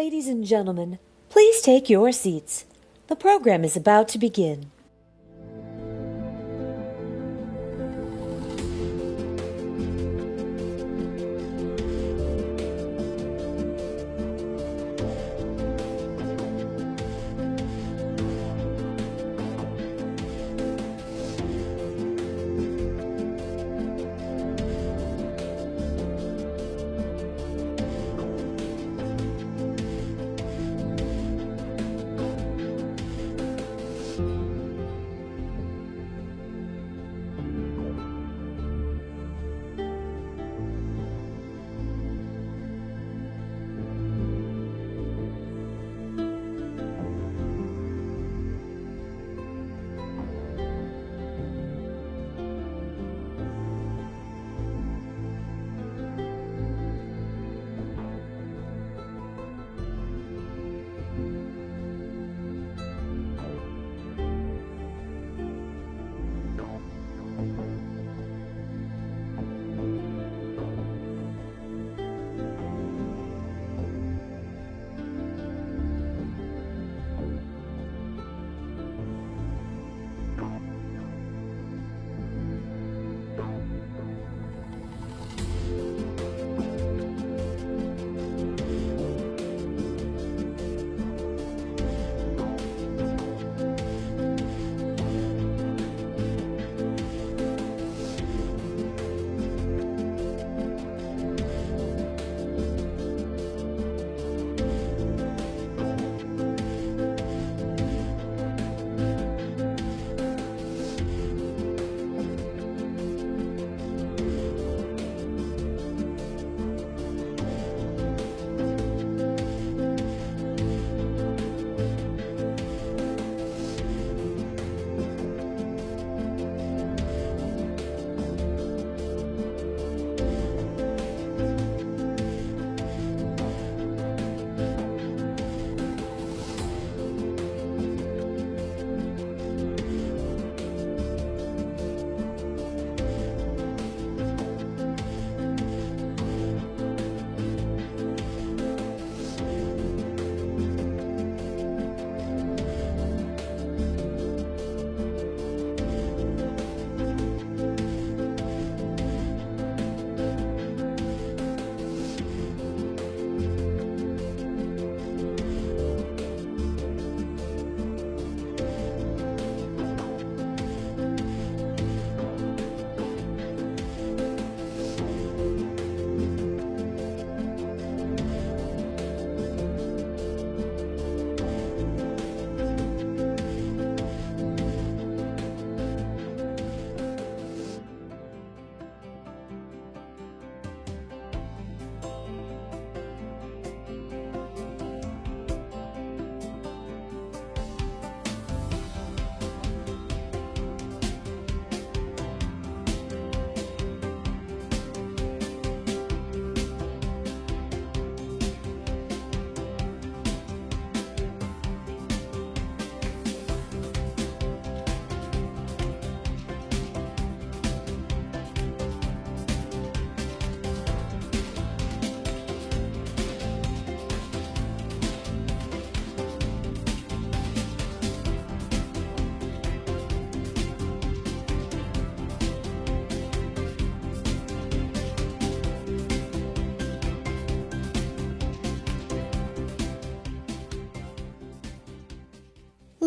Ladies and gentlemen, please take your seats. The program is about to begin.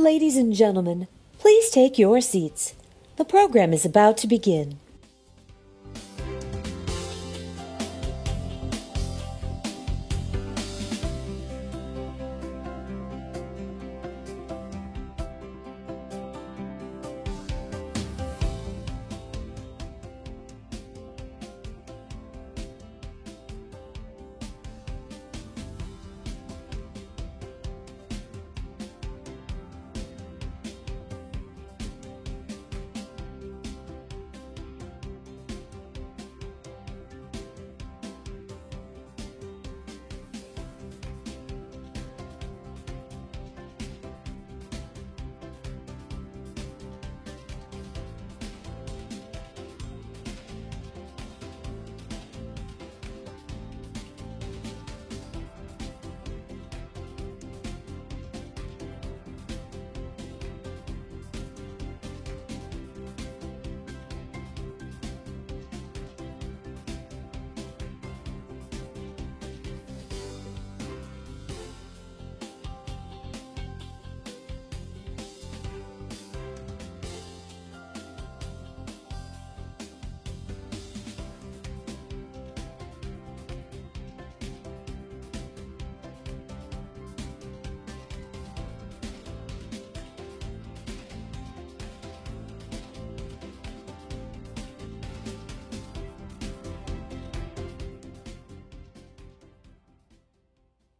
Ladies and gentlemen, please take your seats. The program is about to begin.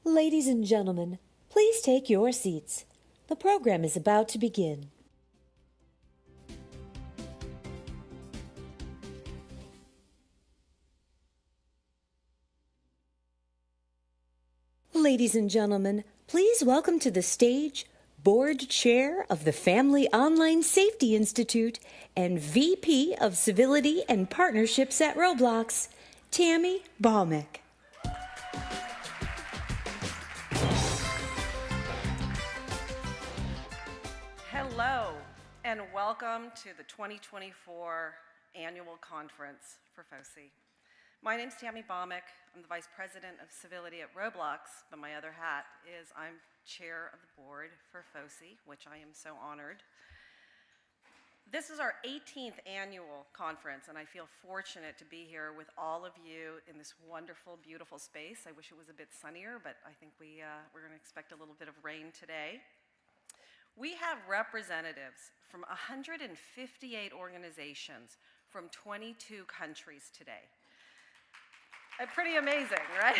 Ladies and gentlemen, please take your seats. The program is about to begin. Ladies and gentlemen, please welcome to the stage Board Chair of the Family Online Safety Institute and VP of Civility and Partnerships at Roblox, Tammy Baumick. Hello, and welcome to the 2024 Annual Conference for FOSI. My name's Tammy Baumick. I'm the Vice President of Civility at Roblox, but my other hat is I'm Chair of the Board for FOSI, which I am so honored. This is our 18th annual conference, and I feel fortunate to be here with all of you in this wonderful, beautiful space. I wish it was a bit sunnier, but I think we're going to expect a little bit of rain today. We have representatives from 158 organizations from 22 countries today. Pretty amazing, right?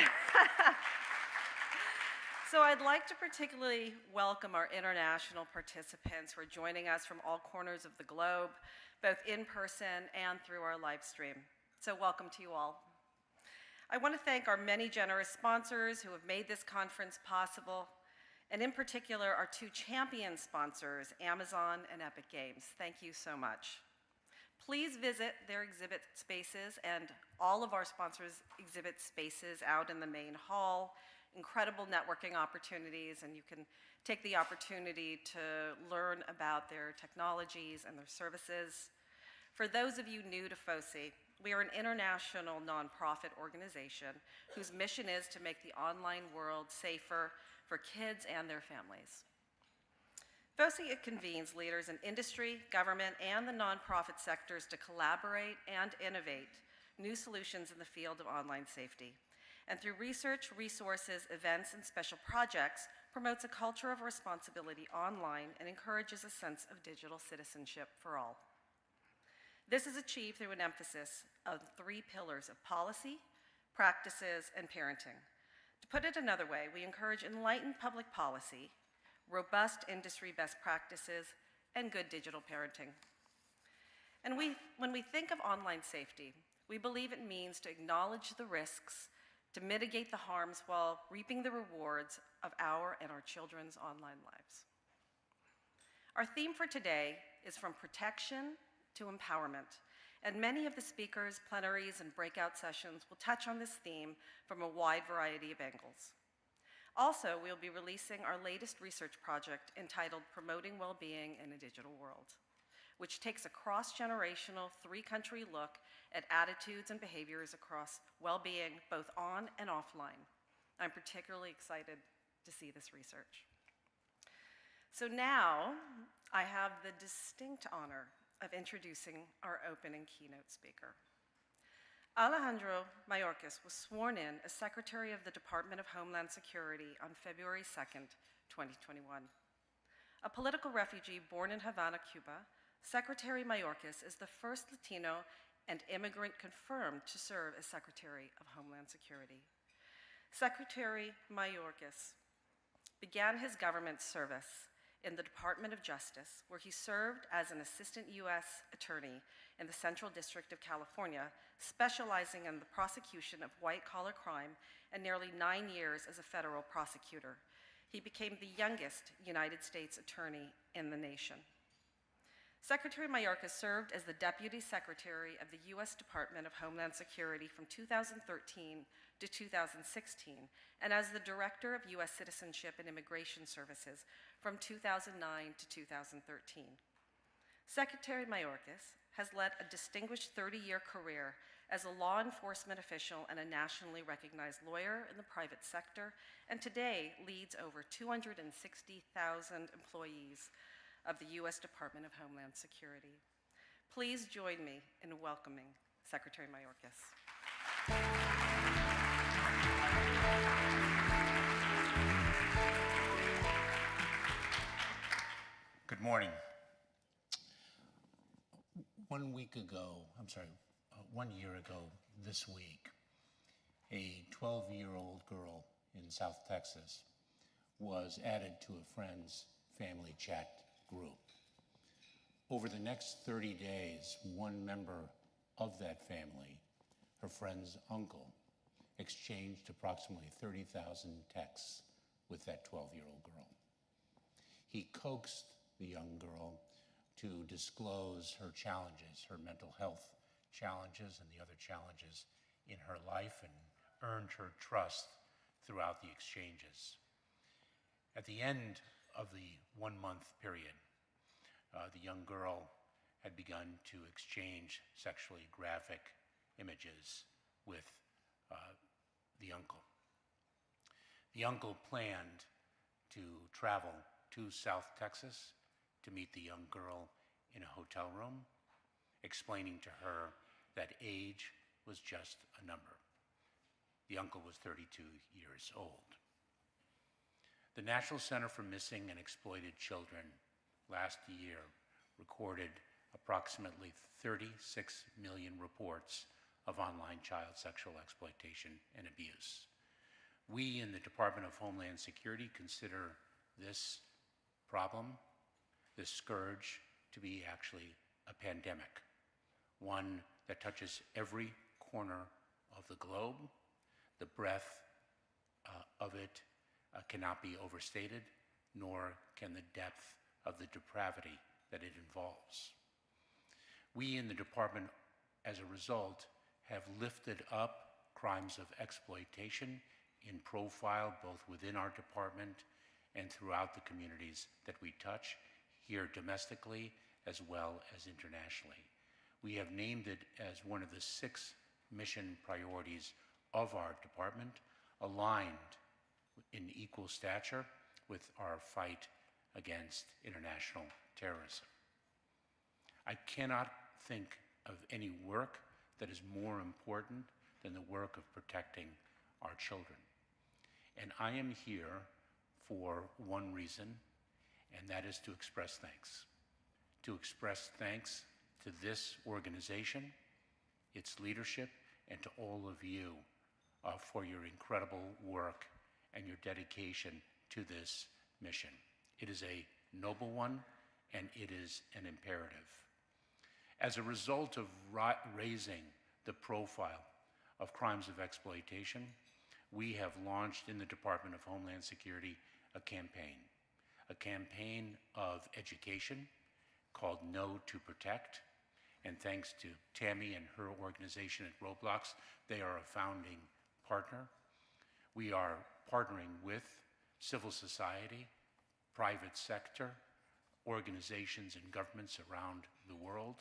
So I'd like to particularly welcome our international participants who are joining us from all corners of the globe, both in person and through our live stream. So welcome to you all. I want to thank our many generous sponsors who have made this conference possible, and in particular, our two champion sponsors, Amazon and Epic Games. Thank you so much. Please visit their exhibit spaces and all of our sponsors' exhibit spaces out in the main hall. Incredible networking opportunities, and you can take the opportunity to learn about their technologies and their services. For those of you new to FOSI, we are an international nonprofit organization whose mission is to make the online world safer for kids and their families. FOSI convenes leaders in industry, government, and the nonprofit sectors to collaborate and innovate new solutions in the field of online safety. And through research, resources, events, and special projects, promotes a culture of responsibility online and encourages a sense of digital citizenship for all. This is achieved through an emphasis on three pillars of policy, practices, and parenting. To put it another way, we encourage enlightened public policy, robust industry best practices, and good digital parenting. And when we think of online safety, we believe it means to acknowledge the risks, to mitigate the harms while reaping the rewards of our and our children's online lives. Our theme for today is from protection to empowerment, and many of the speakers, plenaries, and breakout sessions will touch on this theme from a wide variety of angles. Also, we'll be releasing our latest research project entitled Promoting Wellbeing in a Digital World, which takes a cross-generational, three-country look at attitudes and behaviors across well-being, both on and offline. I'm particularly excited to see this research. So now, I have the distinct honor of introducing our opening keynote speaker. Alejandro Mayorkas was sworn in as Secretary of the Department of Homeland Security on February 2nd, 2021. A political refugee born in Havana, Cuba, Secretary Mayorkas is the first Latino and immigrant confirmed to serve as Secretary of Homeland Security. Secretary Mayorkas began his government service in the Department of Justice, where he served as an assistant U.S. attorney in the Central District of California, specializing in the prosecution of white-collar crime, and nearly 9 years as a federal prosecutor. He became the youngest United States attorney in the nation. Secretary Mayorkas served as the Deputy Secretary of the U.S. Department of Homeland Security from 2013 to 2016, and as the Director of U.S. Citizenship and Immigration Services from 2009 to 2013. Secretary Mayorkas has led a distinguished 30-year career as a law enforcement official and a nationally recognized lawyer in the private sector, and today leads over 260,000 employees of the U.S. Department of Homeland Security. Please join me in welcoming Secretary Mayorkas. Good morning. 1 year ago this week, a 12-year-old girl in South Texas was added to a friend's family chat group. Over the next 30 days, one member of that family, her friend's uncle, exchanged approximately 30,000 texts with that 12-year-old girl. He coaxed the young girl to disclose her challenges, her mental health challenges and the other challenges in her life, and earned her trust throughout the exchanges. At the end of the 1-month period, the young girl had begun to exchange sexually graphic images with the uncle. The uncle planned to travel to South Texas to meet the young girl in a hotel room, explaining to her that age was just a number. The uncle was 32 years old. The National Center for Missing and Exploited Children last year recorded approximately 36 million reports of online child sexual exploitation and abuse. We in the Department of Homeland Security consider this problem, this scourge, to be actually a pandemic, one that touches every corner of the globe. The breadth of it cannot be overstated, nor can the depth of the depravity that it involves. We in the department, as a result, have lifted up crimes of exploitation in profile both within our department and throughout the communities that we touch, here domestically as well as internationally. We have named it as one of the 6 mission priorities of our department, aligned in equal stature with our fight against international terrorism. I cannot think of any work that is more important than the work of protecting our children. And I am here for one reason, and that is to express thanks. To express thanks to this organization, its leadership, and to all of you for your incredible work and your dedication to this mission. It is a noble one, and it is an imperative. As a result of raising the profile of crimes of exploitation, we have launched in the Department of Homeland Security a campaign of education called Know to Protect. And thanks to Tammy and her organization at Roblox, they are a founding partner. We are partnering with civil society, private sector, organizations and governments around the world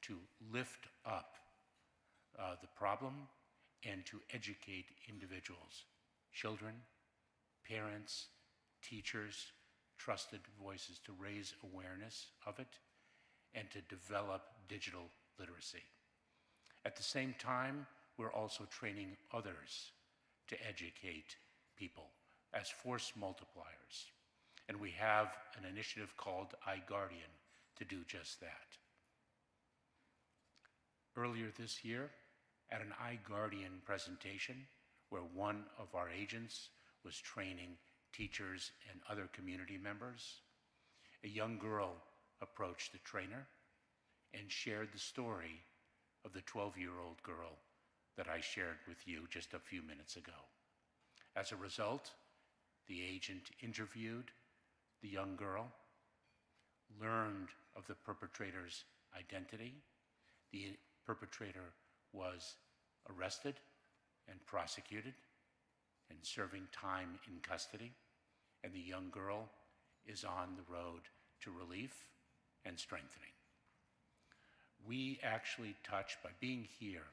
to lift up the problem and to educate individuals, children, parents, teachers, trusted voices, to raise awareness of it and to develop digital literacy. At the same time, we're also training others to educate people as force multipliers. And we have an initiative called iGuardian to do just that. Earlier this year, at an iGuardian presentation, where one of our agents was training teachers and other community members, a young girl approached the trainer and shared the story of the 12-year-old girl that I shared with you just a few minutes ago. As a result, the agent interviewed the young girl, learned of the perpetrator's identity. The perpetrator was arrested and prosecuted and serving time in custody, and the young girl is on the road to relief and strengthening. We actually touch, by being here,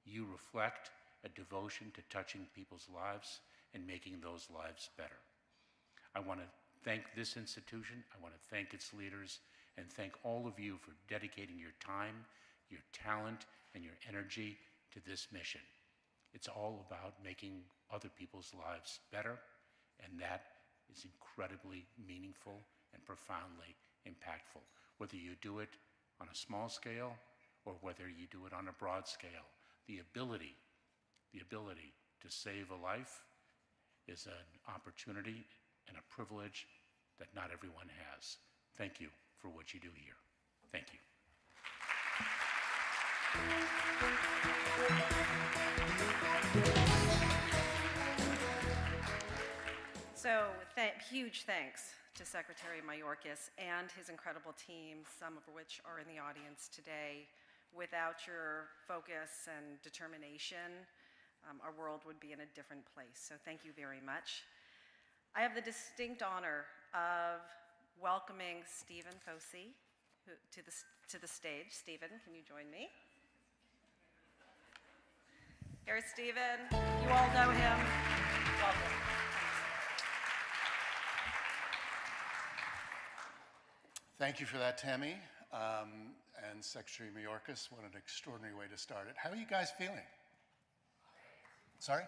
you reflect a devotion to touching people's lives and making those lives better. I want to thank this institution, I want to thank its leaders, and thank all of you for dedicating your time, your talent, and your energy to this mission. It's all about making other people's lives better, and that is incredibly meaningful and profoundly impactful. Whether you do it on a small scale or whether you do it on a broad scale, the ability to save a life is an opportunity and a privilege that not everyone has. Thank you for what you do here. Thank you. So huge thanks to Secretary Mayorkas and his incredible team, some of which are in the audience today. Without your focus and determination, our world would be in a different place. So thank you very much. I have the distinct honor of welcoming Stephen FOSI to the stage. Stephen, can you join me? Here's Stephen. You all know him. Welcome. Thank you for that, Tammy. And Secretary Mayorkas, what an extraordinary way to start it. How are you guys feeling? Sorry?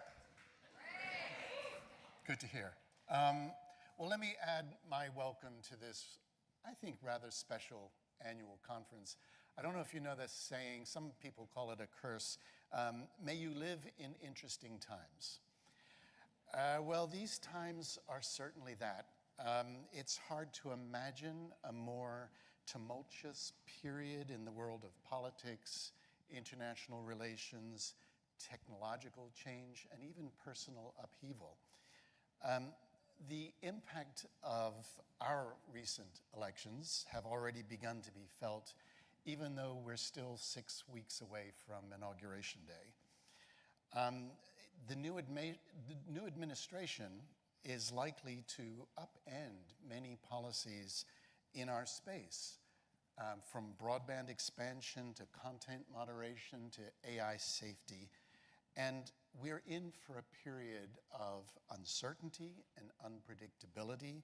Good to hear. Well, let me add my welcome to this, I think, rather special annual conference. I don't know if you know this saying, some people call it a curse, may you live in interesting times. Well, these times are certainly that. It's hard to imagine a more tumultuous period in the world of politics, international relations, technological change, and even personal upheaval. The impact of our recent elections have already begun to be felt, even though we're still 6 weeks away from Inauguration Day. The new administration is likely to upend many policies in our space, from broadband expansion to content moderation to AI safety. And we're in for a period of uncertainty and unpredictability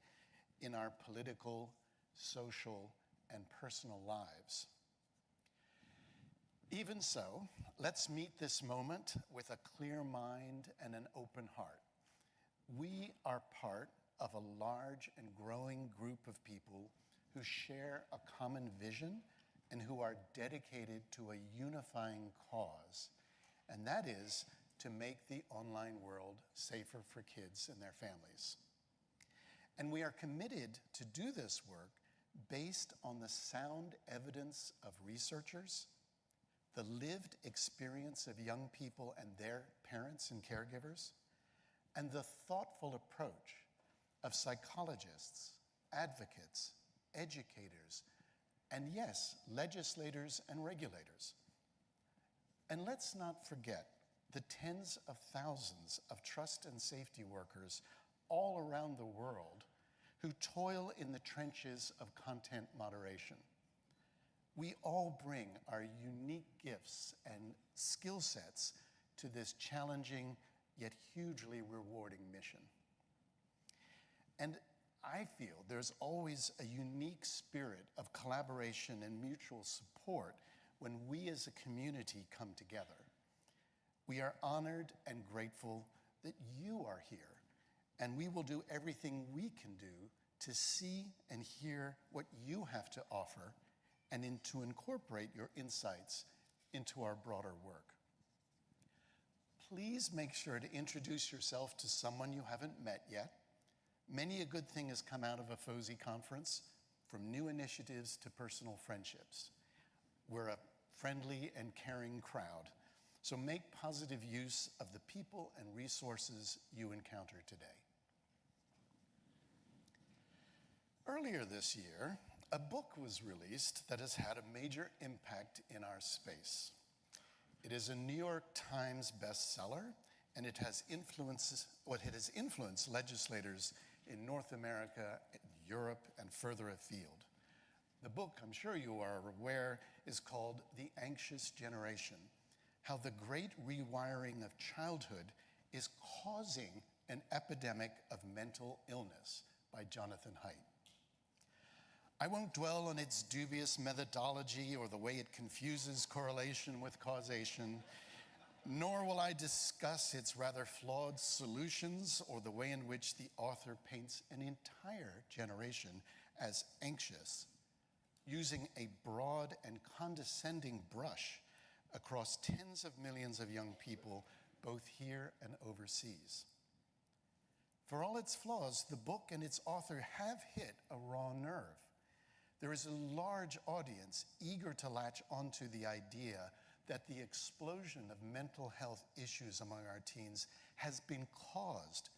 in our political, social, and personal lives. Even so, let's meet this moment with a clear mind and an open heart. We are part of a large and growing group of people who share a common vision and who are dedicated to a unifying cause, and that is to make the online world safer for kids and their families. And we are committed to do this work based on the sound evidence of researchers, the lived experience of young people and their parents and caregivers, and the thoughtful approach of psychologists, advocates, educators, and yes, legislators and regulators. And let's not forget the tens of thousands of trust and safety workers all around the world who toil in the trenches of content moderation. We all bring our unique gifts and skill sets to this challenging yet hugely rewarding mission. And I feel there's always a unique spirit of collaboration and mutual support when we as a community come together. We are honored and grateful that you are here, and we will do everything we can do to see and hear what you have to offer and to incorporate your insights into our broader work. Please make sure to introduce yourself to someone you haven't met yet. Many a good thing has come out of a FOSI conference, from new initiatives to personal friendships. We're a friendly and caring crowd, so make positive use of the people and resources you encounter today. Earlier this year, a book was released that has had a major impact in our space. It is a New York Times bestseller, and it has influenced legislators in North America, Europe, and further afield. The book, I'm sure you are aware, is called The Anxious Generation: How the Great Rewiring of Childhood is Causing an Epidemic of Mental Illness by Jonathan Haidt. I won't dwell on its dubious methodology or the way it confuses correlation with causation, nor will I discuss its rather flawed solutions or the way in which the author paints an entire generation as anxious, using a broad and condescending brush across tens of millions of young people, both here and overseas. For all its flaws, the book and its author have hit a raw nerve. There is a large audience eager to latch onto the idea that the explosion of mental health issues among our teens has been caused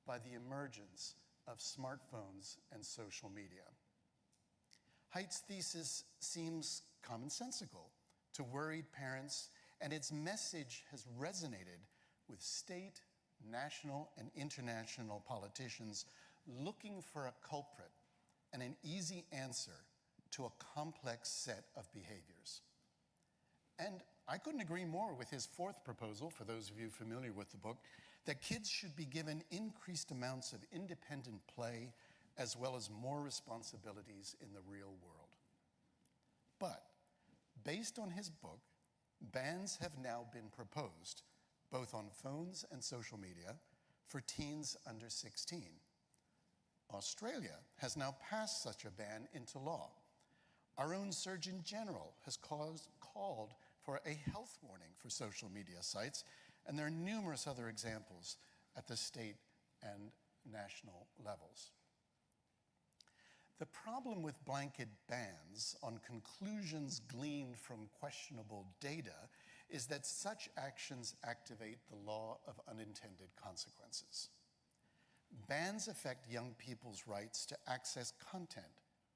by the emergence of smartphones and social media. Haidt's thesis seems commonsensical to worried parents, and its message has resonated with state, national, and international politicians looking for a culprit and an easy answer to a complex set of behaviors. And I couldn't agree more with his fourth proposal, for those of you familiar with the book, that kids should be given increased amounts of independent play as well as more responsibilities in the real world. But based on his book, bans have now been proposed, both on phones and social media, for teens under 16. Australia has now passed such a ban into law. Our own Surgeon General has called for a health warning for social media sites, and there are numerous other examples at the state and national levels. The problem with blanket bans on conclusions gleaned from questionable data is that such actions activate the law of unintended consequences. Bans affect young people's rights to access content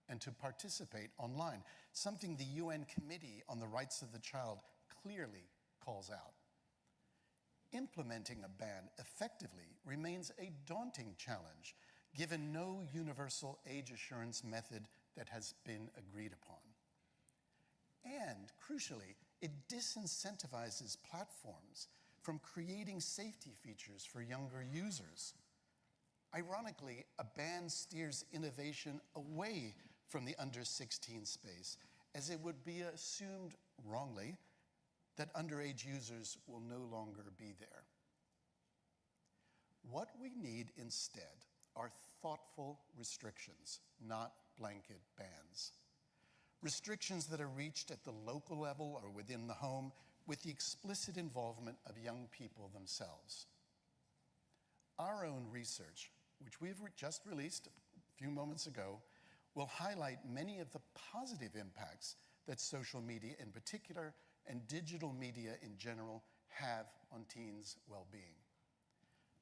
and to participate online, something the UN Committee on the Rights of the Child clearly calls out. Implementing a ban effectively remains a daunting challenge, given no universal age assurance method that has been agreed upon. And crucially, it disincentivizes platforms from creating safety features for younger users. Ironically, a ban steers innovation away from the under 16 space, as it would be assumed wrongly that underage users will no longer be there. What we need instead are thoughtful restrictions, not blanket bans. Restrictions that are reached at the local level or within the home with the explicit involvement of young people themselves. Our own research, which we've just released a few moments ago, will highlight many of the positive impacts that social media in particular and digital media in general have on teens' well-being.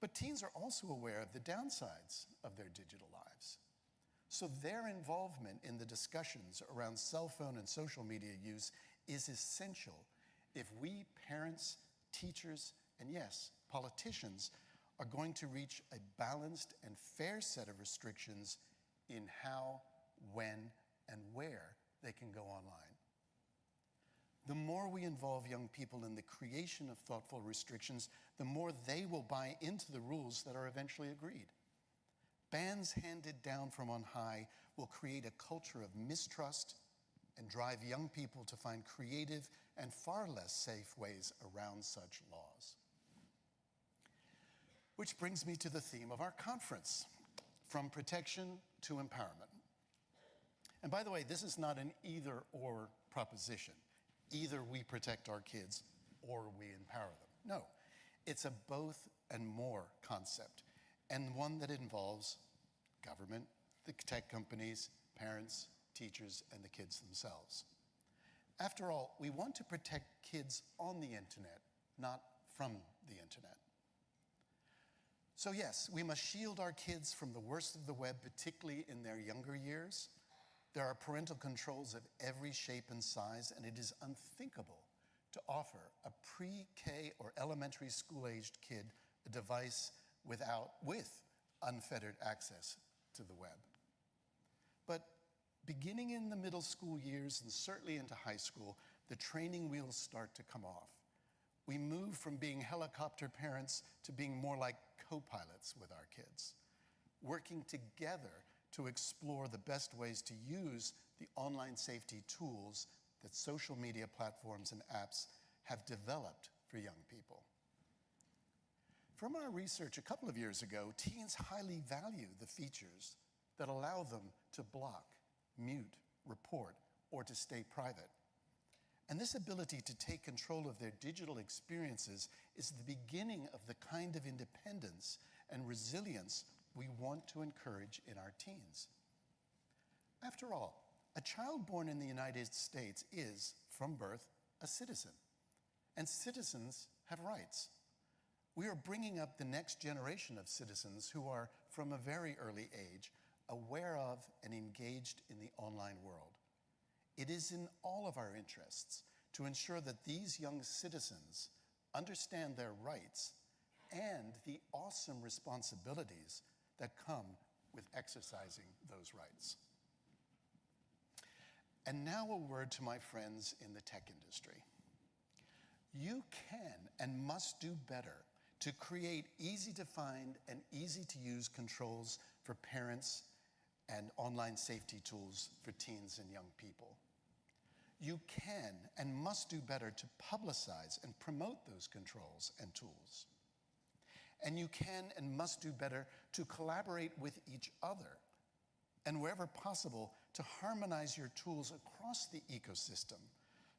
But teens are also aware of the downsides of their digital lives. So their involvement in the discussions around cell phone and social media use is essential if we, parents, teachers, and yes, politicians, are going to reach a balanced and fair set of restrictions in how, when, and where they can go online. The more we involve young people in the creation of thoughtful restrictions, the more they will buy into the rules that are eventually agreed. Bans handed down from on high will create a culture of mistrust and drive young people to find creative and far less safe ways around such laws. Which brings me to the theme of our conference, from protection to empowerment. And by the way, this is not an either-or proposition. Either we protect our kids or we empower them. No, it's a both and more concept, and one that involves government, the tech companies, parents, teachers, and the kids themselves. After all, we want to protect kids on the internet, not from the internet. So yes, we must shield our kids from the worst of the web, particularly in their younger years. There are parental controls of every shape and size, and it is unthinkable to offer a pre-K or elementary school-aged kid a device with unfettered access to the web. But beginning in the middle school years and certainly into high school, the training wheels start to come off. We move from being helicopter parents to being more like co-pilots with our kids, working together to explore the best ways to use the online safety tools that social media platforms and apps have developed for young people. From our research a couple of years ago, teens highly value the features that allow them to block, mute, report, or to stay private. And this ability to take control of their digital experiences is the beginning of the kind of independence and resilience we want to encourage in our teens. After all, a child born in the United States is, from birth, a citizen, and citizens have rights. We are bringing up the next generation of citizens who are, from a very early age, aware of and engaged in the online world. It is in all of our interests to ensure that these young citizens understand their rights and the awesome responsibilities that come with exercising those rights. And now a word to my friends in the tech industry. You can and must do better to create easy-to-find and easy-to-use controls for parents and online safety tools for teens and young people. You can and must do better to publicize and promote those controls and tools. And you can and must do better to collaborate with each other, and wherever possible, to harmonize your tools across the ecosystem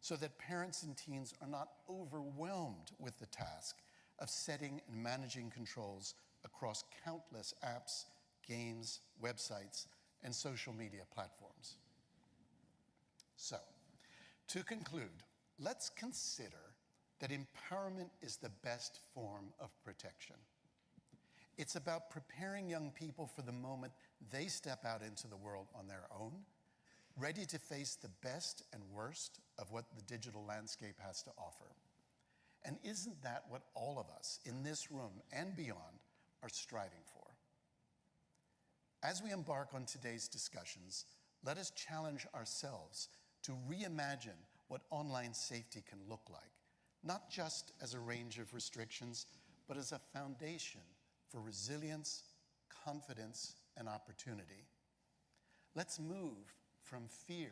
so that parents and teens are not overwhelmed with the task of setting and managing controls across countless apps, games, websites, and social media platforms. So, to conclude, let's consider that empowerment is the best form of protection. It's about preparing young people for the moment they step out into the world on their own, ready to face the best and worst of what the digital landscape has to offer. And isn't that what all of us in this room and beyond are striving for? As we embark on today's discussions, let us challenge ourselves to reimagine what online safety can look like, not just as a range of restrictions, but as a foundation for resilience, confidence, and opportunity. Let's move from fear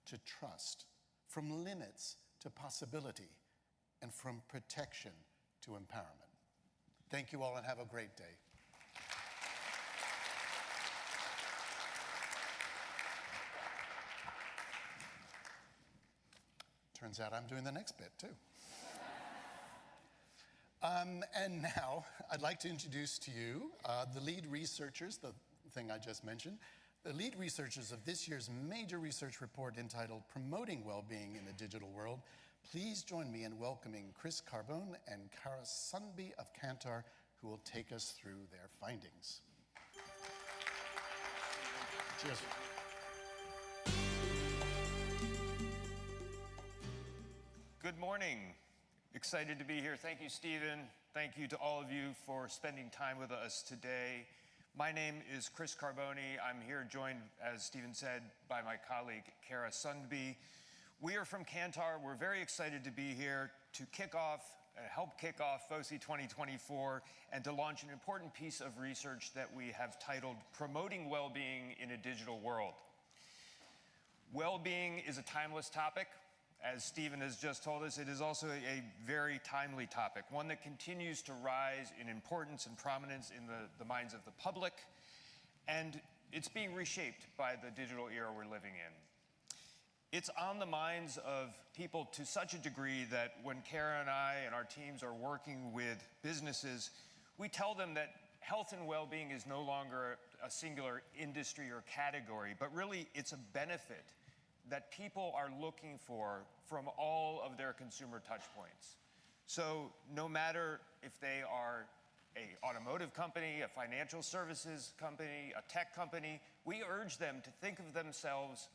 to trust, from limits to possibility, and from protection to empowerment. Thank you all and have a great day. Turns out I'm doing the next bit too. And now I'd like to introduce to you the lead researchers, the thing I just mentioned, the lead researchers of this year's major research report entitled Promoting Wellbeing in a Digital World. Please join me in welcoming Chris Carbone and Cara Sunby of Kantar, who will take us through their findings. Cheers. Good morning. Excited to be here. Thank you, Stephen. Thank you to all of you for spending time with us today. My name is Chris Carbone. I'm here joined, as Stephen said, by my colleague, Cara Sunby. We are from Kantar. We're very excited to be here to help kick off FOSI 2024 and to launch an important piece of research that we have titled Promoting Wellbeing in a Digital World. Well-being is a timeless topic. As Stephen has just told us, it is also a very timely topic, one that continues to rise in importance and prominence in the minds of the public, and it's being reshaped by the digital era we're living in. It's on the minds of people to such a degree that when Cara and I and our teams are working with businesses, we tell them that health and well-being is no longer a singular industry or category, but really it's a benefit that people are looking for from all of their consumer touch points. So no matter if they are an automotive company, a financial services company, a tech company, we urge them to think of themselves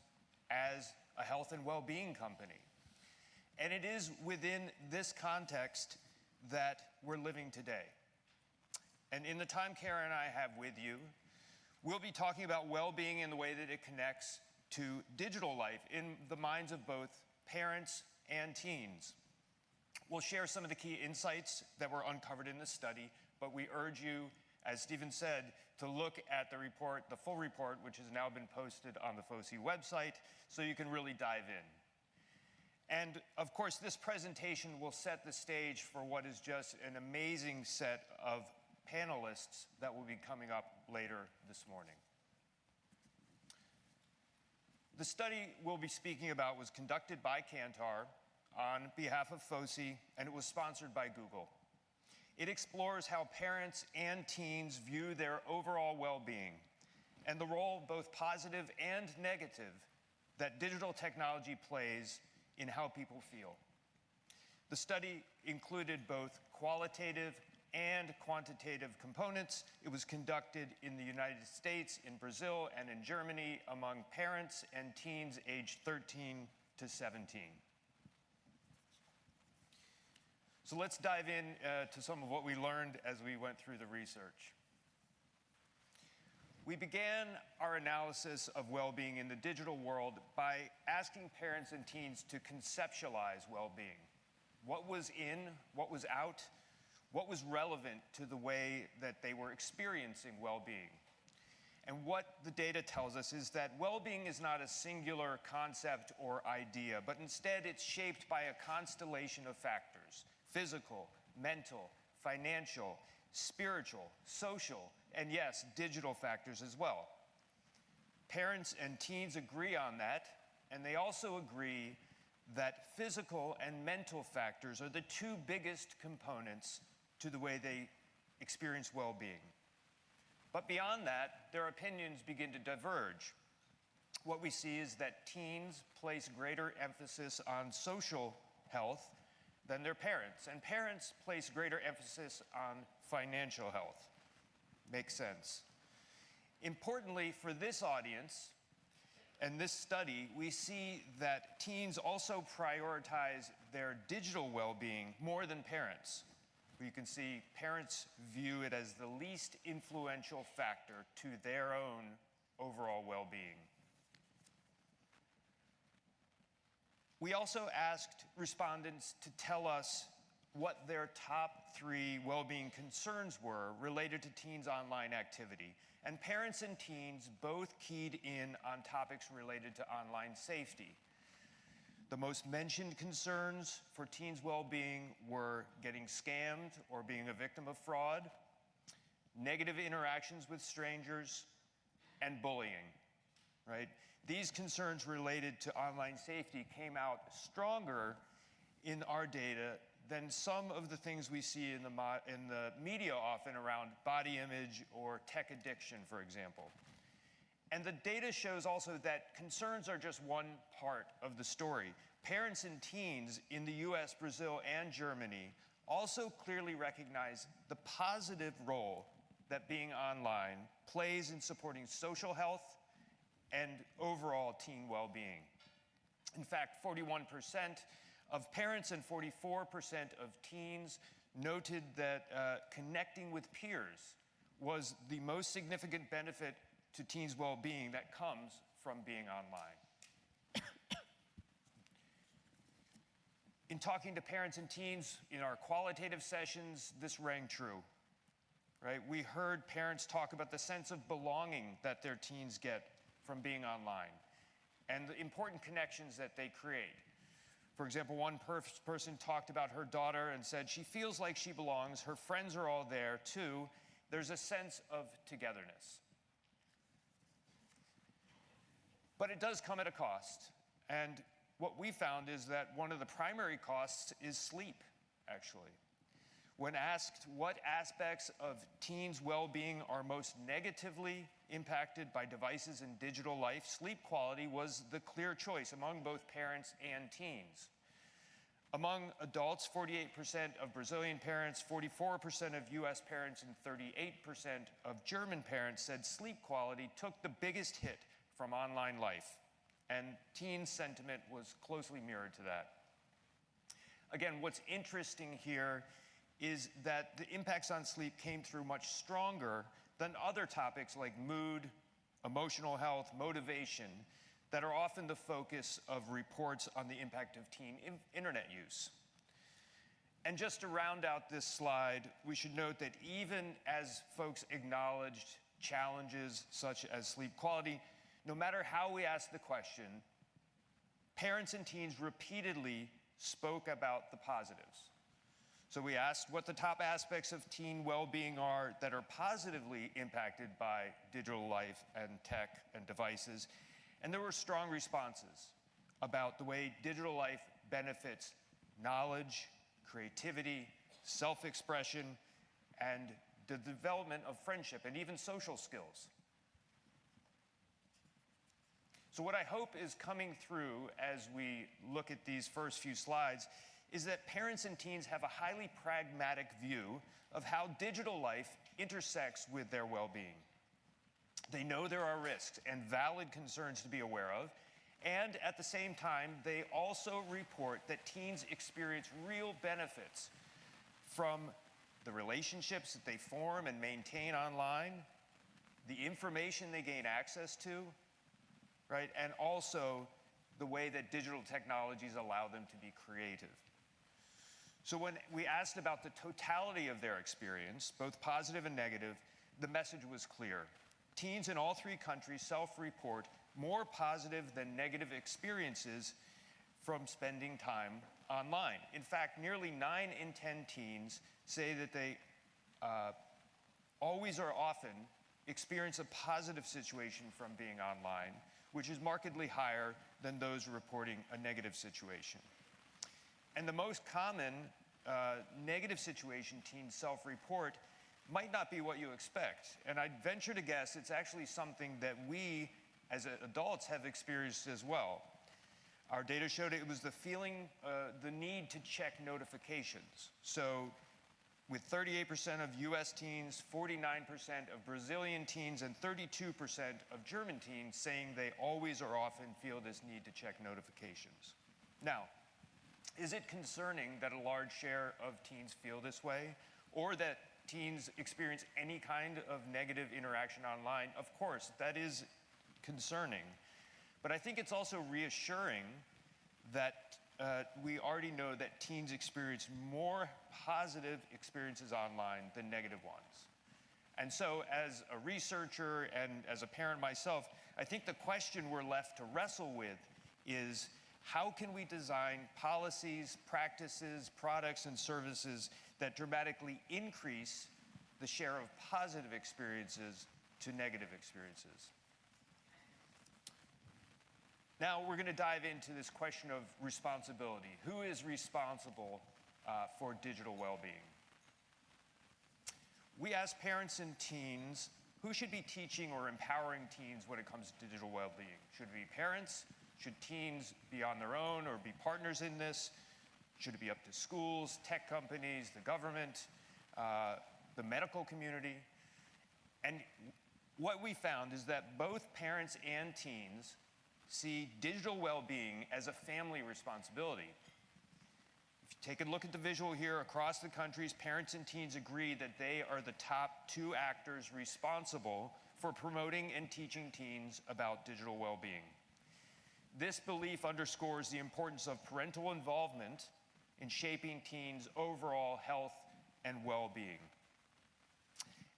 as a health and well-being company. And it is within this context that we're living today. And in the time Cara and I have with you, we'll be talking about well-being in the way that it connects to digital life in the minds of both parents and teens. We'll share some of the key insights that were uncovered in this study, but we urge you, as Stephen said, to look at the report, the full report, which has now been posted on the FOSI website, so you can really dive in. And of course, this presentation will set the stage for what is just an amazing set of panelists that will be coming up later this morning. The study we'll be speaking about was conducted by Kantar on behalf of FOSI, and it was sponsored by Google. It explores how parents and teens view their overall well-being and the role, both positive and negative, that digital technology plays in how people feel. The study included both qualitative and quantitative components. It was conducted in the United States, in Brazil, and in Germany among parents and teens aged 13 to 17. So let's dive in to some of what we learned as we went through the research. We began our analysis of well-being in the digital world by asking parents and teens to conceptualize well-being. What was in, what was out, what was relevant to the way that they were experiencing well-being. And what the data tells us is that well-being is not a singular concept or idea, but instead it's shaped by a constellation of factors: physical, mental, financial, spiritual, social, and yes, digital factors as well. Parents and teens agree on that, and they also agree that physical and mental factors are the two biggest components to the way they experience well-being. But beyond that, their opinions begin to diverge. What we see is that teens place greater emphasis on social health than their parents, and parents place greater emphasis on financial health. Makes sense. Importantly, for this audience and this study, we see that teens also prioritize their digital well-being more than parents. You can see parents view it as the least influential factor to their own overall well-being. We also asked respondents to tell us what their top 3 well-being concerns were related to teens' online activity. And parents and teens both keyed in on topics related to online safety. The most mentioned concerns for teens' well-being were getting scammed or being a victim of fraud, negative interactions with strangers, and bullying, right? These concerns related to online safety came out stronger in our data than some of the things we see in the media often around body image or tech addiction, for example. And the data shows also that concerns are just one part of the story. Parents and teens in the US, Brazil, and Germany also clearly recognize the positive role that being online plays in supporting social health and overall teen well-being. In fact, 41% of parents and 44% of teens noted that connecting with peers was the most significant benefit to teens' well-being that comes from being online. In talking to parents and teens in our qualitative sessions, this rang true, right? We heard parents talk about the sense of belonging that their teens get from being online and the important connections that they create. For example, one person talked about her daughter and said she feels like she belongs, her friends are all there too, there's a sense of togetherness. But it does come at a cost, and what we found is that one of the primary costs is sleep, actually. When asked what aspects of teens' well-being are most negatively impacted by devices in digital life, sleep quality was the clear choice among both parents and teens. Among adults, 48% of Brazilian parents, 44% of US parents, and 38% of German parents said sleep quality took the biggest hit from online life, and teen sentiment was closely mirrored to that. Again, what's interesting here is that the impacts on sleep came through much stronger than other topics like mood, emotional health, motivation, that are often the focus of reports on the impact of teen internet use. And just to round out this slide, we should note that even as folks acknowledged challenges such as sleep quality, no matter how we ask the question, parents and teens repeatedly spoke about the positives. So we asked what the top aspects of teen well-being are that are positively impacted by digital life and tech and devices. And there were strong responses about the way digital life benefits knowledge, creativity, self-expression, and the development of friendship and even social skills. So what I hope is coming through as we look at these first few slides is that parents and teens have a highly pragmatic view of how digital life intersects with their well-being. They know there are risks and valid concerns to be aware of, and at the same time, they also report that teens experience real benefits from the relationships that they form and maintain online, the information they gain access to, right? And also the way that digital technologies allow them to be creative. So when we asked about the totality of their experience, both positive and negative, the message was clear. Teens in all 3 countries self-report more positive than negative experiences from spending time online. In fact, nearly 9 in 10 teens say that they always or often experience a positive situation from being online, which is markedly higher than those reporting a negative situation. And the most common negative situation teens self-report might not be what you expect. And I'd venture to guess it's actually something that we as adults have experienced as well. Our data showed it was the feeling, the need to check notifications. So with 38% of US teens, 49% of Brazilian teens, and 32% of German teens saying they always or often feel this need to check notifications. Now, is it concerning that a large share of teens feel this way, or that teens experience any kind of negative interaction online? Of course, that is concerning. But I think it's also reassuring that we already know that teens experience more positive experiences online than negative ones. And so as a researcher and as a parent myself, I think the question we're left to wrestle with is, how can we design policies, practices, products, and services that dramatically increase the share of positive experiences to negative experiences? Now we're going to dive into this question of responsibility. Who is responsible for digital well-being? We asked parents and teens who should be teaching or empowering teens when it comes to digital well-being. Should it be parents? Should teens be on their own or be partners in this? Should it be up to schools, tech companies, the government, the medical community? And what we found is that both parents and teens see digital well-being as a family responsibility. If you take a look at the visual here, across the countries, parents and teens agree that they are the top 2 actors responsible for promoting and teaching teens about digital well-being. This belief underscores the importance of parental involvement in shaping teens' overall health and well-being.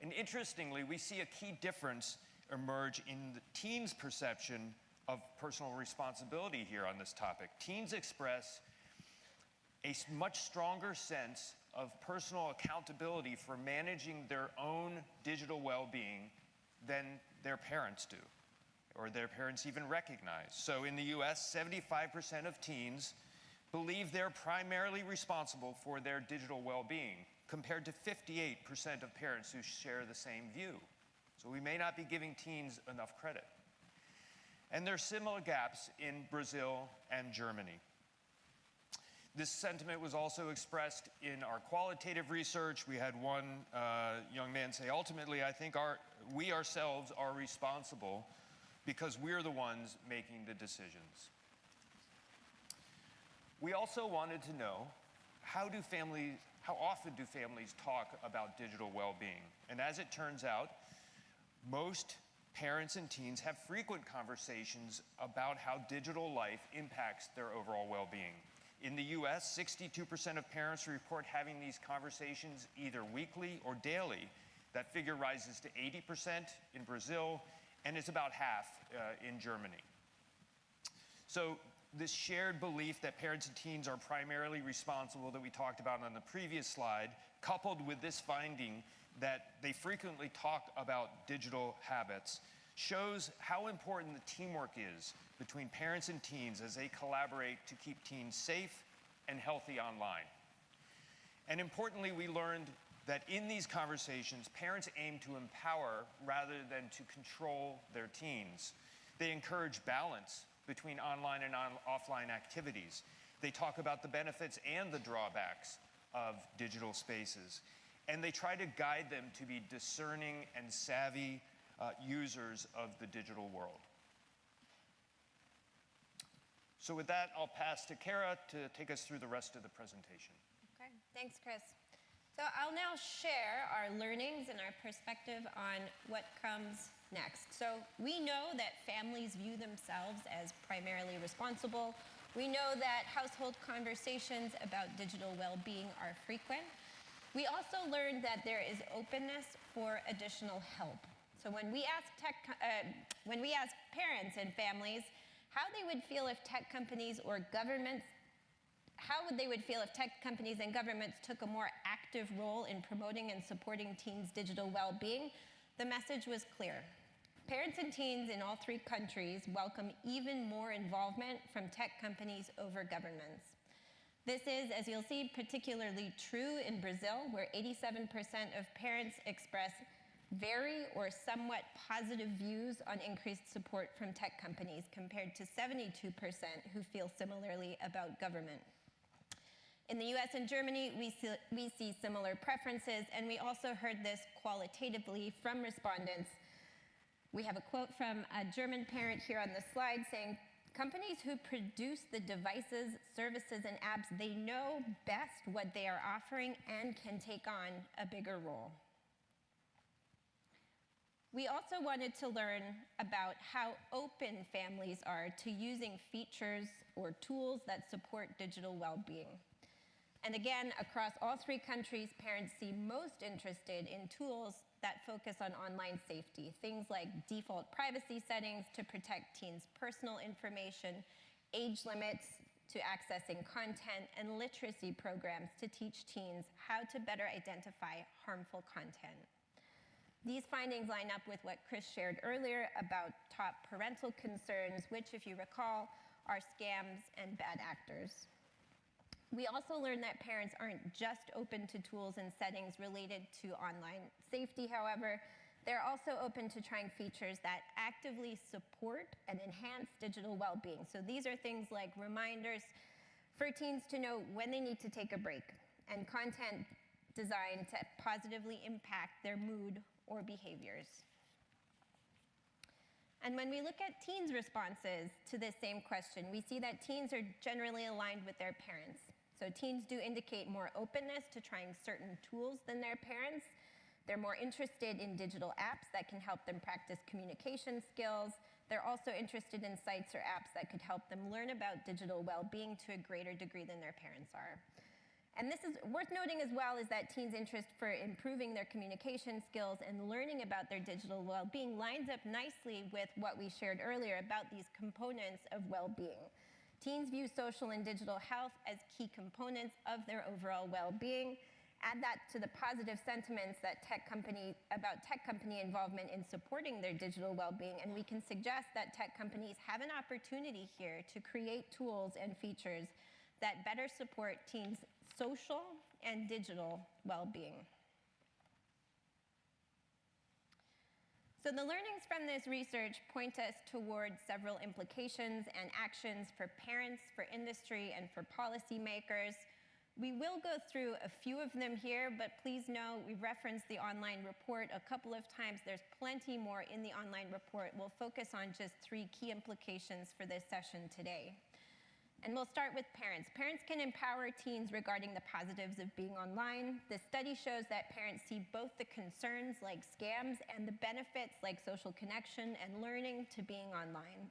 And interestingly, we see a key difference emerge in the teens' perception of personal responsibility here on this topic. Teens express a much stronger sense of personal accountability for managing their own digital well-being than their parents do, or their parents even recognize. So in the US, 75% of teens believe they're primarily responsible for their digital well-being, compared to 58% of parents who share the same view. So we may not be giving teens enough credit. And there are similar gaps in Brazil and Germany. This sentiment was also expressed in our qualitative research. We had one young man say, ultimately, I think we ourselves are responsible because we're the ones making the decisions. We also wanted to know, how often do families talk about digital well-being? And as it turns out, most parents and teens have frequent conversations about how digital life impacts their overall well-being. In the US, 62% of parents report having these conversations either weekly or daily. That figure rises to 80% in Brazil, and it's about half in Germany. So this shared belief that parents and teens are primarily responsible that we talked about on the previous slide, coupled with this finding that they frequently talk about digital habits, shows how important the teamwork is between parents and teens as they collaborate to keep teens safe and healthy online. And importantly, we learned that in these conversations, parents aim to empower rather than to control their teens. They encourage balance between online and offline activities. They talk about the benefits and the drawbacks of digital spaces. And they try to guide them to be discerning and savvy users of the digital world. So with that, I'll pass to Kara to take us through the rest of the presentation. Okay, thanks, Chris. So I'll now share our learnings and our perspective on what comes next. So we know that families view themselves as primarily responsible. We know that household conversations about digital well-being are frequent. We also learned that there is openness for additional help. So when we ask parents and families how they would feel if tech companies or governments, and governments took a more active role in promoting and supporting teens' digital well-being, the message was clear. Parents and teens in all 3 countries welcome even more involvement from tech companies over governments. This is, as you'll see, particularly true in Brazil, where 87% of parents express very or somewhat positive views on increased support from tech companies, compared to 72% who feel similarly about government. In the US and Germany, we see similar preferences, and we also heard this qualitatively from respondents. We have a quote from a German parent here on the slide saying, "Companies who produce the devices, services, and apps, they know best what they are offering and can take on a bigger role." We also wanted to learn about how open families are to using features or tools that support digital well-being. And again, across all 3 countries, parents seem most interested in tools that focus on online safety, things like default privacy settings to protect teens' personal information, age limits to accessing content, and literacy programs to teach teens how to better identify harmful content. These findings line up with what Chris shared earlier about top parental concerns, which, if you recall, are scams and bad actors. We also learned that parents aren't just open to tools and settings related to online safety, however. They're also open to trying features that actively support and enhance digital well-being. So these are things like reminders for teens to know when they need to take a break, and content designed to positively impact their mood or behaviors. And when we look at teens' responses to this same question, we see that teens are generally aligned with their parents. So teens do indicate more openness to trying certain tools than their parents. They're more interested in digital apps that can help them practice communication skills. They're also interested in sites or apps that could help them learn about digital well-being to a greater degree than their parents are. And this is worth noting as well, is that teens' interest for improving their communication skills and learning about their digital well-being lines up nicely with what we shared earlier about these components of well-being. Teens view social and digital health as key components of their overall well-being. Add that to the positive sentiments that about tech company involvement in supporting their digital well-being, and we can suggest that tech companies have an opportunity here to create tools and features that better support teens' social and digital well-being. So the learnings from this research point us towards several implications and actions for parents, for industry, and for policymakers. We will go through a few of them here, but please know we've referenced the online report a couple of times. There's plenty more in the online report. We'll focus on just 3 key implications for this session today. And we'll start with parents. Parents can empower teens regarding the positives of being online. The study shows that parents see both the concerns like scams and the benefits like social connection and learning to being online.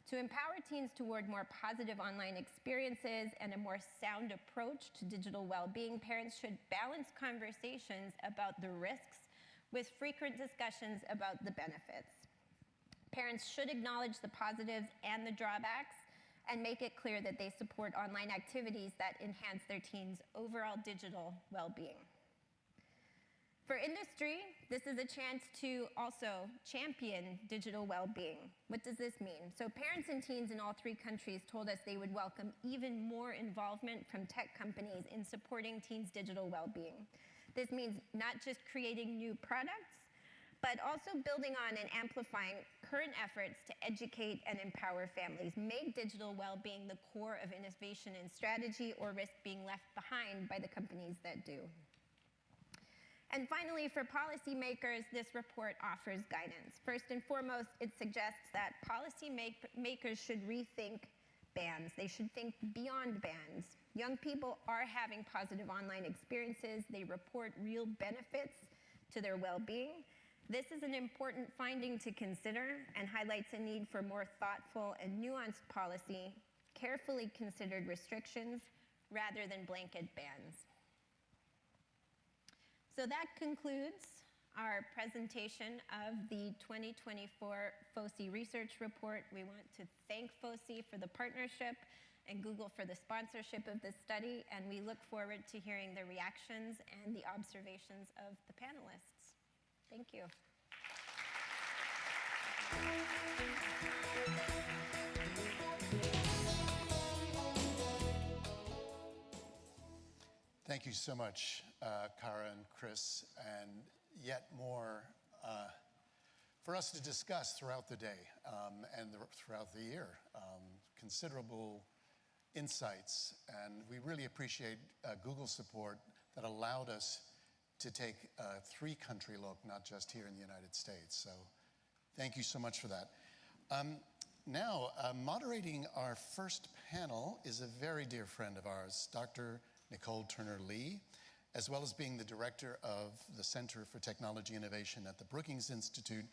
To empower teens toward more positive online experiences and a more sound approach to digital well-being, parents should balance conversations about the risks with frequent discussions about the benefits. Parents should acknowledge the positives and the drawbacks and make it clear that they support online activities that enhance their teens' overall digital well-being. For industry, this is a chance to also champion digital well-being. What does this mean? So parents and teens in all 3 countries told us they would welcome even more involvement from tech companies in supporting teens' digital well-being. This means not just creating new products, but also building on and amplifying current efforts to educate and empower families, make digital well-being the core of innovation and strategy, or risk being left behind by the companies that do. And finally, for policymakers, this report offers guidance. First and foremost, it suggests that policymakers should rethink bans. They should think beyond bans. Young people are having positive online experiences. They report real benefits to their well-being. This is an important finding to consider and highlights a need for more thoughtful and nuanced policy, carefully considered restrictions, rather than blanket bans. So that concludes our presentation of the 2024 FOSI research report. We want to thank FOSI for the partnership and Google for the sponsorship of this study, and we look forward to hearing the reactions and the observations of the panelists. Thank you. Thank you so much, Cara and Chris, and yet more for us to discuss throughout the day and throughout the year. Considerable insights, and we really appreciate Google's support that allowed us to take a three-country look, not just here in the United States. So thank you so much for that. Now, moderating our first panel is a very dear friend of ours, Dr. Nicole Turner-Lee, as well as being the director of the Center for Technology Innovation at the Brookings Institute.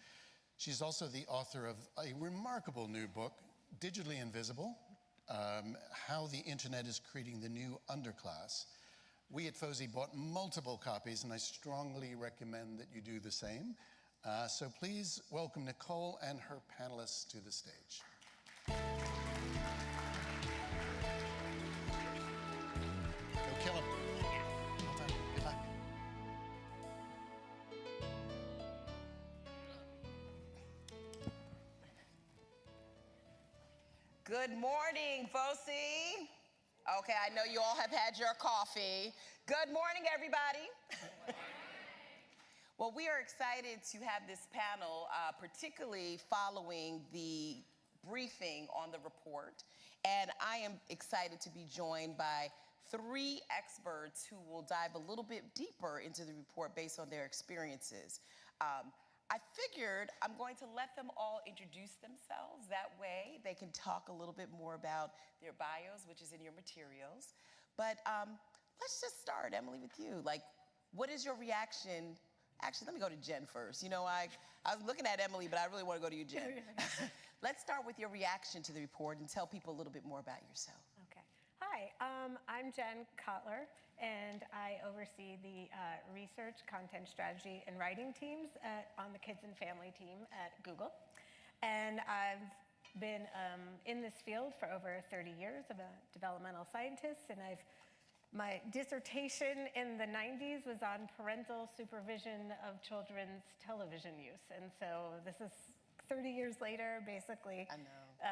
She's also the author of a remarkable new book, Digitally Invisible, How the Internet is Creating the New Underclass. We at FOSI bought multiple copies, and I strongly recommend that you do the same. So please welcome Nicole and her panelists to the stage. Go kill 'em. Well done. Good luck. Good morning, FOSI. Okay, I know you all have had your coffee. Good morning, everybody. Well, we are excited to have this panel, particularly following the briefing on the report. And I am excited to be joined by three experts who will dive a little bit deeper into the report based on their experiences. I figured I'm going to let them all introduce themselves. That way they can talk a little bit more about their bios, which is in your materials. But let's just start, Emily, with you. Like, what is your reaction? Actually, let me go to Jen first. You know, I was looking at Emily, but I really want to go to you, Jen. Let's start with your reaction to the report and tell people a little bit more about yourself. Okay. Hi, I'm Jen Kotler, and I oversee the research, content strategy, and writing teams on the kids and family team at Google. And I've been in this field for over 30 years. I'm a developmental scientist, and my dissertation in the 90s was on parental supervision of children's television use. And so this is 30 years later, basically. I know.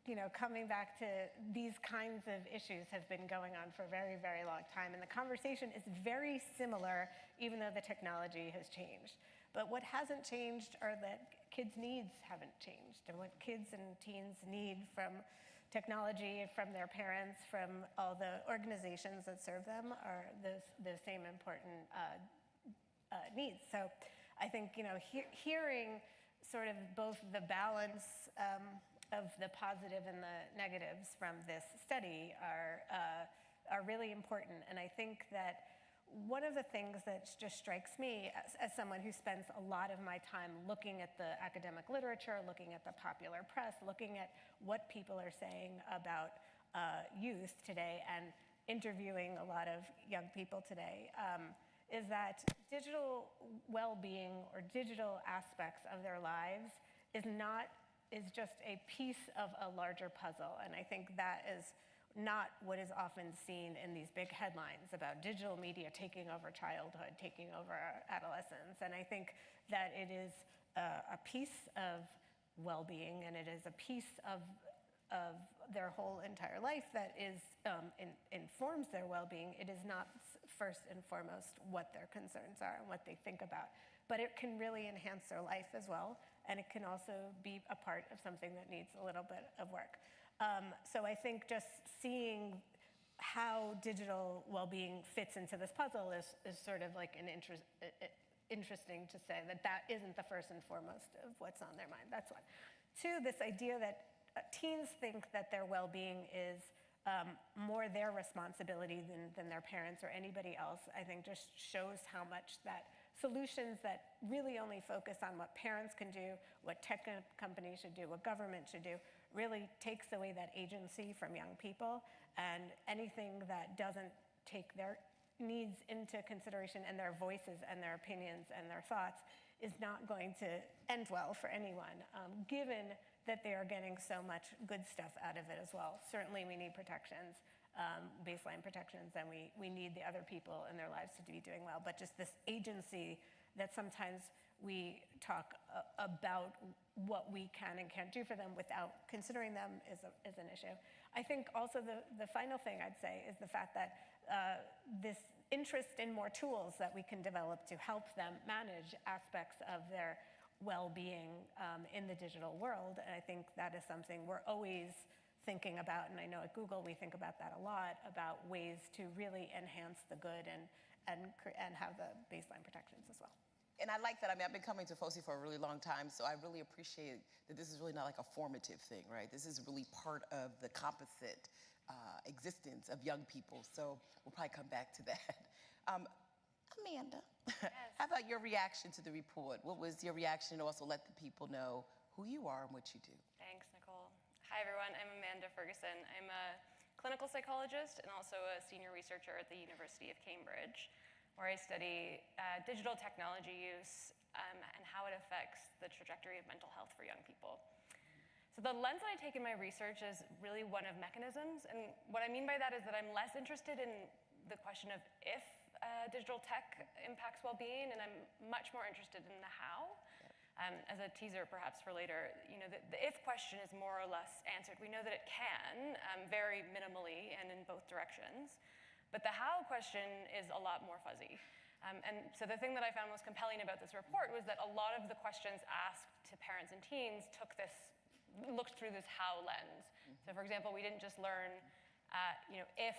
You know, coming back to these kinds of issues have been going on for a very, very long time. And the conversation is very similar, even though the technology has changed. But what hasn't changed are that kids' needs haven't changed. And what kids and teens need from technology, from their parents, from all the organizations that serve them are the same important needs. So I think, you know, hearing sort of both the balance of the positive and the negatives from this study are really important. And I think that one of the things that just strikes me as someone who spends a lot of my time looking at the academic literature, looking at the popular press, looking at what people are saying about youth today and interviewing a lot of young people today, is that digital well-being or digital aspects of their lives is just a piece of a larger puzzle. And I think that is not what is often seen in these big headlines about digital media taking over childhood, taking over adolescence. And I think that it is a piece of well-being, and it is a piece of their whole entire life that is informs their well-being. It is not first and foremost what their concerns are and what they think about. But it can really enhance their life as well, and it can also be a part of something that needs a little bit of work. So I think just seeing how digital well-being fits into this puzzle is sort of like an interesting to say that isn't the first and foremost of what's on their mind. That's one. Two, this idea that teens think that their well-being is more their responsibility than their parents or anybody else, I think just shows how much that solutions that really only focus on what parents can do, what tech companies should do, what government should do, really takes away that agency from young people, and anything that doesn't take their needs into consideration and their voices and their opinions and their thoughts is not going to end well for anyone, given that they are getting so much good stuff out of it as well. Certainly we need protections, baseline protections, and we need the other people in their lives to be doing well. But just this agency that sometimes we talk about what we can and can't do for them without considering them is an issue. I think also the final thing I'd say is the fact that this interest in more tools that we can develop to help them manage aspects of their well-being in the digital world. And I think that is something we're always thinking about, and I know at Google we think about that a lot, about ways to really enhance the good and have the baseline protections as well. And I like that. I mean, I've been coming to FOSI for a really long time, so I really appreciate that this is really not like a formative thing, right? This is really part of the composite existence of young people, so we'll probably come back to that. Amanda, yes. How about your reaction to the report? What was your reaction? Also let the people know who you are and what you do. Thanks, Nicole. Hi, everyone. I'm Amanda Ferguson. I'm a clinical psychologist and also a senior researcher at the University of Cambridge, where I study digital technology use and how it affects the trajectory of mental health for young people. So the lens that I take in my research is really one of mechanisms, and what I mean by that is that I'm less interested in the question of if digital tech impacts well-being, and I'm much more interested in the how. As a teaser perhaps for later, you know, the if question is more or less answered. We know that it can, very minimally and in both directions, but the how question is a lot more fuzzy. And so the thing that I found most compelling about this report was that a lot of the questions asked to parents and teens looked through this how lens. So for example, we didn't just learn, you know, if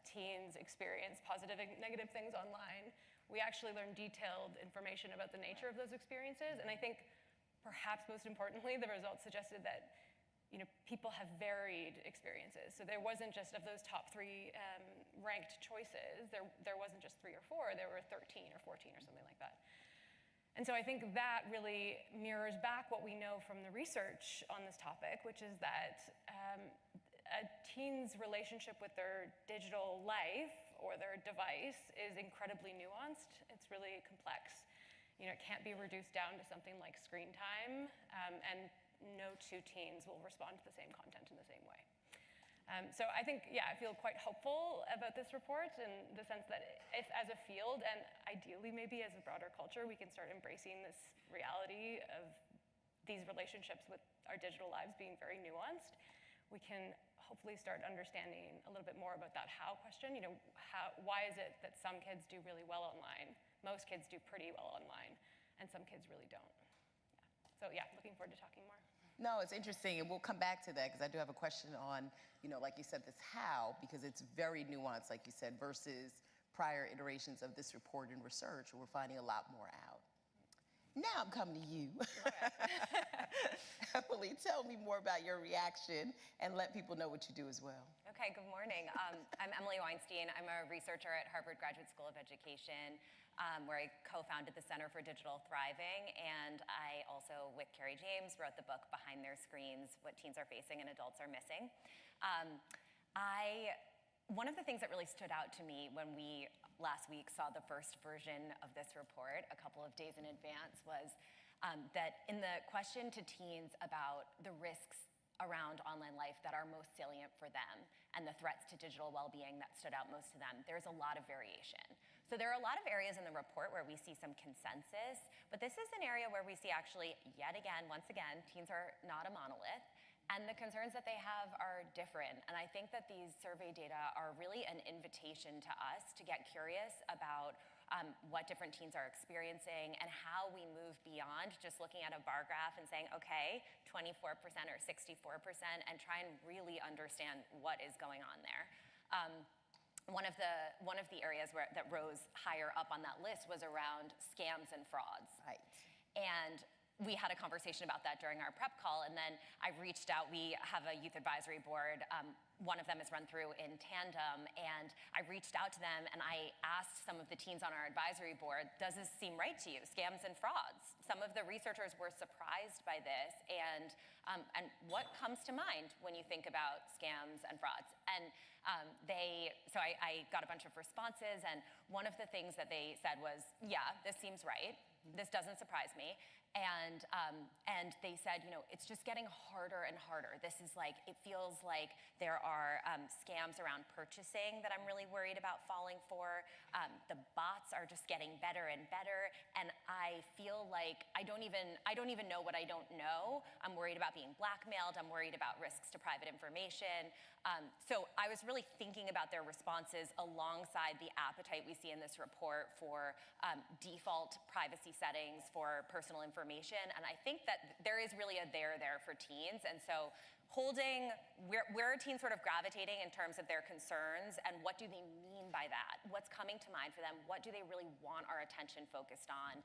teens experience positive and negative things online. We actually learned detailed information about the nature of those experiences, and I think perhaps most importantly, the results suggested that, you know, people have varied experiences. So there wasn't just, of those top 3 ranked choices, there wasn't just 3 or 4, there were 13 or 14 or something like that. And so I think that really mirrors back what we know from the research on this topic, which is that a teen's relationship with their digital life or their device is incredibly nuanced. It's really complex. You know, it can't be reduced down to something like screen time, and no 2 teens will respond to the same content in the same way. So I think, yeah, I feel quite hopeful about this report in the sense that if as a field, and ideally maybe as a broader culture, we can start embracing this reality of these relationships with our digital lives being very nuanced, we can hopefully start understanding a little bit more about that how question. You know, why is it that some kids do really well online, most kids do pretty well online, and some kids really don't? Yeah. So yeah, looking forward to talking more. No, it's interesting, and we'll come back to that because I do have a question on, you know, like you said, this how, because it's very nuanced, like you said, versus prior iterations of this report and research, where we're finding a lot more out. Now I'm coming to you. Emily, tell me more about your reaction and let people know what you do as well. Okay, good morning. I'm Emily Weinstein. I'm a researcher at Harvard Graduate School of Education, where I co-founded the Center for Digital Thriving, and I also, with Carrie James, wrote the book Behind Their Screens, What Teens Are Facing and Adults Are Missing. One of the things that really stood out to me when we last week saw the first version of this report a couple of days in advance was that in the question to teens about the risks around online life that are most salient for them and the threats to digital well-being that stood out most to them, there's a lot of variation. So there are a lot of areas in the report where we see some consensus, but this is an area where we see actually, yet again, once again, teens are not a monolith, And the concerns that they have are different. And I think that these survey data are really an invitation to us to get curious about what different teens are experiencing and how we move beyond just looking at a bar graph and saying, okay, 24% or 64%, and try and really understand what is going on there. One of the areas that rose higher up on that list was around scams and frauds. Right. And we had a conversation about that during our prep call, and then I reached out. We have a youth advisory board. One of them is run through in tandem, and I reached out to them and I asked some of the teens on our advisory board, does this seem right to you, scams and frauds? Some of the researchers were surprised by this, and what comes to mind when you think about scams and frauds? And so I got a bunch of responses, and one of the things that they said was, yeah, this seems right. This doesn't surprise me. And they said, it's just getting harder and harder. This is like, it feels like there are scams around purchasing that I'm really worried about falling for. The bots are just getting better and better. And I feel like I don't even know what I don't know. I'm worried about being blackmailed. I'm worried about risks to private information. So I was really thinking about their responses alongside the appetite we see in this report for default privacy settings for personal information. And I think that there is really a there for teens. And so holding, where are teens sort of gravitating in terms of their concerns, and what do they mean by that? What's coming to mind for them? What do they really want our attention focused on?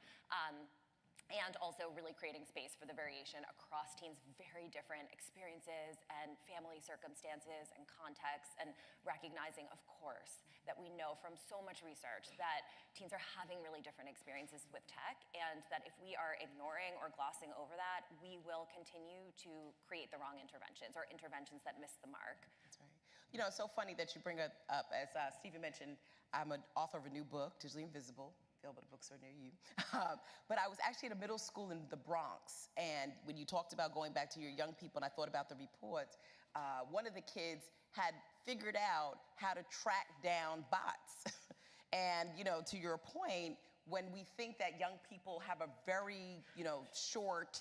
And also really creating space for the variation across teens' very different experiences and family circumstances and contexts, and recognizing, of course, that we know from so much research that teens are having really different experiences with tech, and that if we are ignoring or glossing over that, we will continue to create the wrong interventions or interventions that miss the mark. That's right. It's so funny that you bring it up. As Stephen mentioned, I'm an author of a new book, Digitally Invisible. Available to bookstore near you. But I was actually at a middle school in the Bronx, and when you talked about going back to your young people, and I thought about the reports, one of the kids had figured out how to track down bots. And to your point, when we think that young people have a very short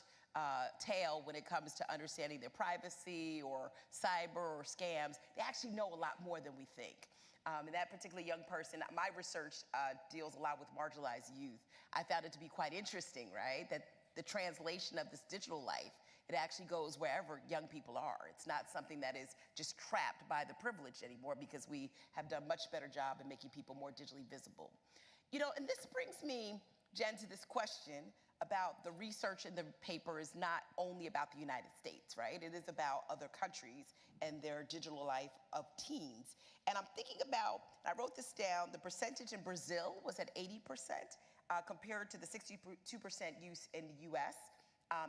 tail when it comes to understanding their privacy or cyber or scams, they actually know a lot more than we think. And that particular young person, my research deals a lot with marginalized youth. I found it to be quite interesting, right? That the translation of this digital life, it actually goes wherever young people are. It's not something that is just trapped by the privilege anymore, because we have done a much better job in making people more digitally visible. And this brings me, Jen, to this question about the research in the paper is not only about the United States, right? It is about other countries and their digital life of teens. And I'm thinking about, I wrote this down, the percentage in Brazil was at 80% compared to the 62% use in the US,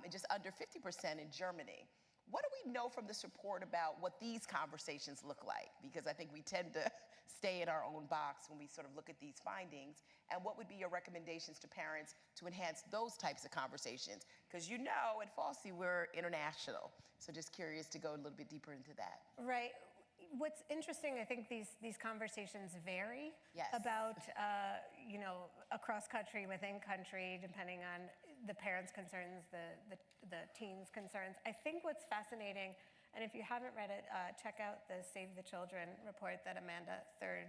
and just under 50% in Germany. What do we know from this report about what these conversations look like? Because I think we tend to stay in our own box when we sort of look at these findings. And what would be your recommendations to parents to enhance those types of conversations? Because at FOSI, we're international. So just curious to go a little bit deeper into that. Right. What's interesting, I think these conversations vary. Yes. About, across country, within country, depending on the parents' concerns, the teens' concerns. I think what's fascinating, and if you haven't read it, check out the Save the Children report that Amanda Third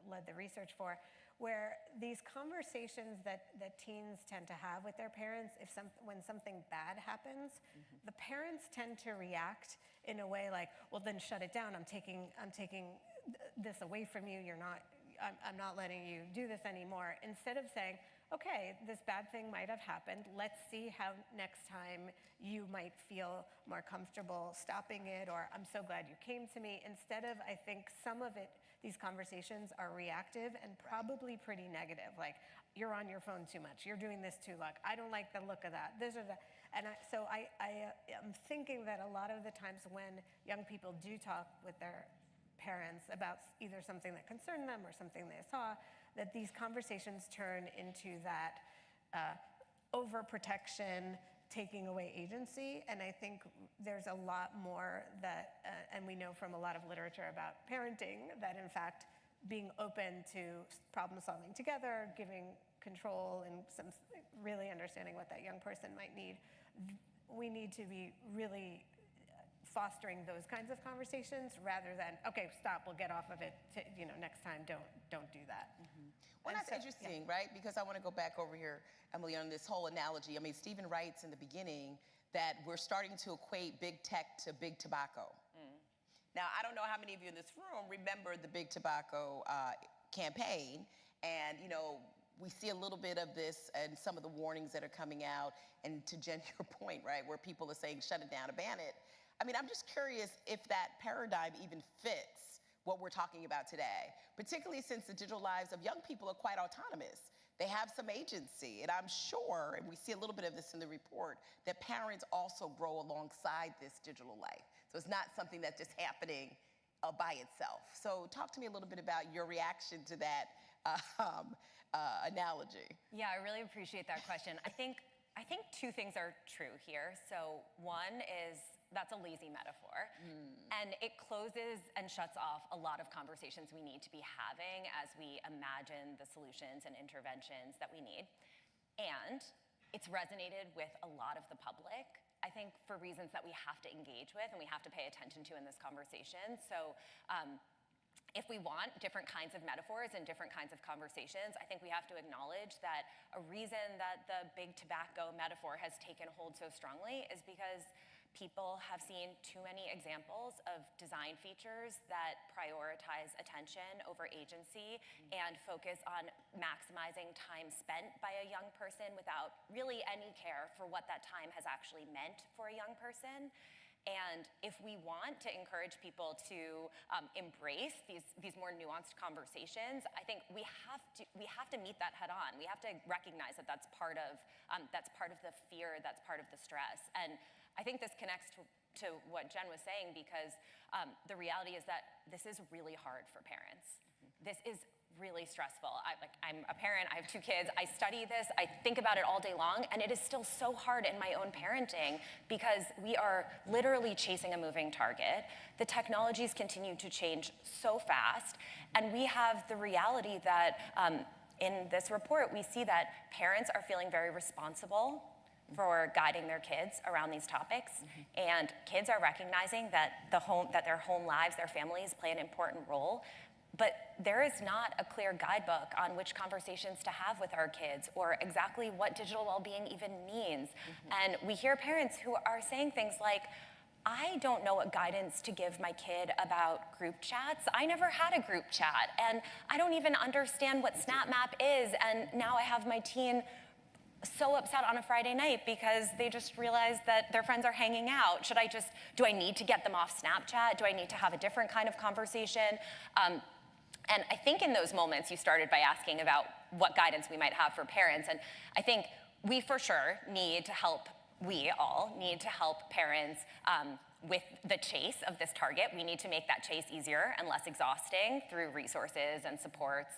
led the research for, where these conversations that teens tend to have with their parents, when something bad happens, the parents tend to react in a way like, well, then shut it down. I'm taking this away from you. I'm not letting you do this anymore. Instead of saying, okay, this bad thing might have happened. Let's see how next time you might feel more comfortable stopping it, or I'm so glad you came to me. Instead of, I think some of it, these conversations are reactive and probably pretty negative. Like, you're on your phone too much. You're doing this too long. I don't like the look of that. This or that. And so I am thinking that a lot of the times when young people do talk with their parents about either something that concerned them or something they saw, that these conversations turn into that overprotection, taking away agency. And I think there's a lot more that, and we know from a lot of literature about parenting, that in fact, being open to problem solving together, giving control, and really understanding what that young person might need, we need to be really fostering those kinds of conversations rather than, okay, stop, we'll get off of it, next time, don't do that. Well, that's interesting, right? Because I want to go back over here, Emily, on this whole analogy. I mean, Stephen writes in the beginning that we're starting to equate big tech to big tobacco. Now, I don't know how many of you in this room remember the big tobacco campaign, and we see a little bit of this and some of the warnings that are coming out, and to Jen, your point, right, where people are saying shut it down, ban it. I mean, I'm just curious if that paradigm even fits what we're talking about today, particularly since the digital lives of young people are quite autonomous. They have some agency, and I'm sure, and we see a little bit of this in the report, that parents also grow alongside this digital life. So it's not something that's just happening by itself. So talk to me a little bit about your reaction to that analogy. Yeah, I really appreciate that question. I think two things are true here. So one is that's a lazy metaphor, and it closes and shuts off a lot of conversations we need to be having as we imagine the solutions and interventions that we need. And it's resonated with a lot of the public, I think, for reasons that we have to engage with and we have to pay attention to in this conversation. So if we want different kinds of metaphors and different kinds of conversations, I think we have to acknowledge that a reason that the big tobacco metaphor has taken hold so strongly is because people have seen too many examples of design features that prioritize attention over agency and focus on maximizing time spent by a young person without really any care for what that time has actually meant for a young person. And if we want to encourage people to embrace these more nuanced conversations, I think we have to meet that head on. We have to recognize that that's part of the fear, that's part of the stress. And I think this connects to what Jen was saying, because the reality is that this is really hard for parents. This is really stressful. I'm a parent, I have 2 kids, I study this, I think about it all day long, and it is still so hard in my own parenting because we are literally chasing a moving target. The technologies continue to change so fast, and we have the reality that in this report, we see that parents are feeling very responsible for guiding their kids around these topics, and kids are recognizing that their home lives, their families play an important role. But there is not a clear guidebook on which conversations to have with our kids or exactly what digital well-being even means. And we hear parents who are saying things like, I don't know what guidance to give my kid about group chats. I never had a group chat, and I don't even understand what SnapMap is, and now I have my teen so upset on a Friday night because they just realized that their friends are hanging out. Do I need to get them off Snapchat? Do I need to have a different kind of conversation? And I think in those moments you started by asking about what guidance we might have for parents. And I think we for sure we all need to help parents with the chase of this target. We need to make that chase easier and less exhausting through resources and supports.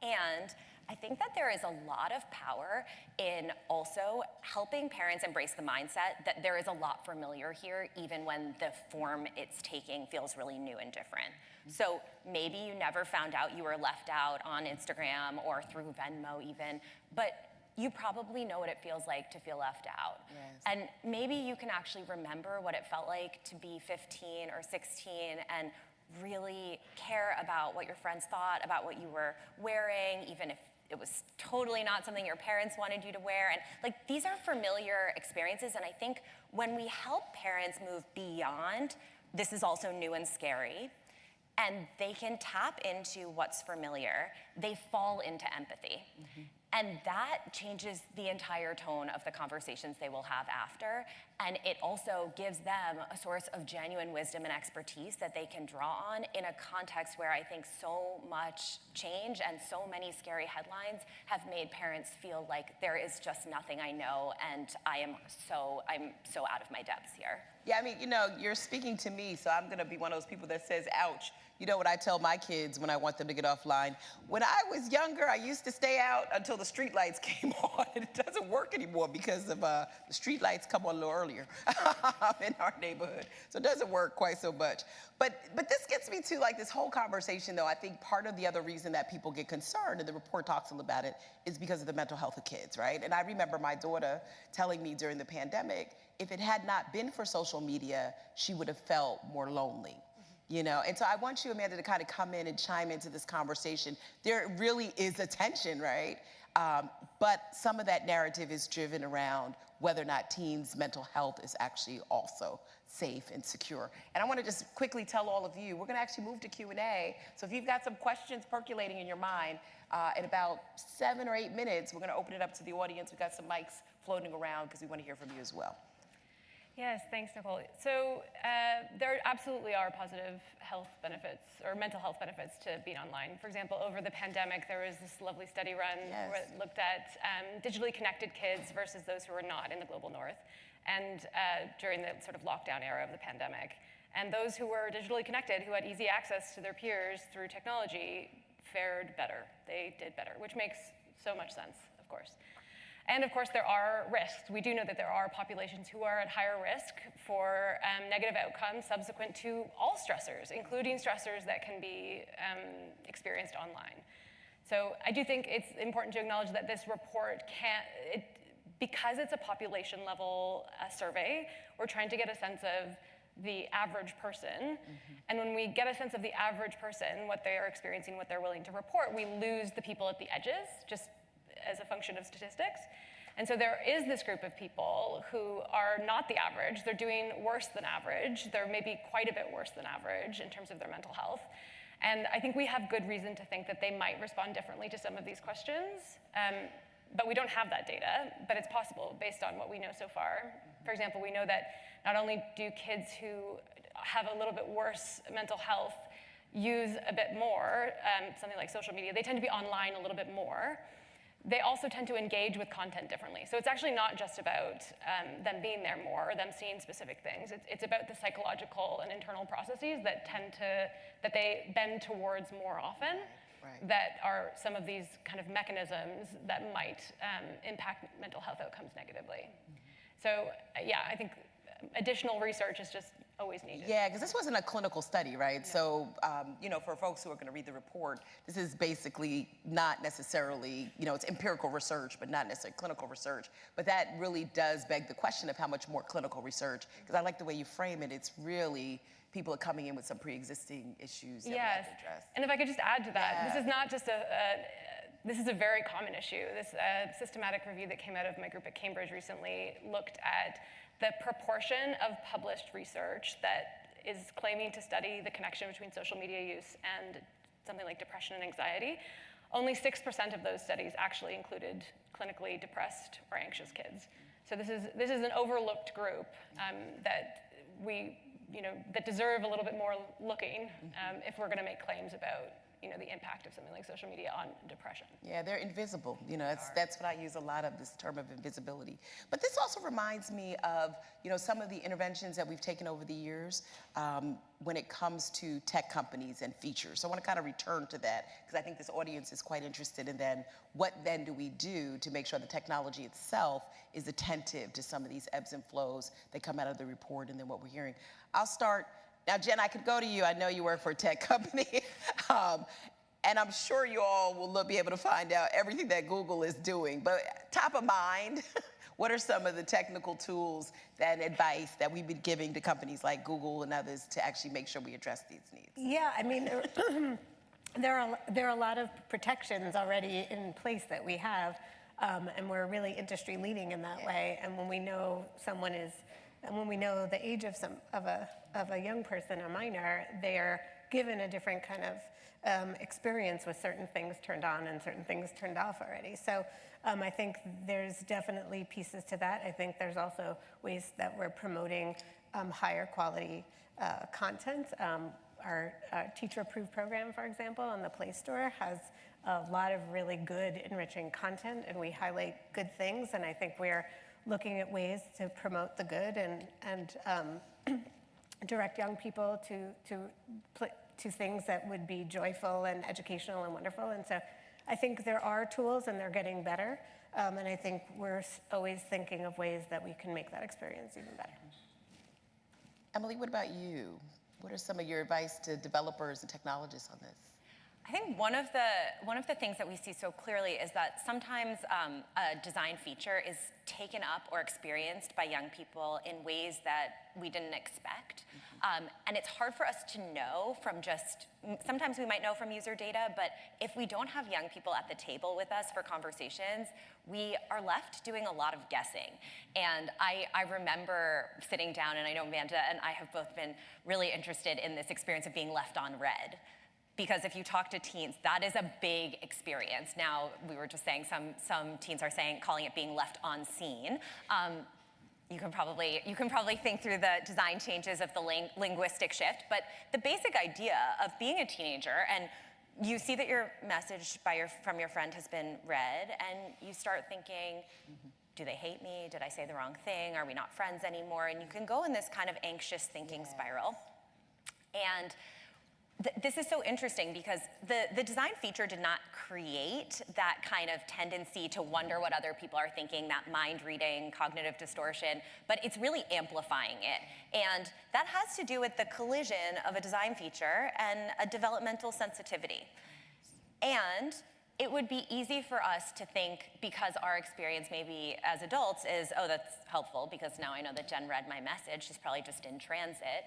And I think that there is a lot of power in also helping parents embrace the mindset that there is a lot familiar here, even when the form it's taking feels really new and different. So maybe you never found out you were left out on Instagram or through Venmo even, but you probably know what it feels like to feel left out. Yes. And maybe you can actually remember what it felt like to be 15 or 16 and really care about what your friends thought about what you were wearing, even if it was totally not something your parents wanted you to wear. And these are familiar experiences, and I think when we help parents move beyond this is also new and scary, and they can tap into what's familiar, they fall into empathy. And that changes the entire tone of the conversations they will have after. And it also gives them a source of genuine wisdom and expertise that they can draw on in a context where I think so much change and so many scary headlines have made parents feel like there is just nothing I know, and I'm so out of my depths here. Yeah, I mean, you're speaking to me, so I'm gonna be one of those people that says, ouch. You know what I tell my kids when I want them to get offline? When I was younger, I used to stay out until the street lights came on. And it doesn't work anymore because of the street lights come on a little earlier in our neighborhood. So it doesn't work quite so much. But this gets me to this whole conversation, though. I think part of the other reason that people get concerned, and the report talks a little about it, is because of the mental health of kids, right? And I remember my daughter telling me during the pandemic, if it had not been for social media, she would have felt more lonely. You know, and so I want you, Amanda, to kind of come in and chime into this conversation. There really is a tension, right? But some of that narrative is driven around whether or not teens' mental health is actually also safe and secure. And I want to just quickly tell all of you, we're going to actually move to Q&A. So if you've got some questions percolating in your mind, in about 7 or 8 minutes, we're going to open it up to the audience. We've got some mics floating around because we want to hear from you as well. Yes, thanks, Nicole. So there absolutely are positive health benefits or mental health benefits to being online. For example, over the pandemic, there was this lovely study run where it looked at digitally connected kids versus those who were not in the global north, and during the sort of lockdown era of the pandemic. And those who were digitally connected, who had easy access to their peers through technology, fared better. They did better, which makes so much sense, of course. And of course, there are risks. We do know that there are populations who are at higher risk for negative outcomes subsequent to all stressors, including stressors that can be experienced online. So I do think it's important to acknowledge that this report because it's a population level survey, we're trying to get a sense of the average person. And when we get a sense of the average person, what they are experiencing, what they're willing to report, we lose the people at the edges, just as a function of statistics. And so there is this group of people who are not the average. They're doing worse than average. They're maybe quite a bit worse than average in terms of their mental health. And I think we have good reason to think that they might respond differently to some of these questions. But we don't have that data, but it's possible based on what we know so far. For example, we know that not only do kids who have a little bit worse mental health use a bit more, something like social media, they tend to be online a little bit more. They also tend to engage with content differently. So it's actually not just about them being there more or them seeing specific things. It's about the psychological and internal processes that that they bend towards more often. Right. That are some of these kind of mechanisms that might impact mental health outcomes negatively. So yeah, I think additional research is just always needed. Yeah, because this wasn't a clinical study, right? No. So, you know, for folks who are going to read the report, this is basically not necessarily, you know, it's empirical research, but not necessarily clinical research. But that really does beg the question of how much more clinical research, because I like the way you frame it. It's really people are coming in with some pre-existing issues that we have to address. And if I could just add to that, this is not just this is a very common issue. This systematic review that came out of my group at Cambridge recently looked at the proportion of published research that is claiming to study the connection between social media use and something like depression and anxiety. Only 6% of those studies actually included clinically depressed or anxious kids. So this is an overlooked group that that deserve a little bit more looking if we're going to make claims about the impact of something like social media on depression. Yeah, they're invisible. That's what I use a lot of, this term of invisibility. But this also reminds me of, some of the interventions that we've taken over the years when it comes to tech companies and features. So I want to kind of return to that because I think this audience is quite interested in then what then do we do to make sure the technology itself is attentive to some of these ebbs and flows that come out of the report and then what we're hearing. I'll start. Now, Jen, I could go to you. I know you work for a tech company. And I'm sure you all will be able to find out everything that Google is doing. But top of mind, what are some of the technical tools and advice that we've been giving to companies like Google and others to actually make sure we address these needs? Yeah, I mean, there are a lot of protections already in place that we have, and we're really industry leading in that way. And when we know someone is, and when we know the age of a young person, a minor, they are given a different kind of experience with certain things turned on and certain things turned off already. So I think there's definitely pieces to that. I think there's also ways that we're promoting higher quality content. Our teacher approved program, for example, on the Play Store has a lot of really good enriching content, and we highlight good things. And I think we're looking at ways to promote the good and direct young people to things that would be joyful and educational and wonderful. And so I think there are tools and they're getting better. And I think we're always thinking of ways that we can make that experience even better. Emily, what about you? What are some of your advice to developers and technologists on this? I think one of the things that we see so clearly is that sometimes a design feature is taken up or experienced by young people in ways that we didn't expect. And it's hard for us to know from sometimes we might know from user data, but if we don't have young people at the table with us for conversations, we are left doing a lot of guessing. And I remember sitting down, and I know Amanda and I have both been really interested in this experience of being left on red. Because if you talk to teens, that is a big experience. Now, we were just saying some teens are calling it being left on scene. You can probably think through the design changes of the linguistic shift, but the basic idea of being a teenager, and you see that your message from your friend has been read, and you start thinking, do they hate me? Did I say the wrong thing? Are we not friends anymore? And you can go in this kind of anxious thinking spiral. And this is so interesting because the design feature did not create that kind of tendency to wonder what other people are thinking, that mind reading, cognitive distortion, but it's really amplifying it. And that has to do with the collision of a design feature and a developmental sensitivity. And it would be easy for us to think, because our experience maybe as adults is, oh, that's helpful because now I know that Jen read my message, she's probably just in transit.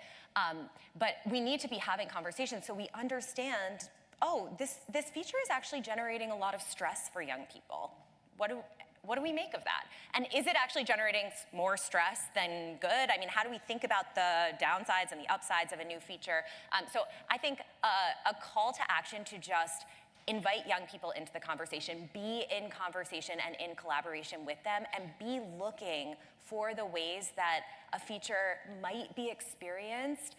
But we need to be having conversations so we understand, oh, this feature is actually generating a lot of stress for young people. What do we make of that? And is it actually generating more stress than good? I mean, how do we think about the downsides and the upsides of a new feature? So I think a call to action to just invite young people into the conversation, be in conversation and in collaboration with them, and be looking for the ways that a feature might be experienced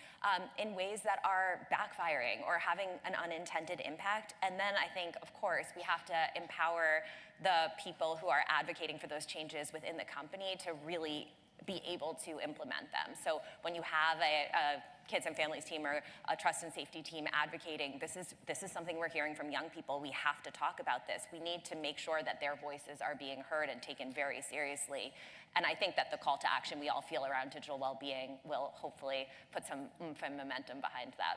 in ways that are backfiring or having an unintended impact. And then I think, of course, we have to empower the people who are advocating for those changes within the company to really be able to implement them. So when you have a kids and families team or a trust and safety team advocating, this is something we're hearing from young people. We have to talk about this. We need to make sure that their voices are being heard and taken very seriously. And I think that the call to action we all feel around digital well-being will hopefully put some oomph and momentum behind that.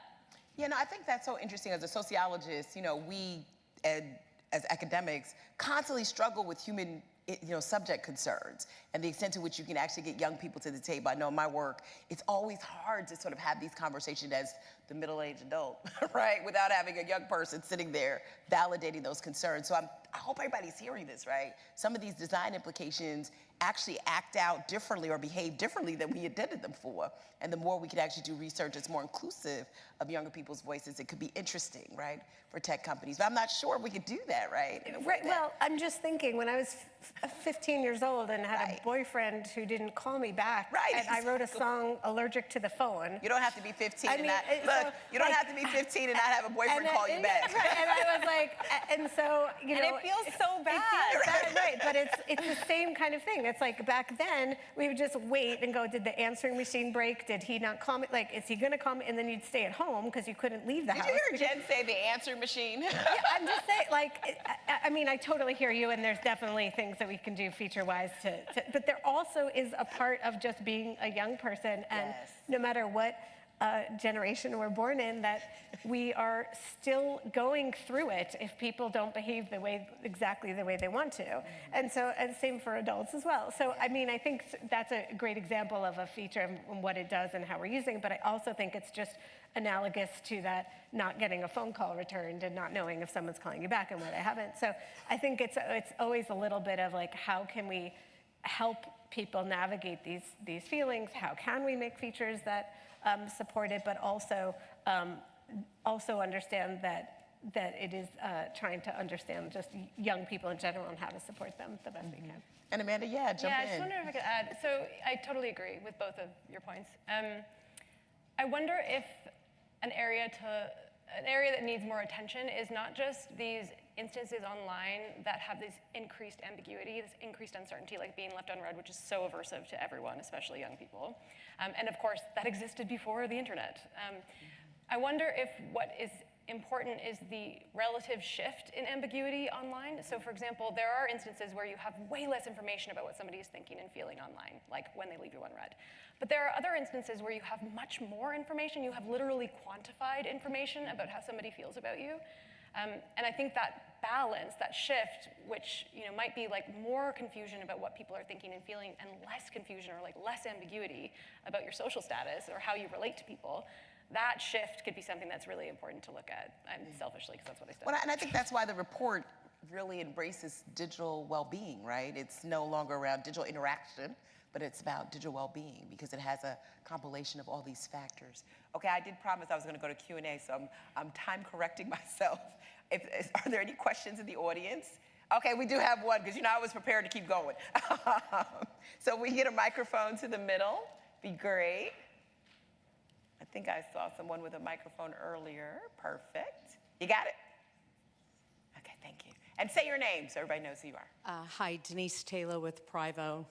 Yeah, no, I think that's so interesting. As a sociologist, we as academics constantly struggle with human subject concerns and the extent to which you can actually get young people to the table. I know in my work, it's always hard to sort of have these conversations as the middle-aged adult, right? Without having a young person sitting there validating those concerns. So I hope everybody's hearing this, right? Some of these design implications actually act out differently or behave differently than we intended them for. And the more we could actually do research that's more inclusive of younger people's voices, it could be interesting, right, for tech companies. But I'm not sure if we could do that, right? Right. Well, I'm just thinking, when I was 15 years old and had a boyfriend who didn't call me back, and I wrote a song, Allergic to the Phone. You don't have to be 15 and not, look, you don't have to be 15 and not have a boyfriend call you back. Right, and I was like, and so, and it feels so bad. It feels bad, right, but it's the same kind of thing. It's like back then, we would just wait and go, did the answering machine break? Did he not call me? Like, is he gonna call me? And then you'd stay at home because you couldn't leave the house. Did you hear Jen say the answering machine? Yeah, I'm just saying, like, I mean, I totally hear you, and there's definitely things that we can do feature-wise but there also is a part of just being a young person, and no matter what generation we're born in, that we are still going through it if people don't behave exactly the way they want to. And so, and same for adults as well. So, I mean, I think that's a great example of a feature and what it does and how we're using it, but I also think it's just analogous to that not getting a phone call returned and not knowing if someone's calling you back and why they haven't. So I think it's always a little bit of like, how can we help people navigate these feelings? How can we make features that support it, but also understand that it is trying to understand just young people in general and how to support them the best we can. And Amanda, jump in. Yeah, I just wonder if I could add. So I totally agree with both of your points. I wonder if an area that needs more attention is not just these instances online that have this increased ambiguity, this increased uncertainty, like being left on red, which is so aversive to everyone, especially young people. And of course, that existed before the internet. I wonder if what is important is the relative shift in ambiguity online. So for example, there are instances where you have way less information about what somebody is thinking and feeling online, like when they leave you unread. But there are other instances where you have much more information. You have literally quantified information about how somebody feels about you. And I think that balance, that shift, which might be like more confusion about what people are thinking and feeling and less confusion or like less ambiguity about your social status or how you relate to people, that shift could be something that's really important to look at. Selfishly, because that's what I study. Well, and I think that's why the report really embraces digital well-being, right? It's no longer around digital interaction, but it's about digital well-being because it has a compilation of all these factors. Okay, I did promise I was going to go to Q&A, so I'm time correcting myself. Are there any questions in the audience? Okay, we do have one because I was prepared to keep going. So we get a microphone to the middle, be great. I think I saw someone with a microphone earlier. Perfect. You got it? Okay, thank you. And say your name so everybody knows who you are. Hi, Denise Taylor with Privo.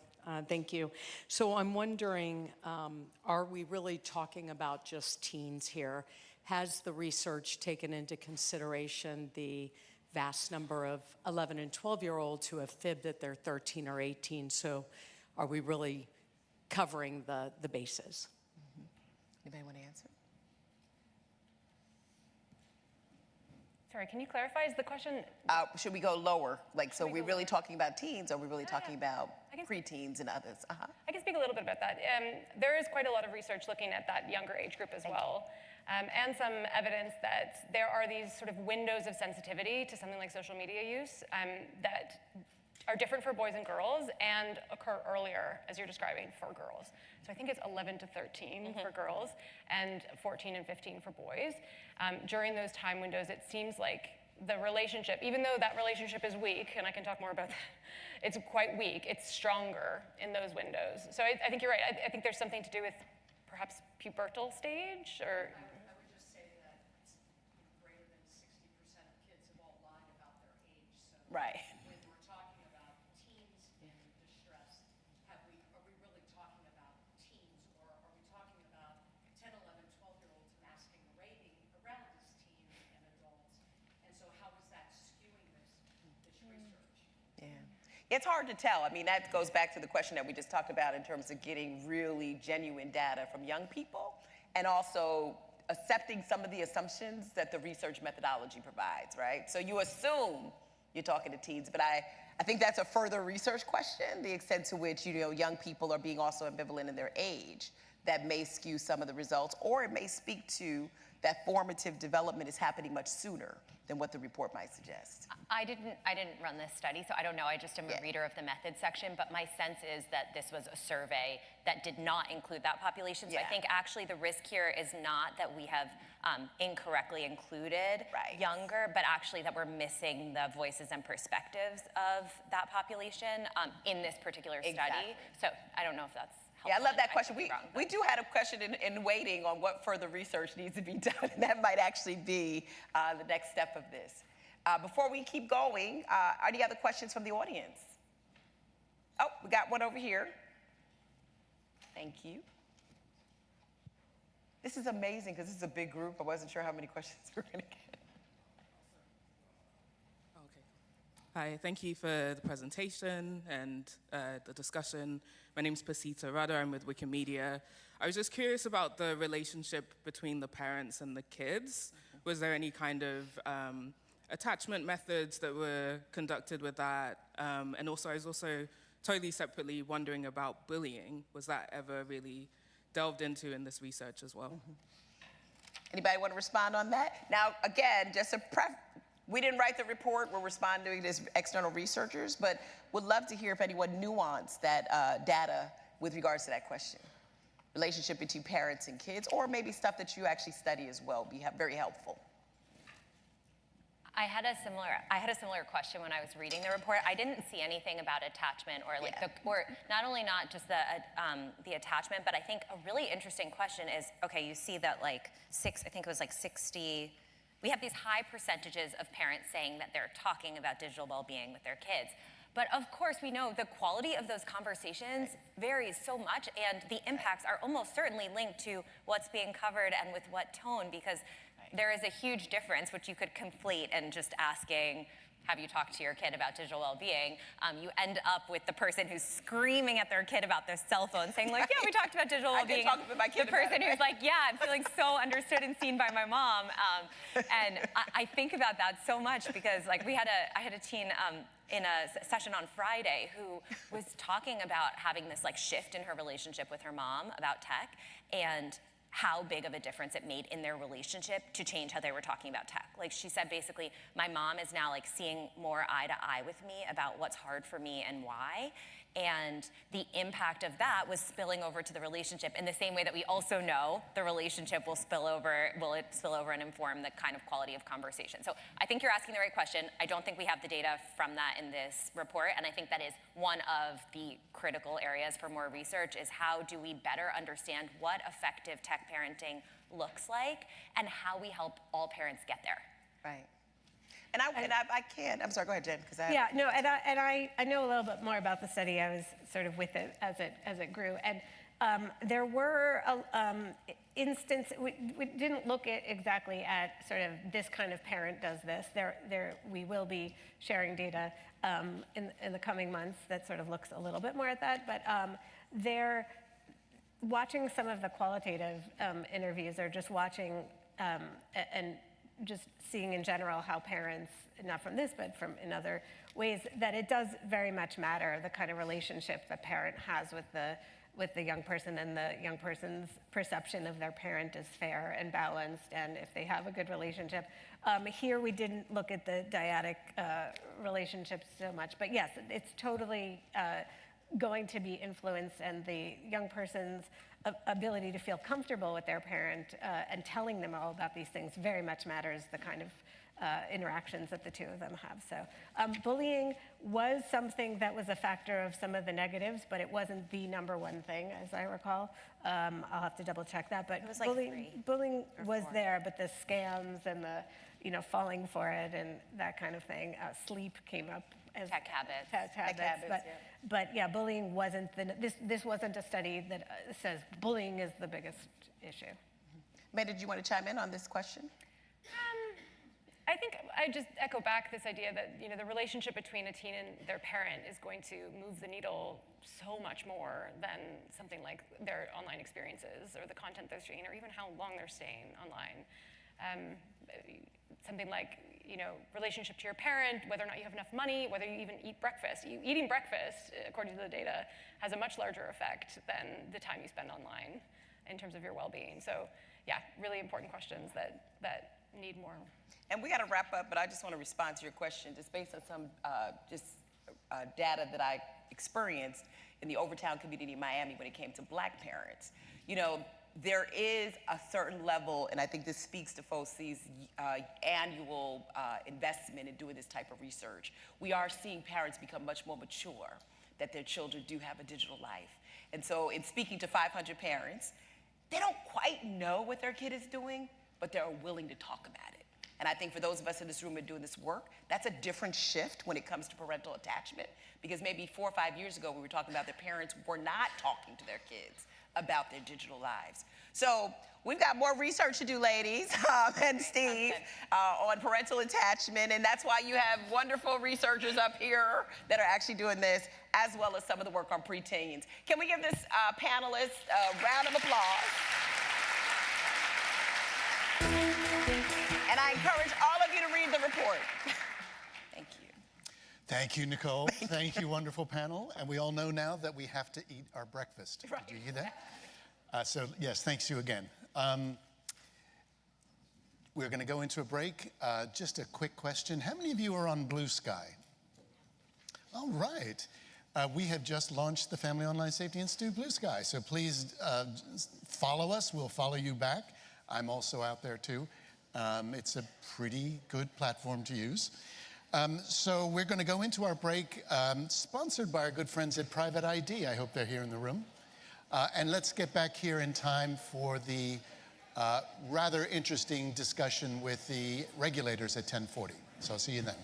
Thank you. So I'm wondering, are we really talking about just teens here? Has the research taken into consideration the vast number of 11 and 12-year-olds who have fibbed that they're 13 or 18? So are we really covering the bases? Anybody want to answer? Sorry, can you clarify? Is the question? Should we go lower? So are we really talking about teens, or are we really talking about preteens and others? I can speak a little bit about that. There is quite a lot of research looking at that younger age group as well. And some evidence that there are these sort of windows of sensitivity to something like social media use that are different for boys and girls and occur earlier, as you're describing, for girls. So I think it's 11 to 13 for girls and 14 and 15 for boys. During those time windows, it seems like the relationship, even though that relationship is weak, and I can talk more about that, it's quite weak, it's stronger in those windows. So I think you're right. I think there's something to do with perhaps pubertal stage, or? I would just say that greater than 60% of kids have all lied about their age. So Right. when we're talking about teens in distress, are we really talking about teens, or are we talking about 10, 11, 12-year-olds masking the raving around this teen and adults? And so how is that skewing this research? Yeah. It's hard to tell. I mean, that goes back to the question that we just talked about in terms of getting really genuine data from young people and also accepting some of the assumptions that the research methodology provides, right? So you assume you're talking to teens, but I think that's a further research question, the extent to which, young people are being also ambivalent in their age that may skew some of the results, or it may speak to that formative development is happening much sooner than what the report might suggest. I didn't run this study, so I don't know. I just am a reader of the methods section, but my sense is that this was a survey that did not include that population. So I think actually the risk here is not that we have incorrectly included younger, but actually that we're missing the voices and perspectives of that population in this particular study. Exactly. So I don't know if that's helpful. Yeah, I love that question. could be wrong, We do have a question in waiting on what further research needs to be done, and that might actually be the next step of this. Before we keep going, are any other questions from the audience? Oh, we got one over here. Thank you. This is amazing because this is a big group. I wasn't sure how many questions we were going to get. Hi, thank you for the presentation and the discussion. My name's Pasita Rada, I'm with Wikimedia. I was just curious about the relationship between the parents and the kids. Was there any kind of attachment methods that were conducted with that? And also, I was also totally separately wondering about bullying. Was that ever really delved into in this research as well? Anybody want to respond on that? Now, again, we didn't write the report. We're responding as external researchers, but would love to hear if anyone nuanced that data with regards to that question. Relationship between parents and kids, or maybe stuff that you actually study as well, be very helpful. I had a similar question when I was reading the report. I didn't see anything about attachment or or not only not just the attachment, but I think a really interesting question is, okay, you see that I think it was 60, we have these high percentages of parents saying that they're talking about digital well-being with their kids. But of course, we know the quality of those conversations varies so much, and the impacts are almost certainly linked to what's being covered and with what tone, because there is a huge difference, which you could conflate and just asking have you talk to your kid about digital well-being, you end up with the person who's screaming at their kid about their cell phone, saying like, yeah, we talked about digital well-being. I did talk with my kid the person who's like, yeah, I'm feeling so understood and seen by my mom. And I think about that so much because like I had a teen in a session on Friday who was talking about having this like shift in her relationship with her mom about tech and how big of a difference it made in their relationship to change how they were talking about tech. Like she said, basically, my mom is now like seeing more eye to eye with me about what's hard for me and why. And the impact of that was spilling over to the relationship in the same way that we also know the relationship will spill over and inform the kind of quality of conversation. So I think you're asking the right question. I don't think we have the data from that in this report, and I think that is one of the critical areas for more research is how do we better understand what effective tech parenting looks like and how we help all parents get there. Right. And I can't. I'm sorry. Go ahead, Jen. Yeah. No. And I know a little bit more about the study. I was sort of with it as it grew. And there were instances. We didn't look at exactly at sort of this kind of parent does this. We will be sharing data in the coming months that sort of looks a little bit more at that. But they're watching some of the qualitative interviews, or just watching and just seeing in general how parents, not from this, but from in other ways, that it does very much matter the kind of relationship the parent has with the young person, and the young person's perception of their parent is fair and balanced, and if they have a good relationship. Here we didn't look at the dyadic relationships so much, but yes, it's totally going to be influenced, and the young person's ability to feel comfortable with their parent and telling them all about these things very much matters, the kind of interactions that the two of them have. So bullying was something that was a factor of some of the negatives, but it wasn't the number one thing, as I recall. I'll have to double check that, but it was like bullying was there, but the scams and the falling for it and that kind of thing, sleep came up as tech habits. Tech habits, but yeah, bullying wasn't this wasn't a study that says bullying is the biggest issue. May, did you want to chime in on this question? I think I just echo back this idea that the relationship between a teen and their parent is going to move the needle so much more than something like their online experiences or the content they're seeing or even how long they're staying online. Something like relationship to your parent, whether or not you have enough money, whether you even eat breakfast. Eating breakfast, according to the data, has a much larger effect than the time you spend online in terms of your well-being. So yeah, really important questions that need more. And we got to wrap up, but I just want to respond to your question just based on some data that I experienced in the Overtown community in Miami when it came to Black parents. There is a certain level, and I think this speaks to FOSI's annual investment in doing this type of research. We are seeing parents become much more mature, that their children do have a digital life. And so in speaking to 500 parents, they don't quite know what their kid is doing, but they're willing to talk about it. And I think for those of us in this room who are doing this work, that's a different shift when it comes to parental attachment, because maybe 4 or 5 years ago we were talking about their parents were not talking to their kids about their digital lives. So we've got more research to do, ladies, and Steve, on parental attachment, and that's why you have wonderful researchers up here that are actually doing this, as well as some of the work on preteens. Can we give this panelist a round of applause? And I encourage all of you to read the report. Thank you. Thank you, Nicole. Thank you, wonderful panel. And we all know now that we have to eat our breakfast. Right. Did you hear that? So, yes, thanks you again. We're going to go into a break. Just a quick question. How many of you are on Blue Sky? All right. We have just launched the Family Online Safety Institute Blue Sky. So please follow us. We'll follow you back. I'm also out there, too. It's a pretty good platform to use. So we're going to go into our break, sponsored by our good friends at Private ID. I hope they're here in the room. And let's get back here in time for the rather interesting discussion with the regulators at 10:40. So I'll see you then.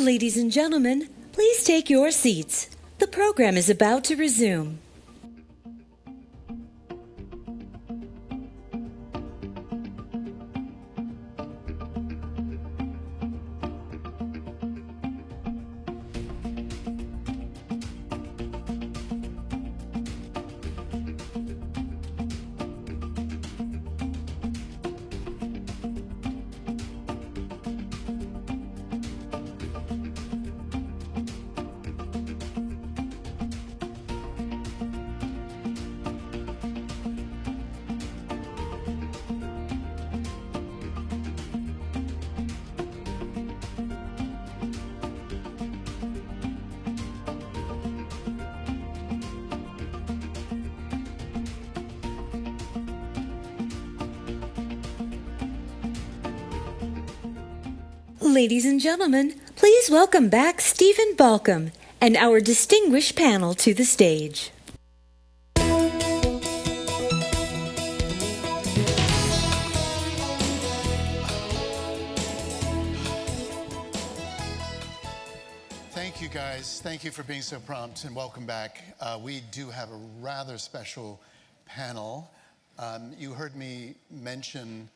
Ladies and gentlemen, please take your seats. The program is about to resume. Ladies and gentlemen, please welcome back Stephen Balcom and our distinguished panel to the stage. Thank you, guys. Thank you for being so prompt, and welcome back. We do have a rather special panel. You heard me mention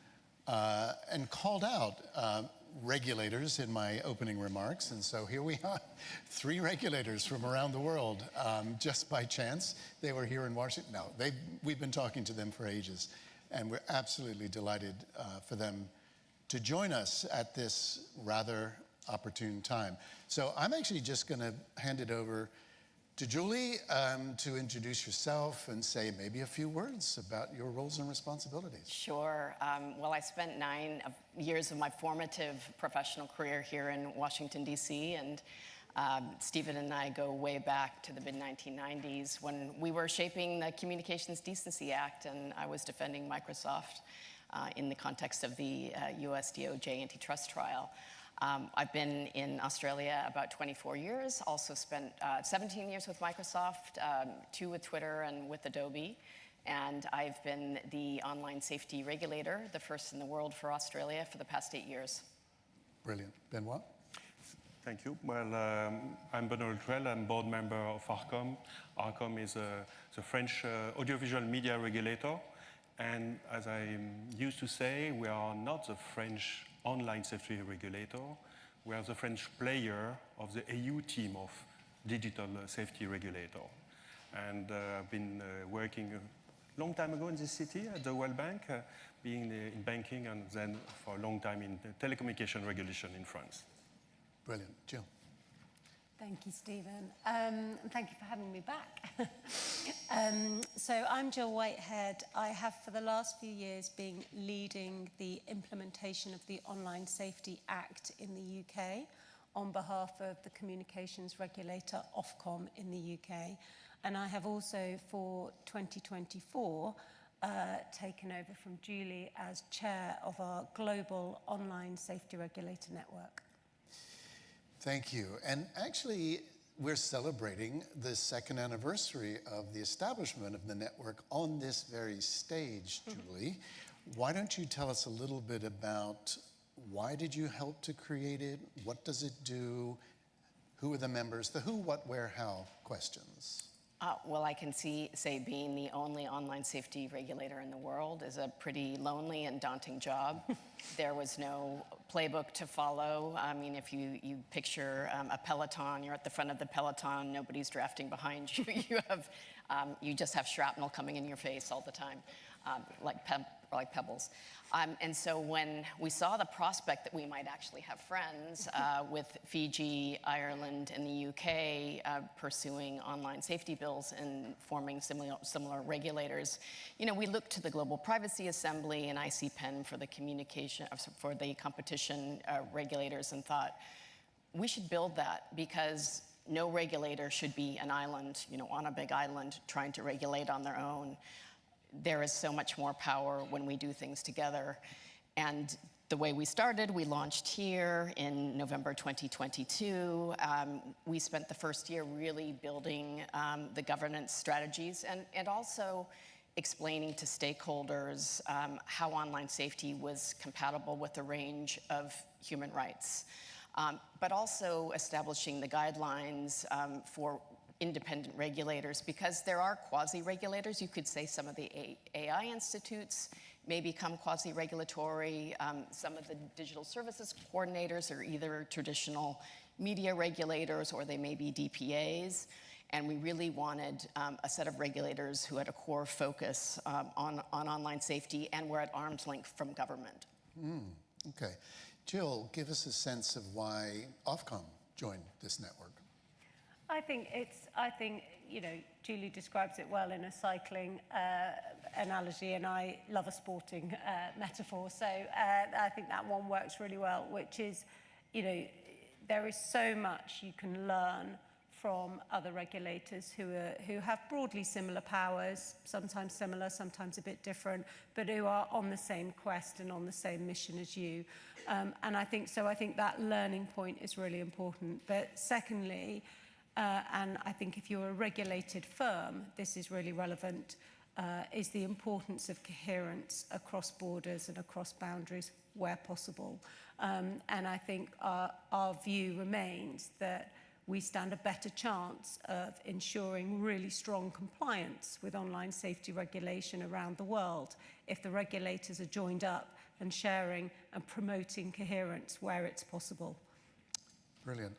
and called out regulators in my opening remarks, and so here we are, 3 regulators from around the world, just by chance. They were here in Washington. No, we've been talking to them for ages, and we're absolutely delighted for them to join us at this rather opportune time. So I'm actually just going to hand it over to Julie to introduce yourself and say maybe a few words about your roles and responsibilities. Sure. Well, I spent 9 years of my formative professional career here in Washington, D.C., and Stephen and I go way back to the mid-1990s when we were shaping the Communications Decency Act, and I was defending Microsoft in the context of the US DOJ antitrust trial. I've been in Australia about 24 years, also spent 17 years with Microsoft, 2 with Twitter and with Adobe. And I've been the online safety regulator, the first in the world for Australia, for the past 8 years. Brilliant. Benoit? Thank you. Well, I'm Benoit Lutrel. I'm board member of ARCOM. ARCOM is the French audiovisual media regulator. And as I used to say, we are not the French online safety regulator. We are the French player of the EU team of digital safety regulator. And I've been working a long time ago in this city at the World Bank, being in banking, and then for a long time in telecommunication regulation in France. Brilliant. Jill? Thank you, Stephen. Thank you for having me back. So I'm Jill Whitehead. I have for the last few years been leading the implementation of the Online Safety Act in the UK on behalf of the communications regulator Ofcom in the UK. And I have also for 2024 taken over from Julie as chair of our global online safety regulator network. Thank you. And actually, we're celebrating the 2nd anniversary of the establishment of the network on this very stage, Julie. Why don't you tell us a little bit about why did you help to create it? What does it do? Who are the members? The who, what, where, how questions. Well, I can say being the only online safety regulator in the world is a pretty lonely and daunting job. There was no playbook to follow. I mean, if you picture a peloton, you're at the front of the peloton, nobody's drafting behind you. You just have shrapnel coming in your face all the time, like pebbles. And so when we saw the prospect that we might actually have friends with Fiji, Ireland, and the UK pursuing online safety bills and forming similar regulators, we looked to the Global Privacy Assembly and ICPEN for the competition regulators and thought, we should build that because no regulator should be an island, on a big island trying to regulate on their own. There is so much more power when we do things together. And the way we started, we launched here in November 2022. We spent the first year really building the governance strategies and also explaining to stakeholders how online safety was compatible with a range of human rights. but also establishing the guidelines for independent regulators, because there are quasi-regulators. You could say some of the AI institutes may become quasi-regulatory. Some of the digital services coordinators are either traditional media regulators or they may be DPAs. And we really wanted a set of regulators who had a core focus on online safety and were at arm's length from government. Okay. Jill, give us a sense of why Ofcom joined this network. I think Julie describes it well in a cycling analogy, and I love a sporting metaphor. So I think that one works really well, which is, there is so much you can learn from other regulators who have broadly similar powers, sometimes similar, sometimes a bit different, but who are on the same quest and on the same mission as you. And I think that learning point is really important. But secondly, and I think if you're a regulated firm, this is really relevant, is the importance of coherence across borders and across boundaries where possible. And I think our view remains that we stand a better chance of ensuring really strong compliance with online safety regulation around the world if the regulators are joined up and sharing and promoting coherence where it's possible. Brilliant.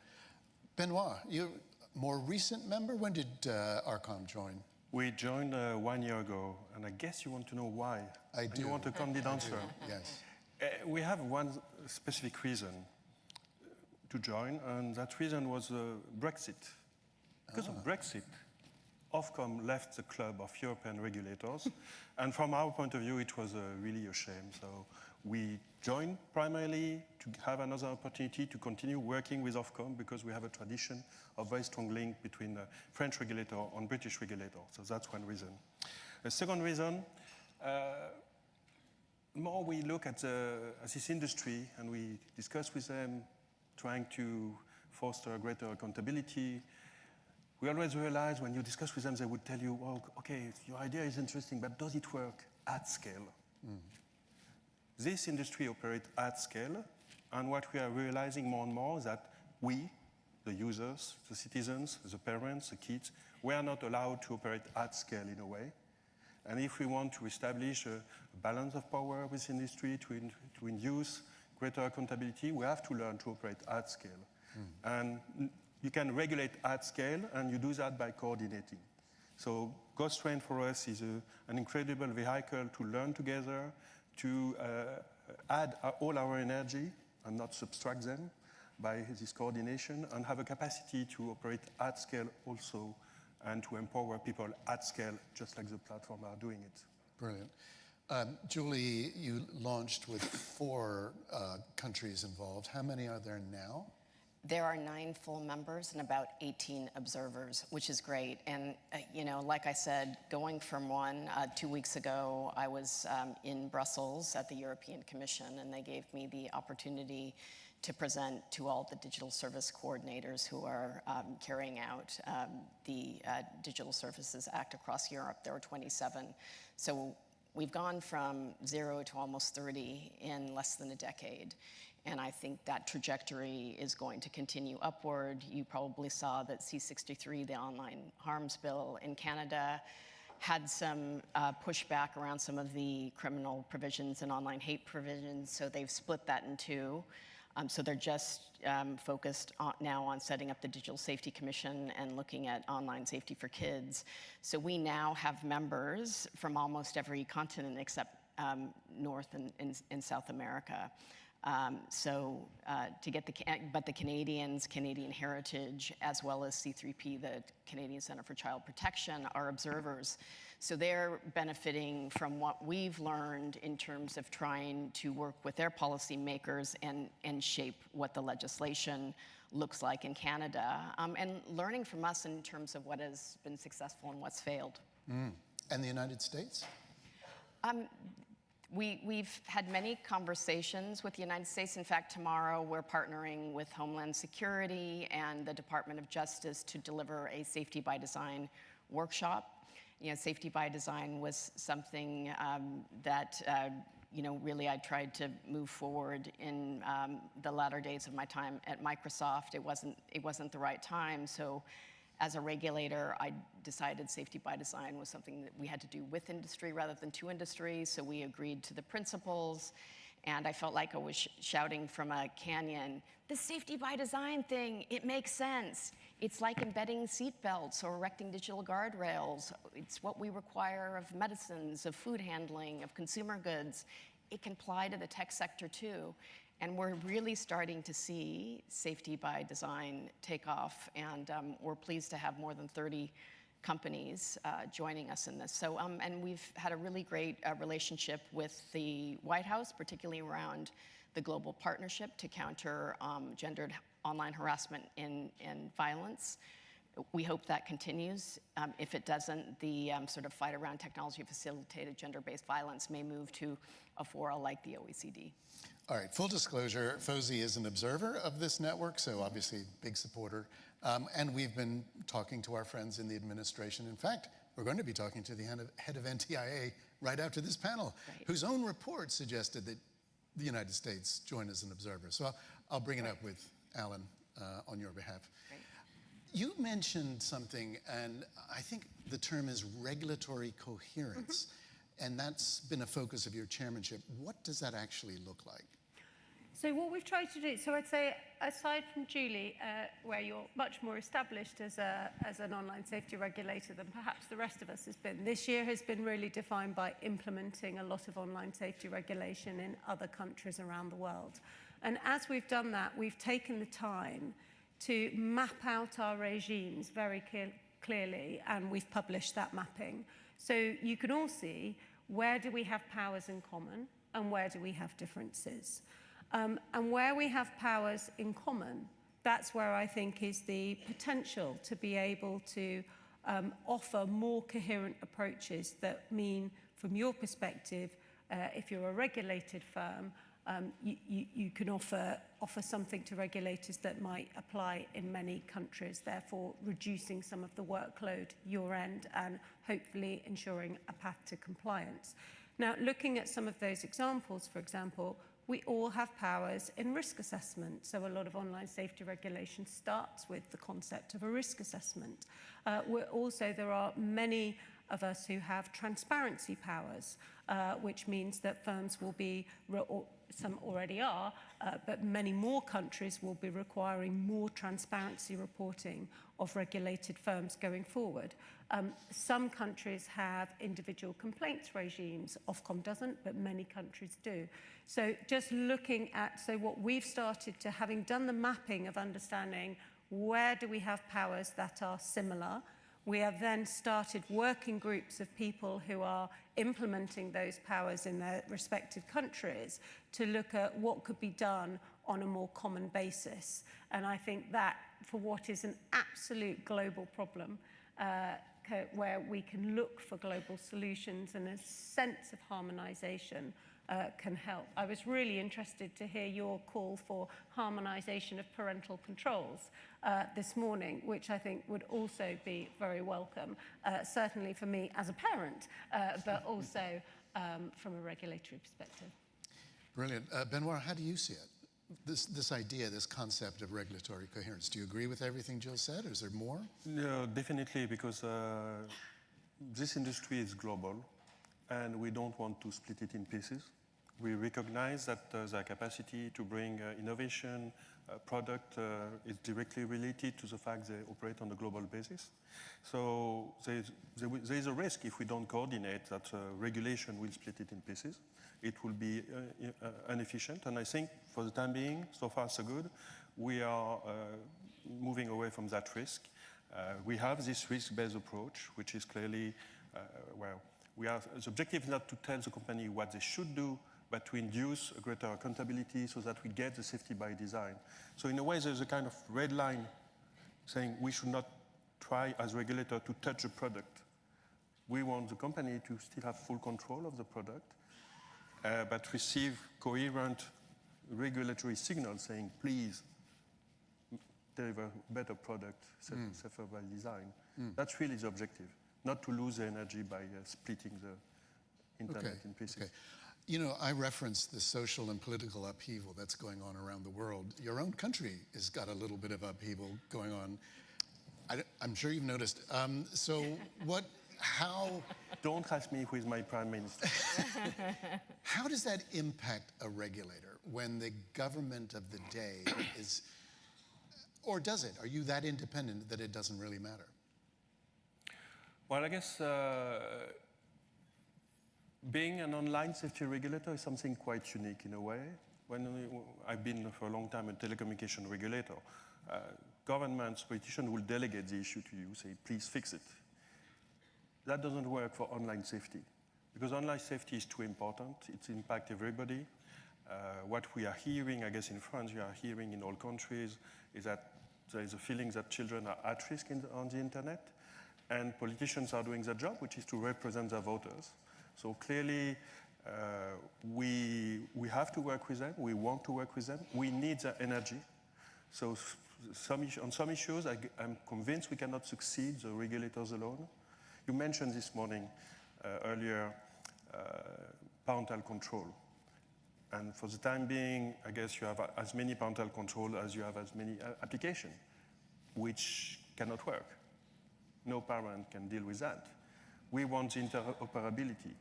Benoit, you're a more recent member. When did ARCOM join? We joined 1 year ago, and I guess you want to know why. I do. You want a candid answer? Yes. We have one specific reason to join, and that reason was Brexit. Because of Brexit, Ofcom left the club of European regulators, and from our point of view, it was really a shame. So we joined primarily to have another opportunity to continue working with Ofcom, because we have a tradition of very strong link between the French regulator and British regulator. So that's one reason. A second reason, more we look at this industry and we discuss with them, trying to foster greater accountability, we always realize when you discuss with them, they would tell you, well, okay, your idea is interesting, but does it work at scale? This industry operates at scale, and what we are realizing more and more is that we, the users, the citizens, the parents, the kids, we are not allowed to operate at scale in a way. And if we want to establish a balance of power with industry to induce greater accountability, we have to learn to operate at scale. And you can regulate at scale, and you do that by coordinating. So GovStrand for us is an incredible vehicle to learn together, to add all our energy and not subtract them by this coordination, and have a capacity to operate at scale also, and to empower people at scale, just like the platform are doing it. Brilliant. Julie, you launched with 4 countries involved. How many are there now? There are 9 full members and about 18 observers, which is great. And, like I said, going from one, 2 weeks ago, I was in Brussels at the European Commission, and they gave me the opportunity to present to all the digital service coordinators who are carrying out the Digital Services Act across Europe. There were 27. So we've gone from 0 to almost 30 in less than a decade. And I think that trajectory is going to continue upward. You probably saw that C63, the online harms bill in Canada, had some pushback around some of the criminal provisions and online hate provisions, so they've split that in 2. So they're just focused now on setting up the Digital Safety Commission and looking at online safety for kids. So we now have members from almost every continent except North and South America. To get the Canadian Heritage, as well as C3P, the Canadian Centre for Child Protection, are observers. So they're benefiting from what we've learned in terms of trying to work with their policymakers and shape what the legislation looks like in Canada, and learning from us in terms of what has been successful and what's failed. And the United States? We've had many conversations with the United States. In fact, tomorrow we're partnering with Homeland Security and the Department of Justice to deliver a Safety by Design workshop. Safety by Design was something that really I tried to move forward in the latter days of my time at Microsoft. It wasn't the right time, so as a regulator, I decided safety by design was something that we had to do with industry rather than to industry, so we agreed to the principles, and I felt like I was shouting from a canyon, the safety by design thing, it makes sense. It's like embedding seatbelts or erecting digital guardrails. It's what we require of medicines, of food handling, of consumer goods. It can apply to the tech sector too. And we're really starting to see safety by design take off, and we're pleased to have more than 30 companies joining us in this. So, and we've had a really great relationship with the White House, particularly around the global partnership to counter gendered online harassment and violence. We hope that continues. If it doesn't, the sort of fight around technology-facilitated gender-based violence may move to a fora like the OECD. All right, full disclosure, FOSI is an observer of this network, so obviously big supporter. And we've been talking to our friends in the administration. In fact, we're going to be talking to the head of NTIA right after this panel, whose own report suggested that the United States join as an observer. So I'll bring it up with Alan on your behalf. Great. You mentioned something, and I think the term is regulatory coherence, and that's been a focus of your chairmanship. What does that actually look like? So what we've tried to do, so I'd say aside from Julie, where you're much more established as an online safety regulator than perhaps the rest of us has been, this year has been really defined by implementing a lot of online safety regulation in other countries around the world. And as we've done that, we've taken the time to map out our regimes very clearly, and we've published that mapping. So you can all see where do we have powers in common and where do we have differences. And where we have powers in common, that's where I think is the potential to be able to offer more coherent approaches that mean, from your perspective, if you're a regulated firm, you can offer something to regulators that might apply in many countries, therefore reducing some of the workload your end and hopefully ensuring a path to compliance. Now, looking at some of those examples, for example, we all have powers in risk assessment. So a lot of online safety regulation starts with the concept of a risk assessment. There are many of us who have transparency powers, which means that firms will be, some already are, but many more countries will be requiring more transparency reporting of regulated firms going forward. Some countries have individual complaints regimes. Ofcom doesn't, but many countries do. So just looking at, so what we've started to, having done the mapping of understanding where do we have powers that are similar, we have then started working groups of people who are implementing those powers in their respective countries to look at what could be done on a more common basis. And I think that for what is an absolute global problem, where we can look for global solutions and a sense of harmonization can help. I was really interested to hear your call for harmonization of parental controls this morning, which I think would also be very welcome, certainly for me as a parent, but also from a regulatory perspective. Brilliant. Benoit, how do you see it? This idea, this concept of regulatory coherence, do you agree with everything Jill said, or is there more? No, definitely, because this industry is global, and we don't want to split it in pieces. We recognize that the capacity to bring innovation, product is directly related to the fact they operate on a global basis. So there is a risk if we don't coordinate that regulation will split it in pieces. It will be inefficient, and I think for the time being, so far so good, we are moving away from that risk. We have this risk-based approach, which is clearly, the objective is not to tell the company what they should do, but to induce a greater accountability so that we get the safety by design. So in a way, there's a kind of red line saying we should not try as regulator to touch the product. We want the company to still have full control of the product, but receive coherent regulatory signals saying, please deliver better product, safer by design. That's really the objective, not to lose the energy by splitting the internet in pieces. Okay. You know, I referenced the social and political upheaval that's going on around the world. Your own country has got a little bit of upheaval going on. I'm sure you've noticed. So how... Don't ask me who is my prime minister. How does that impact a regulator when the government of the day is, or does it? Are you that independent that it doesn't really matter? Well, I guess being an online safety regulator is something quite unique in a way. I've been for a long time a telecommunication regulator. Governments, politicians will delegate the issue to you, say, please fix it. That doesn't work for online safety, because online safety is too important. It impacts everybody. What we are hearing, I guess in France, we are hearing in all countries, is that there is a feeling that children are at risk on the internet, and politicians are doing their job, which is to represent their voters. So clearly, we have to work with them. We want to work with them. We need their energy. So on some issues, I'm convinced we cannot succeed, the regulators alone. You mentioned this morning, earlier, parental control. And for the time being, I guess you have as many parental control as you have as many applications, which cannot work. No parent can deal with that. We want the interoperability.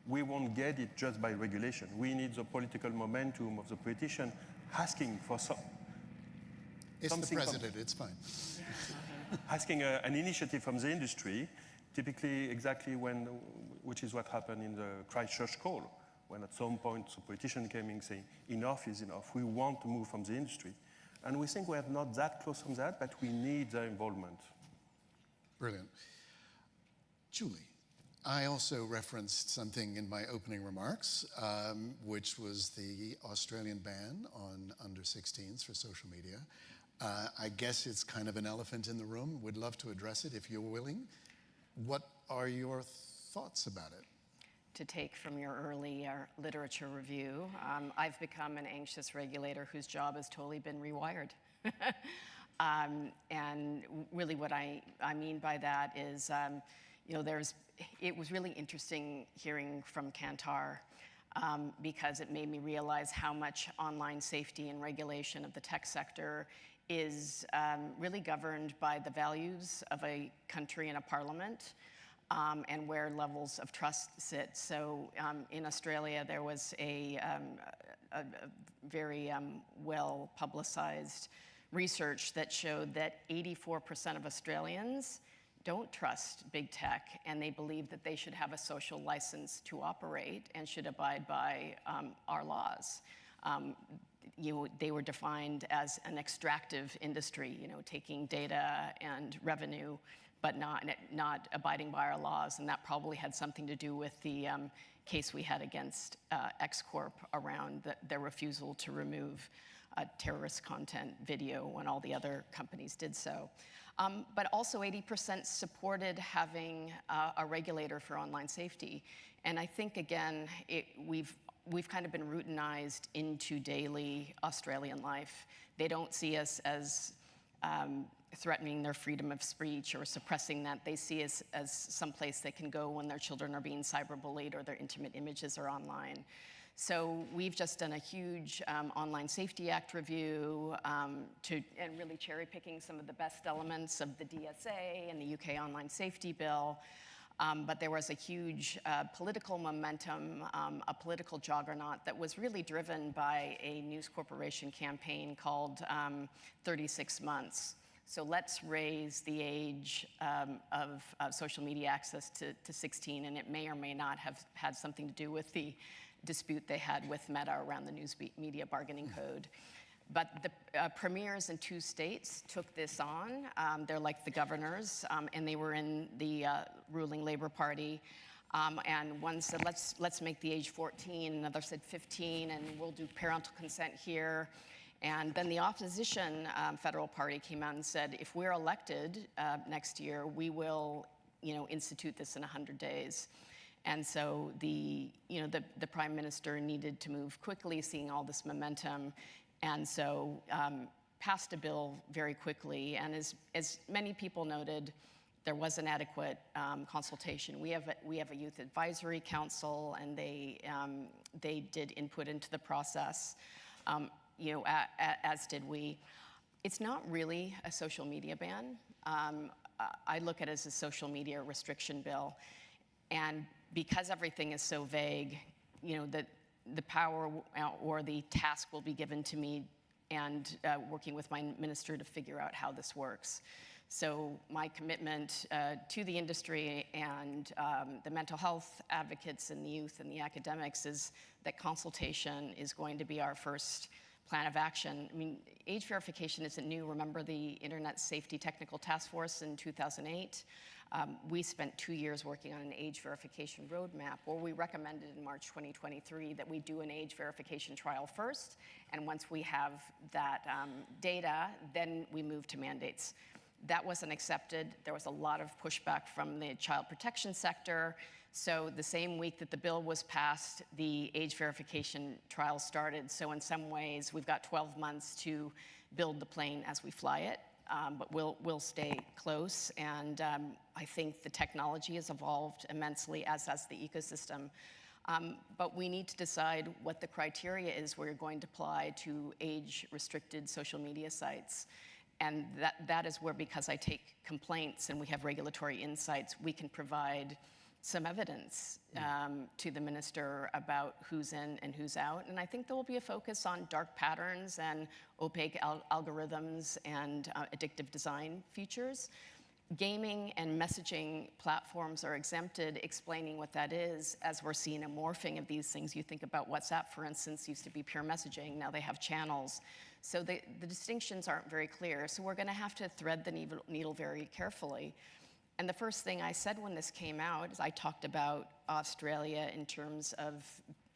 We won't get it just by regulation. We need the political momentum of the politician asking for something. It's the president, it's fine. Asking an initiative from the industry, typically exactly which is what happened in the Christchurch call, when at some point the politician came in saying, enough is enough, we want to move from the industry. And we think we are not that close from that, but we need their involvement. Brilliant. Julie, I also referenced something in my opening remarks, which was the Australian ban on under-16s for social media. I guess it's kind of an elephant in the room. Would love to address it if you're willing. What are your thoughts about it? To take from your earlier literature review, I've become an anxious regulator whose job has totally been rewired. And really what I mean by that is, you know, it was really interesting hearing from Kantar because it made me realize how much online safety and regulation of the tech sector is really governed by the values of a country and a parliament and where levels of trust sit. So in Australia, there was a very well publicized research that showed that 84% of Australians don't trust big tech, and they believe that they should have a social license to operate and should abide by our laws. They were defined as an extractive industry, taking data and revenue, but not abiding by our laws, and that probably had something to do with the case we had against X Corp around their refusal to remove terrorist content video when all the other companies did so. But also 80% supported having a regulator for online safety. And I think, again, we've kind of been routinized into daily Australian life. They don't see us as threatening their freedom of speech or suppressing that. They see us as someplace they can go when their children are being cyberbullied or their intimate images are online. So we've just done a huge Online Safety Act review and really cherry picking some of the best elements of the DSA and the UK Online Safety Bill. But there was a huge political momentum, a political juggernaut that was really driven by a News Corporation campaign called 36 Months. So let's raise the age of social media access to 16, and it may or may not have had something to do with the dispute they had with Meta around the news media bargaining code. But the premiers in 2 states took this on. They're like the governors, and they were in the ruling Labour Party. And one said, let's make the age 14. Another said 15, and we'll do parental consent here. And then the opposition federal party came out and said, if we're elected next year, we will, institute this in 100 days. And so the prime minister needed to move quickly, seeing all this momentum, and so passed a bill very quickly. And as many people noted, there was an adequate consultation. We have a youth advisory council, and they did input into the process, as did we. It's not really a social media ban. I look at it as a social media restriction bill, and because everything is so vague, the power or the task will be given to me, and working with my minister to figure out how this works. So my commitment to the industry and the mental health advocates and the youth and the academics is that consultation is going to be our first plan of action. I mean, age verification isn't new. Remember the Internet Safety Technical Task Force in 2008? We spent 2 years working on an age verification roadmap where we recommended in March 2023 that we do an age verification trial first, and once we have that data, then we move to mandates. That wasn't accepted. There was a lot of pushback from the child protection sector. So the same week that the bill was passed, the age verification trial started. So in some ways, we've got 12 months to build the plane as we fly it. But we'll stay close, and I think the technology has evolved immensely, as has the ecosystem. But we need to decide what the criteria is we're going to apply to age-restricted social media sites. And that is where, because I take complaints and we have regulatory insights, we can provide some evidence to the minister about who's in and who's out. And I think there will be a focus on dark patterns and opaque algorithms and addictive design features. Gaming and messaging platforms are exempted, explaining what that is, as we're seeing a morphing of these things. You think about WhatsApp, for instance, used to be pure messaging. Now they have channels. So the distinctions aren't very clear. So we're going to have to thread the needle very carefully. And the first thing I said when this came out is I talked about Australia in terms of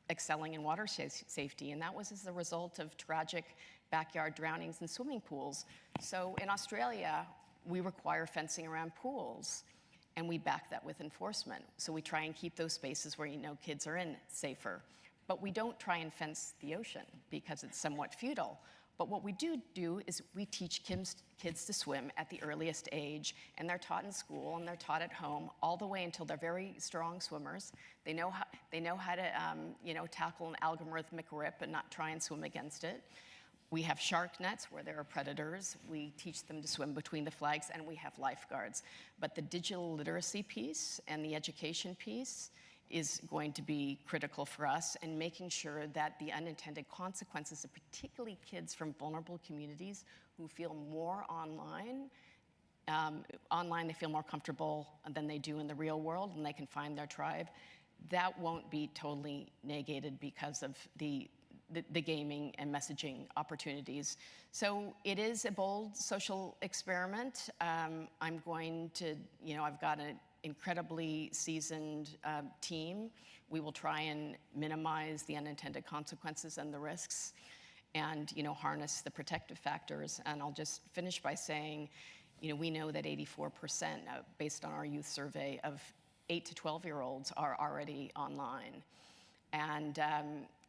excelling in water safety, and that was as a result of tragic backyard drownings in swimming pools. So in Australia, we require fencing around pools, and we back that with enforcement. So we try and keep those spaces where kids are in safer. But we don't try and fence the ocean because it's somewhat futile. But what we do is we teach kids to swim at the earliest age, and they're taught in school and they're taught at home all the way until they're very strong swimmers. They know how to tackle an algorithmic rip and not try and swim against it. We have shark nets where there are predators. We teach them to swim between the flags, and we have lifeguards. But the digital literacy piece and the education piece is going to be critical for us, and making sure that the unintended consequences of particularly kids from vulnerable communities who feel more online, they feel more comfortable than they do in the real world, and they can find their tribe. That won't be totally negated because of the gaming and messaging opportunities. So it is a bold social experiment. I'm going to, I've got an incredibly seasoned team. We will try and minimize the unintended consequences and the risks, and harness the protective factors. And I'll just finish by saying, we know that 84%, based on our youth survey, of 8 to 12-year-olds are already online. And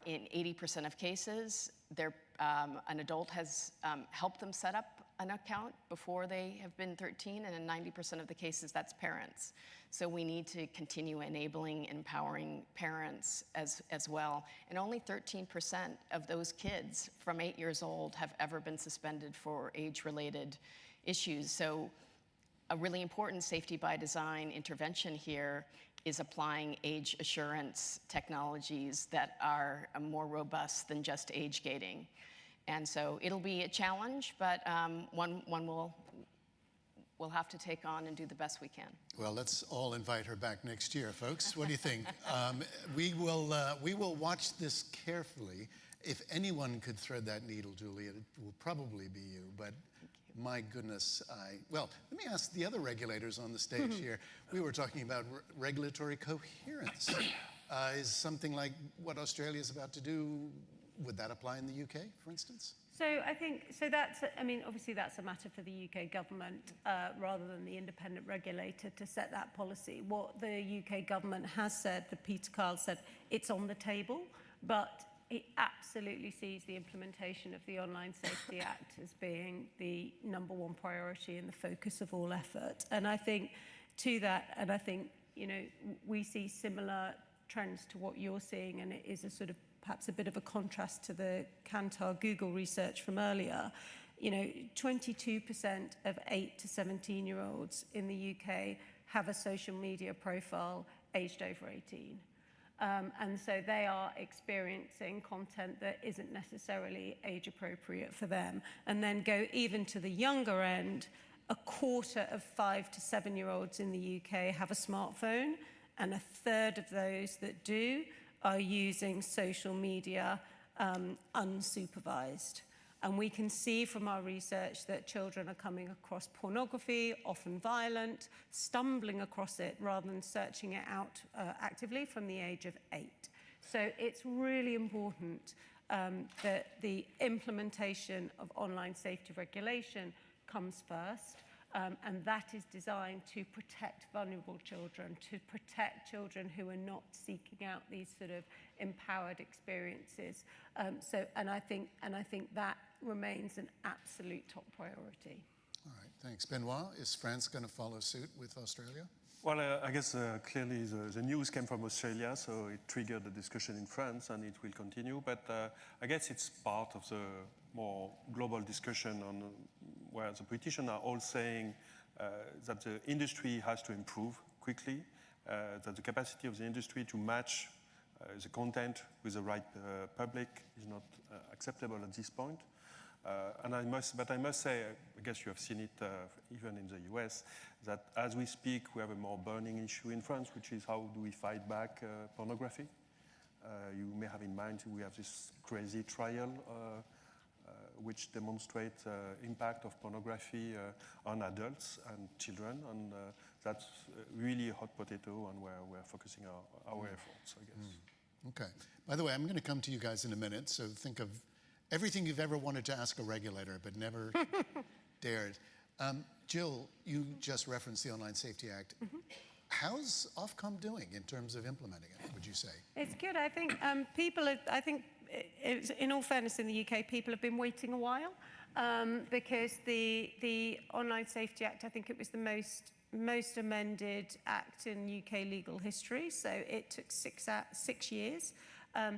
in 80% of cases, an adult has helped them set up an account before they have been 13, and in 90% of the cases, that's parents. So we need to continue enabling, empowering parents as well. And only 13% of those kids from 8 years old have ever been suspended for age-related issues. So a really important safety by design intervention here is applying age assurance technologies that are more robust than just age gating. And so it'll be a challenge, but one we'll have to take on and do the best we can. Well, let's all invite her back next year, folks. What do you think? We will watch this carefully. If anyone could thread that needle, Julie, it will probably be you. But my goodness, well, let me ask the other regulators on the stage here. We were talking about regulatory coherence. Is something like what Australia is about to do, would that apply in the UK, for instance? So I think, obviously that's a matter for the UK government rather than the independent regulator to set that policy. What the UK government has said, Peter Kyle said, it's on the table, but he absolutely sees the implementation of the Online Safety Act as being the #1 priority and the focus of all effort. And I think to that, and I think, you know, we see similar trends to what you're seeing, and it is a sort of perhaps a bit of a contrast to the Kantar Google research from earlier. You know, 22% of 8 to 17-year-olds in the UK have a social media profile aged over 18. And so they are experiencing content that isn't necessarily age appropriate for them. And then go even to the younger end, a quarter of 5 to 7-year-olds in the UK have a smartphone, and a third of those that do are using social media unsupervised. And we can see from our research that children are coming across pornography, often violent, stumbling across it rather than searching it out actively from the age of 8. So it's really important that the implementation of online safety regulation comes first. And that is designed to protect vulnerable children, to protect children who are not seeking out these sort of empowered experiences. And I think that remains an absolute top priority. All right, thanks. Benoit, is France going to follow suit with Australia? Well, I guess clearly the news came from Australia, so it triggered the discussion in France, and it will continue. But I guess it's part of the more global discussion on where the politicians are all saying that the industry has to improve quickly, that the capacity of the industry to match the content with the right public is not acceptable at this point. But I must say, I guess you have seen it even in the US, that as we speak, we have a more burning issue in France, which is how do we fight back pornography? You may have in mind we have this crazy trial which demonstrates impact of pornography on adults and children, and that's really a hot potato and where we're focusing our efforts, I guess. Okay. By the way, I'm going to come to you guys in a minute, so think of everything you've ever wanted to ask a regulator but never dared. Jill, you just referenced the Online Safety Act. How's Ofcom doing in terms of implementing it, would you say? It's good. I think in all fairness, in the UK, people have been waiting a while because the Online Safety Act, I think it was the most amended act in UK legal history. So it took 6 years.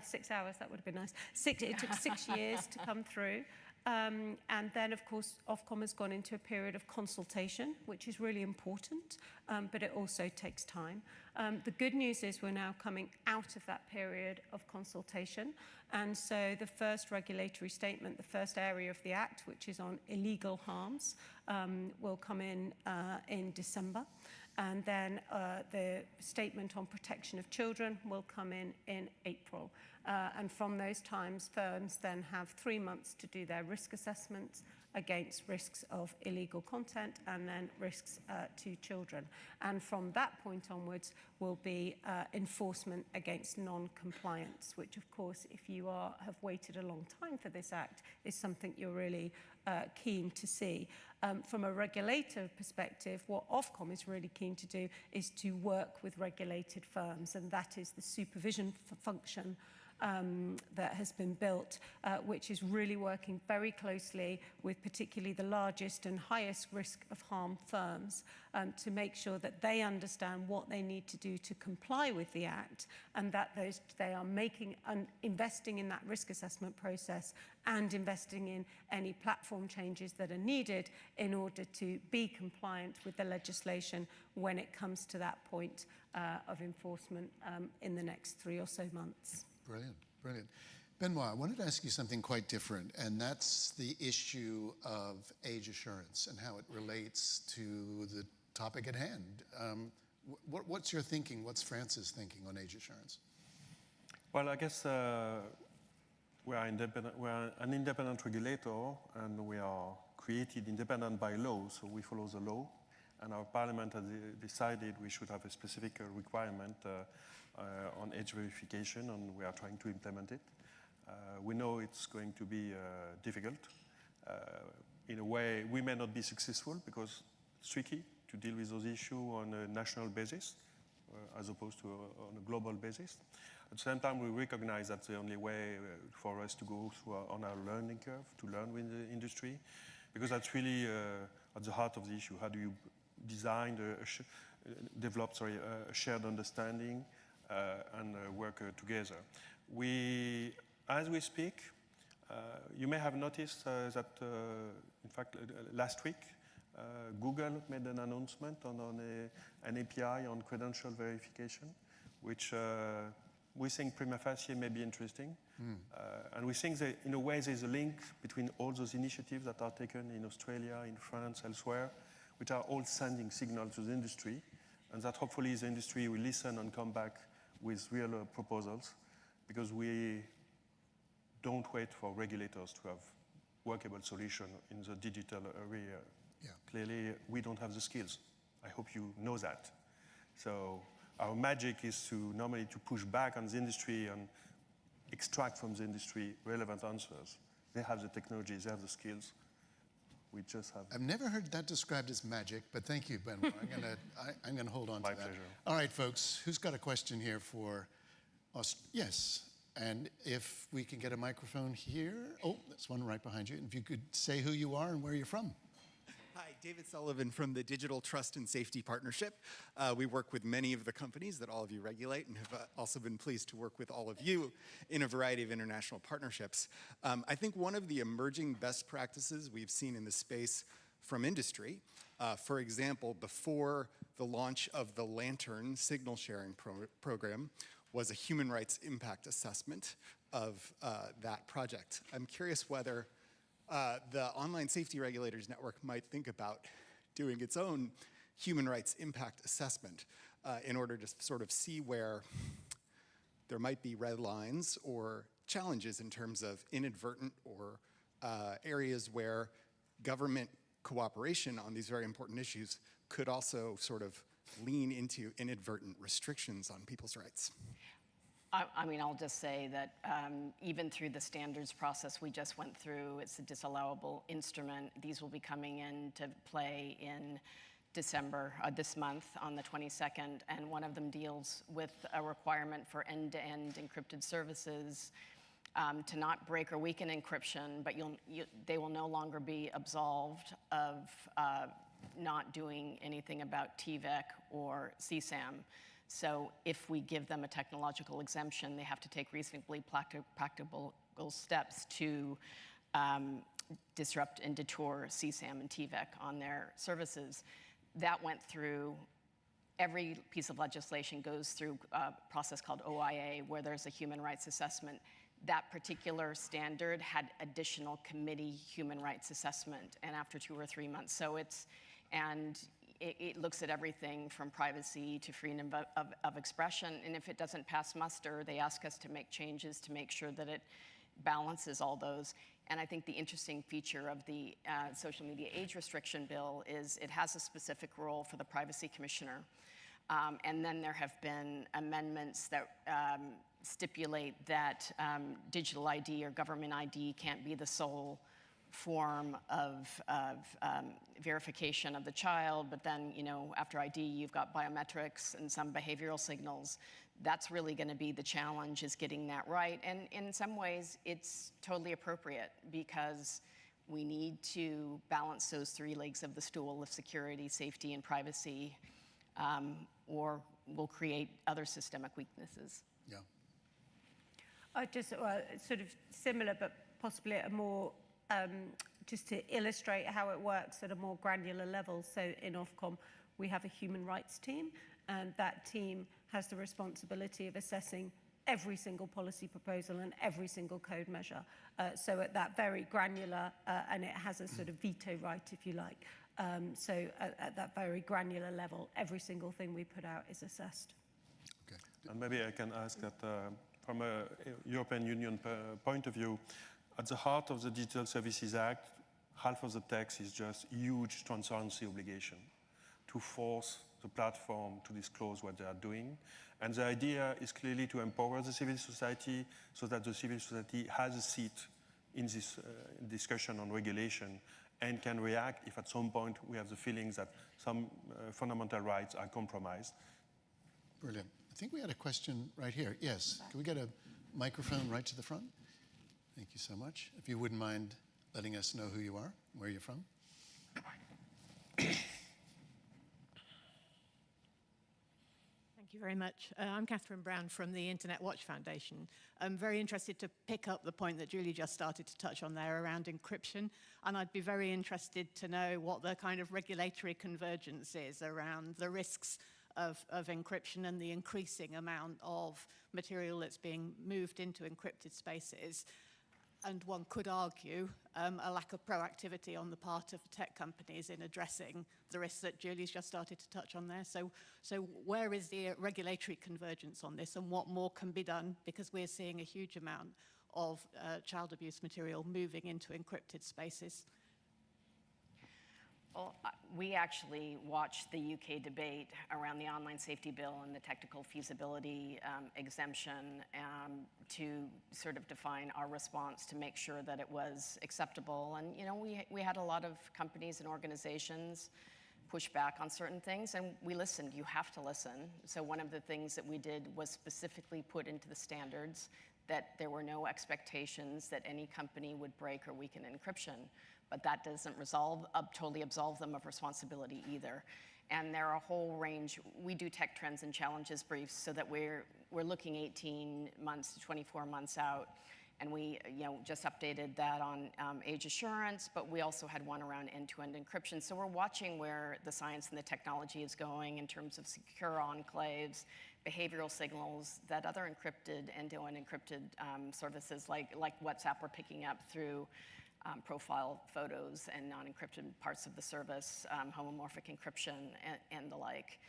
6 hours, that would have been nice. It took 6 years to come through. And then, of course, Ofcom has gone into a period of consultation, which is really important, but it also takes time. The good news is we're now coming out of that period of consultation. And so the first regulatory statement, the first area of the Act, which is on illegal harms, will come in December. And then the statement on protection of children will come in April. And from those times, firms then have 3 months to do their risk assessments against risks of illegal content and then risks to children. And from that point onwards will be enforcement against non-compliance, which of course, if you have waited a long time for this act, is something you're really keen to see. From a regulator perspective, what Ofcom is really keen to do is to work with regulated firms, and that is the supervision function that has been built, which is really working very closely with particularly the largest and highest risk of harm firms to make sure that they understand what they need to do to comply with the Act, and that they are investing in that risk assessment process and investing in any platform changes that are needed in order to be compliant with the legislation when it comes to that point of enforcement in the next 3 or so months. Brilliant, brilliant. Benoit, I wanted to ask you something quite different, and that's the issue of age assurance and how it relates to the topic at hand. What's your thinking? What's France's thinking on age assurance? Well, I guess we are an independent regulator, and we are created independent by law, so we follow the law. And our parliament has decided we should have a specific requirement on age verification, and we are trying to implement it. We know it's going to be difficult. In a way, we may not be successful because it's tricky to deal with those issues on a national basis. as opposed to on a global basis. At the same time, we recognize that's the only way for us to go through on our learning curve, to learn with the industry, because that's really at the heart of the issue. How do you design, develop a shared understanding and work together? As we speak, you may have noticed that, in fact, last week, Google made an announcement on an API on credential verification, which we think prima facie may be interesting. And we think that, in a way, there's a link between all those initiatives that are taken in Australia, in France, elsewhere, which are all sending signals to the industry, and that hopefully the industry will listen and come back with real proposals, because we don't wait for regulators to have workable solution in the digital area. Yeah. Clearly, we don't have the skills. I hope you know that. So our magic is to normally to push back on the industry and extract from the industry relevant answers. They have the technology, they have the skills. We just have. I've never heard that described as magic, but thank you, Benoit. I'm gonna hold on to that. My pleasure. All right, folks, who's got a question here for us? Yes, and if we can get a microphone here. Oh, there's one right behind you. If you could say who you are and where you're from. Hi, David Sullivan from the Digital Trust and Safety Partnership. We work with many of the companies that all of you regulate, and have also been pleased to work with all of you in a variety of international partnerships. I think one of the emerging best practices we've seen in the space from industry, for example, before the launch of the Lantern signal sharing program, was a human rights impact assessment of that project. I'm curious whether the Online Safety Regulators Network might think about doing its own human rights impact assessment in order to sort of see where there might be red lines or challenges in terms of inadvertent or areas where government cooperation on these very important issues could also sort of lean into inadvertent restrictions on people's rights. I mean, I'll just say that even through the standards process we just went through, it's a disallowable instrument. These will be coming into play in December, this month, on the 22nd, and one of them deals with a requirement for end-to-end encrypted services to not break or weaken encryption, but they will no longer be absolved of not doing anything about TVEC or CSAM. So if we give them a technological exemption, they have to take reasonably practical steps to disrupt and detour CSAM and TVEC on their services. That went through, every piece of legislation goes through a process called OIA, where there's a human rights assessment. That particular standard had additional committee human rights assessment, and after 2 or 3 months. So it looks at everything from privacy to freedom of expression, and if it doesn't pass muster, they ask us to make changes to make sure that it balances all those. And I think the interesting feature of the social media age restriction bill is it has a specific role for the privacy commissioner. And then there have been amendments that stipulate that digital ID or government ID can't be the sole form of verification of the child, but then, you know, after ID, you've got biometrics and some behavioral signals. That's really going to be the challenge, is getting that right. And in some ways, it's totally appropriate, because we need to balance those 3 legs of the stool of security, safety, and privacy, or we'll create other systemic weaknesses. Yeah. I just sort of similar, but possibly at a more just to illustrate how it works at a more granular level. So in Ofcom, we have a human rights team, and that team has the responsibility of assessing every single policy proposal and every single code measure. So at that very granular, and it has a sort of veto right, if you like. So at that very granular level, every single thing we put out is assessed. Okay. And maybe I can ask that from a European Union point of view, at the heart of the Digital Services Act, half of the text is just huge transparency obligation to force the platform to disclose what they are doing. And the idea is clearly to empower the civil society so that the civil society has a seat in this discussion on regulation and can react if at some point we have the feelings that some fundamental rights are compromised. Brilliant. I think we had a question right here. Yes. Can we get a microphone right to the front? Thank you so much. If you wouldn't mind letting us know who you are, where you're from. Thank you very much. I'm Catherine Brown from the Internet Watch Foundation. I'm very interested to pick up the point that Julie just started to touch on there around encryption, and I'd be very interested to know what the kind of regulatory convergence is around the risks of encryption and the increasing amount of material that's being moved into encrypted spaces. And one could argue a lack of proactivity on the part of tech companies in addressing the risks that Julie's just started to touch on there. So where is the regulatory convergence on this, and what more can be done? Because we're seeing a huge amount of child abuse material moving into encrypted spaces. Well, we actually watched the UK debate around the online safety bill and the technical feasibility exemption to sort of define our response to make sure that it was acceptable. And, you know, we had a lot of companies and organizations push back on certain things, and we listened. You have to listen. So one of the things that we did was specifically put into the standards that there were no expectations that any company would break or weaken encryption. But that doesn't totally absolve them of responsibility either. And there are a whole range. We do tech trends and challenges briefs so that we're looking 18 months to 24 months out. And we just updated that on age assurance, but we also had one around end-to-end encryption. So we're watching where the science and the technology is going in terms of secure enclaves, behavioral signals that other encrypted, end-to-end encrypted services like WhatsApp are picking up through profile photos and non-encrypted parts of the service, homomorphic encryption, and the like.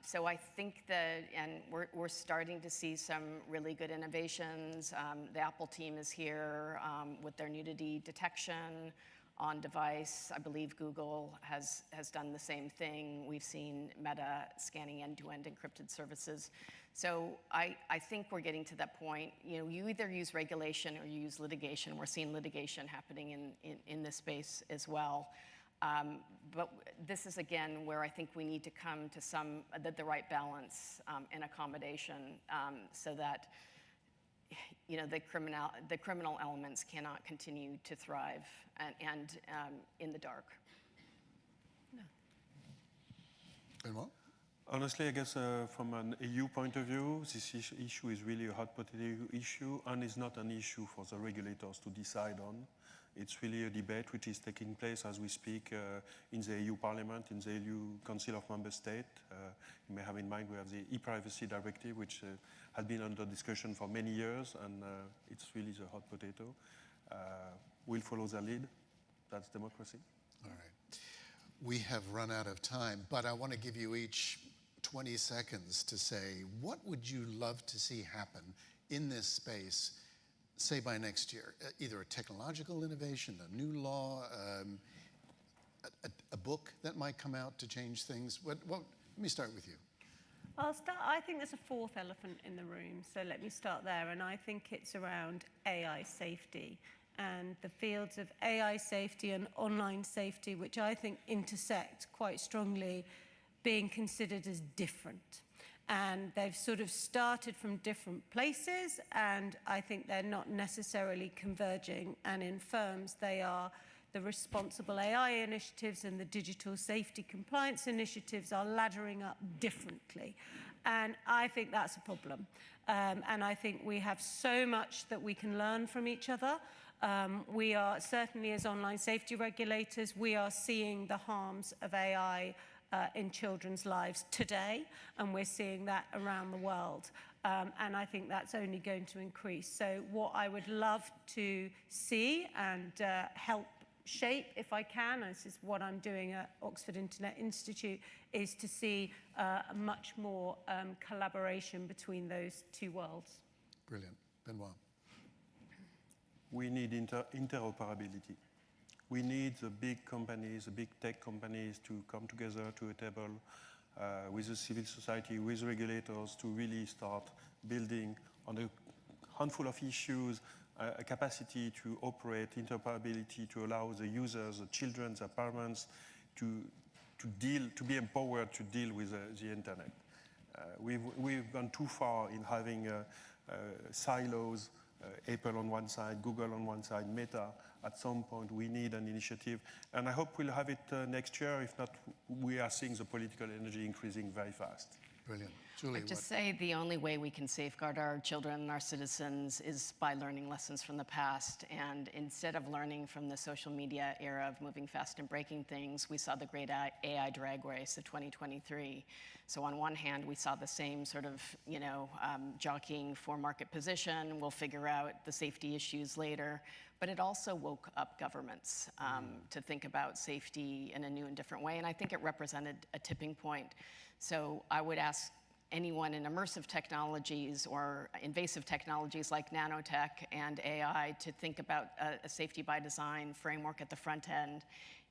So I think and we're starting to see some really good innovations. The Apple team is here with their nudity detection on device. I believe Google has done the same thing. We've seen Meta scanning end-to-end encrypted services. So I think we're getting to that point. You know, you either use regulation or you use litigation. We're seeing litigation happening in this space as well. But this is, again, where I think we need to come to the right balance and accommodation so that the criminal elements cannot continue to thrive and in the dark. No. Benoit? Honestly, I guess from an EU point of view, this issue is really a hot potato issue, and is not an issue for the regulators to decide on. It's really a debate which is taking place as we speak in the EU Parliament, in the EU Council of Member States. You may have in mind we have the e-privacy directive, which has been under discussion for many years, and it's really the hot potato. We'll follow the lead. That's democracy. All right. We have run out of time, but I want to give you each 20 seconds to say, what would you love to see happen in this space, say by next year? Either a technological innovation, a new law, a book that might come out to change things. Let me start with you. I think there's a fourth elephant in the room, so let me start there. And I think it's around AI safety and the fields of AI safety and online safety, which I think intersect quite strongly, being considered as different. And they've sort of started from different places, and I think they're not necessarily converging. And in firms, they are the responsible AI initiatives and the digital safety compliance initiatives are laddering up differently. And I think that's a problem. And I think we have so much that we can learn from each other. We are, certainly as online safety regulators, we are seeing the harms of AI in children's lives today, and we're seeing that around the world. And I think that's only going to increase. So what I would love to see and help shape, if I can, this is what I'm doing at Oxford Internet Institute, is to see much more collaboration between those two worlds. Brilliant. Benoit? We need interoperability. We need the big companies, the big tech companies to come together to a table with the civil society, with regulators to really start building on a handful of issues, a capacity to operate, interoperability to allow the users, the children, the parents to be empowered to deal with the internet. We've gone too far in having silos, Apple on one side, Google on one side, Meta. At some point, we need an initiative. And I hope we'll have it next year. If not, we are seeing the political energy increasing very fast. Brilliant. Julie, I'd just say the only way we can safeguard our children and our citizens is by learning lessons from the past. And instead of learning from the social media era of moving fast and breaking things, we saw the great AI drag race of 2023. So on one hand, we saw the same sort of, jockeying for market position. We'll figure out the safety issues later. But it also woke up governments to think about safety in a new and different way. And I think it represented a tipping point. So I would ask anyone in immersive technologies or invasive technologies like nanotech and AI to think about a safety by design framework at the front end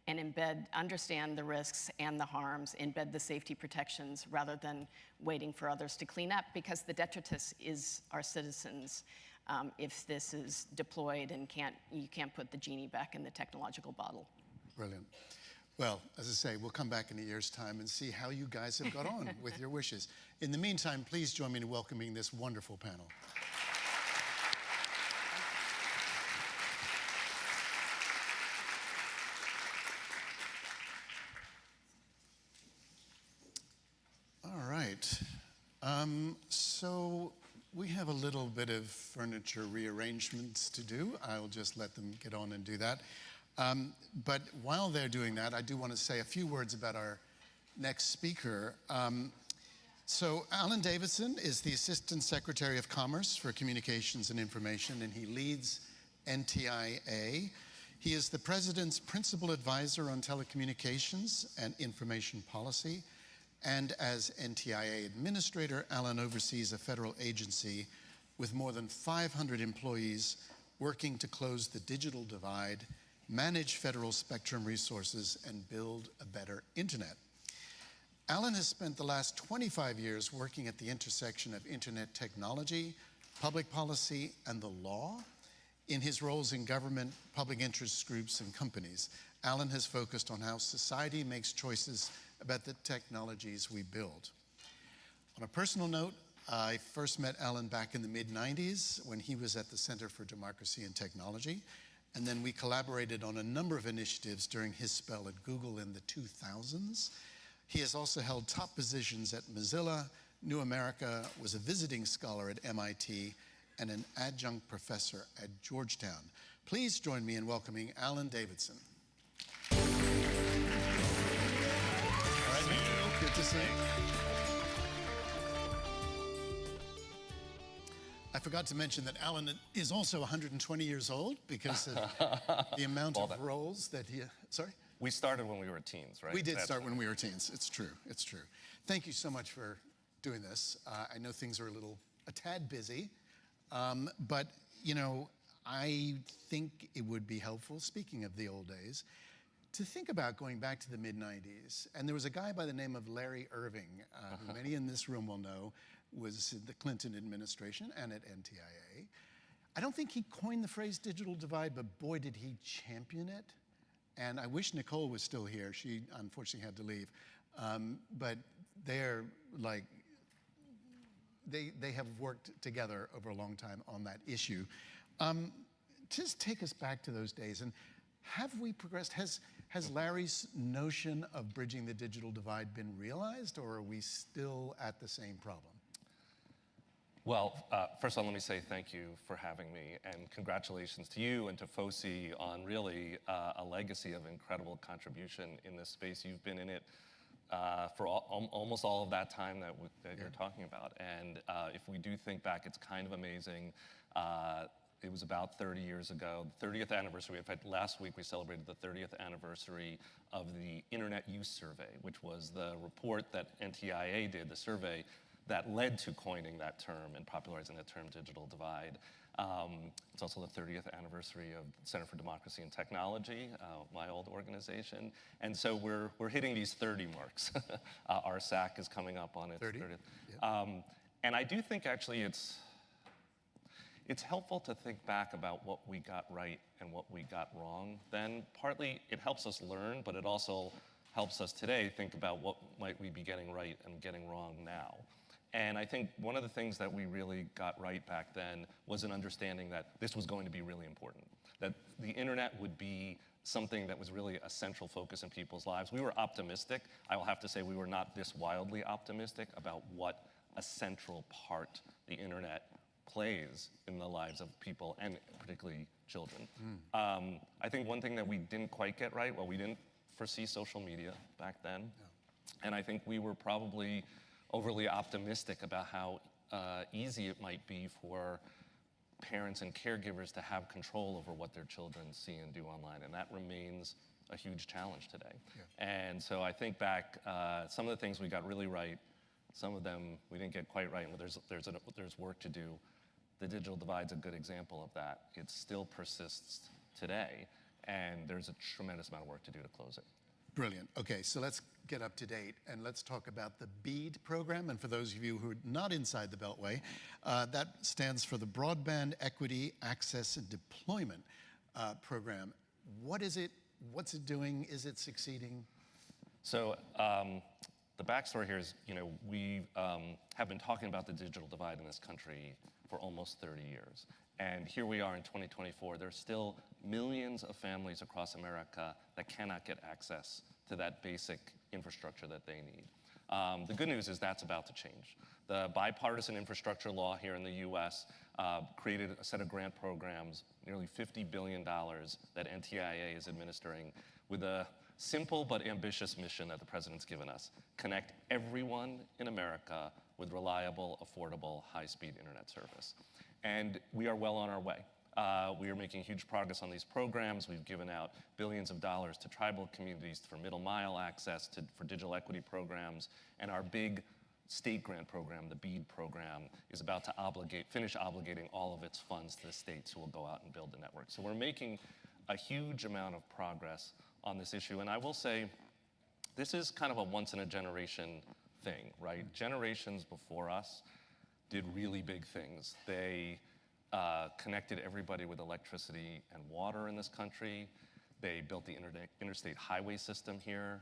and understand the risks and the harms, embed the safety protections rather than waiting for others to clean up, because the detritus is our citizens if this is deployed and you can't put the genie back in the technological bottle. Brilliant. Well, as I say, we'll come back in a year's time and see how you guys have got on with your wishes. In the meantime, please join me in welcoming this wonderful panel. All right. So we have a little bit of furniture rearrangements to do. I'll just let them get on and do that. But while they're doing that, I do want to say a few words about our next speaker. So Alan Davidson is the Assistant Secretary of Commerce for Communications and Information, and he leads NTIA. He is the President's Principal Advisor on Telecommunications and Information Policy. And as NTIA Administrator, Alan oversees a federal agency with more than 500 employees working to close the digital divide, manage federal spectrum resources, and build a better internet. Alan has spent the last 25 years working at the intersection of internet technology, public policy, and the law. In his roles in government, public interest groups, and companies, Alan has focused on how society makes choices about the technologies we build. On a personal note, I first met Alan back in the mid-90s when he was at the Center for Democracy and Technology. And then we collaborated on a number of initiatives during his spell at Google in the 2000s. He has also held top positions at Mozilla, New America, was a visiting scholar at MIT, and an adjunct professor at Georgetown. Please join me in welcoming Alan Davidson. All right, good to see you. I forgot to mention that Alan is also 120 years old because of the amount of roles that he... Sorry? We started when we were teens, right? We did start when we were teens. It's true. It's true. Thank you so much for doing this. I know things are a tad busy, but, I think it would be helpful, speaking of the old days, to think about going back to the mid-90s. And there was a guy by the name of Larry Irving, who many in this room will know, was in the Clinton administration and at NTIA. I don't think he coined the phrase digital divide, but boy, did he champion it. And I wish Nicole was still here. She unfortunately had to leave. But they're like, they have worked together over a long time on that issue. Just take us back to those days. And have we progressed? Has Larry's notion of bridging the digital divide been realized, or are we still at the same problem? Well, first of all, let me say thank you for having me, and congratulations to you and to FOSI on really a legacy of incredible contribution in this space. You've been in it for almost all of that time that you're talking about. And if we do think back, it's kind of amazing. It was about 30 years ago, the 30th anniversary. In fact, last week we celebrated the 30th anniversary of the Internet Use Survey, which was the report that NTIA did, the survey that led to coining that term and popularizing that term, digital divide. It's also the 30th anniversary of the Center for Democracy and Technology, my old organization. And so we're hitting these 30 marks. Our SAC is coming up on its 30th. Yep. And I do think actually it's helpful to think back about what we got right and what we got wrong then. Partly it helps us learn, but it also helps us today think about what might we be getting right and getting wrong now. And I think one of the things that we really got right back then was an understanding that this was going to be really important, that the internet would be something that was really a central focus in people's lives. We were optimistic. I will have to say we were not this wildly optimistic about what a central part the internet plays in the lives of people, and particularly children. I think one thing that we didn't quite get right, well, we didn't foresee social media back then. And I think we were probably overly optimistic about how easy it might be for parents and caregivers to have control over what their children see and do online. And that remains a huge challenge today. And so I think back, some of the things we got really right, some of them we didn't get quite right, and there's work to do. The digital divide's a good example of that. It still persists today, and there's a tremendous amount of work to do to close it. Brilliant. Okay, so let's get up to date and let's talk about the BEAD program. And for those of you who are not inside the Beltway, that stands for the Broadband Equity Access and Deployment Program. What is it? What's it doing? Is it succeeding? So the backstory here is, we have been talking about the digital divide in this country for almost 30 years. And here we are in 2024. There's still millions of families across America that cannot get access to that basic infrastructure that they need. The good news is that's about to change. The bipartisan infrastructure law here in the US created a set of grant programs, nearly $50 billion that NTIA is administering, with a simple but ambitious mission that the president's given us: connect everyone in America with reliable, affordable, high-speed internet service. And we are well on our way. We are making huge progress on these programs. We've given out billions of dollars to tribal communities for middle mile access, for digital equity programs, and our big state grant program, the BEAD program, is about to finish obligating all of its funds to the states who will go out and build the network. So we're making a huge amount of progress on this issue. And I will say, this is kind of a once-in-a-generation thing, right? Generations before us did really big things. They connected everybody with electricity and water in this country. They built the interstate highway system here.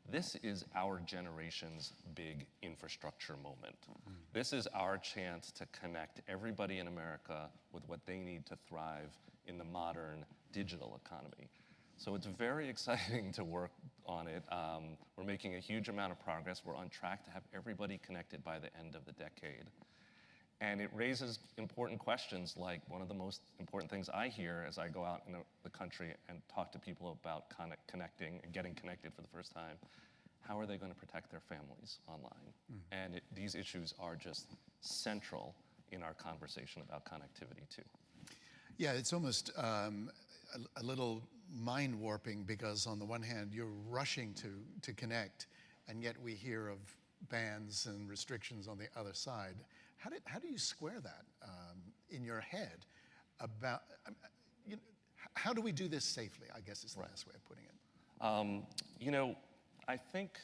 This is our generation's big infrastructure moment. This is our chance to connect everybody in America with what they need to thrive in the modern digital economy. So it's very exciting to work on it. We're making a huge amount of progress. We're on track to have everybody connected by the end of the decade. And it raises important questions, like one of the most important things I hear as I go out in the country and talk to people about connecting and getting connected for the first time: how are they going to protect their families online? And these issues are just central in our conversation about connectivity too. Yeah, it's almost a little mind warping, because on the one hand, you're rushing to connect, and yet we hear of bans and restrictions on the other side. How do you square that in your head about, how do we do this safely, I guess is the best way of putting it. I think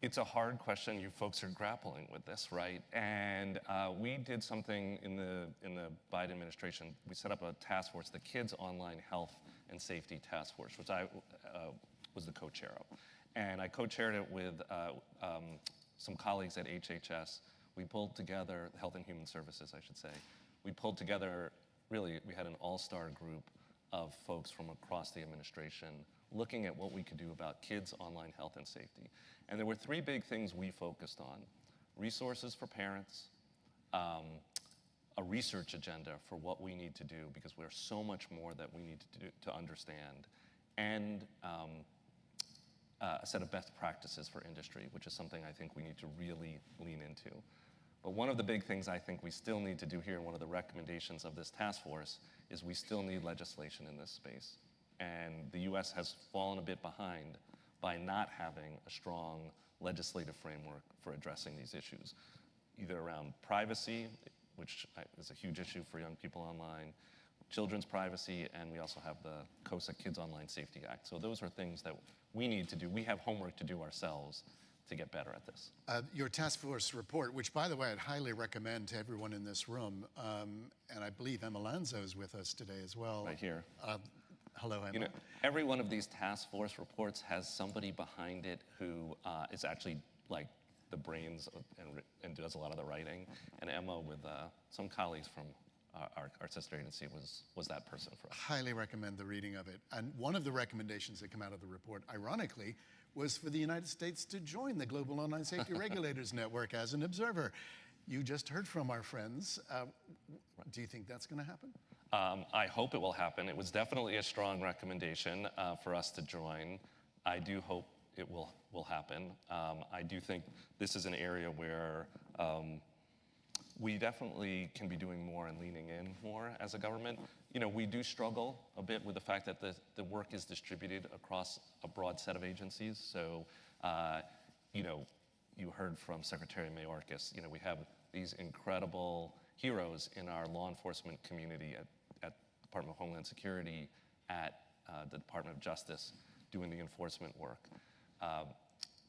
it's a hard question. You folks are grappling with this, right? And we did something in the Biden administration. We set up a task force, the Kids Online Health and Safety Task Force, which I was the co-chair of. And I co-chaired it with some colleagues at HHS. We pulled together, Health and Human Services, I should say. We pulled together, really, we had an all-star group of folks from across the administration looking at what we could do about kids' online health and safety. And there were three big things we focused on: resources for parents, a research agenda for what we need to do, because there's so much more that we need to do to understand, and a set of best practices for industry, which is something I think we need to really lean into. But one of the big things I think we still need to do here, and one of the recommendations of this task force, is we still need legislation in this space. And the US has fallen a bit behind by not having a strong legislative framework for addressing these issues, either around privacy, which is a huge issue for young people online, children's privacy, and we also have the COSA Kids Online Safety Act. So those are things that we need to do. We have homework to do ourselves to get better at this. Your task force report, which, by the way, I'd highly recommend to everyone in this room, and I believe Emma Lanzo is with us today as well. Right here. Hello, Emma. Every one of these task force reports has somebody behind it who is actually the brains and does a lot of the writing. And Emma, with some colleagues from our sister agency, was that person for us. Highly recommend the reading of it. And one of the recommendations that come out of the report, ironically, was for the United States to join the Global Online Safety Regulators Network as an observer. You just heard from our friends. Do you think that's going to happen? I hope it will happen. It was definitely a strong recommendation for us to join. I do hope it will happen. I do think this is an area where we definitely can be doing more and leaning in more as a government. You know, we do struggle a bit with the fact that the work is distributed across a broad set of agencies. So, you know, you heard from Secretary Mayorkas, you know, we have these incredible heroes in our law enforcement community at Department of Homeland Security, at the Department of Justice doing the enforcement work.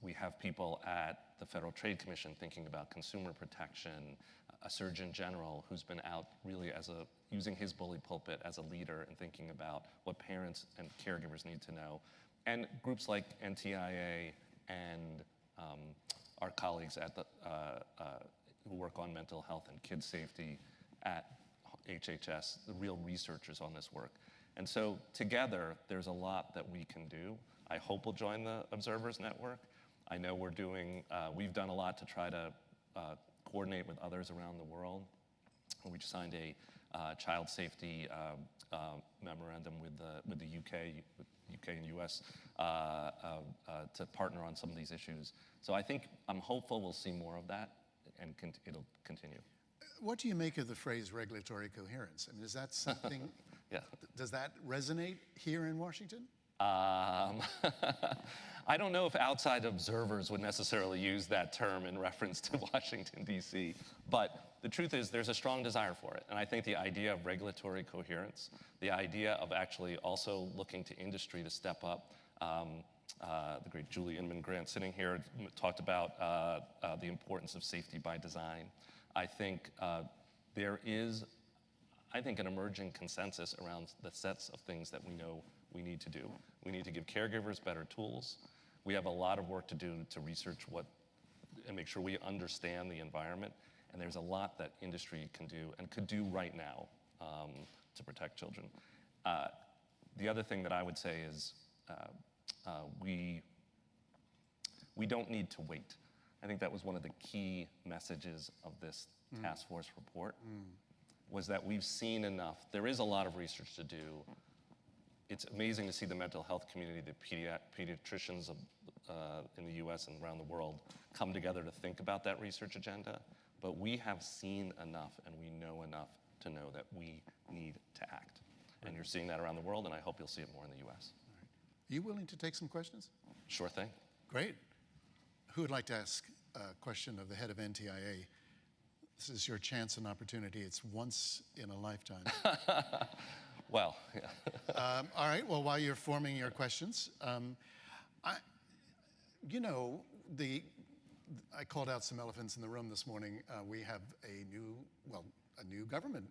We have people at the Federal Trade Commission thinking about consumer protection, a Surgeon General who's been out really using his bully pulpit as a leader and thinking about what parents and caregivers need to know. And groups like NTIA and our colleagues at who work on mental health and kid safety at HHS, the real researchers on this work. And so together, there's a lot that we can do. I hope we'll join the Observers Network. I know we've done a lot to try to coordinate with others around the world. We just signed a child safety memorandum with the UK and US to partner on some of these issues. So I'm hopeful we'll see more of that, and it'll continue. What do you make of the phrase regulatory coherence? I mean, is that something, yeah. Does that resonate here in Washington? I don't know if outside observers would necessarily use that term in reference to Washington, D.C., but the truth is there's a strong desire for it. And I think the idea of regulatory coherence, the idea of actually also looking to industry to step up, the great Julie Inman Grant sitting here talked about the importance of safety by design. I think there is, an emerging consensus around the sets of things that we know we need to do. We need to give caregivers better tools. We have a lot of work to do to research and make sure we understand the environment. And there's a lot that industry can do and could do right now to protect children. The other thing that I would say is we don't need to wait. I think that was one of the key messages of this task force report, was that we've seen enough. There is a lot of research to do. It's amazing to see the mental health community, the pediatricians in the US and around the world come together to think about that research agenda. But we have seen enough and we know enough to know that we need to act. And you're seeing that around the world, and I hope you'll see it more in the US. Are you willing to take some questions? Sure thing. Great. Who would like to ask a question of the head of NTIA? This is your chance and opportunity. It's once in a lifetime. Well, yeah. All right, well, while you're forming your questions, I called out some elephants in the room this morning. We have a new government,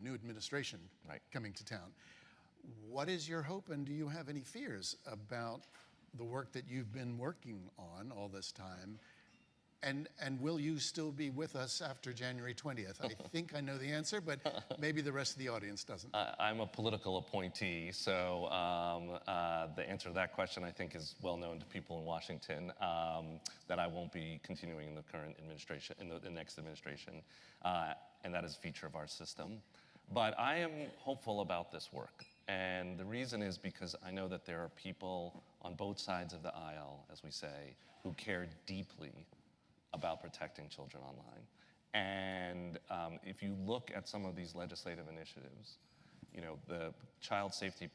new administration coming to town. What is your hope, and do you have any fears about the work that you've been working on all this time? And will you still be with us after January 20th? I think I know the answer, but maybe the rest of the audience doesn't. I'm a political appointee, so the answer to that question I think is well known to people in Washington, that I won't be continuing in the current administration, in the next administration, and that is a feature of our system. But I am hopeful about this work, and the reason is because I know that there are people on both sides of the aisle, as we say, who care deeply about protecting children online. And if you look at some of these legislative initiatives, the child safety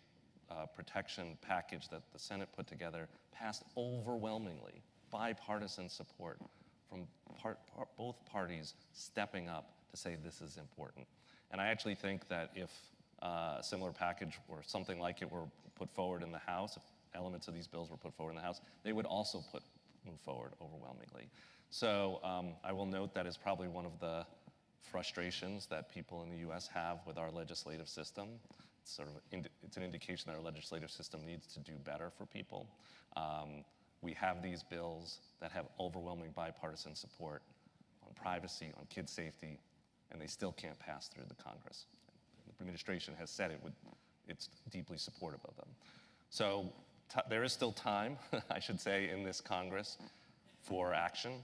protection package that the Senate put together passed overwhelmingly, bipartisan support from both parties stepping up to say this is important. And I actually think that if a similar package or something like it were put forward in the House, if elements of these bills were put forward in the House, they would also move forward overwhelmingly. So I will note that is probably one of the frustrations that people in the US have with our legislative system. It's an indication that our legislative system needs to do better for people. We have these bills that have overwhelming bipartisan support on privacy, on kid safety, and they still can't pass through the Congress. The administration has said it's deeply supportive of them. So there is still time, I should say, in this Congress for action.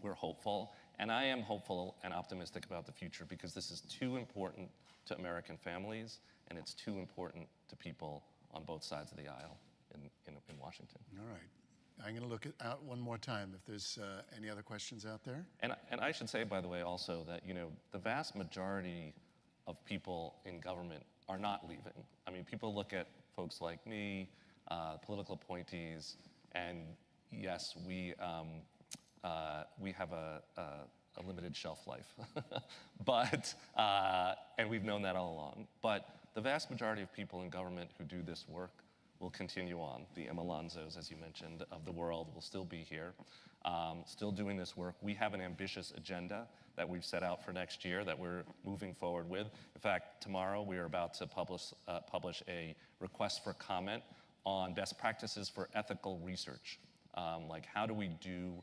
We're hopeful, and I am hopeful and optimistic about the future because this is too important to American families, and it's too important to people on both sides of the aisle in Washington. All right. I'm going to look out one more time if there's any other questions out there. And I should say, by the way, also that, the vast majority of people in government are not leaving. I mean, people look at folks like me, political appointees, and yes, we have a limited shelf life, but and we've known that all along. But the vast majority of people in government who do this work will continue on. The Emma Lanzos, as you mentioned, of the world will still be here, still doing this work. We have an ambitious agenda that we've set out for next year that we're moving forward with. In fact, tomorrow we are about to publish a request for comment on best practices for ethical research. Like, how do we do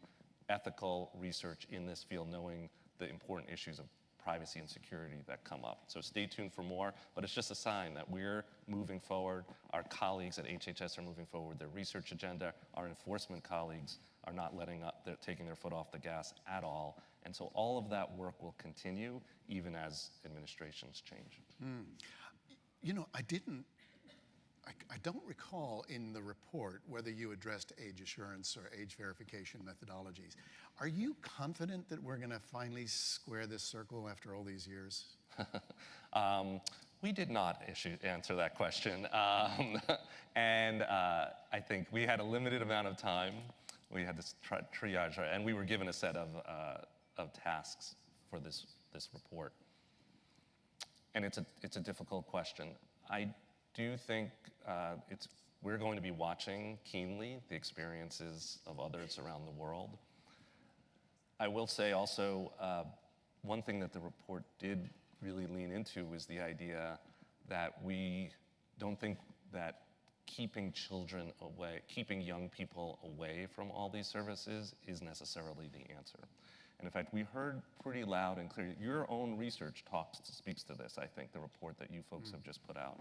ethical research in this field, knowing the important issues of privacy and security that come up. So stay tuned for more, but it's just a sign that we're moving forward. Our colleagues at HHS are moving forward their research agenda. Our enforcement colleagues are not letting up, they're taking their foot off the gas at all. And so all of that work will continue even as administrations change. I don't recall in the report whether you addressed age assurance or age verification methodologies. Are you confident that we're going to finally square this circle after all these years? We did not answer that question. And I think we had a limited amount of time. We had this triage, and we were given a set of tasks for this report. And it's a difficult question. I do think we're going to be watching keenly the experiences of others around the world. I will say also, one thing that the report did really lean into was the idea that we don't think that keeping children away, keeping young people away from all these services is necessarily the answer. And in fact, we heard pretty loud and clear, your own research speaks to this, I think, the report that you folks have just put out,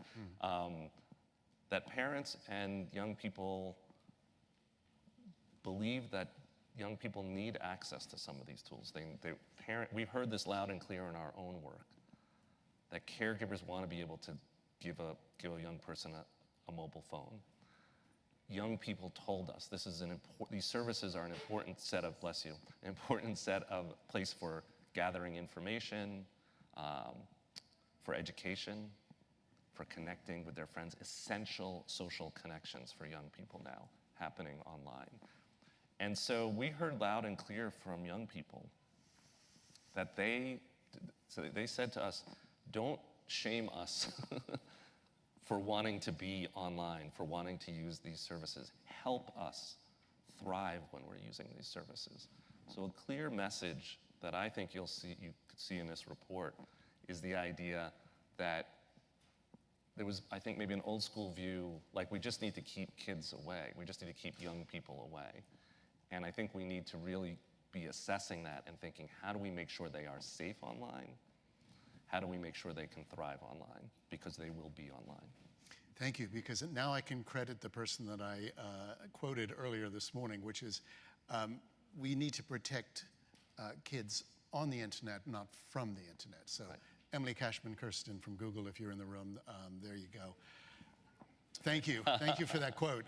that parents and young people believe that young people need access to some of these tools. We've heard this loud and clear in our own work, that caregivers want to be able to give a young person a mobile phone. Young people told us these services are an important set of, bless you, an important set of place for gathering information, for education, for connecting with their friends, essential social connections for young people now happening online. And so we heard loud and clear from young people that they said to us, don't shame us for wanting to be online, for wanting to use these services. Help us thrive when we're using these services. So a clear message that I think you could see in this report is the idea that there was, I think, maybe an old school view, like we just need to keep kids away. We just need to keep young people away. And I think we need to really be assessing that and thinking, how do we make sure they are safe online? How do we make sure they can thrive online? Because they will be online. Thank you, because now I can credit the person that I quoted earlier this morning, which is we need to protect kids on the internet, not from the internet. So right. Emily Cashman-Kirsten from Google, if you're in the room, there you go. Thank you. Thank you for that quote,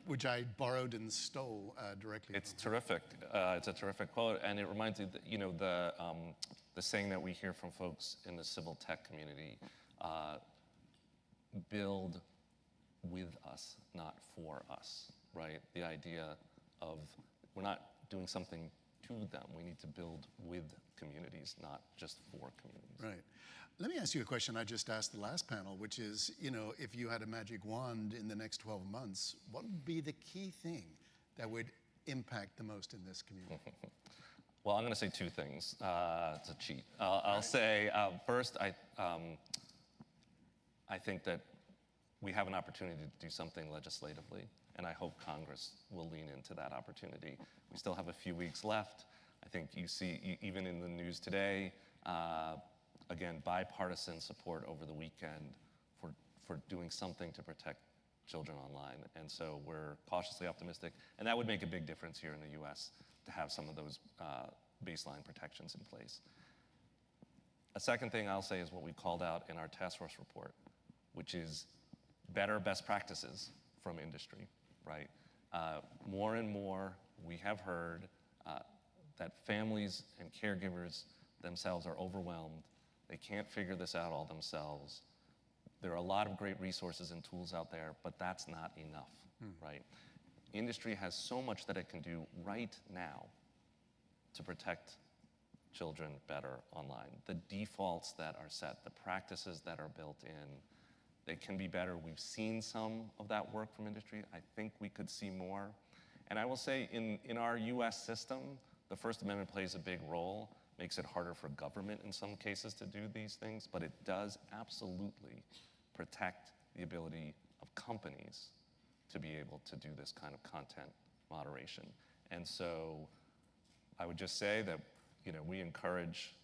which I borrowed and stole directly. It's terrific. It's a terrific quote, and it reminds me that, the saying that we hear from folks in the civil tech community, build with us, not for us, right? The idea of we're not doing something to them. We need to build with communities, not just for communities. Right. Let me ask you a question I just asked the last panel, which is, if you had a magic wand in the next 12 months, what would be the key thing that would impact the most in this community? Well, I'm going to say two things to cheat. I'll say, first, I think that we have an opportunity to do something legislatively and I hope Congress will lean into that opportunity. We still have a few weeks left. I think you see, even in the news today, again, bipartisan support over the weekend for doing something to protect children online. And so we're cautiously optimistic, and that would make a big difference here in the US to have some of those baseline protections in place. A second thing I'll say is what we called out in our task force report, which is better best practices from industry, right? More and more, we have heard that families and caregivers themselves are overwhelmed. They can't figure this out all themselves. There are a lot of great resources and tools out there, but that's not enough, right? Industry has so much that it can do right now to protect children better online. The defaults that are set, the practices that are built in, they can be better. We've seen some of that work from industry. I think we could see more. And I will say in our US system, the First Amendment plays a big role, makes it harder for government in some cases to do these things, but it does absolutely protect the ability of companies to be able to do this kind of content moderation. And so I would just say that we encourage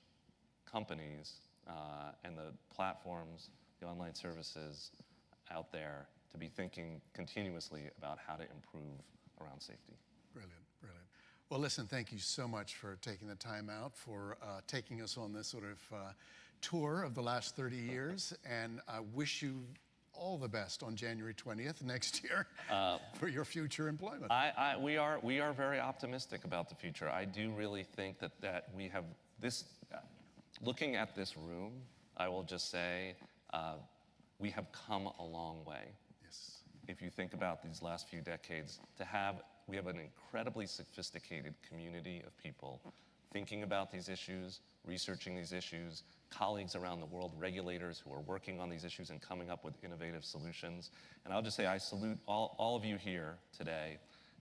companies and the platforms, the online services out there to be thinking continuously about how to improve around safety. Brilliant, brilliant. Well, listen, thank you so much for taking the time out, for taking us on this sort of tour of the last 30 years, and I wish you all the best on January 20th next year for your future employment. We are very optimistic about the future. I do really think that we have this, looking at this room, I will just say, we have come a long way. Yes. If you think about these last few decades, we have an incredibly sophisticated community of people thinking about these issues, researching these issues, colleagues around the world, regulators who are working on these issues and coming up with innovative solutions. And I'll just say I salute all of you here today,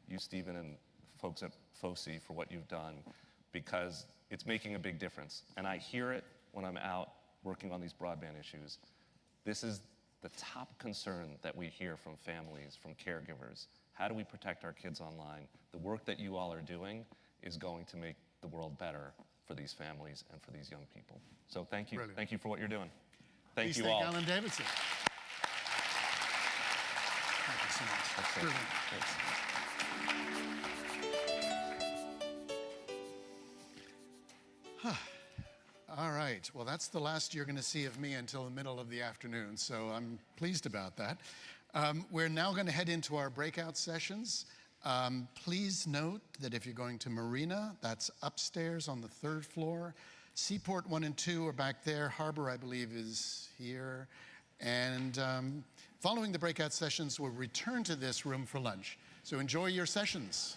you, Stephen, and folks at FOSI for what you've done, because it's making a big difference. And I hear it when I'm out working on these broadband issues. This is the top concern that we hear from families, from caregivers. How do we protect our kids online? The work that you all are doing is going to make the world better for these families and for these young people. So thank you. Brilliant. Thank you for what you're doing. Thank Please you thank all. Alan Davidson. Thank you so much. That's it. Brilliant. Thanks. All right. Well, that's the last you're going to see of me until the middle of the afternoon, so I'm pleased about that. We're now going to head into our breakout sessions. Please note that if you're going to Marina, that's upstairs on the 3rd floor. Seaport 1 and 2 are back there. Harbor, I believe, is here. And following the breakout sessions, we'll return to this room for lunch. So enjoy your sessions.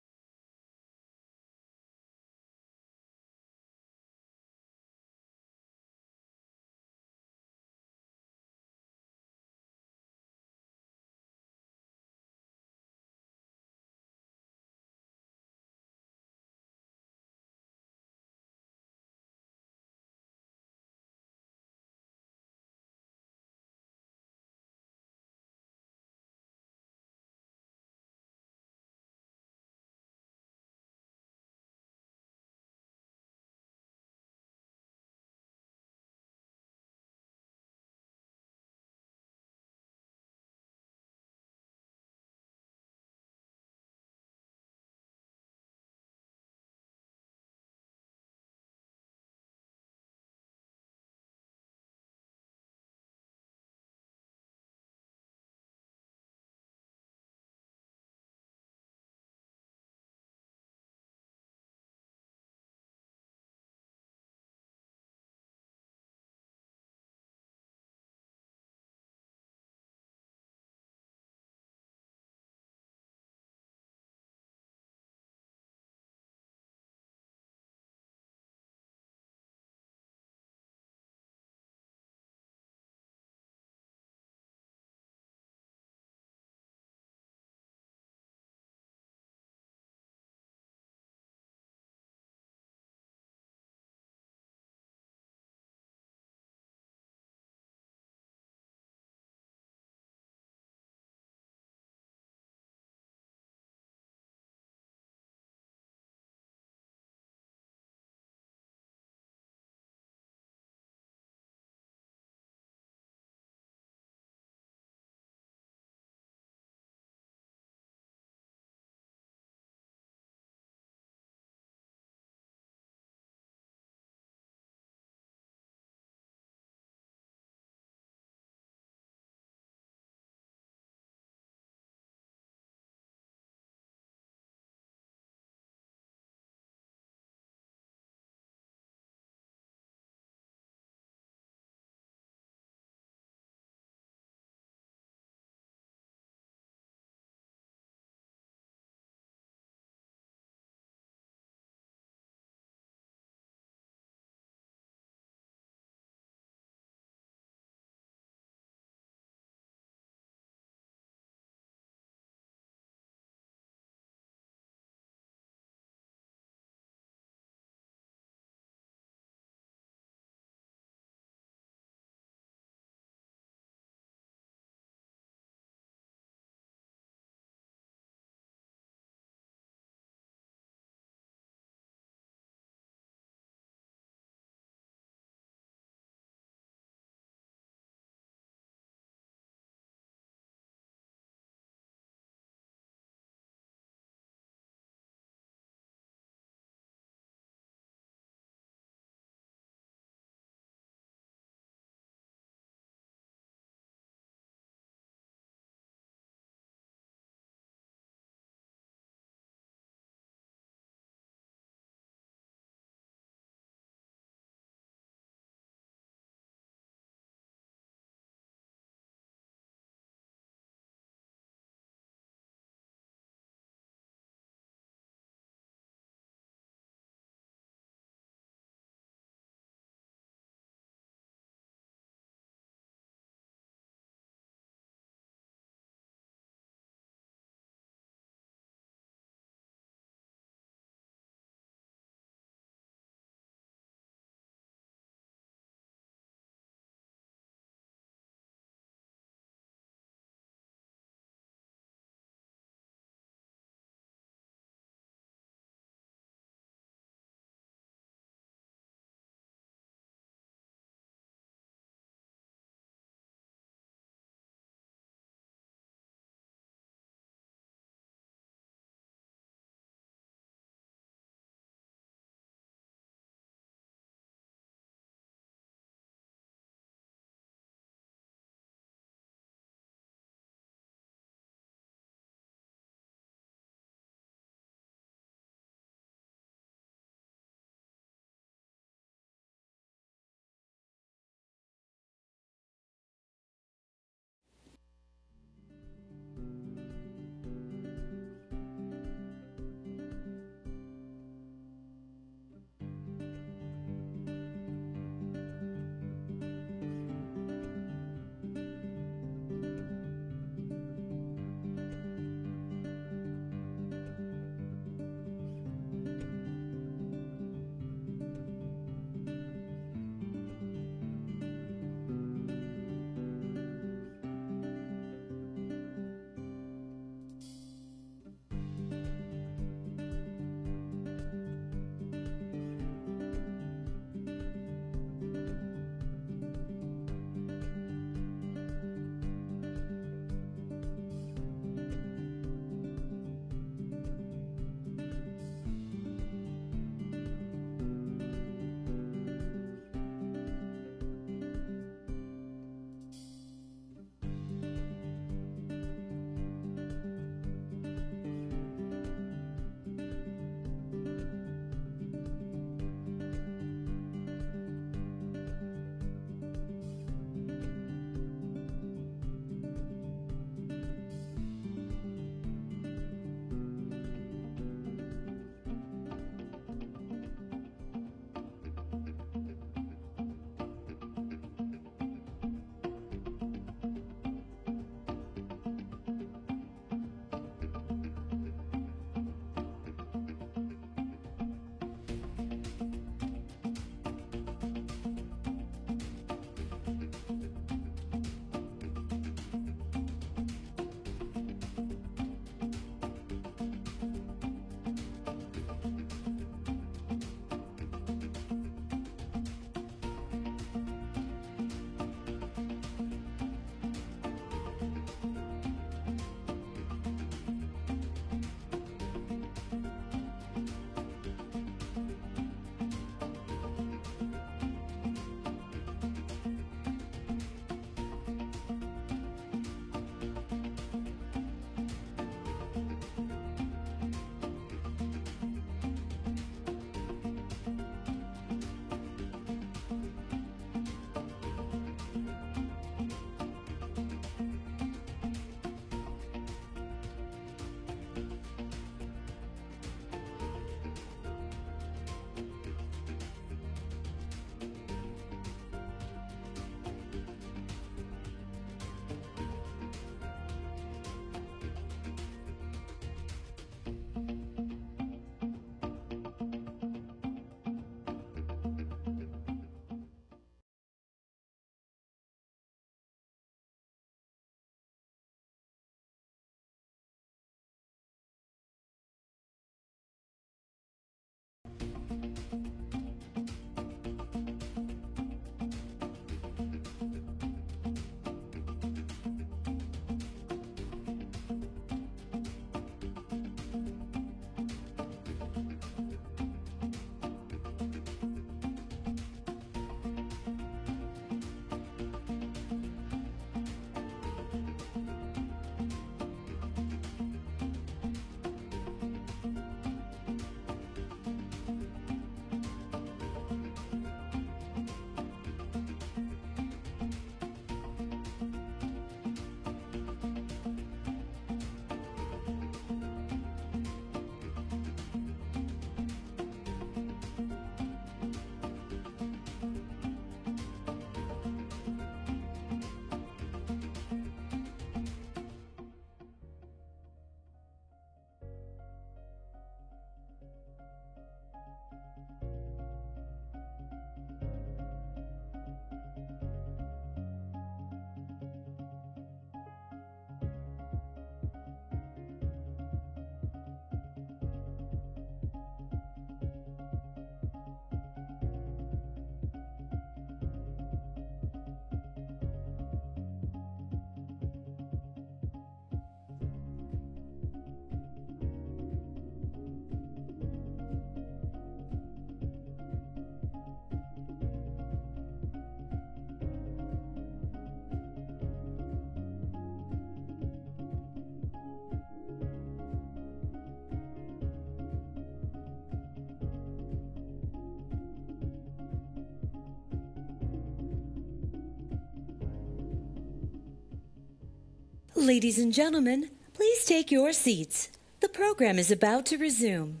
Ladies and gentlemen, please take your seats. The program is about to resume.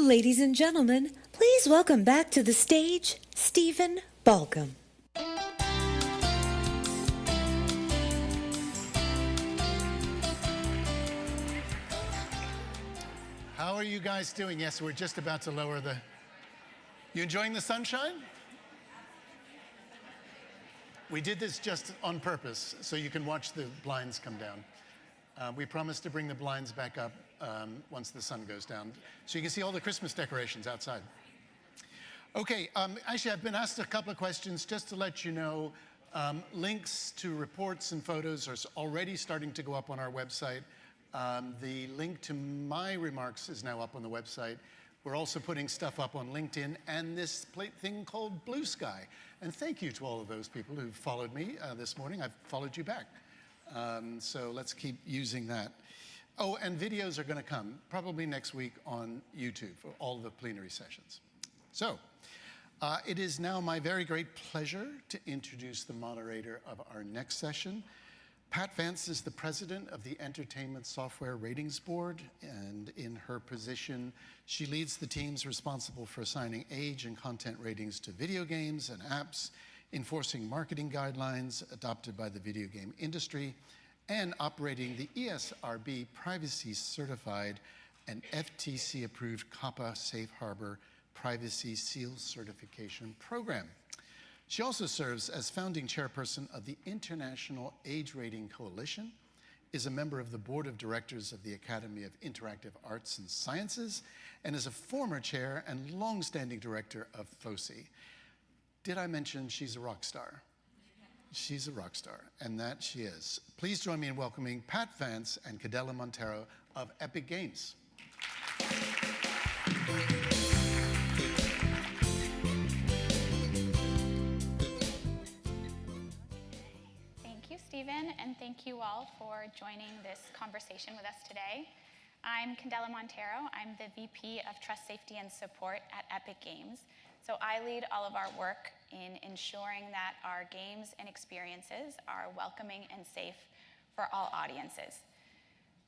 Ladies and gentlemen, please welcome back to the stage Stephen Balcom. How are you guys doing? Yes, we're just about to lower the... You enjoying the sunshine? We did this just on purpose, so you can watch the blinds come down. We promised to bring the blinds back up once the sun goes down, so you can see all the Christmas decorations outside. Okay, actually, I've been asked a couple of questions just to let you know. Links to reports and photos are already starting to go up on our website. The link to my remarks is now up on the website. We're also putting stuff up on LinkedIn and this thing called Blue Sky. And thank you to all of those people who followed me this morning. I've followed you back. So let's keep using that. Oh, and videos are going to come probably next week on YouTube for all the plenary sessions. So it is now my very great pleasure to introduce the moderator of our next session. Pat Vance is the president of the Entertainment Software Ratings Board, and in her position, she leads the teams responsible for assigning age and content ratings to video games and apps, enforcing marketing guidelines adopted by the video game industry, and operating the ESRB privacy certified and FTC approved COPPA Safe Harbor Privacy Seal Certification Program. She also serves as founding chairperson of the International Age Rating Coalition, is a member of the board of directors of the Academy of Interactive Arts and Sciences, and is a former chair and longstanding director of FOSI. Did I mention she's a rock star? She's a rock star, and that she is. Please join me in welcoming Pat Vance and Cadella Montero of Epic Games. Thank you, Stephen, and thank you all for joining this conversation with us today. I'm Cadella Montero. I'm the VP of Trust, Safety, and Support at Epic Games. So I lead all of our work in ensuring that our games and experiences are welcoming and safe for all audiences.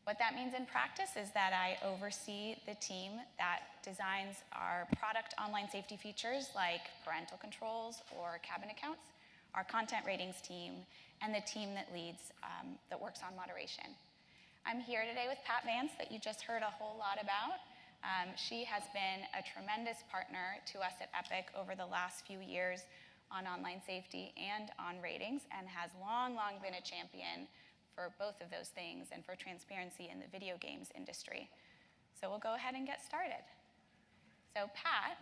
What that means in practice is that I oversee the team that designs our product online safety features like parental controls or cabin accounts, our content ratings team, and the team that works on moderation. I'm here today with Pat Vance that you just heard a whole lot about. She has been a tremendous partner to us at Epic over the last few years on online safety and on ratings, and has long been a champion for both of those things and for transparency in the video games industry. So we'll go ahead and get started. So Pat,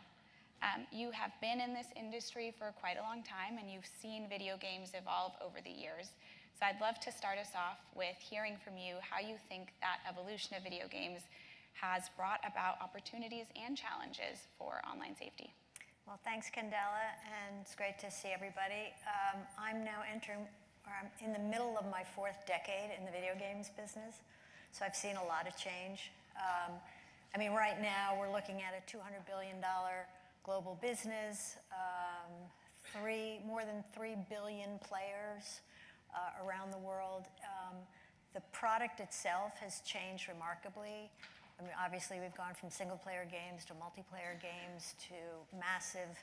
you have been in this industry for quite a long time, and you've seen video games evolve over the years. So I'd love to start us off with hearing from you how you think that evolution of video games has brought about opportunities and challenges for online safety. Well, thanks, Cadella, and it's great to see everybody. I'm now I'm in the middle of my 4th decade in the video games business, so I've seen a lot of change. I mean, right now we're looking at a $200 billion global business, more than 3 billion players around the world. The product itself has changed remarkably. I mean, obviously, we've gone from single-player games to multiplayer games to massive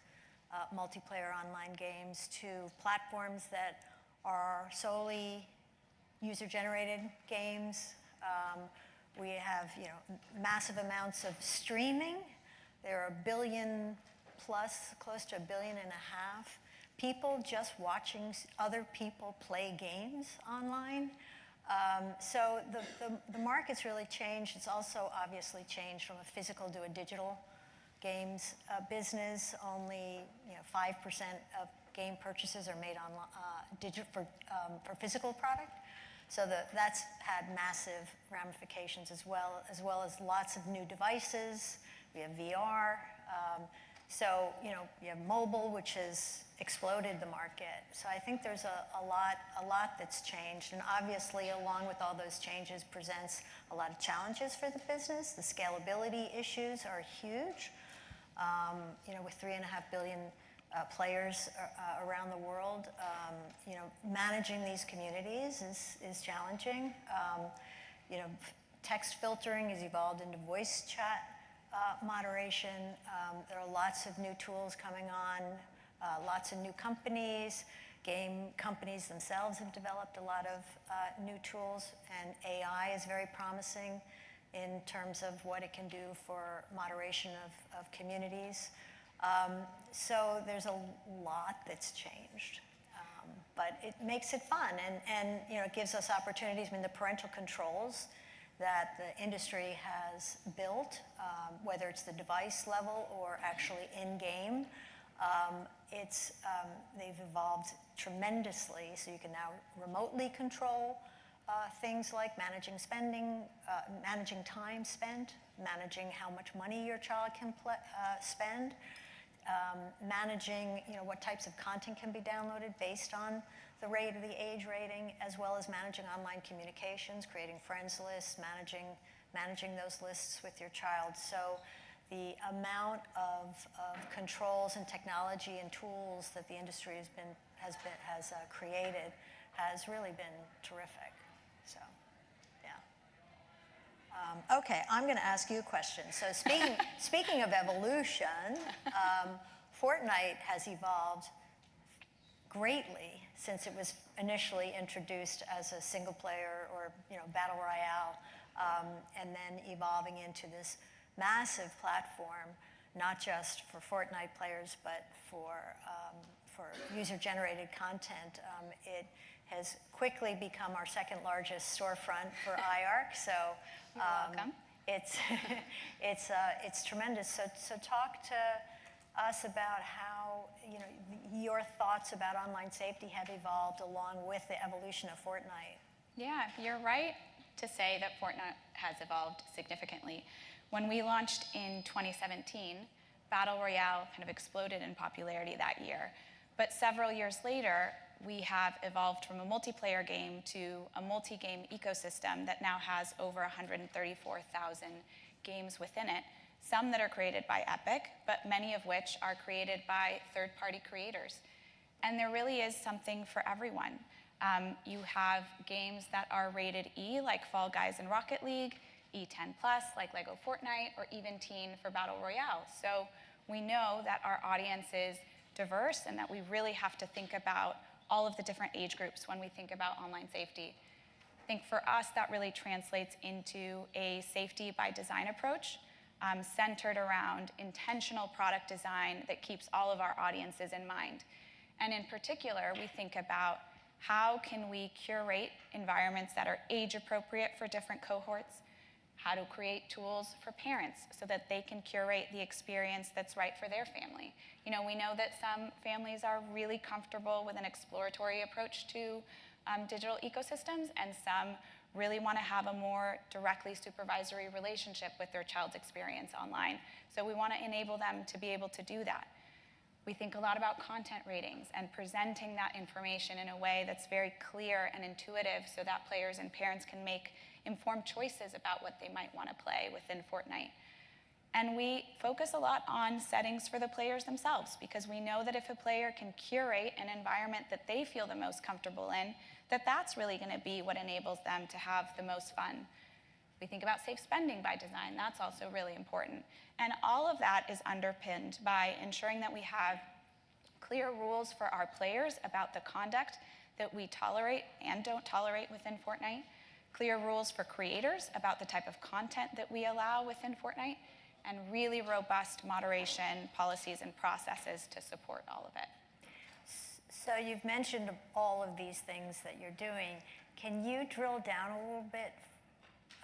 multiplayer online games to platforms that are solely user-generated games. We have, massive amounts of streaming. There are 1 billion plus, close to 1.5 billion people just watching other people play games online. So the market's really changed. It's also obviously changed from a physical to a digital games business. Only 5% of game purchases are made on for physical product. So that's had massive ramifications as well as lots of new devices. We have VR. So, you know, you have mobile, which has exploded the market. So I think there's a lot that's changed. And obviously, along with all those changes, presents a lot of challenges for the business. The scalability issues are huge. You know, with 3.5 billion players around the world, you know, managing these communities is challenging. You know, text filtering has evolved into voice chat moderation. There are lots of new tools coming on, lots of new companies. Game companies themselves have developed a lot of new tools, and AI is very promising in terms of what it can do for moderation of communities. So there's a lot that's changed, but it makes it fun, and you know, it gives us opportunities. I mean, the parental controls that the industry has built, whether it's the device level or actually in-game, they've evolved tremendously. So you can now remotely control things like managing spending, managing time spent, managing how much money your child can spend, managing, you know, what types of content can be downloaded based on the rate of the age rating, as well as managing online communications, creating friends lists, managing those lists with your child. So the amount of controls and technology and tools that the industry has created has really been terrific. So, yeah. Okay, I'm going to ask you a question. So speaking of evolution, Fortnite has evolved greatly since it was initially introduced as a single player or, you know, battle royale, and then evolving into this massive platform, not just for Fortnite players, but for user-generated content. It has quickly become our second largest storefront for IARC. So You're welcome. It's tremendous. So talk to us about how, you know, your thoughts about online safety have evolved along with the evolution of Fortnite. Yeah, you're right to say that Fortnite has evolved significantly. When we launched in 2017, Battle Royale kind of exploded in popularity that year. But several years later, we have evolved from a multiplayer game to a multi-game ecosystem that now has over 134,000 games within it, some that are created by Epic, but many of which are created by third-party creators. And there really is something for everyone. You have games that are rated E, like Fall Guys and Rocket League, E10+, like Lego Fortnite, or even teen for Battle Royale. So we know that our audience is diverse and that we really have to think about all of the different age groups when we think about online safety. I think for us, that really translates into a safety by design approach, centered around intentional product design that keeps all of our audiences in mind. And in particular, we think about how can we curate environments that are age appropriate for different cohorts, how to create tools for parents so that they can curate the experience that's right for their family. You know, we know that some families are really comfortable with an exploratory approach to digital ecosystems, and some really want to have a more directly supervisory relationship with their child's experience online. So we want to enable them to be able to do that. We think a lot about content ratings and presenting that information in a way that's very clear and intuitive so that players and parents can make informed choices about what they might want to play within Fortnite. And we focus a lot on settings for the players themselves, because we know that if a player can curate an environment that they feel the most comfortable in, that's really going to be what enables them to have the most fun. We think about safe spending by design. That's also really important. And all of that is underpinned by ensuring that we have clear rules for our players about the conduct that we tolerate and don't tolerate within Fortnite, clear rules for creators about the type of content that we allow within Fortnite, and really robust moderation policies and processes to support all of it. So you've mentioned all of these things that you're doing. Can you drill down a little bit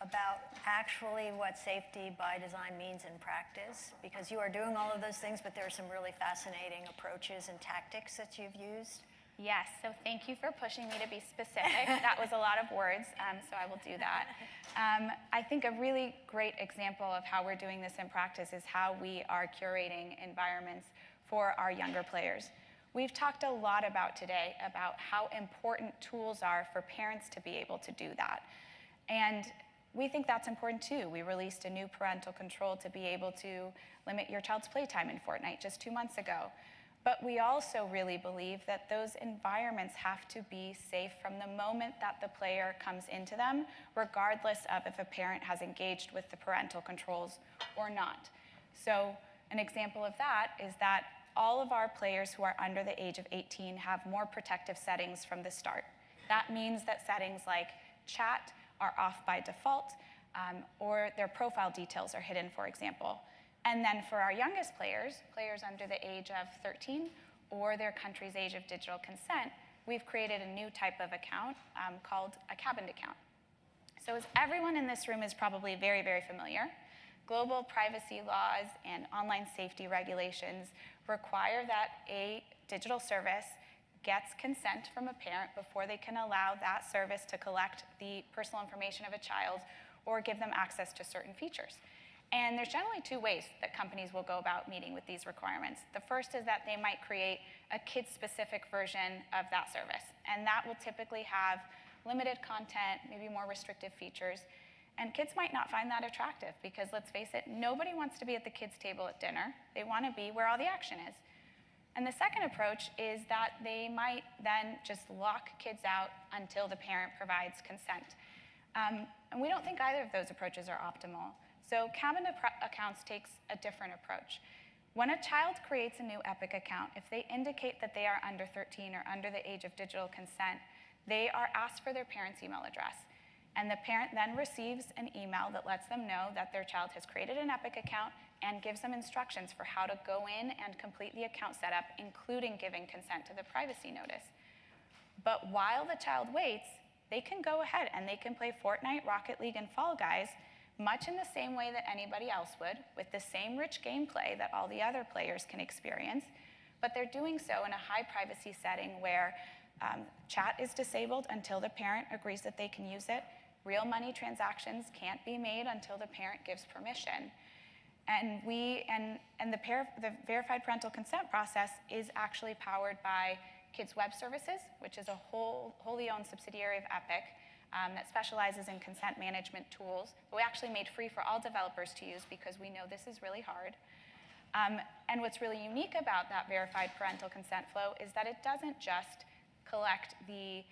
about actually what safety by design means in practice, because you are doing all of those things, but there are some really fascinating approaches and tactics that you've used. Yes, so thank you for pushing me to be specific. That was a lot of words, so I will do that. I think a really great example of how we're doing this in practice is how we are curating environments for our younger players. We've talked a lot about today about how important tools are for parents to be able to do that. And we think that's important too. We released a new parental control to be able to limit your child's playtime in Fortnite just 2 months ago. But we also really believe that those environments have to be safe from the moment that the player comes into them, regardless of if a parent has engaged with the parental controls or not. So an example of that is that all of our players who are under the age of 18 have more protective settings from the start. That means that settings like chat are off by default, or their profile details are hidden, for example. And then for our youngest players, players under the age of 13 or their country's age of digital consent, we've created a new type of account called a cabined account. So as everyone in this room is probably very, very familiar, global privacy laws and online safety regulations require that a digital service gets consent from a parent before they can allow that service to collect the personal information of a child or give them access to certain features. And there's generally 2 ways that companies will go about meeting with these requirements. The first is that they might create a kid-specific version of that service, and that will typically have limited content, maybe more restrictive features, and kids might not find that attractive because, let's face it, nobody wants to be at the kids' table at dinner. They want to be where all the action is. And the second approach is that they might then just lock kids out until the parent provides consent. And we don't think either of those approaches are optimal. So cabined accounts takes a different approach. When a child creates a new Epic account, if they indicate that they are under 13 or under the age of digital consent, they are asked for their parent's email address. And the parent then receives an email that lets them know that their child has created an Epic account and gives them instructions for how to go in and complete the account setup, including giving consent to the privacy notice. But while the child waits, they can go ahead and they can play Fortnite, Rocket League, and Fall Guys much in the same way that anybody else would, with the same rich gameplay that all the other players can experience, but they're doing so in a high privacy setting where chat is disabled until the parent agrees that they can use it. Real money transactions can't be made until the parent gives permission. And the verified parental consent process is actually powered by Kids Web Services, which is a wholly owned subsidiary of Epic that specializes in consent management tools that we actually made free for all developers to use because we know this is really hard. And what's really unique about that verified parental consent flow is that it doesn't just collect the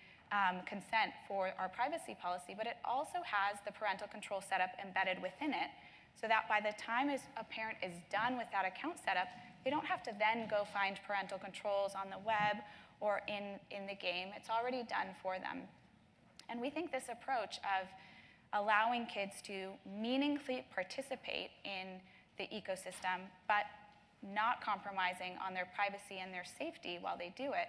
consent for our privacy policy, but it also has the parental control setup embedded within it, so that by the time a parent is done with that account setup, they don't have to then go find parental controls on the web or in the game. It's already done for them. And we think this approach of allowing kids to meaningfully participate in the ecosystem, but not compromising on their privacy and their safety while they do it,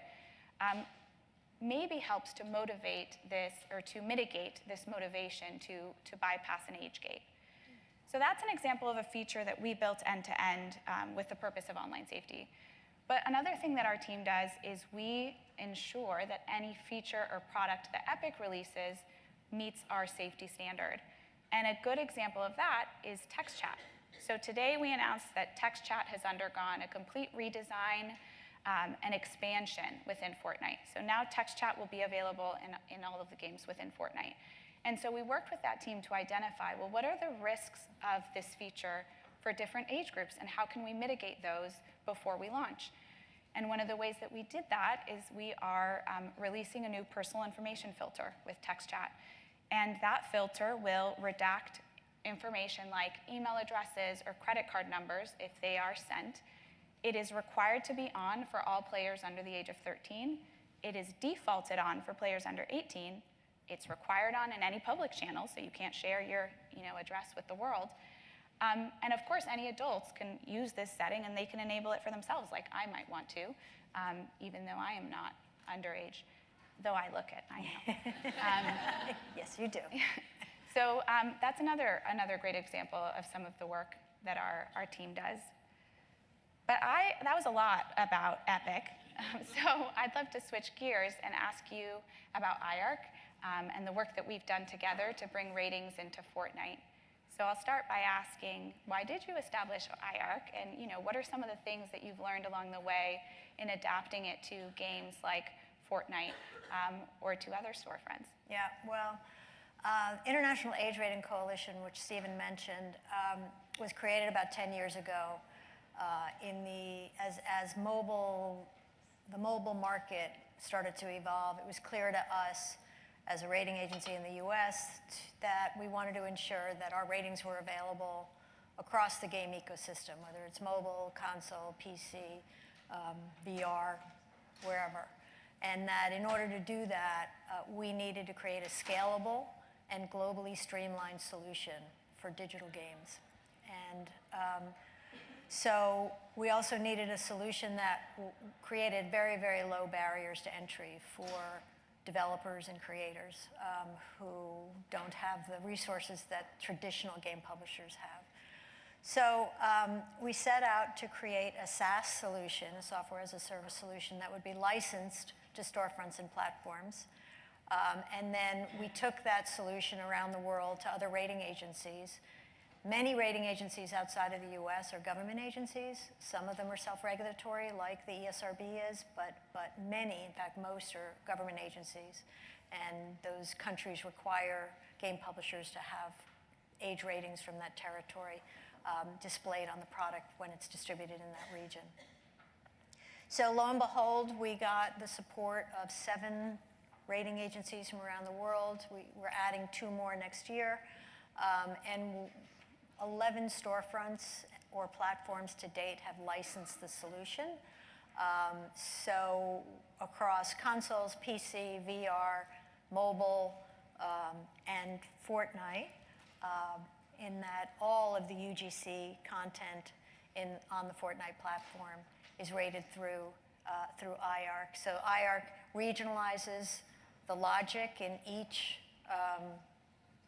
maybe helps to motivate this, or to mitigate this motivation to bypass an age gate. So that's an example of a feature that we built end-to-end with the purpose of online safety. But another thing that our team does is we ensure that any feature or product that Epic releases meets our safety standard. And a good example of that is text chat. So today we announced that text chat has undergone a complete redesign and expansion within Fortnite. So now text chat will be available in all of the games within Fortnite. And so we worked with that team to identify, well, what are the risks of this feature for different age groups, and how can we mitigate those before we launch? And one of the ways that we did that is we are releasing a new personal information filter with text chat. And that filter will redact information like email addresses or credit card numbers if they are sent. It is required to be on for all players under the age of 13. It is defaulted on for players under 18. It's required on in any public channel, so you can't share your address with the world. And of course, any adults can use this setting and they can enable it for themselves, like I might want to, even though I am not underage, though I look it, I know. Yes, you do. So that's another great example of some of the work that our team does. But that was a lot about Epic. So I'd love to switch gears and ask you about IARC and the work that we've done together to bring ratings into Fortnite. So I'll start by asking, why did you establish IARC? And what are some of the things that you've learned along the way in adapting it to games like Fortnite or to other storefronts? Yeah, well, International Age Rating Coalition, which Stephen mentioned, was created about 10 years ago as the mobile market started to evolve. It was clear to us as a rating agency in the US that we wanted to ensure that our ratings were available across the game ecosystem, whether it's mobile, console, PC, VR, wherever. And that in order to do that, we needed to create a scalable and globally streamlined solution for digital games. And so we also needed a solution that created very, very low barriers to entry for developers and creators who don't have the resources that traditional game publishers have. So we set out to create a SaaS solution, a software as a service solution, that would be licensed to storefronts and platforms. And then we took that solution around the world to other rating agencies. Many rating agencies outside of the US are government agencies. Some of them are self-regulatory, like the ESRB is, but many, in fact most, are government agencies. And those countries require game publishers to have age ratings from that territory displayed on the product when it's distributed in that region. So lo and behold, we got the support of 7 rating agencies from around the world. We're adding 2 more next year. And 11 storefronts or platforms to date have licensed the solution. So across consoles, PC, VR, mobile, and Fortnite, in that all of the UGC content on the Fortnite platform is rated through IARC. So IARC regionalizes the logic in each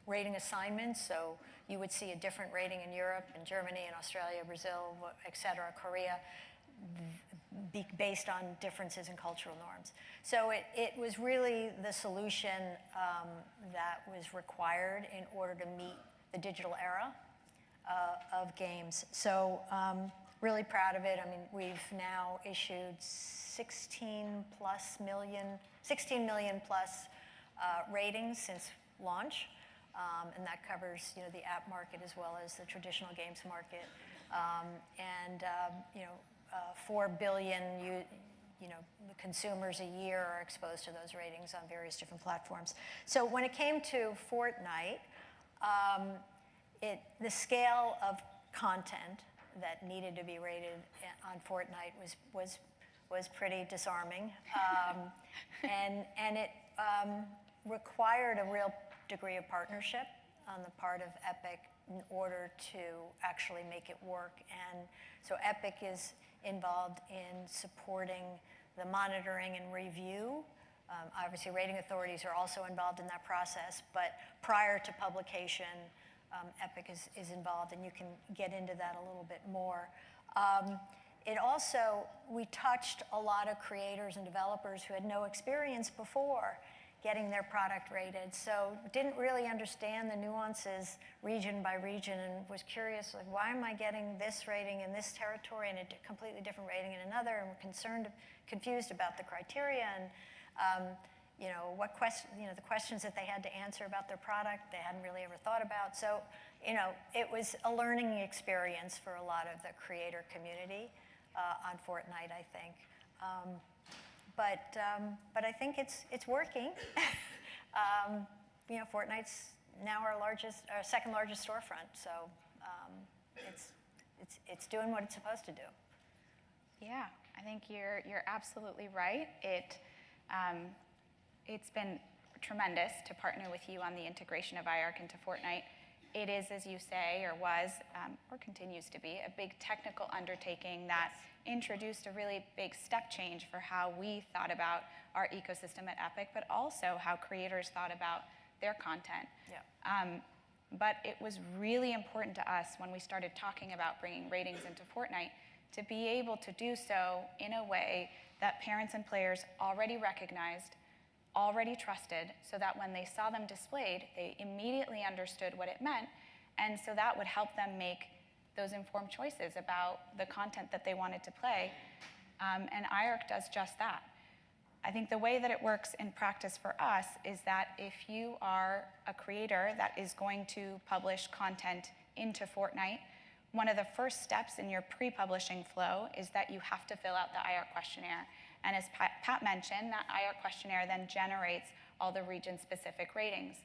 rating assignment. So you would see a different rating in Europe, in Germany, in Australia, Brazil, et cetera, Korea, based on differences in cultural norms. So it was really the solution that was required in order to meet the digital era of games. So really proud of it. I mean, we've now issued 16 million plus ratings since launch. And that covers, the app market as well as the traditional games market. 4 billion, consumers a year are exposed to those ratings on various different platforms. So when it came to Fortnite, the scale of content that needed to be rated on Fortnite was pretty disarming, and it required a real degree of partnership on the part of Epic in order to actually make it work. And so Epic is involved in supporting the monitoring and review. Obviously, rating authorities are also involved in that process, but prior to publication, Epic is involved, and you can get into that a little bit more. We touched a lot of creators and developers who had no experience before getting their product rated, so didn't really understand the nuances region by region, and was curious, like, why am I getting this rating in this territory and a completely different rating in another, and were confused about the criteria, and the questions that they had to answer about their product they hadn't really ever thought about. So, it was a learning experience for a lot of the creator community on Fortnite, I think. But I think it's working. Fortnite's now our second largest storefront, so it's doing what it's supposed to do. Yeah, I think you're absolutely right. It's been tremendous to partner with you on the integration of IARC into Fortnite. It is, as you say, or was, or continues to be, a big technical undertaking that introduced a really big step change for how we thought about our ecosystem at Epic, but also how creators thought about their content. Yeah. but it was really important to us when we started talking about bringing ratings into Fortnite to be able to do so in a way that parents and players already recognized, already trusted, so that when they saw them displayed, they immediately understood what it meant, and so that would help them make those informed choices about the content that they wanted to play. And IARC does just that. I think the way that it works in practice for us is that if you are a creator that is going to publish content into Fortnite, one of the first steps in your pre-publishing flow is that you have to fill out the IARC questionnaire. And as Pat mentioned, that IARC questionnaire then generates all the region-specific ratings.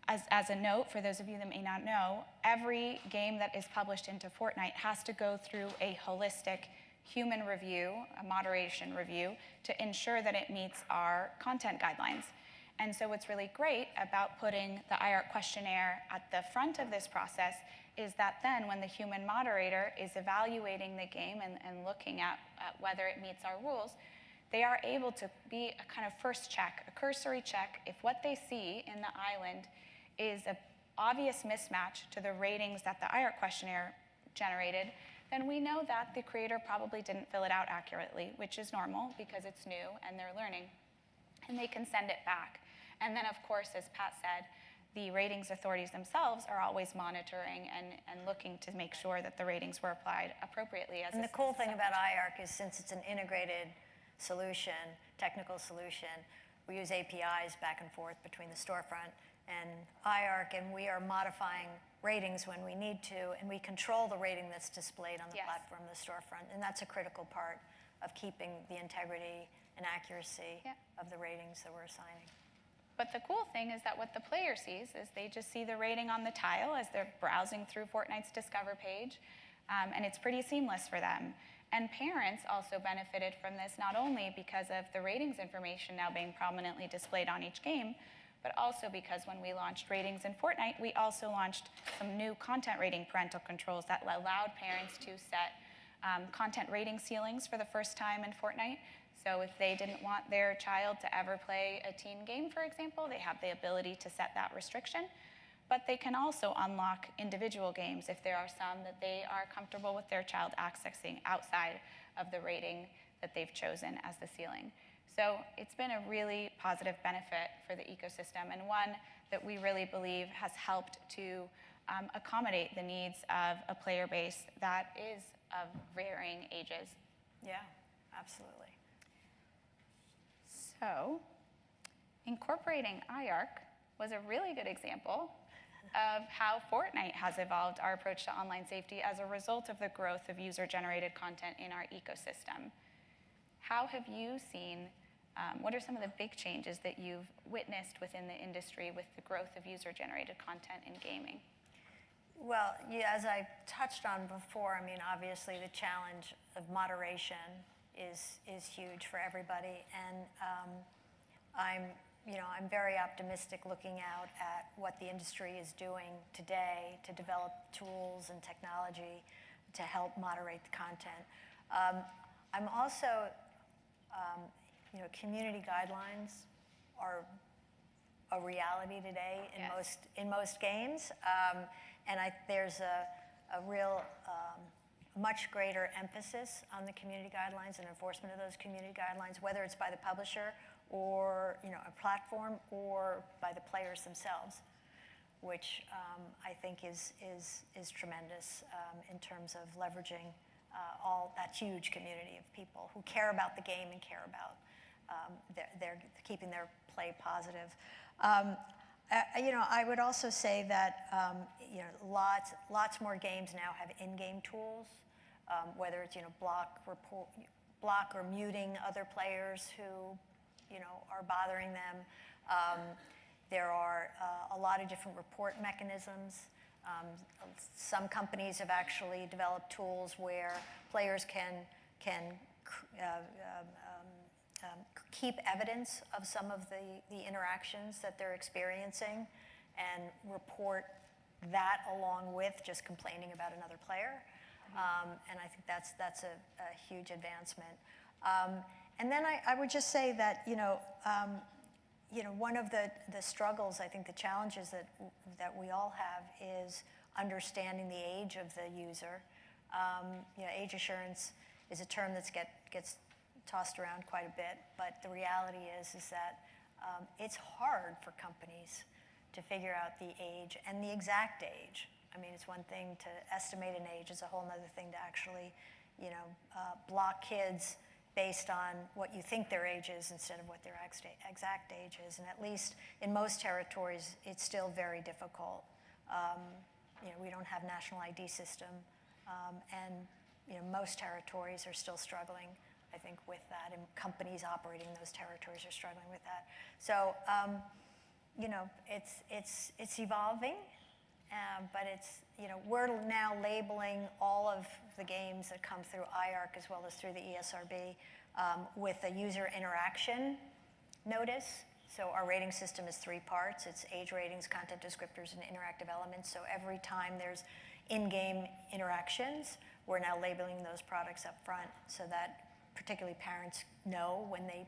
As a note, for those of you that may not know, every game that is published into Fortnite has to go through a holistic human review, a moderation review, to ensure that it meets our content guidelines. And so what's really great about putting the IARC questionnaire at the front of this process is that then when the human moderator is evaluating the game and looking at whether it meets our rules, they are able to be a kind of first check, a cursory check. If what they see in the island is an obvious mismatch to the ratings that the IARC questionnaire generated, then we know that the creator probably didn't fill it out accurately, which is normal because it's new and they're learning. And they can send it back. And then, of course, as Pat said, the ratings authorities themselves are always monitoring and looking to make sure that the ratings were applied appropriately. And the cool thing about IARC is since it's an integrated solution, technical solution, we use APIs back and forth between the storefront and IARC, and we are modifying ratings when we need to, and we control the rating that's displayed on the platform, the storefront, and that's a critical part of keeping the integrity and accuracy of the ratings that we're assigning. But the cool thing is that what the player sees is they just see the rating on the tile as they're browsing through Fortnite's Discover page, and it's pretty seamless for them. And parents also benefited from this not only because of the ratings information now being prominently displayed on each game, but also because when we launched ratings in Fortnite, we also launched some new content rating parental controls that allowed parents to set content rating ceilings for the first time in Fortnite. So if they didn't want their child to ever play a teen game, for example, they have the ability to set that restriction. But they can also unlock individual games if there are some that they are comfortable with their child accessing outside of the rating that they've chosen as the ceiling. So it's been a really positive benefit for the ecosystem, and one that we really believe has helped to accommodate the needs of a player base that is of varying ages. Yeah, absolutely. So incorporating IARC was a really good example of how Fortnite has evolved our approach to online safety as a result of the growth of user-generated content in our ecosystem. How have you seen, what are some of the big changes that you've witnessed within the industry with the growth of user-generated content in gaming? Well, yeah, as I touched on before, I mean, obviously the challenge of moderation is huge for everybody, and I'm very optimistic looking out at what the industry is doing today to develop tools and technology to help moderate the content. I'm also, community guidelines are a reality today in most games, and there's a real much greater emphasis on the community guidelines and enforcement of those community guidelines, whether it's by the publisher or a platform or by the players themselves, which I think is tremendous in terms of leveraging all that huge community of people who care about the game and care about their keeping their play positive. I would also say that lots more games now have in-game tools, whether it's block or muting other players who are bothering them. There are a lot of different report mechanisms. Some companies have actually developed tools where players can keep evidence of some of the interactions that they're experiencing and report that along with just complaining about another player. And I think that's a huge advancement. And then I would just say that, one of the struggles, I think the challenges that we all have is understanding the age of the user. Age assurance is a term that gets tossed around quite a bit, but the reality is that it's hard for companies to figure out the age and the exact age. I mean, it's one thing to estimate an age, it's a whole other thing to actually, block kids based on what you think their age is instead of what their exact age is. And at least in most territories, it's still very difficult. We don't have national ID system, and most territories are still struggling, I think, with that, and companies operating in those territories are struggling with that. So, it's evolving, but we're now labeling all of the games that come through IARC as well as through the ESRB with a user interaction notice. So our rating system is 3 parts. It's age ratings, content descriptors, and interactive elements. So every time there's in-game interactions, we're now labeling those products up front so that particularly parents know when they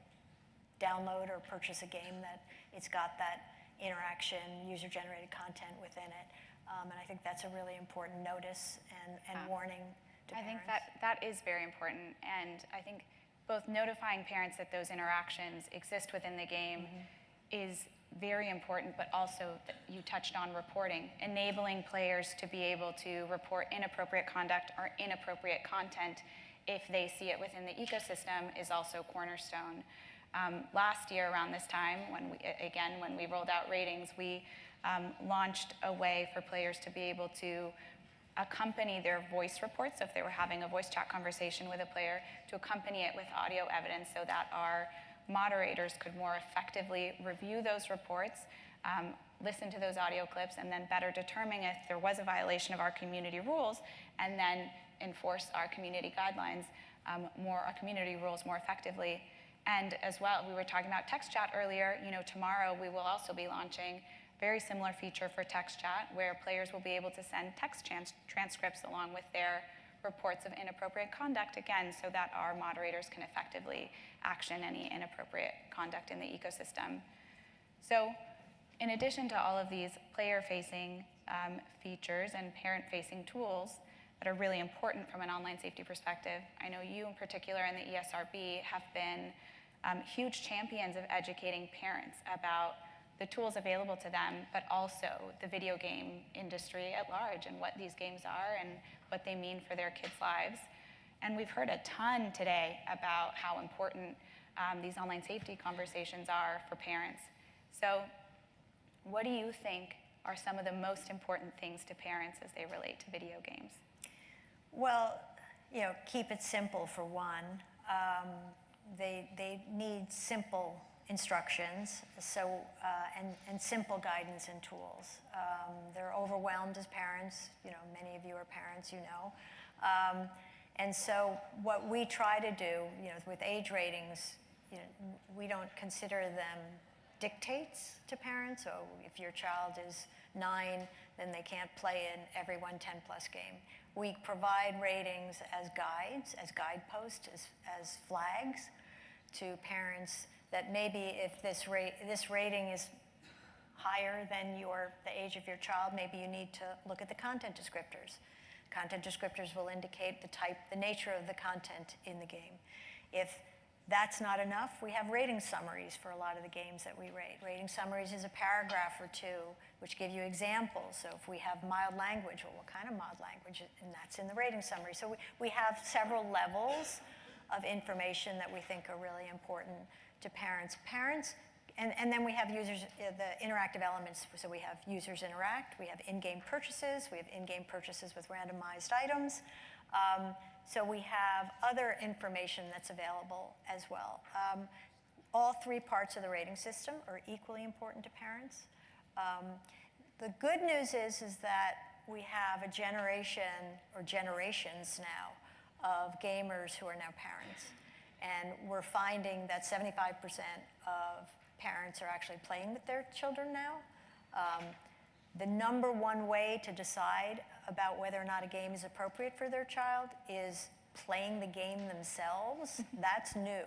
download or purchase a game that it's got that interaction, user-generated content within it. And I think that's a really important notice and warning to parents. I think that is very important. And I think both notifying parents that those interactions exist within the game is very important, but also you touched on reporting, enabling players to be able to report inappropriate conduct or inappropriate content if they see it within the ecosystem is also cornerstone. Last year around this time, when we rolled out ratings, we launched a way for players to be able to accompany their voice reports. So if they were having a voice chat conversation with a player, to accompany it with audio evidence so that our moderators could more effectively review those reports, listen to those audio clips, and then better determine if there was a violation of our community rules, and then enforce our community guidelines, our community rules more effectively. And as well, we were talking about text chat earlier. Tomorrow we will also be launching very similar feature for text chat where players will be able to send text transcripts along with their reports of inappropriate conduct, again, so that our moderators can effectively action any inappropriate conduct in the ecosystem. So in addition to all of these player-facing features and parent-facing tools that are really important from an online safety perspective, I know you in particular and the ESRB have been huge champions of educating parents about the tools available to them, but also the video game industry at large and what these games are and what they mean for their kids' lives. And we've heard a ton today about how important these online safety conversations are for parents. So what do you think are some of the most important things to parents as they relate to video games? Well, keep it simple for one. They need simple instructions, and simple guidance and tools. They're overwhelmed as parents. Many of you are parents, and so what we try to do, with age ratings, we don't consider them dictates to parents. So if your child is 9, then they can't play in every 10+ game. We provide ratings as guides, as guideposts, as flags to parents that maybe if this rating is higher than the age of your child, maybe you need to look at the content descriptors. Content descriptors will indicate the nature of the content in the game. If that's not enough, we have rating summaries for a lot of the games that we rate. Rating summaries is a paragraph or 2 which give you examples. So if we have mild language, well, what kind of mild language? And that's in the rating summary. So we have several levels of information that we think are really important to parents. And then we have users, the interactive elements. So we have users interact, we have in-game purchases, we have in-game purchases with randomized items. So we have other information that's available as well. All 3 parts of the rating system are equally important to parents. The good news is that we have a generation or generations now of gamers who are now parents. And we're finding that 75% of parents are actually playing with their children now. The number one way to decide about whether or not a game is appropriate for their child is playing the game themselves. That's new.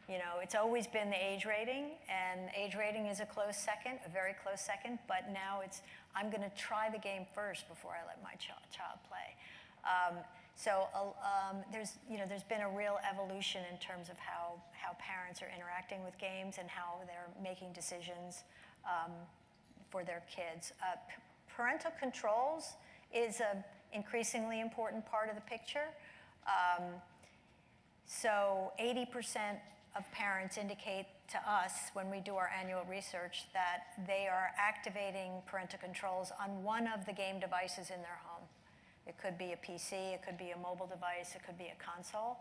You know, it's always been the age rating, and age rating is a close second, a very close second, but now it's, I'm going to try the game first before I let my child play. There's been a real evolution in terms of how parents are interacting with games and how they're making decisions for their kids. Parental controls is an increasingly important part of the picture. So 80% of parents indicate to us when we do our annual research that they are activating parental controls on one of the game devices in their home. It could be a PC, it could be a mobile device, it could be a console.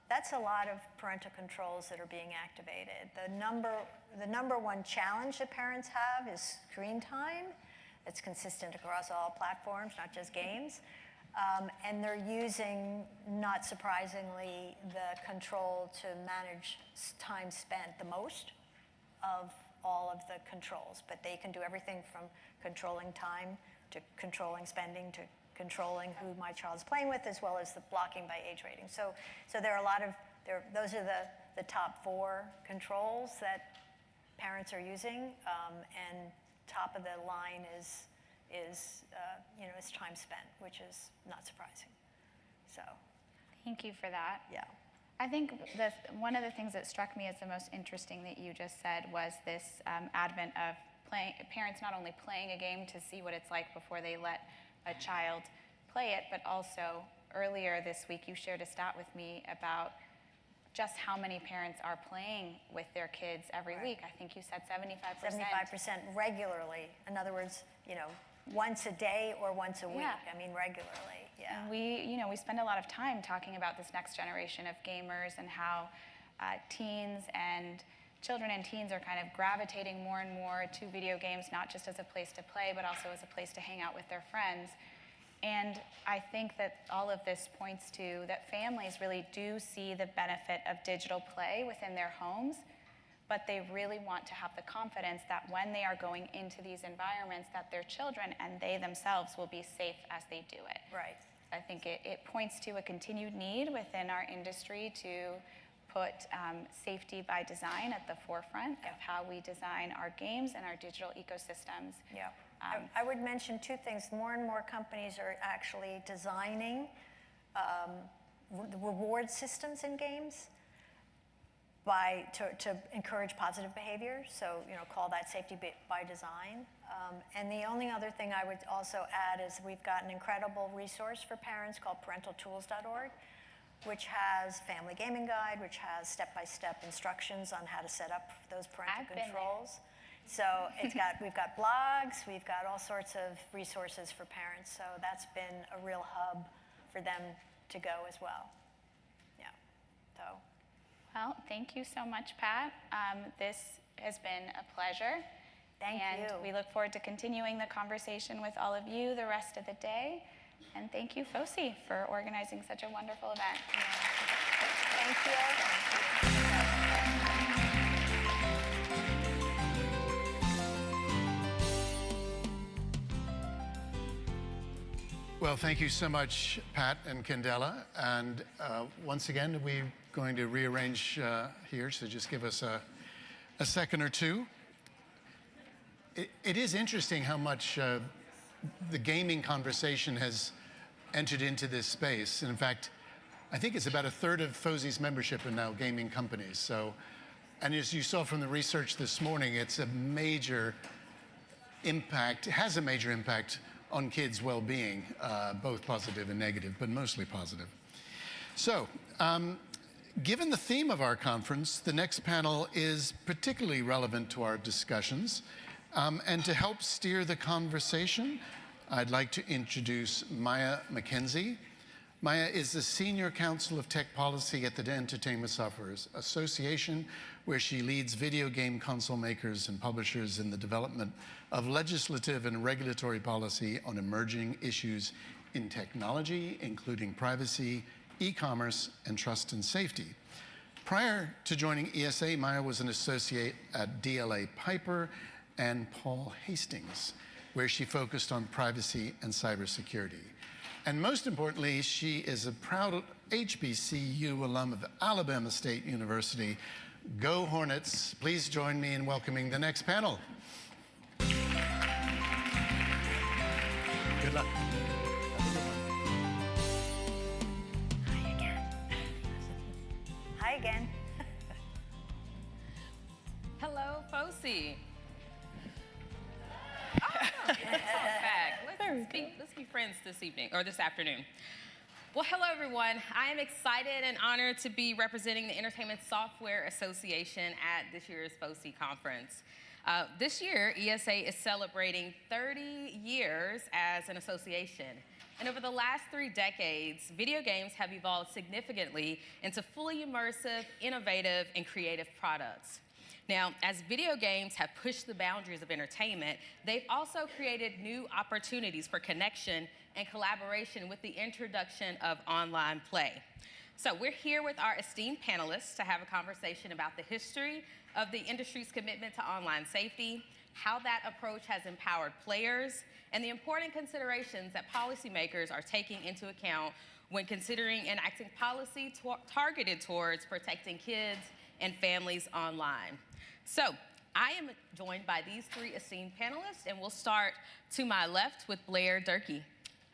That's a lot of parental controls that are being activated. The number one challenge that parents have is screen time. It's consistent across all platforms, not just games. And they're using, not surprisingly, the control to manage time spent the most of all of the controls. But they can do everything from controlling time to controlling spending to controlling who my child's playing with, as well as the blocking by age rating. So there are a lot of, those are the top 4 controls that parents are using, and top of the line is time spent, which is not surprising. So. Thank you for that. Yeah. I think one of the things that struck me as the most interesting that you just said was this advent of parents not only playing a game to see what it's like before they let a child play it, but also earlier this week you shared a stat with me about just how many parents are playing with their kids every week. I think you said 75%. 75% regularly. In other words, once a day or once a week. Yeah. I mean, regularly. Yeah. And we spend a lot of time talking about this next generation of gamers and how teens and children and teens are kind of gravitating more and more to video games, not just as a place to play, but also as a place to hang out with their friends. And I think that all of this points to that families really do see the benefit of digital play within their homes, but they really want to have the confidence that when they are going into these environments, that their children and they themselves will be safe as they do it. Right. I think it points to a continued need within our industry to put safety by design at the forefront of how we design our games and our digital ecosystems. Yeah. I would mention 2 things. More and more companies are actually designing reward systems in games to encourage positive behavior. So, call that safety by design. And the only other thing I would also add is we've got an incredible resource for parents called parentaltools.org, which has family gaming guide, which has step-by-step instructions on how to set up those parental controls. So we've got blogs, we've got all sorts of resources for parents. So that's been a real hub for them to go as well. Yeah. So. Well, thank you so much, Pat. This has been a pleasure. Thank you. And we look forward to continuing the conversation with all of you the rest of the day. And thank you, FOSI, for organizing such a wonderful event. Thank you. Well, thank you so much, Pat and Candela. And once again, we're going to rearrange here, so just give us a second or two. It is interesting how much the gaming conversation has entered into this space. And in fact, I think it's about 1/3 of FOSI's membership are now gaming companies. So, and as you saw from the research this morning, it's a major impact, it has a major impact on kids' well-being, both positive and negative, but mostly positive. So, given the theme of our conference, the next panel is particularly relevant to our discussions. And to help steer the conversation, I'd like to introduce Maya McKenzie. Maya is the Senior Counsel of Tech Policy at the Entertainment Software Association, where she leads video game console makers and publishers in the development of legislative and regulatory policy on emerging issues in technology, including privacy, e-commerce, and trust and safety. Prior to joining ESA, Maya was an associate at DLA Piper and Paul Hastings, where she focused on privacy and cybersecurity. And most importantly, she is a proud HBCU alum of Alabama State University. Go Hornets. Please join me in welcoming the next panel. Good luck. Hi again. Hello, FOSI. Let's be friends this evening, or this afternoon. Well, hello, everyone. I am excited and honored to be representing the Entertainment Software Association at this year's FOSI conference. This year, ESA is celebrating 30 years as an association. And over the last 3 decades, video games have evolved significantly into fully immersive, innovative, and creative products. Now, as video games have pushed the boundaries of entertainment, they've also created new opportunities for connection and collaboration with the introduction of online play. So we're here with our esteemed panelists to have a conversation about the history of the industry's commitment to online safety, how that approach has empowered players, and the important considerations that policymakers are taking into account when considering enacting policy targeted towards protecting kids and families online. So I am joined by these 3 esteemed panelists, and we'll start to my left with Blair Durkee.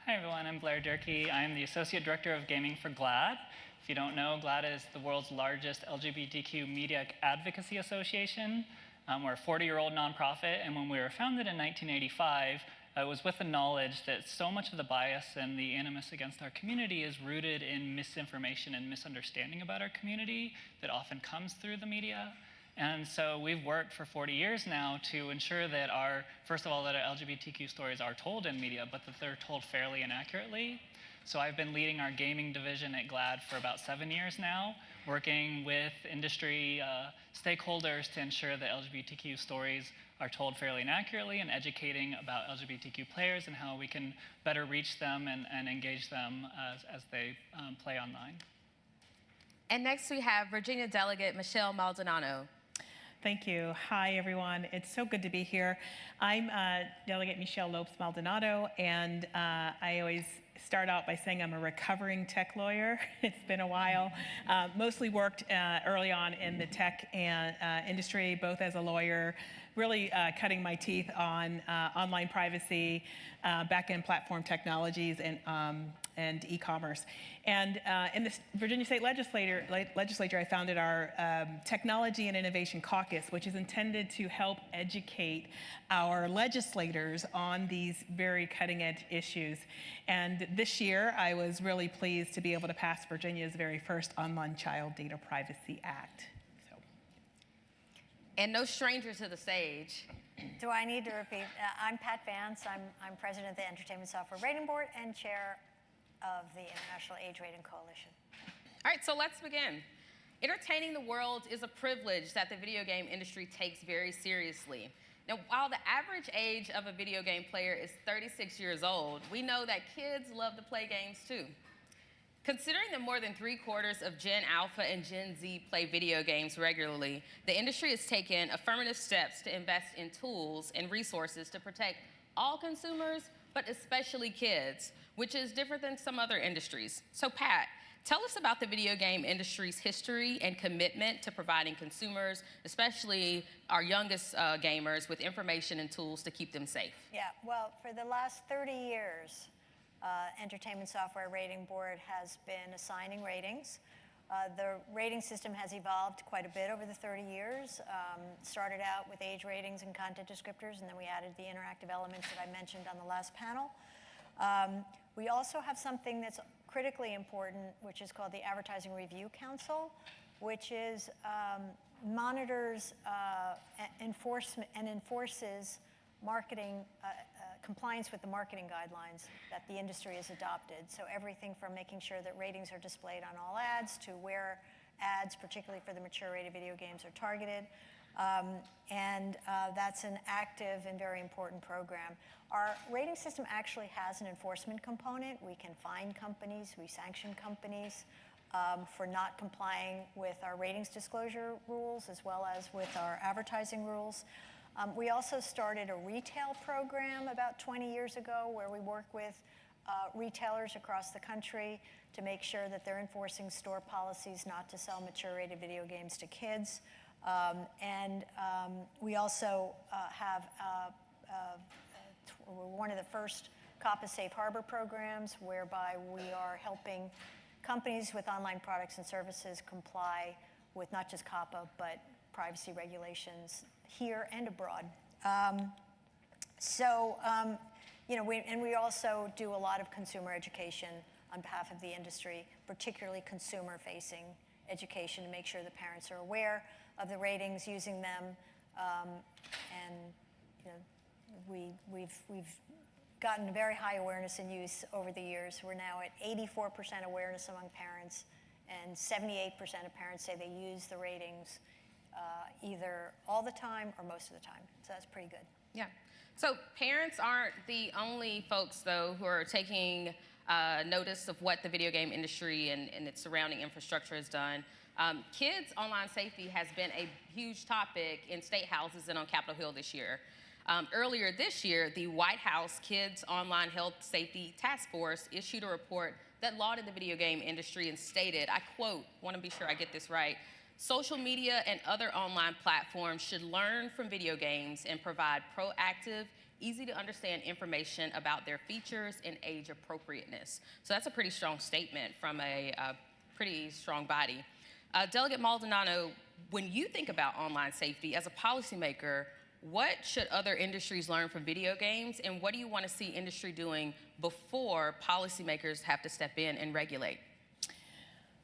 Hi everyone, I'm Blair Durkee. I'm the Associate Director of Gaming for GLAAD. If you don't know, GLAAD is the world's largest LGBTQ media advocacy association. We're a 40-year-old nonprofit, and when we were founded in 1985, it was with the knowledge that so much of the bias and the animus against our community is rooted in misinformation and misunderstanding about our community that often comes through the media. And so we've worked for 40 years now to ensure that first of all, that our LGBTQ stories are told in media, but that they're told fairly and accurately. So I've been leading our gaming division at GLAAD for about 7 years now, working with industry stakeholders to ensure that LGBTQ stories are told fairly and accurately, and educating about LGBTQ players and how we can better reach them and engage them as they play online. And next we have Virginia Delegate Michelle Maldonado. Thank you. Hi, everyone. It's so good to be here. I'm Delegate Michelle Lopes-Maldonado, and I always start out by saying I'm a recovering tech lawyer. It's been a while. Mostly worked early on in the tech industry, both as a lawyer, really cutting my teeth on online privacy, back-end platform technologies, and e-commerce. And in the Virginia State Legislature, I founded our Technology and Innovation Caucus, which is intended to help educate our legislators on these very cutting-edge issues. And this year, I was really pleased to be able to pass Virginia's very first Online Child Data Privacy Act. And no stranger to the stage. Do I need to repeat? I'm Pat Vance. I'm president of the Entertainment Software Rating Board and chair of the International Age Rating Coalition. All right, so let's begin. Entertaining the world is a privilege that the video game industry takes very seriously. Now, while the average age of a video game player is 36 years old, we know that kids love to play games too. Considering that more than 3/4 of Gen Alpha and Gen Z play video games regularly, the industry has taken affirmative steps to invest in tools and resources to protect all consumers, but especially kids, which is different than some other industries. So Pat, tell us about the video game industry's history and commitment to providing consumers, especially our youngest gamers, with information and tools to keep them safe. Yeah, well, for the last 30 years, Entertainment Software Rating Board has been assigning ratings. The rating system has evolved quite a bit over the 30 years. Started out with age ratings and content descriptors, and then we added the interactive elements that I mentioned on the last panel. We also have something that's critically important, which is called the Advertising Review Council, which is monitors and enforces marketing compliance with the marketing guidelines that the industry has adopted. So everything from making sure that ratings are displayed on all ads to where ads, particularly for the mature rated video games, are targeted. That's an active and very important program. Our rating system actually has an enforcement component. We can fine companies, we sanction companies for not complying with our ratings disclosure rules as well as with our advertising rules. We also started a retail program about 20 years ago where we work with retailers across the country to make sure that they're enforcing store policies not to sell mature-rated video games to kids. We also have one of the first COPPA Safe Harbor programs, whereby we are helping companies with online products and services comply with not just COPPA, but privacy regulations here and abroad. We also do a lot of consumer education on behalf of the industry, particularly consumer-facing education, to make sure the parents are aware of the ratings, using them, we've gotten very high awareness and use over the years. We're now at 84% awareness among parents, and 78% of parents say they use the ratings either all the time or most of the time. So that's pretty good. Yeah. So parents aren't the only folks, though, who are taking notice of what the video game industry and its surrounding infrastructure has done. Kids' online safety has been a huge topic in state houses and on Capitol Hill this year. Earlier this year, the White House Kids Online Health Safety Task Force issued a report that lauded the video game industry and stated, I quote, want to be sure I get this right, social media and other online platforms should learn from video games and provide proactive, easy to understand information about their features and age appropriateness. So that's a pretty strong statement from a pretty strong body. Delegate Maldonado, when you think about online safety as a policymaker, what should other industries learn from video games, and what do you want to see industry doing before policymakers have to step in and regulate?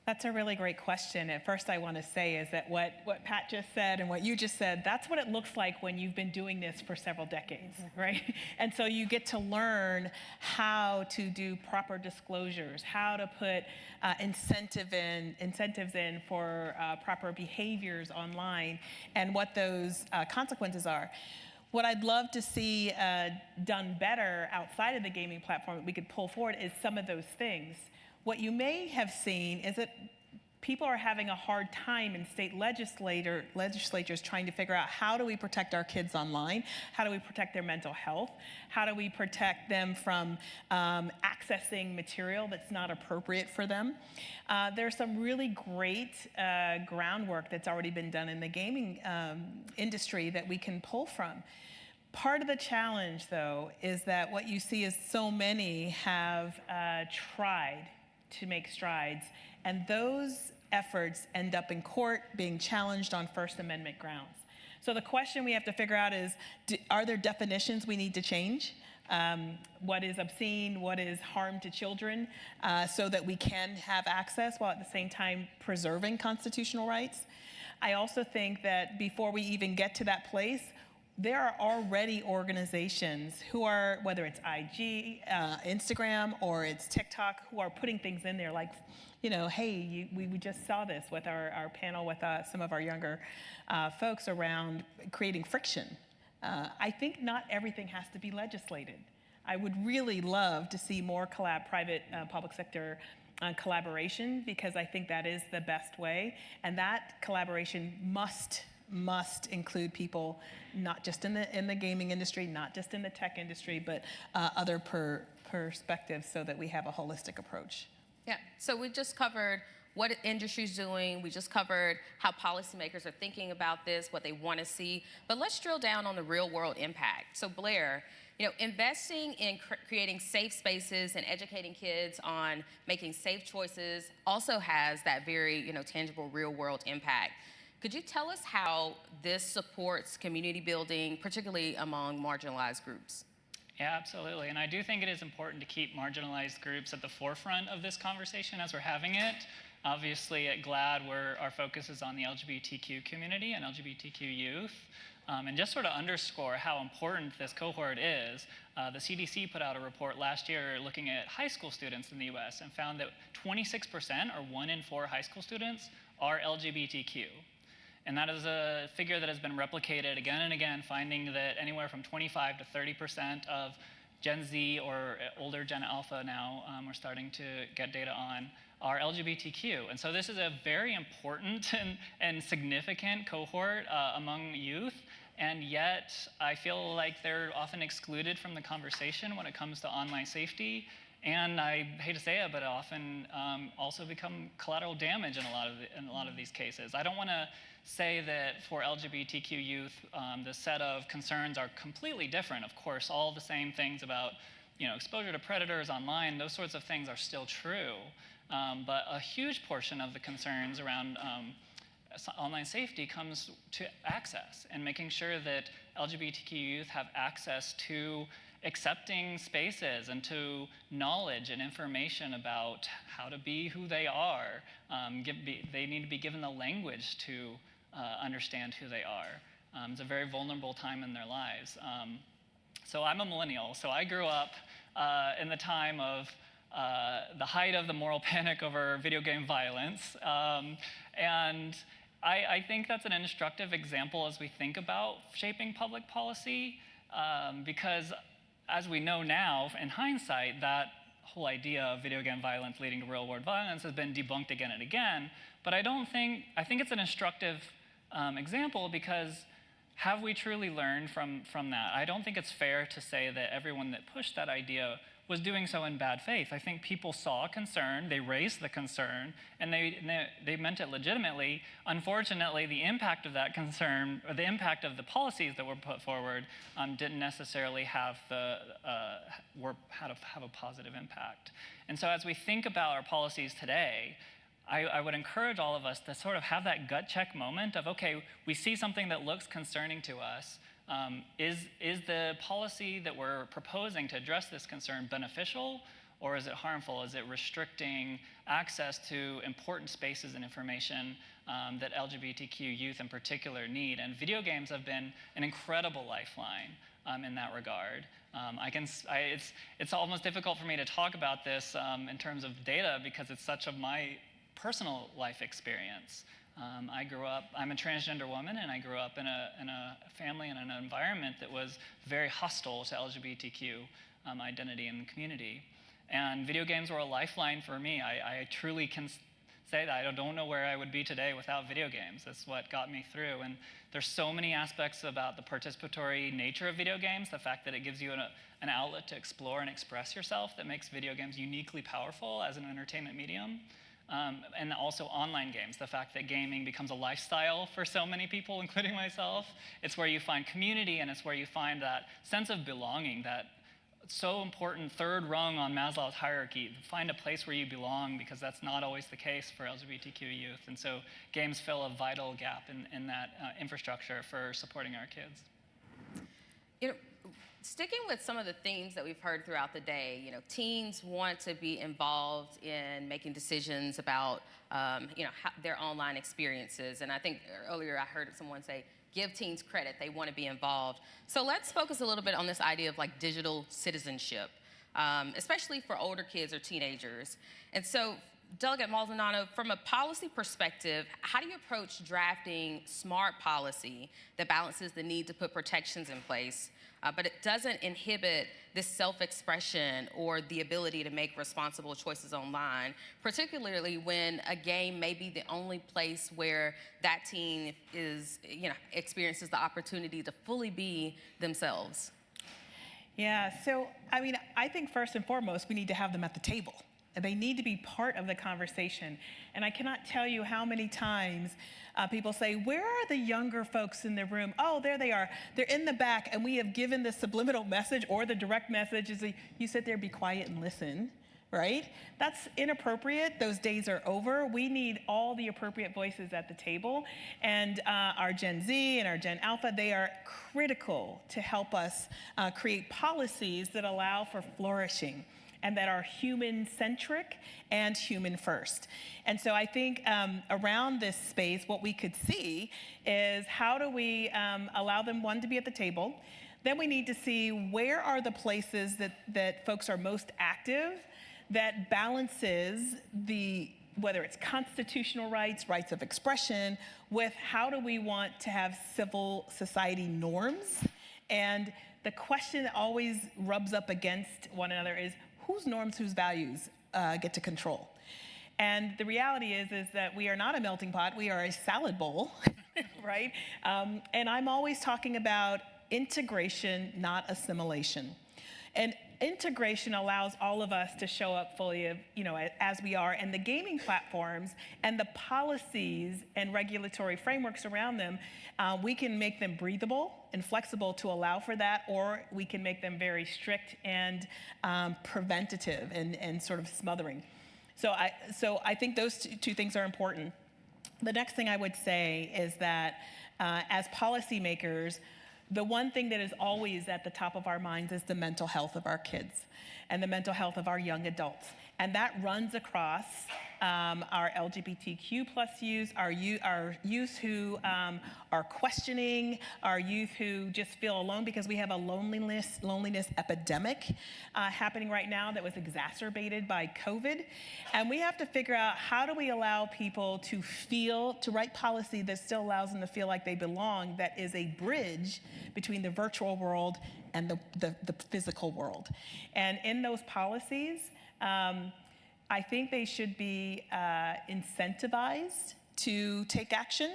That's a really great question. At first, I want to say is that what Pat just said and what you just said, that's what it looks like when you've been doing this for several decades, right? And so you get to learn how to do proper disclosures, how to put incentives in for proper behaviors online, and what those consequences are. What I'd love to see done better outside of the gaming platform that we could pull forward is some of those things. What you may have seen is that people are having a hard time in state legislatures trying to figure out, how do we protect our kids online? How do we protect their mental health? How do we protect them from accessing material that's not appropriate for them? There's some really great groundwork that's already been done in the gaming industry that we can pull from. Part of the challenge, though, is that what you see is so many have tried to make strides, and those efforts end up in court being challenged on First Amendment grounds. So the question we have to figure out is, are there definitions we need to change? What is obscene, what is harm to children, so that we can have access while at the same time preserving constitutional rights? I also think that before we even get to that place, there are already organizations who are, whether it's IG, Instagram, or it's TikTok, who are putting things in there like, hey, we just saw this with our panel with some of our younger folks around creating friction. I think not everything has to be legislated. I would really love to see more private public sector collaboration, because I think that is the best way, and that collaboration must include people not just in the gaming industry, not just in the tech industry, but other perspectives, so that we have a holistic approach. Yeah, so we just covered what industry's doing. We just covered how policymakers are thinking about this, what they want to see. But let's drill down on the real world impact. So Blair, investing in creating safe spaces and educating kids on making safe choices also has that very, tangible real world impact. Could you tell us how this supports community building, particularly among marginalized groups? Yeah, absolutely. And I do think it is important to keep marginalized groups at the forefront of this conversation as we're having it. Obviously, at GLAAD, our focus is on the LGBTQ community and LGBTQ youth. And just sort of underscore how important this cohort is, the CDC put out a report last year looking at high school students in the US and found that 26%, or 1 in 4 high school students, are LGBTQ. And that is a figure that has been replicated again and again, finding that anywhere from 25 to 30% of Gen Z or older Gen Alpha now, we're starting to get data on, are LGBTQ. And so this is a very important and significant cohort among youth, and yet I feel like they're often excluded from the conversation when it comes to online safety. And I hate to say it, but often also become collateral damage in a lot of these cases. I don't want to say that for LGBTQ youth, the set of concerns are completely different. Of course, all the same things about exposure to predators online, those sorts of things are still true. But a huge portion of the concerns around online safety comes to access and making sure that LGBTQ youth have access to accepting spaces and to knowledge and information about how to be who they are. They need to be given the language to understand who they are. It's a very vulnerable time in their lives. So I'm a millennial, so I grew up in the time of the height of the moral panic over video game violence. And I think that's an instructive example as we think about shaping public policy, because as we know now, in hindsight, that whole idea of video game violence leading to real-world violence has been debunked again and again. But I think it's an instructive example, because have we truly learned from that? I don't think it's fair to say that everyone that pushed that idea was doing so in bad faith. I think people saw a concern, they raised the concern, and they meant it legitimately. Unfortunately, the impact of that concern, or the impact of the policies that were put forward, didn't necessarily have have a positive impact. And so as we think about our policies today, I would encourage all of us to sort of have that gut check moment of, okay, we see something that looks concerning to us. Is the policy that we're proposing to address this concern beneficial, or is it harmful? Is it restricting access to important spaces and information that LGBTQ youth in particular need? And video games have been an incredible lifeline in that regard. It's almost difficult for me to talk about this in terms of data, because it's such of my personal life experience. I'm a transgender woman, and I grew up in a family and an environment that was very hostile to LGBTQ identity in the community. And video games were a lifeline for me. I truly can say that I don't know where I would be today without video games. That's what got me through. And there's so many aspects about the participatory nature of video games, the fact that it gives you an outlet to explore and express yourself, that makes video games uniquely powerful as an entertainment medium. And also online games, the fact that gaming becomes a lifestyle for so many people, including myself. It's where you find community, and it's where you find that sense of belonging, that so important third rung on Maslow's hierarchy. Find a place where you belong, because that's not always the case for LGBTQ youth. And so games fill a vital gap in that infrastructure for supporting our kids. Sticking with some of the themes that we've heard throughout the day, teens want to be involved in making decisions about, their online experiences. And I think earlier I heard someone say, give teens credit, they want to be involved. So let's focus a little bit on this idea of digital citizenship, especially for older kids or teenagers. And so, Delegate Maldonado, from a policy perspective, how do you approach drafting smart policy that balances the need to put protections in place, but it doesn't inhibit this self-expression or the ability to make responsible choices online, particularly when a game may be the only place where that teen experiences the opportunity to fully be themselves? Yeah, so I think first and foremost, we need to have them at the table. They need to be part of the conversation. And I cannot tell you how many times people say, where are the younger folks in the room? Oh, there they are. They're in the back, and we have given the subliminal message or the direct message is you sit there, be quiet, and listen, right? That's inappropriate. Those days are over. We need all the appropriate voices at the table. And our Gen Z and our Gen Alpha, they are critical to help us create policies that allow for flourishing and that are human-centric and human-first. And so I think around this space, what we could see is how do we allow them, one, to be at the table. Then we need to see where are the places that folks are most active that balances whether it's constitutional rights, rights of expression, with how do we want to have civil society norms. And the question that always rubs up against one another is, whose norms, whose values get to control? And the reality is that we are not a melting pot, we are a salad bowl, right? And I'm always talking about integration, not assimilation. And integration allows all of us to show up fully, as we are, and the gaming platforms and the policies and regulatory frameworks around them, we can make them breathable and flexible to allow for that, or we can make them very strict and preventative and sort of smothering. So I think those two things are important. The next thing I would say is that as policymakers, the one thing that is always at the top of our minds is the mental health of our kids and the mental health of our young adults. And that runs across our LGBTQ+ youth, our youth who are questioning, our youth who just feel alone because we have a loneliness epidemic happening right now that was exacerbated by COVID. And we have to figure out, how do we allow people to write policy that still allows them to feel like they belong, that is a bridge between the virtual world and the physical world. And in those policies, I think they should be incentivized to take action.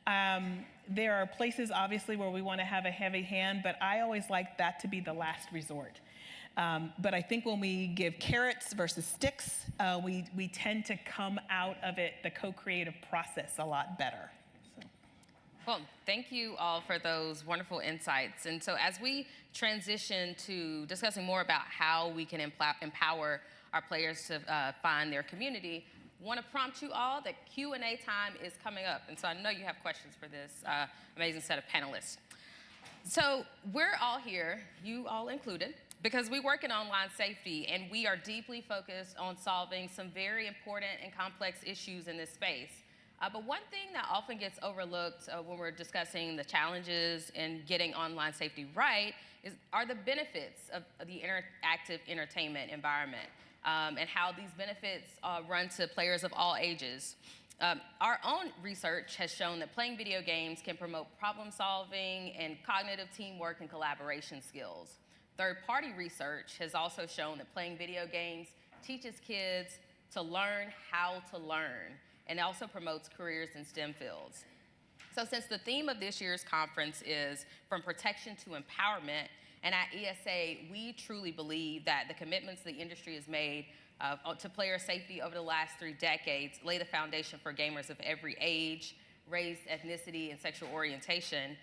There are places, obviously, where we want to have a heavy hand, but I always like that to be the last resort. But I think when we give carrots versus sticks, we tend to come out of it, the co-creative process, a lot better. Well, thank you all for those wonderful insights. And so as we transition to discussing more about how we can empower our players to find their community, I want to prompt you all that Q&A time is coming up. And so I know you have questions for this amazing set of panelists. So we're all here, you all included, because we work in online safety, and we are deeply focused on solving some very important and complex issues in this space. But one thing that often gets overlooked when we're discussing the challenges in getting online safety right are the benefits of the interactive entertainment environment, and how these benefits run to players of all ages. Our own research has shown that playing video games can promote problem solving and cognitive teamwork and collaboration skills. Third-party research has also shown that playing video games teaches kids to learn how to learn, and also promotes careers in STEM fields. So since the theme of this year's conference is From Protection to Empowerment, and at ESA, we truly believe that the commitments the industry has made to player safety over the last 3 decades lay the foundation for gamers of every age, race, ethnicity, and sexual orientation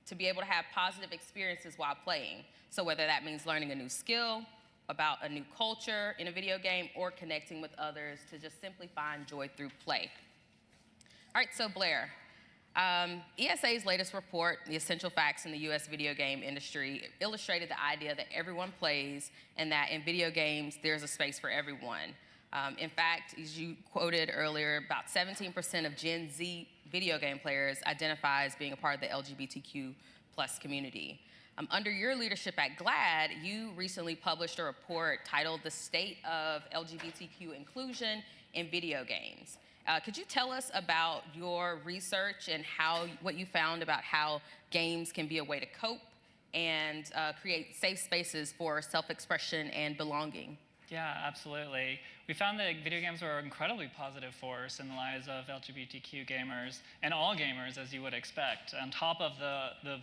to be able to have positive experiences while playing. So whether that means learning a new skill, about a new culture in a video game, or connecting with others to just simply find joy through play. All right, so Blair, ESA's latest report, The Essential Facts in the US Video Game Industry, illustrated the idea that everyone plays and that in video games, there's a space for everyone. In fact, as you quoted earlier, about 17% of Gen Z video game players identify as being a part of the LGBTQ+ community. Under your leadership at GLAAD, you recently published a report titled The State of LGBTQ Inclusion in Video Games. Could you tell us about your research and what you found about how games can be a way to cope and create safe spaces for self-expression and belonging? Yeah, absolutely. We found that video games were an incredibly positive force in the lives of LGBTQ gamers, and all gamers, as you would expect. On top of the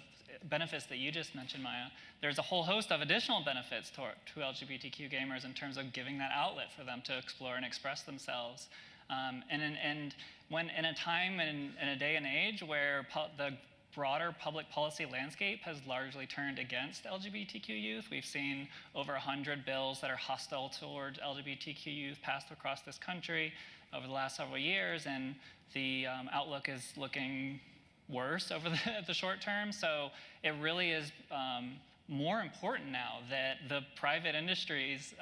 benefits that you just mentioned, Maya, there's a whole host of additional benefits to LGBTQ gamers in terms of giving that outlet for them to explore and express themselves. And when in a time and in a day and age where the broader public policy landscape has largely turned against LGBTQ youth. We've seen over 100 bills that are hostile toward LGBTQ youth passed across this country over the last several years, and the outlook is looking worse over the short term. So it really is more important now that the private industries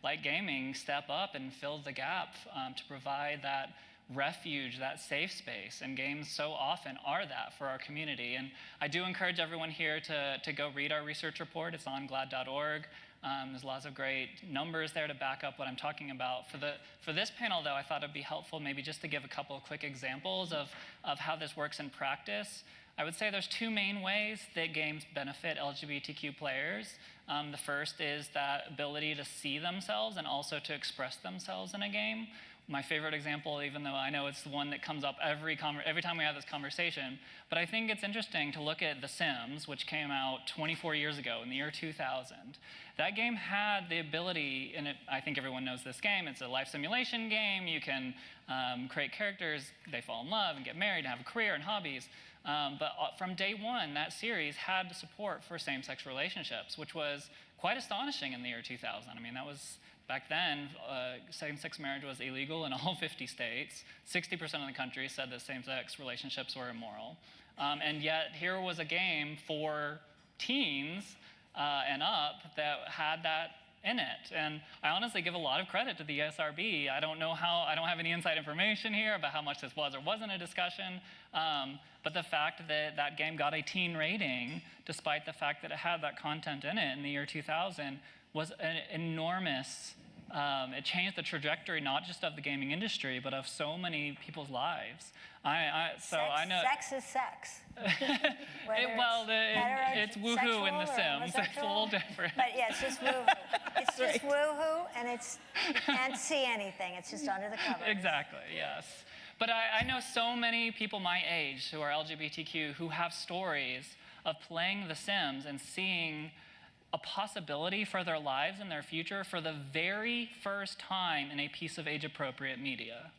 like gaming step up and fill the gap to provide that refuge, that safe space, and games so often are that for our community. And I do encourage everyone here to go read our research report. It's on GLAAD.org. There's lots of great numbers there to back up what I'm talking about. For this panel, though, I thought it'd be helpful maybe just to give a couple of quick examples of how this works in practice. I would say there's 2 main ways that games benefit LGBTQ players. The first is that ability to see themselves and also to express themselves in a game. My favorite example, even though I know it's the one that comes up every time we have this conversation, but I think it's interesting to look at The Sims, which came out 24 years ago in the year 2000. that game had the ability, and I think everyone knows this game, it's a life simulation game. You can create characters, they fall in love and get married and have a career and hobbies. But from day one, that series had support for same-sex relationships, which was quite astonishing in the year 2000. I mean, that was, back then, same-sex marriage was illegal in all 50 states. 60% of the country said that same-sex relationships were immoral. And yet, here was a game for teens and up that had that in it. And I honestly give a lot of credit to the ESRB. I don't have any inside information here about how much this was or wasn't a discussion, but the fact that that game got a teen rating, despite the fact that it had that content in it in the year 2000, was an enormous, it changed the trajectory not just of the gaming industry, but of so many people's lives. I know sex is sex. It's woohoo in The Sims. It's a little different. But yeah, it's just woohoo. It's just woohoo, and you can't see anything. It's just under the covers. Exactly, yes. But I know so many people my age who are LGBTQ who have stories of playing The Sims and seeing a possibility for their lives and their future for the very first time in a piece of age-appropriate media.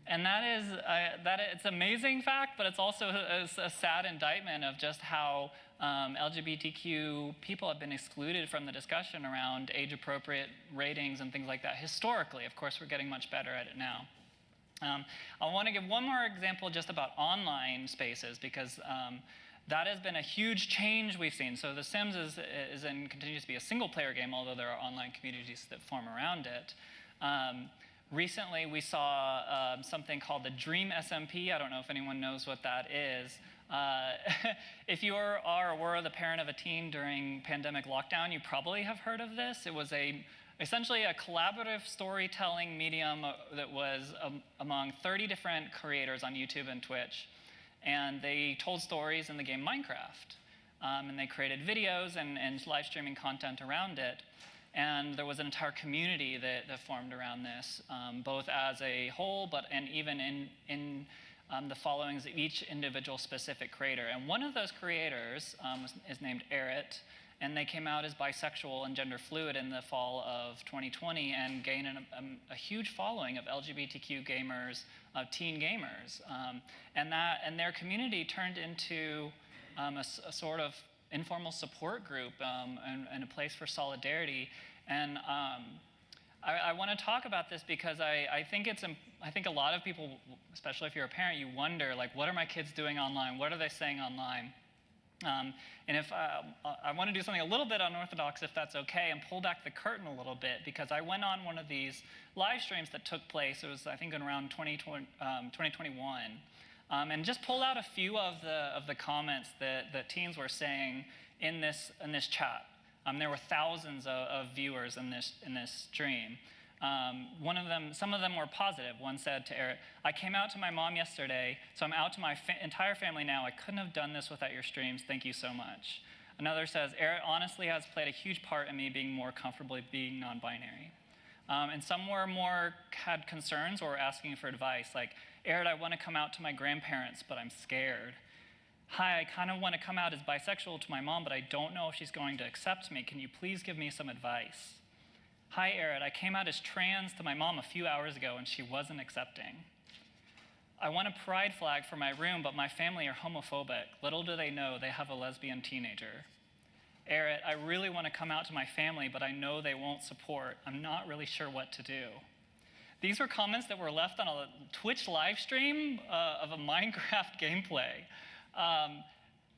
And it's an amazing fact, but it's also a sad indictment of just how LGBTQ people have been excluded from the discussion around age-appropriate ratings and things like that historically. Of course, we're getting much better at it now. I want to give one more example just about online spaces, because that has been a huge change we've seen. So The Sims continues to be a single-player game, although there are online communities that form around it. Recently, we saw something called the Dream SMP. I don't know if anyone knows what that is. If you are or were the parent of a teen during pandemic lockdown, you probably have heard of this. It was essentially a collaborative storytelling medium that was among 30 different creators on YouTube and Twitch. And they told stories in the game Minecraft. And they created videos and live streaming content around it. And there was an entire community that formed around this, both as a whole, and even in the followings of each individual specific creator. And one of those creators is named Erit, and they came out as bisexual and gender fluid in the fall of 2020 and gained a huge following of LGBTQ gamers, teen gamers. And their community turned into a sort of informal support group and a place for solidarity. And I want to talk about this because I think a lot of people, especially if you're a parent, you wonder, like, what are my kids doing online? What are they saying online? And if I want to do something a little bit unorthodox, if that's okay, and pull back the curtain a little bit, because I went on one of these live streams that took place. It was, I think, around 2021. And just pulled out a few of the comments that teens were saying in this chat. There were thousands of viewers in this stream. Some of them were positive. One said to Erit, "I came out to my mom yesterday, so I'm out to my entire family now. I couldn't have done this without your streams. Thank you so much." Another says, "Erit honestly has played a huge part in me being more comfortably being non-binary." And some had concerns or were asking for advice, like, "Erit, I want to come out to my grandparents, but I'm scared. Hi, I kind of want to come out as bisexual to my mom, but I don't know if she's going to accept me. Can you please give me some advice? Hi, Erit, I came out as trans to my mom a few hours ago and she wasn't accepting. I want a pride flag for my room, but my family are homophobic. Little do they know they have a lesbian teenager. Erit, I really want to come out to my family, but I know they won't support. I'm not really sure what to do." These were comments that were left on a Twitch live stream of a Minecraft gameplay.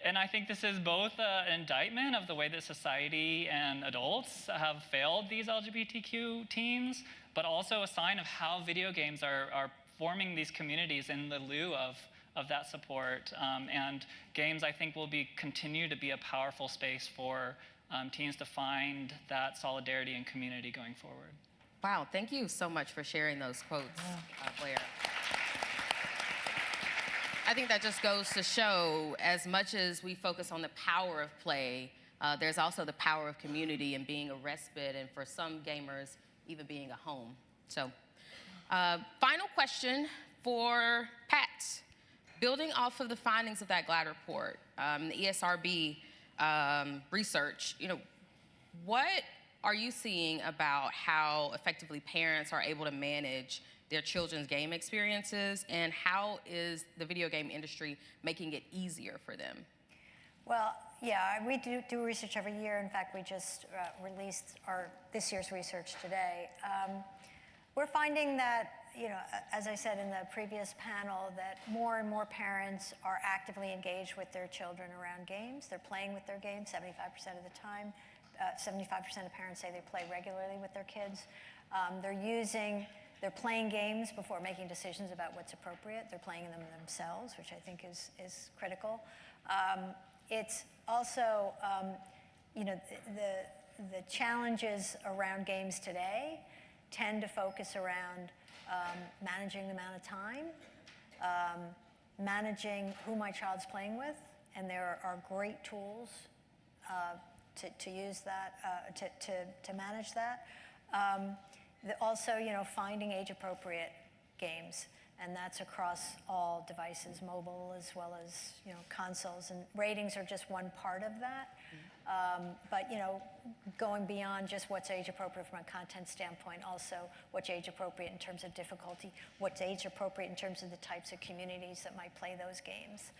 And I think this is both an indictment of the way that society and adults have failed these LGBTQ teens, but also a sign of how video games are forming these communities in the lieu of that support. And games, I think, will continue to be a powerful space for teens to find that solidarity and community going forward. Wow, thank you so much for sharing those quotes, Blair. I think that just goes to show, as much as we focus on the power of play, there's also the power of community and being a respite, and for some gamers, even being a home. So, final question for Pat. Building off of the findings of that GLAD report, the ESRB research, what are you seeing about how effectively parents are able to manage their children's game experiences, and how is the video game industry making it easier for them? Well, yeah, we do research every year. In fact, we just released this year's research today. We're finding that, as I said in the previous panel, that more and more parents are actively engaged with their children around games. They're playing with their games 75% of the time. 75% of parents say they play regularly with their kids. They're playing games before making decisions about what's appropriate. They're playing them themselves, which I think is critical. It's also, the challenges around games today tend to focus around managing the amount of time, managing who my child's playing with, and there are great tools to use that, to manage that. Also, finding age-appropriate games, and that's across all devices, mobile as well as consoles. And ratings are just one part of that. But going beyond just what's age-appropriate from a content standpoint, also what's age-appropriate in terms of difficulty, what's age-appropriate in terms of the types of communities that might play those games.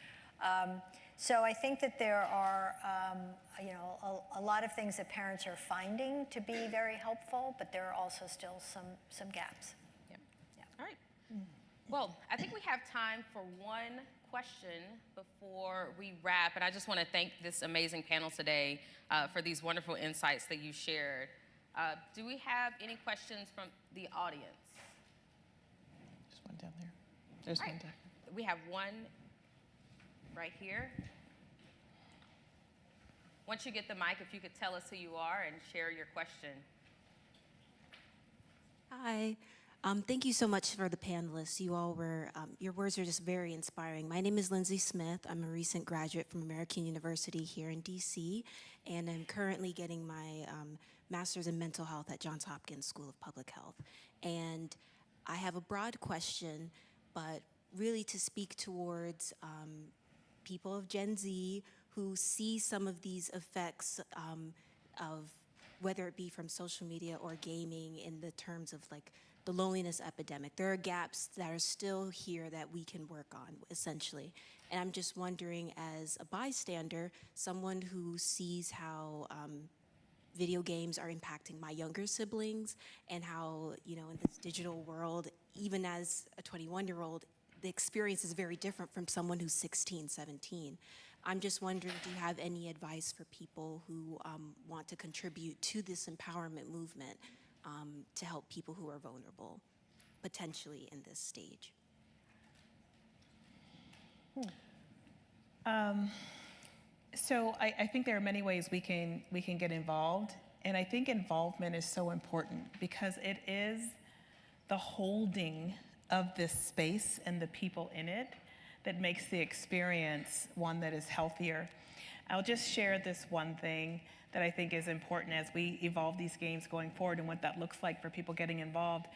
So I think that there are, a lot of things that parents are finding to be very helpful, but there are also still some gaps. Yeah. All right. Well, I think we have time for one question before we wrap, and I just want to thank this amazing panel today for these wonderful insights that you shared. Do we have any questions from the audience? There's one down there. There's one down there. We have one right here. Once you get the mic, if you could tell us who you are and share your question. Hi. Thank you so much for the panelists. You all were, your words are just very inspiring. My name is Lindsay Smith. I'm a recent graduate from American University here in DC, and I'm currently getting my master's in mental health at Johns Hopkins School of Public Health. And I have a broad question, but really to speak towards people of Gen Z who see some of these effects of whether it be from social media or gaming in the terms of like the loneliness epidemic. There are gaps that are still here that we can work on, essentially. And I'm just wondering, as a bystander, someone who sees how video games are impacting my younger siblings and how, in this digital world, even as a 21-year-old, the experience is very different from someone who's 16, 17. I'm just wondering, do you have any advice for people who want to contribute to this empowerment movement to help people who are vulnerable, potentially in this stage? So I think there are many ways we can get involved, and I think involvement is so important because it is the holding of this space and the people in it that makes the experience one that is healthier. I'll just share this one thing that I think is important as we evolve these games going forward and what that looks like for people getting involved.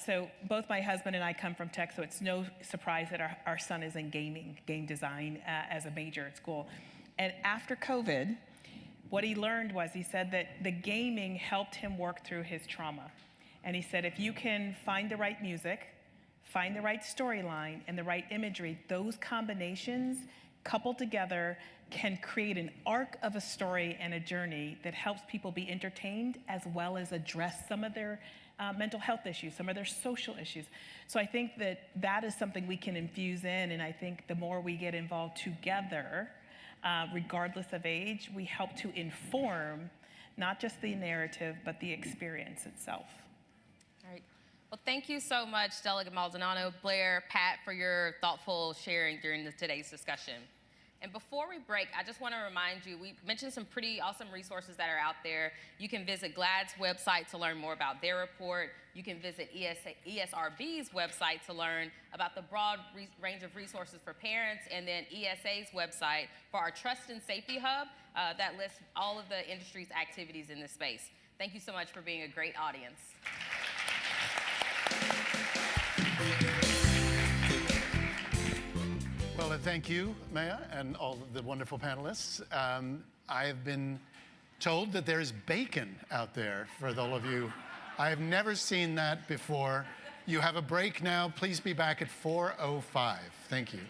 So both my husband and I come from tech, so it's no surprise that our son is in game design as a major at school. And after COVID, what he learned was, he said that the gaming helped him work through his trauma. And he said, if you can find the right music, find the right storyline, and the right imagery, those combinations coupled together can create an arc of a story and a journey that helps people be entertained as well as address some of their mental health issues, some of their social issues. So I think that is something we can infuse in, and I think the more we get involved together, regardless of age, we help to inform not just the narrative, but the experience itself. All right. Well, thank you so much, Delegate Maldonado, Blair, Pat, for your thoughtful sharing during today's discussion. And before we break, I just want to remind you, we mentioned some pretty awesome resources that are out there. You can visit GLAAD's website to learn more about their report. You can visit ESRB's website to learn about the broad range of resources for parents, and then ESA's website for our Trust and Safety Hub that lists all of the industry's activities in this space. Thank you so much for being a great audience. Well, thank you, Maya, and all of the wonderful panelists. I have been told that there's bacon out there for all of you. I have never seen that before. You have a break now. Please be back at 4:05. Thank you.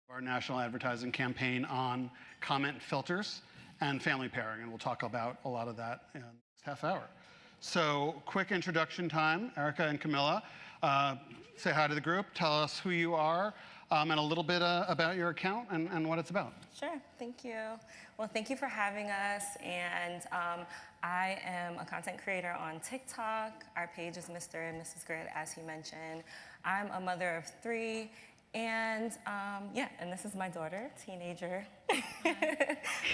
Our national advertising campaign on comment filters and family pairing, and we'll talk about a lot of that in the next half hour. So, quick introduction time. Erica and Camilla, say hi to the group, tell us who you are, and a little bit about your account and what it's about. Sure, thank you. Well, thank you for having us, and I am a content creator on TikTok. Our page is Mr. and Mrs. Grid, as he mentioned. I'm a mother of 3, and yeah, and this is my daughter, teenager.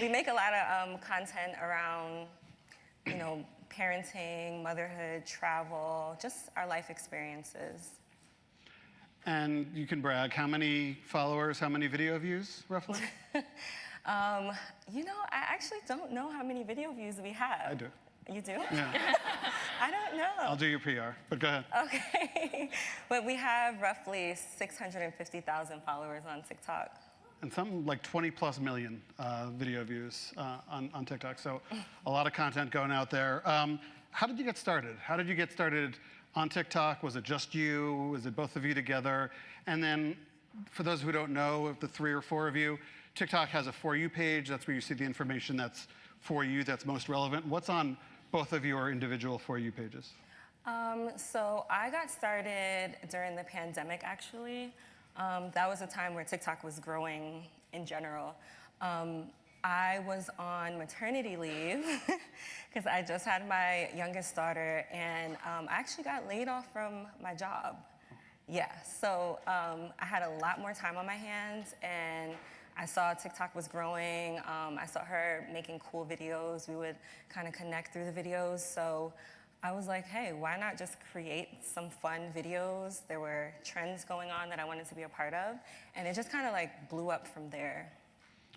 We make a lot of content around, you know, parenting, motherhood, travel, just our life experiences. And you can brag, how many followers, how many video views, roughly? You know, I actually don't know how many video views we have. I do. You do? Yeah. I don't know. I'll do your PR, but go ahead. Okay. But we have roughly 650,000 followers on TikTok. And something like 20+ million video views on TikTok. So a lot of content going out there. How did you get started? How did you get started on TikTok? Was it just you? Was it both of you together? And then for those who don't know, of the 3 or 4 of you, TikTok has a For You page. That's where you see the information that's for you, that's most relevant. What's on both of your individual For You pages? So I got started during the pandemic, actually. That was a time where TikTok was growing in general. I was on maternity leave because I just had my youngest daughter, and I actually got laid off from my job. Yeah, so I had a lot more time on my hands, and I saw TikTok was growing. I saw her making cool videos. We would kind of connect through the videos. So I was like, hey, why not just create some fun videos? There were trends going on that I wanted to be a part of. And it just kind of like blew up from there.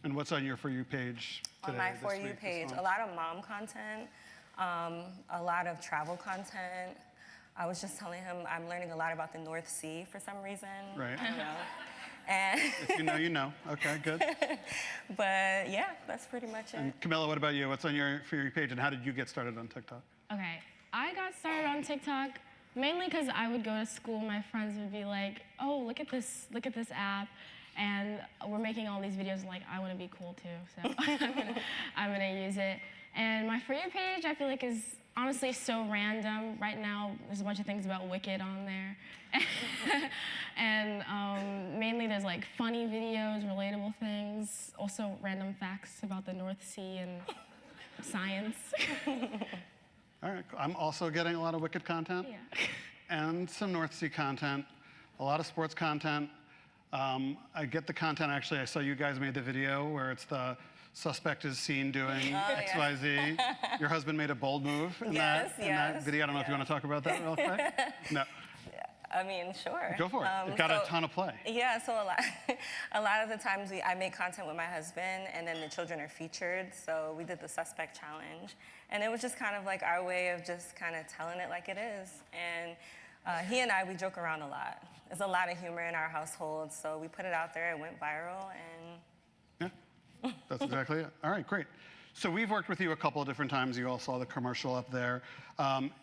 And what's on your For You page today? On my For You week, page, a lot of mom content, a lot of travel content. I was just telling him I'm learning a lot about the North Sea for some reason. Right. You know? And if you know, you know. Okay, good. But yeah, that's pretty much it. And Camilla, what about you? What's on your For You page, and how did you get started on TikTok? Okay, I got started on TikTok mainly because I would go to school. My friends would be like, "Oh, look at this app," and we're making all these videos. Like, I want to be cool too, so I'm gonna use it. And my For You page, I feel like, is honestly so random. Right now, there's a bunch of things about Wicked on there. And mainly there's like funny videos, relatable things, also random facts about the North Sea and science. All right, I'm also getting a lot of Wicked content. Yeah. And some North Sea content, a lot of sports content. I get the content, actually, I saw you guys made the video where it's the suspect is seen doing XYZ. Your husband made a bold move in that video. I don't know if you want to talk about that real quick. No. I mean, sure. Go for it. It got a ton of play. Yeah, so a lot of the times I make content with my husband, and then the children are featured. So we did the suspect challenge, and it was just kind of like our way of just kind of telling it like it is. And he and we joke around a lot. There's a lot of humor in our household, so we put it out there. It went viral, and yeah, that's exactly it. All right, great. So we've worked with you a couple of different times. You all saw the commercial up there.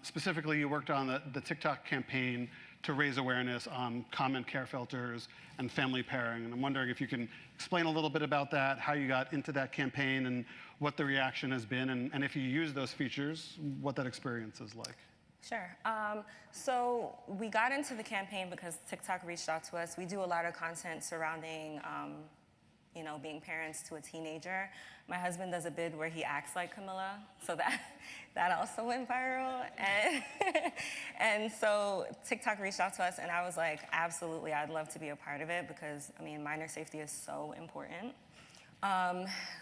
Specifically, you worked on the TikTok campaign to raise awareness on comment care filters and family pairing. And I'm wondering if you can explain a little bit about that, how you got into that campaign and what the reaction has been, and if you use those features, what that experience is like. Sure. So we got into the campaign because TikTok reached out to us. We do a lot of content surrounding you know, being parents to a teenager. My husband does a bid where he acts like Camilla, so that also went viral. And so TikTok reached out to us, and I was like, absolutely, I'd love to be a part of it because, I mean, minor safety is so important.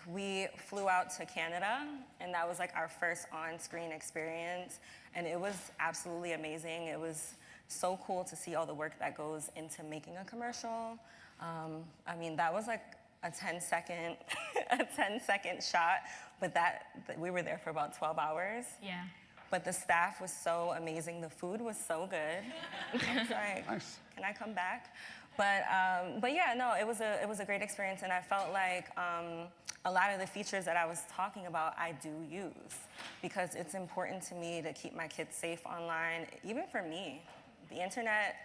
We flew out to Canada, and that was like our first on-screen experience, and it was absolutely amazing. It was so cool to see all the work that goes into making a commercial. I mean, that was like a 10-second shot, but we were there for about 12 hours. Yeah. But the staff was so amazing. The food was so good. I'm sorry. Nice. Can I come back? But yeah, no, it was a great experience, and I felt like a lot of the features that I was talking about, I do use because it's important to me to keep my kids safe online. Even for me, the internet,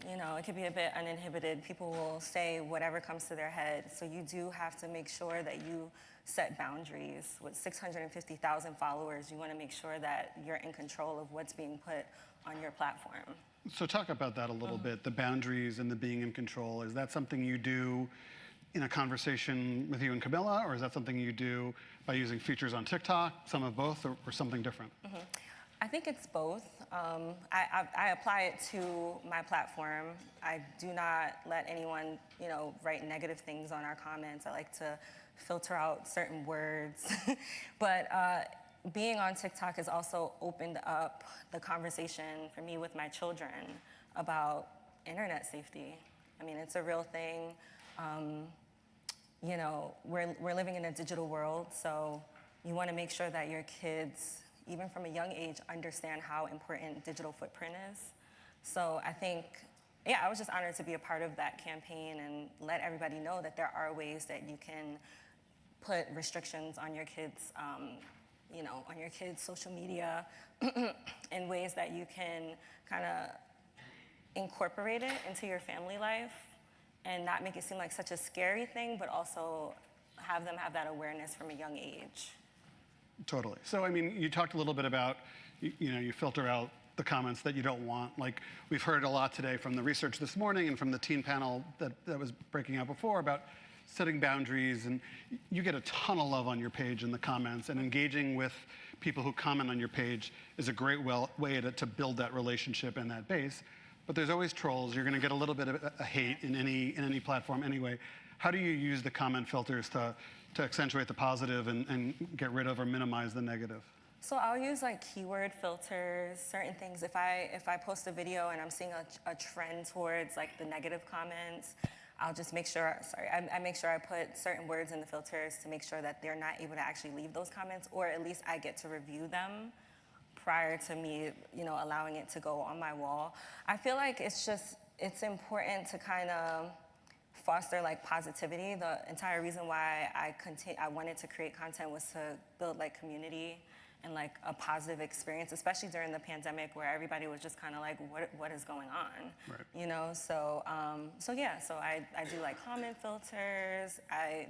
you know, it can be a bit uninhibited. People will say whatever comes to their head. So you do have to make sure that you set boundaries. With 650,000 followers, you want to make sure that you're in control of what's being put on your platform. So talk about that a little bit, the boundaries and the being in control. Is that something you do in a conversation with you and Camilla, or is that something you do by using features on TikTok, some of both, or something different? I think it's both. I apply it to my platform. I do not let anyone, you know, write negative things on our comments. I like to filter out certain words. But being on TikTok has also opened up the conversation for me with my children about internet safety. I mean, it's a real thing. You know, we're living in a digital world, so you want to make sure that your kids, even from a young age, understand how important digital footprint is. So I think, yeah, I was just honored to be a part of that campaign and let everybody know that there are ways that you can put restrictions on your kids, you know, on your kids' social media in ways that you can kind of incorporate it into your family life and not make it seem like such a scary thing, but also have them have that awareness from a young age. Totally. So, I mean, you talked a little bit about, you know, you filter out the comments that you don't want. Like, we've heard a lot today from the research this morning and from the teen panel that was breaking out before about setting boundaries, and you get a ton of love on your page in the comments, and engaging with people who comment on your page is a great way to build that relationship and that base. But there's always trolls. You're going to get a little bit of a hate in any platform anyway. How do you use the comment filters to accentuate the positive and get rid of or minimize the negative? So I'll use like keyword filters, certain things. If I post a video and I'm seeing a trend towards like the negative comments, I'll just make sure, I make sure I put certain words in the filters to make sure that they're not able to actually leave those comments, or at least I get to review them prior to me, you know, allowing it to go on my wall. I feel like it's important to kind of foster like positivity. The entire reason why I wanted to create content was to build like community and like a positive experience, especially during the pandemic where everybody was just kind of like, what is going on? Right. You know, so yeah, so I do like comment filters.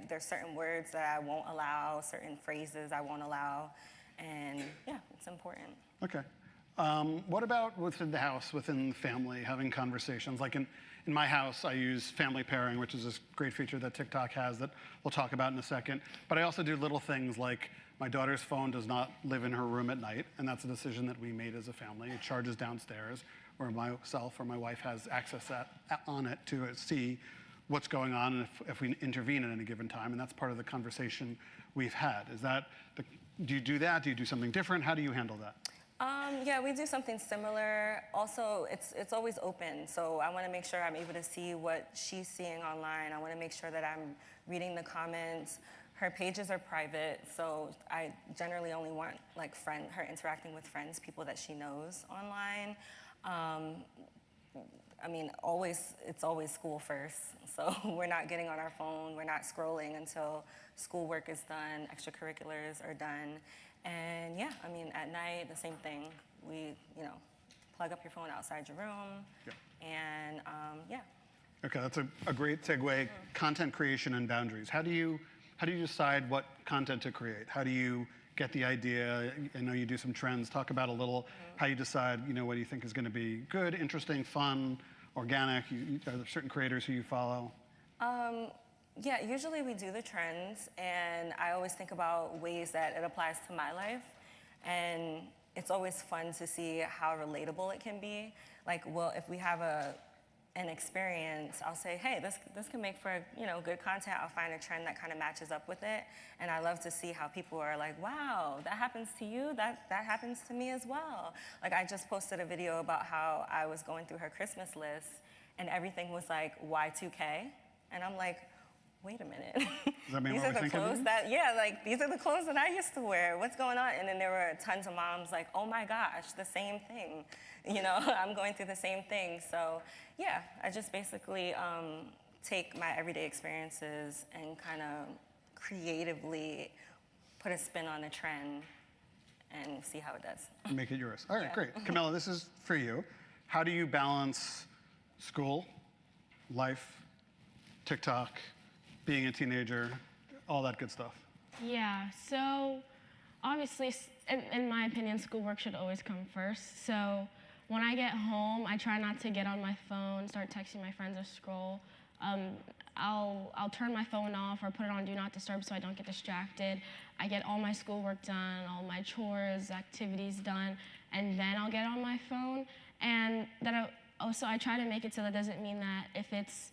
There's certain words that I won't allow, certain phrases I won't allow, and yeah, it's important. Okay. What about within the house, within the family, having conversations? Like in my house, I use family pairing, which is this great feature that TikTok has that we'll talk about in a second. But I also do little things like my daughter's phone does not live in her room at night, and that's a decision that we made as a family. It charges downstairs, where myself or my wife has access on it to see what's going on and if we intervene at any given time, and that's part of the conversation we've had. Do you do that? Do you do something different? How do you handle that? Yeah, we do something similar. Also, it's always open, so I want to make sure I'm able to see what she's seeing online. I want to make sure that I'm reading the comments. Her pages are private, so I generally only want like her interacting with friends, people that she knows online. I mean, it's always school first, so we're not getting on our phone, we're not scrolling until schoolwork is done, extracurriculars are done. And yeah, I mean, at night, the same thing. We, you know, plug up your phone outside your room, and yeah. Okay, that's a great segue. Content creation and boundaries. How do you decide what content to create? How do you get the idea? I know you do some trends. Talk about a little how you decide, you know, what do you think is going to be good, interesting, fun, organic? Are there certain creators who you follow? Yeah, usually we do the trends, and I always think about ways that it applies to my life, and it's always fun to see how relatable it can be. Like, well, if we have an experience, I'll say, hey, this can make for, you know, good content. I'll find a trend that kind of matches up with it, and I love to see how people are like, wow, that happens to you? That happens to me as well. Like, I just posted a video about how I was going through her Christmas list, and everything was like Y2K, and I'm like, wait a minute. Does that mean these what are we're the thinking? clothes that, yeah, like these are the clothes that I used to wear. What's going on? And then there were tons of moms like, oh my gosh, the same thing. You know, I'm going through the same thing. So yeah, I just basically take my everyday experiences and kind of creatively put a spin on a trend and see how it does. Make it yours. All right, great. Camilla, this is for you. How do you balance school, life, TikTok, being a teenager, all that good stuff? Yeah, so obviously, in my opinion, schoolwork should always come first. So when I get home, I try not to get on my phone, start texting my friends or scroll. I'll turn my phone off or put it on Do Not Disturb so I don't get distracted. I get all my schoolwork done, all my chores, activities done, and then I'll get on my phone. And then I try to make it so that doesn't mean that if it's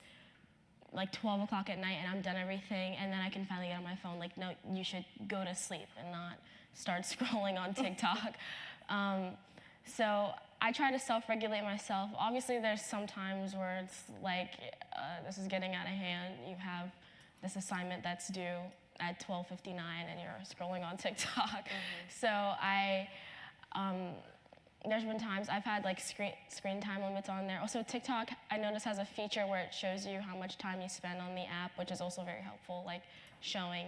like 12 o'clock at night and I'm done everything and then I can finally get on my phone, like, no, you should go to sleep and not start scrolling on TikTok. So I try to self-regulate myself. Obviously, there's some times where it's like, this is getting out of hand. You have this assignment that's due at 12:59 and you're scrolling on TikTok. So there's been times I've had like screen time limits on there. Also, TikTok, I noticed, has a feature where it shows you how much time you spend on the app, which is also very helpful, like showing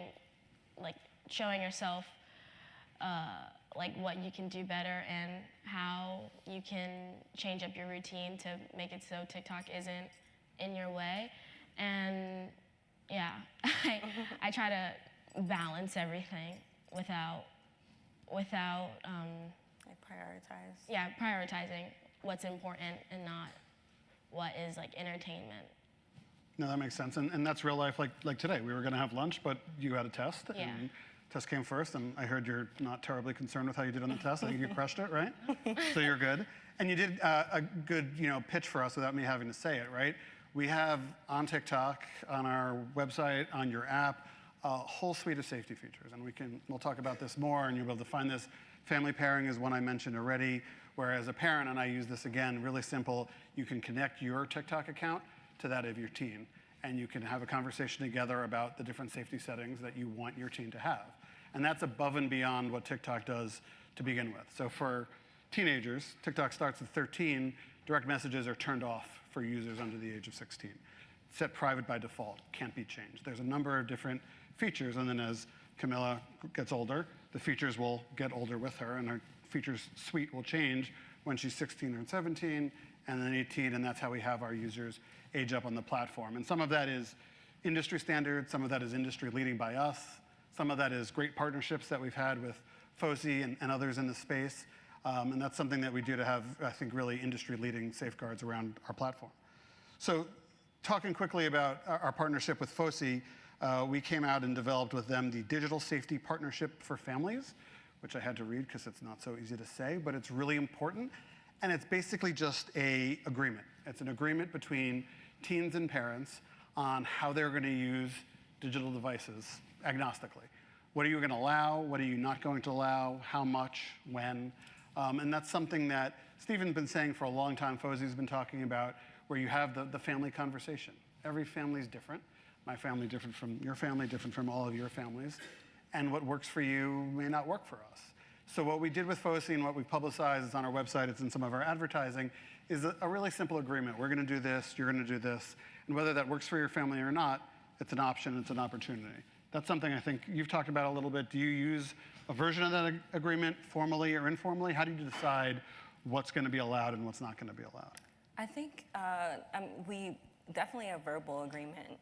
yourself like what you can do better and how you can change up your routine to make it so TikTok isn't in your way. And yeah, I try to balance everything without prioritize. Yeah, prioritizing what's important and not what is like entertainment. No, that makes sense. And that's real life, like today. We were going to have lunch, but you had a test. Yeah. And test came first, and I heard you're not terribly concerned with how you did on the test. I think you crushed it, right? So you're good. And you did a good pitch for us without me having to say it, right? We have on TikTok, on our website, on your app, a whole suite of safety features. And we'll talk about this more, and you'll be able to find this. Family pairing is one I mentioned already, where as a parent, and I use this again, really simple, you can connect your TikTok account to that of your teen, and you can have a conversation together about the different safety settings that you want your teen to have. And that's above and beyond what TikTok does to begin with. So for teenagers, TikTok starts at 13, direct messages are turned off for users under the age of 16. Set private by default, can't be changed. There's a number of different features, and then as Camilla gets older, the features will get older with her, and her features suite will change when she's 16 or 17, and then 18, and that's how we have our users age up on the platform. And some of that is industry standard, some of that is industry leading by us, some of that is great partnerships that we've had with FOSI and others in the space, and that's something that we do to have, I think, really industry leading safeguards around our platform. So talking quickly about our partnership with FOSI, we came out and developed with them the Digital Safety Partnership for Families, which I had to read because it's not so easy to say, but it's really important. And it's basically just an agreement. It's an agreement between teens and parents on how they're going to use digital devices agnostically. What are you going to allow? What are you not going to allow? How much? When? And that's something that Stephen's been saying for a long time, FOSI's been talking about, where you have the family conversation. Every family's different. My family different from your family, different from all of your families. And what works for you may not work for us. So what we did with FOSI and what we publicized is on our website, it's in some of our advertising, is a really simple agreement. We're going to do this, you're going to do this. And whether that works for your family or not, it's an option, it's an opportunity. That's something I think you've talked about a little bit. Do you use a version of that agreement formally or informally? How do you decide what's going to be allowed and what's not going to be allowed? I think we definitely a verbal agreement.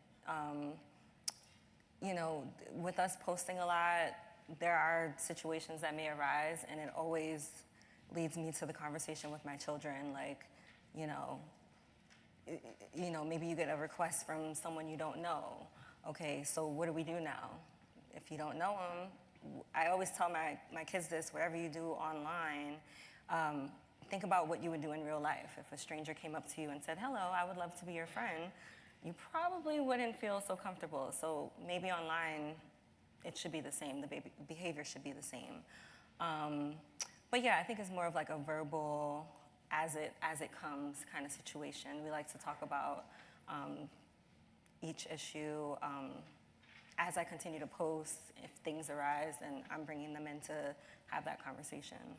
With us posting a lot, there are situations that may arise, and it always leads me to the conversation with my children, like, maybe you get a request from someone you don't know. Okay, so what do we do now? If you don't know them, I always tell my kids this, whatever you do online, think about what you would do in real life. If a stranger came up to you and said, hello, I would love to be your friend, you probably wouldn't feel so comfortable. So maybe online, it should be the same. The behavior should be the same. But yeah, I think it's more of like a verbal, as it comes kind of situation. We like to talk about each issue. As I continue to post, if things arise, and I'm bringing them in to have that conversation.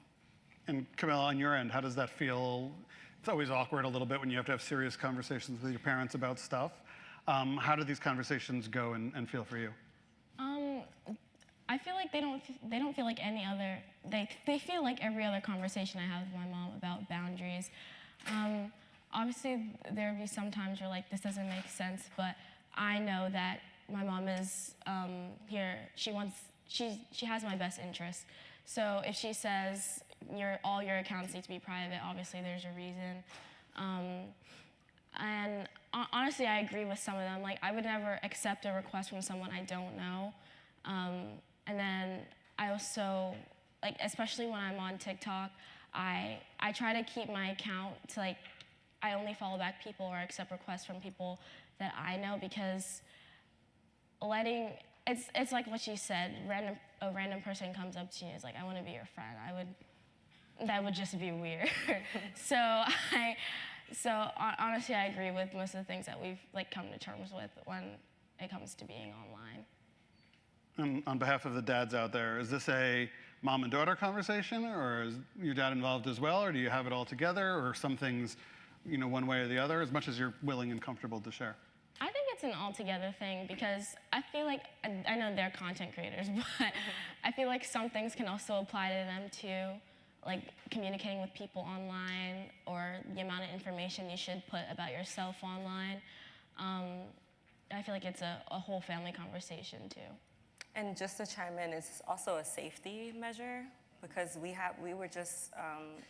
And Camilla, on your end, how does that feel? It's always awkward a little bit when you have to have serious conversations with your parents about stuff. How do these conversations go and feel for you? I feel like they don't feel like any other. They feel like every other conversation I have with my mom about boundaries. obviously there would be some times where like this doesn't make sense, but I know that my mom is here. She has my best interest. So if she says all your accounts need to be private, obviously there's a reason. And honestly, I agree with some of them. Like, I would never accept a request from someone I don't know. And then I also, like, especially when I'm on TikTok, I try to keep my account to, like, I only follow back people or accept requests from people that I know, because it's like what she said, a random person comes up to you and is like, I want to be your friend. That would just be weird. So honestly, I agree with most of the things that we've like come to terms with when it comes to being online. And on behalf of the dads out there, is this a mom and daughter conversation, or is your dad involved as well, or do you have it all together, or some things, one way or the other, as much as you're willing and comfortable to share? I think it's an all-together thing, because I feel like, I know they're content creators, but I feel like some things can also apply to them too, like communicating with people online, or the amount of information you should put about yourself online. I feel like it's a whole family conversation too. And just to chime in, it's also a safety measure, because we were just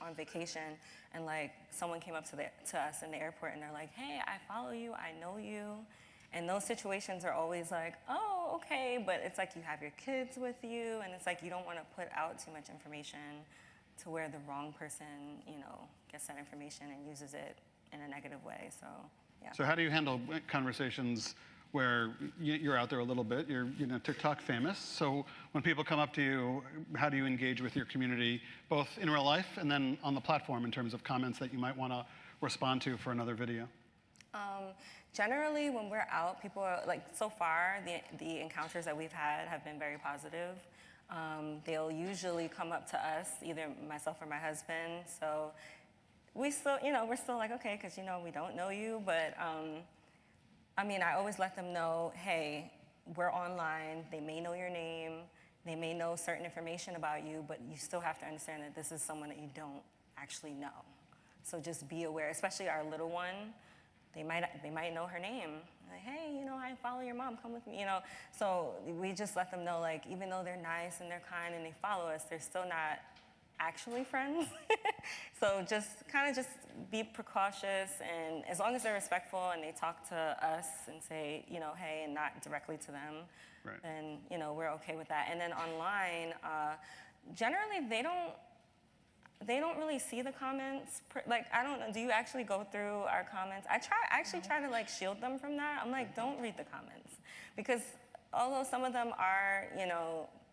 on vacation, and like someone came up to us in the airport and they're like, hey, I follow you, I know you. And those situations are always like, oh, okay, but it's like you have your kids with you, and it's like you don't want to put out too much information to where the wrong person, gets that information and uses it in a negative way. So, yeah. So how do you handle conversations where you're out there a little bit, you're TikTok famous, so when people come up to you, how do you engage with your community, both in real life and then on the platform, in terms of comments that you might want to respond to for another video? Generally, when we're out, people are like, so far, the encounters that we've had have been very positive. They'll usually come up to us, either myself or my husband, so we still, we're still like, okay, because we don't know you, but I always let them know, hey, we're online, they may know your name, they may know certain information about you, but you still have to understand that this is someone that you don't actually know. So just be aware, especially our little one, they might know her name. Like, hey, I follow your mom, come with me, So we just let them know, like, even though they're nice and they're kind and they follow us, they're still not actually friends. So just be precautious, and as long as they're respectful and they talk to us and say, hey, and not directly to them, right, then, we're okay with that. And then online, generally they don't really see the comments. Like, I don't know, do you actually go through our comments? I actually try to like shield them from that. I'm like, don't read the comments, because although some of them are,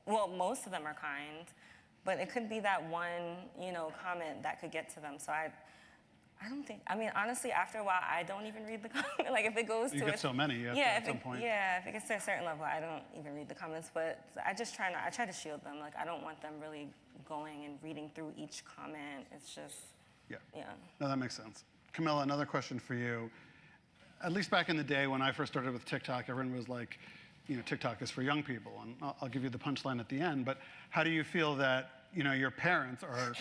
well, most of them are kind, but it could be that one, comment that could get to them. So I don't think, honestly, after a while, I don't even read the comment. Like, if it goes to you get so many at some point. Yeah, if it gets to a certain level, I don't even read the comments. But I try to shield them. Like, I don't want them really going and reading through each comment. It's just, yeah. No, that makes sense. Camilla, another question for you. At least back in the day when I first started with TikTok, everyone was like, TikTok is for young people, and I'll give you the punchline at the end. But how do you feel that, your parents are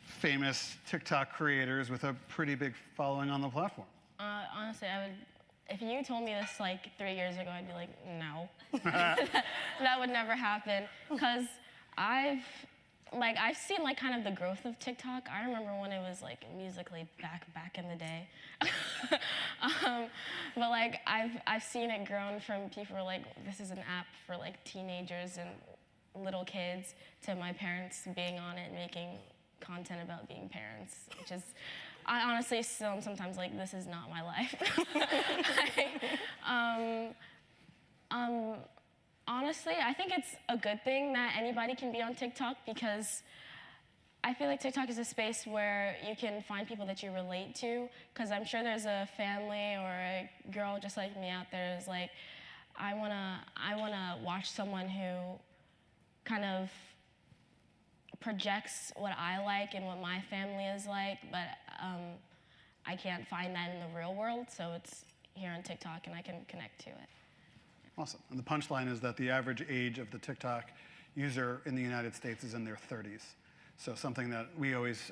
famous TikTok creators with a pretty big following on the platform? Honestly, if you told me this like 3 years ago, I'd be like, no. That would never happen, because I've seen like kind of the growth of TikTok. I remember when it was like Musical.ly back in the day. But like I've seen it grown from people like, this is an app for like teenagers and little kids, to my parents being on it and making content about being parents, which is, I honestly still am sometimes like, this is not my life. Honestly, I think it's a good thing that anybody can be on TikTok, because I feel like TikTok is a space where you can find people that you relate to, because I'm sure there's a family or a girl just like me out there who's like, I wanna watch someone who kind of projects what I like and what my family is like, but I can't find that in the real world, so it's here on TikTok and I can connect to it. Awesome. And the punchline is that the average age of the TikTok user in the United States is in their 30s. So something that we always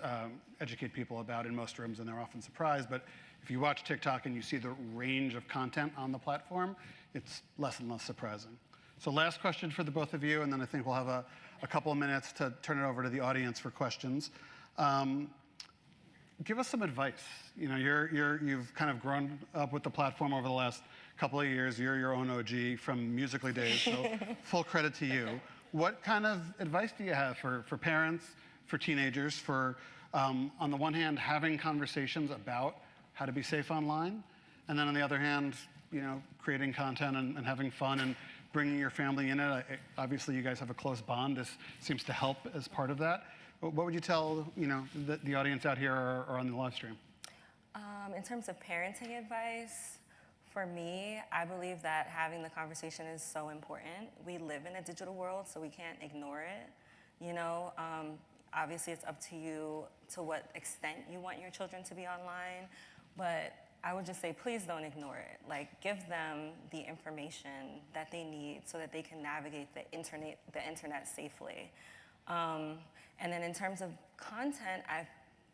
educate people about in most rooms, and they're often surprised. But if you watch TikTok and you see the range of content on the platform, it's less and less surprising. So last question for the both of you, and then I think we'll have a couple of minutes to turn it over to the audience for questions. Give us some advice. You know, you've kind of grown up with the platform over the last couple of years. You're your own OG from Musical.ly days, so full credit to you. What kind of advice do you have for parents, for teenagers, for, on the one hand, having conversations about how to be safe online, and then on the other hand, you know, creating content and having fun and bringing your family in it? Obviously, you guys have a close bond. This seems to help as part of that. What would you tell, you know, the audience out here or on the live stream? In terms of parenting advice, for me, I believe that having the conversation is so important. We live in a digital world, so we can't ignore it. You know, obviously it's up to you to what extent you want your children to be online, but I would just say, please don't ignore it. Like, give them the information that they need so that they can navigate the internet safely. And then in terms of content, I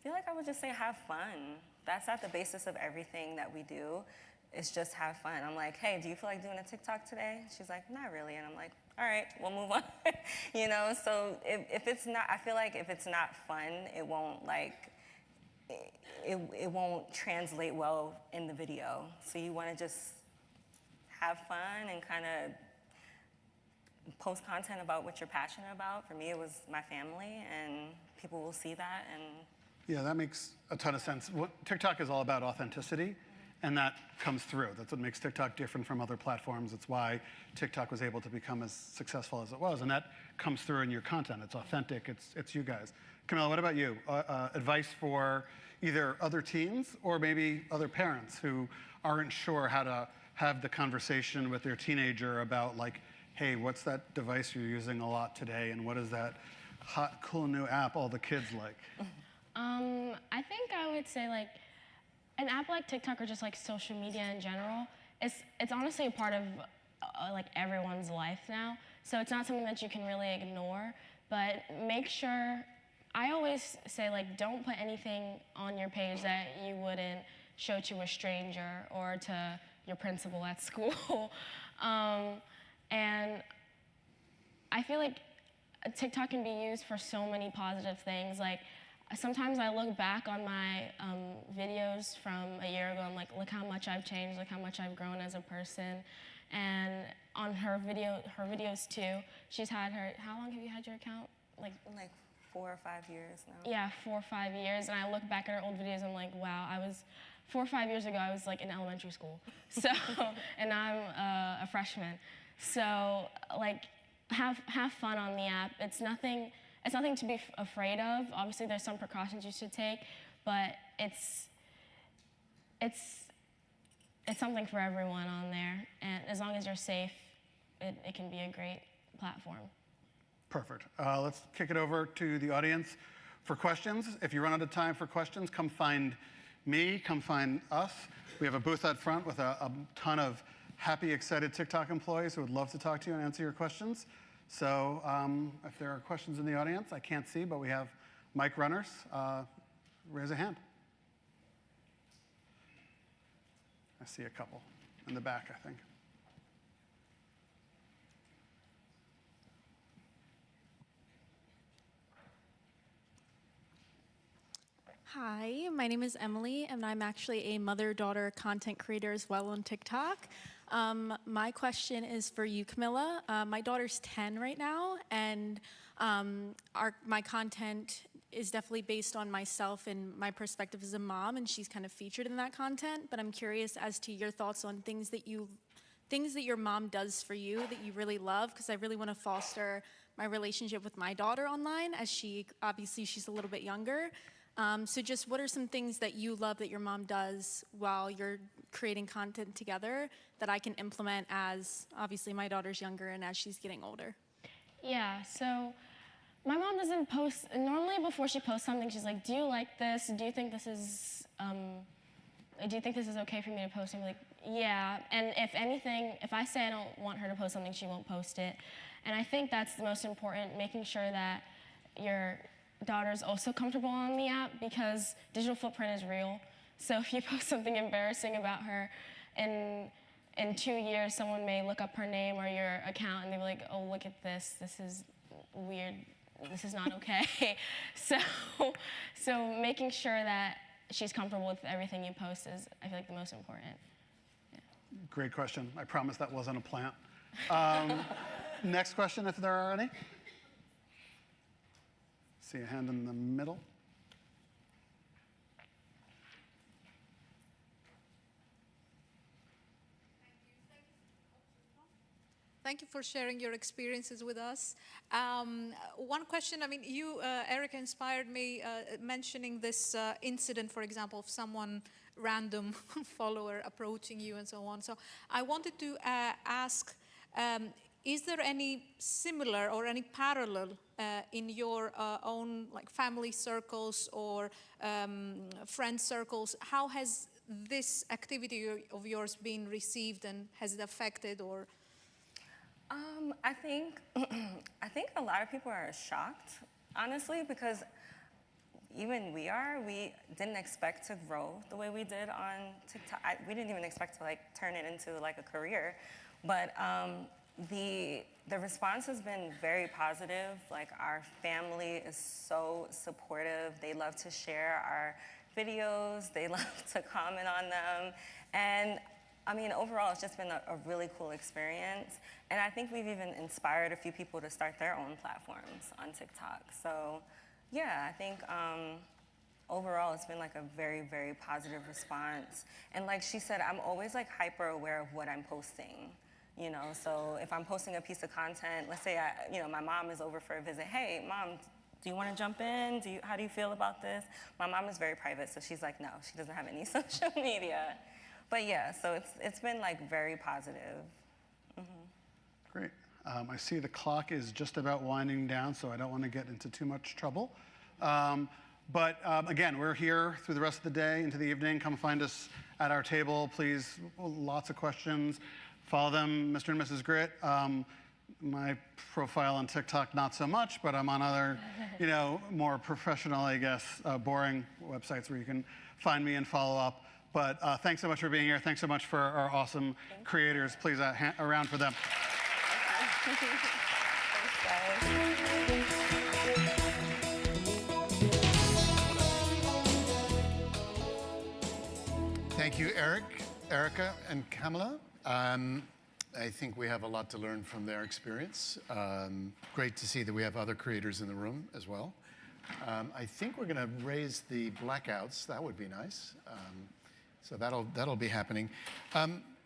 feel like I would just say have fun. That's at the basis of everything that we do. It's just have fun. I'm like, hey, do you feel like doing a TikTok today? She's like, not really. And I'm like, all right, we'll move on. You know, so if it's not, I feel like if it's not fun, it won't like, it won't translate well in the video. So you want to just have fun and kind of post content about what you're passionate about. For me, it was my family, and people will see that. And yeah, that makes a ton of sense. What TikTok is all about authenticity, and that comes through. That's what makes TikTok different from other platforms. It's why TikTok was able to become as successful as it was, and that comes through in your content. It's authentic. It's you guys. Camilla, what about you? Advice for either other teens or maybe other parents who aren't sure how to have the conversation with their teenager about, like, hey, what's that device you're using a lot today, and what is that hot, cool new app all the kids like? I think I would say, like, an app like TikTok or just like social media in general, it's honestly a part of like everyone's life now. So it's not something that you can really ignore, but make sure, I always say, like, don't put anything on your page that you wouldn't show to a stranger or to your principal at school. And I feel like TikTok can be used for so many positive things. Like, sometimes I look back on my videos from a year ago, I'm like, look how much I've changed, look how much I've grown as a person. And on her videos too, she's had her, how long have you had your account? Like 4 or 5 years now. Yeah, 4 or 5 years. And I look back at her old videos, I'm like, wow, 4 or 5 years ago, I was like in elementary school. So, and I'm a freshman. So, like, have fun on the app. It's nothing to be afraid of. Obviously, there's some precautions you should take, but it's something for everyone on there. And as long as you're safe, it can be a great platform. Perfect. Let's kick it over to the audience for questions. If you run out of time for questions, come find me, come find us. We have a booth out front with a ton of happy, excited TikTok employees who would love to talk to you and answer your questions. So if there are questions in the audience, I can't see, but we have mic runners. Raise a hand. I see a couple in the back, I think. Hi, my name is Emily, and I'm actually a mother-daughter content creator as well on TikTok. My question is for you, Camilla. My daughter's 10 right now, and my content is definitely based on myself and my perspective as a mom, and she's kind of featured in that content. But I'm curious as to your thoughts on things that your mom does for you that you really love, because I really want to foster my relationship with my daughter online, as she's a little bit younger. So just what are some things that you love that your mom does while you're creating content together that I can implement as, obviously, my daughter's younger and as she's getting older? Yeah, so my mom doesn't post, normally before she posts something, she's like, do you like this? Do you think this is okay for me to post? And I'm like, yeah, and if anything, if I say I don't want her to post something, she won't post it. And I think that's the most important, making sure that your daughter's also comfortable on the app, because digital footprint is real. So if you post something embarrassing about her, in 2 years, someone may look up her name or your account and they'll be like, oh, look at this. This is weird. This is not okay. So making sure that she's comfortable with everything you post is, I feel like, the most important. Great question. I promise that wasn't a plant. Next question, if there are any. See a hand in the middle. Thank you for sharing your experiences with us. One question, I mean, you, Erica, inspired me mentioning this incident, for example, of someone random follower approaching you and so on. So I wanted to ask, is there any similar or any parallel in your own like family circles or friend circles? How has this activity of yours been received, and has it affected or? I think a lot of people are shocked, honestly, because even we didn't expect to grow the way we did on TikTok. We didn't even expect to like turn it into like a career, but the response has been very positive. Like, our family is so supportive. They love to share our videos. They love to comment on them, and I mean, overall, it's just been a really cool experience. And I think we've even inspired a few people to start their own platforms on TikTok. So yeah, I think overall, it's been like a very, very positive response. And like she said, I'm always like hyper aware of what I'm posting. You know, so if I'm posting a piece of content, let's say my mom is over for a visit. Hey, Mom, do you want to jump in? How do you feel about this? My mom is very private, so she's like, no, she doesn't have any social media. But yeah, so it's been like very positive. Great. I see the clock is just about winding down, so I don't want to get into too much trouble. But again, we're here through the rest of the day into the evening. Come find us at our table, please. Lots of questions. Follow them, Mr. and Mrs. Grit. My profile on TikTok, not so much, but I'm on other, more professional, I guess, boring websites where you can find me and follow up. But thanks so much for being here. Thanks so much for our awesome creators. Please, a round for them. Thank you, Erica, and Kamala. I think we have a lot to learn from their experience. Great to see that we have other creators in the room as well. I think we're going to raise the blackouts. That would be nice. So that'll be happening.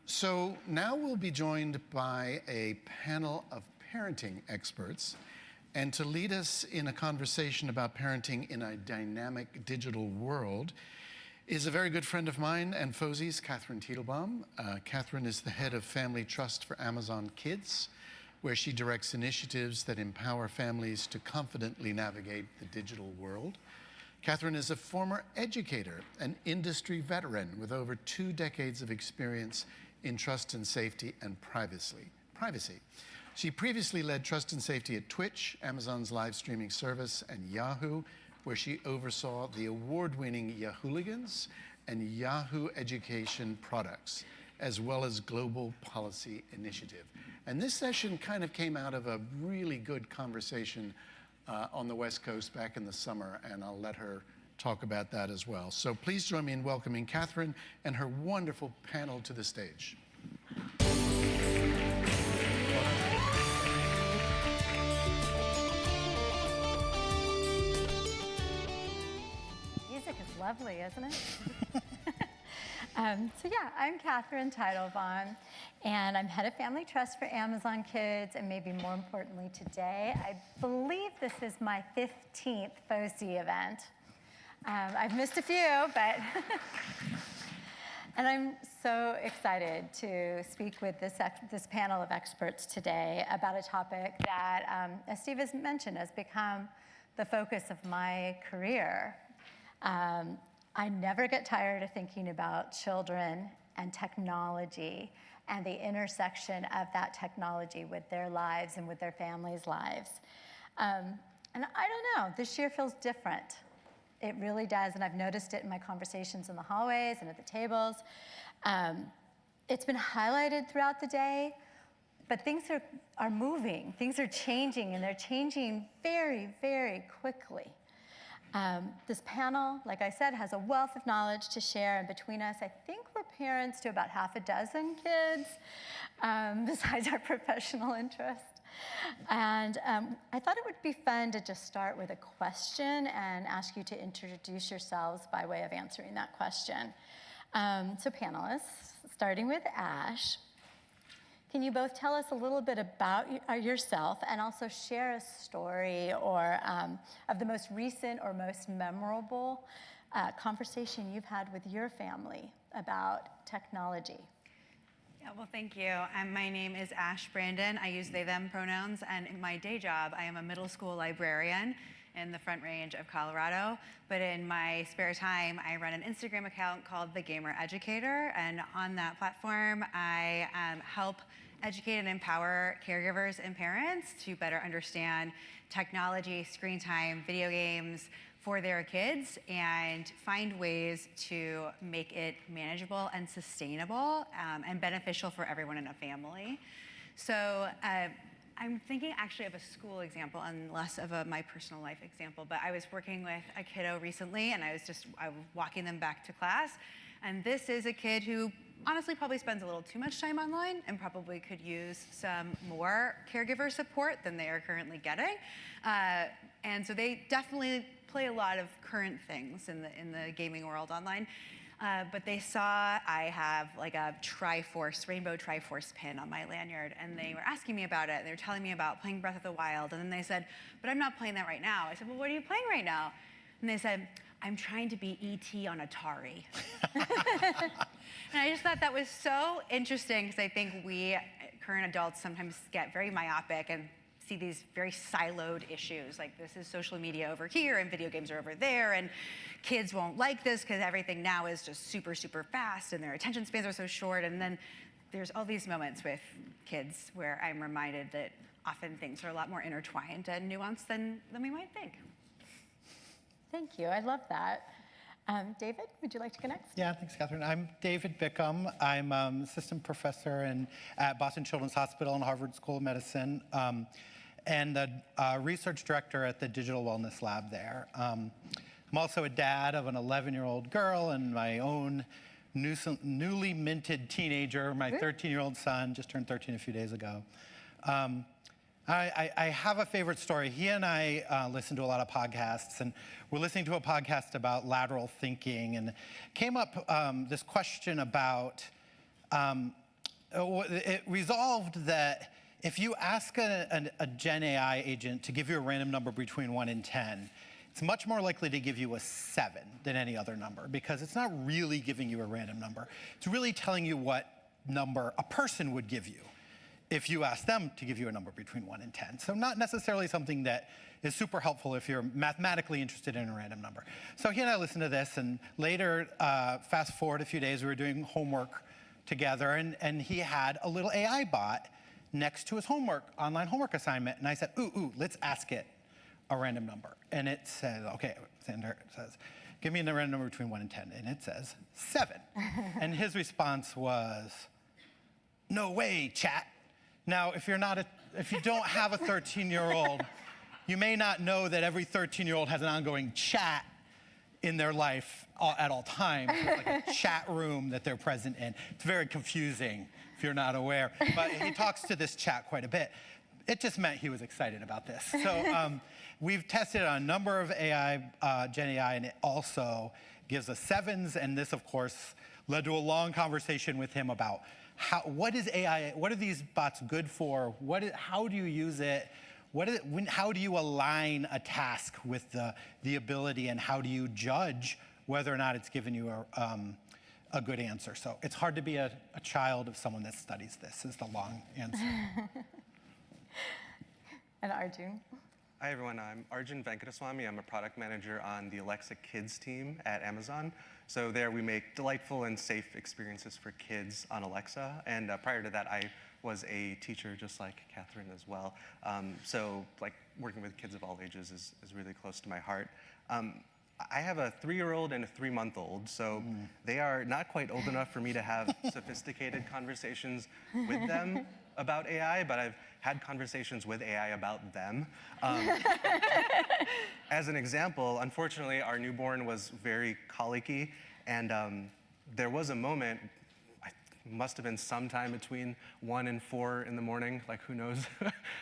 So now we'll be joined by a panel of parenting experts. And to lead us in a conversation about parenting in a dynamic digital world is a very good friend of mine and FOSI's, Catherine Titelbaum. Catherine is the head of Family Trust for Amazon Kids, where she directs initiatives that empower families to confidently navigate the digital world. Catherine is a former educator, an industry veteran with over 2 decades of experience in trust and safety and privacy. She previously led trust and safety at Twitch, Amazon's live streaming service, and Yahoo, where she oversaw the award-winning Yahooligans and Yahoo Education products, as well as global policy initiative. And this session kind of came out of a really good conversation on the West Coast back in the summer, and I'll let her talk about that as well. So please join me in welcoming Catherine and her wonderful panel to the stage. Music is lovely, isn't it? So yeah, I'm Catherine Titelbaum, and I'm head of Family Trust for Amazon Kids, and maybe more importantly today, I believe this is my 15th FOSI event. I've missed a few, but and I'm so excited to speak with this panel of experts today about a topic that, as Steve has mentioned, has become the focus of my career. I never get tired of thinking about children and technology and the intersection of that technology with their lives and with their families' lives. And I don't know, this year feels different. It really does, and I've noticed it in my conversations in the hallways and at the tables. It's been highlighted throughout the day, but things are moving, things are changing, and they're changing very, very quickly. This panel, like I said, has a wealth of knowledge to share, and between us, I think we're parents to about half a dozen kids, besides our professional interest. And I thought it would be fun to just start with a question and ask you to introduce yourselves by way of answering that question. So panelists, starting with Ash, can you both tell us a little bit about yourself and also share a story or of the most recent or most memorable conversation you've had with your family about technology? Yeah, well, thank you. My name is Ash Brandon. I use they, them pronouns, and in my day job, I am a middle school librarian in the Front Range of Colorado. But in my spare time, I run an Instagram account called The Gamer Educator, and on that platform, I help educate and empower caregivers and parents to better understand technology, screen time, video games for their kids, and find ways to make it manageable and sustainable and beneficial for everyone in a family. So I'm thinking actually of a school example and less of my personal life example, but I was working with a kiddo recently, and I was walking them back to class, and this is a kid who honestly probably spends a little too much time online and probably could use some more caregiver support than they are currently getting. And so they definitely play a lot of current things in the gaming world online. But they saw I have like a Rainbow Triforce pin on my lanyard, and they were asking me about it, and they were telling me about playing Breath of the Wild, and then they said, but I'm not playing that right now. I said, well, what are you playing right now? And they said, I'm trying to be E.T. on Atari. And I just thought that was so interesting, because I think we current adults sometimes get very myopic and see these very siloed issues, like this is social media over here and video games are over there, and kids won't like this because everything now is just super, super fast and their attention spans are so short. And then there's all these moments with kids where I'm reminded that often things are a lot more intertwined and nuanced than we might think. Thank you, I love that. David, would you like to connect? Yeah, thanks, Catherine. I'm David Bickham. I'm assistant professor at Boston Children's Hospital and Harvard School of Medicine, and the research director at the Digital Wellness Lab there. I'm also a dad of an 11-year-old girl and my own newly minted teenager. My 13-year-old son just turned 13 a few days ago. I have a favorite story. He and I listen to a lot of podcasts, and we're listening to a podcast about lateral thinking, and came up this question about, it resolved that if you ask a Gen AI agent to give you a random number between 1 and 10, it's much more likely to give you a 7 than any other number, because it's not really giving you a random number. It's really telling you what number a person would give you if you ask them to give you a number between 1 and 10. So not necessarily something that is super helpful if you're mathematically interested in a random number. So he and I listened to this, and later, fast forward a few days, we were doing homework together, and he had a little AI bot next to his online homework assignment. And I said, ooh, let's ask it a random number. And it says, okay, it says, give me a random number between 1 and 10. And it says 7. And his response was, no way, chat. Now, if you don't have a 13-year-old, you may not know that every 13-year-old has an ongoing chat in their life at all times. It's like a chat room that they're present in. It's very confusing if you're not aware. But he talks to this chat quite a bit. It just meant he was excited about this. So we've tested on a number of Gen AI, and it also gives us 7s. And this, of course, led to a long conversation with him about what is AI? What are these bots good for? How do you use it? How do you align a task with the ability, and how do you judge whether or not it's given you a good answer? So it's hard to be a child of someone that studies this, is the long answer. And Arjun? Hi, everyone. I'm Arjun Venkataswamy. I'm a product manager on the Alexa Kids team at Amazon. So there we make delightful and safe experiences for kids on Alexa. And prior to that, I was a teacher just like Catherine as well. So like working with kids of all ages is really close to my heart. I have a 3-year-old and a 3-month-old, so they are not quite old enough for me to have sophisticated conversations with them about AI, but I've had conversations with AI about them. As an example, unfortunately, our newborn was very colicky, and there was a moment, must have been sometime between 1 and 4 in the morning, like who knows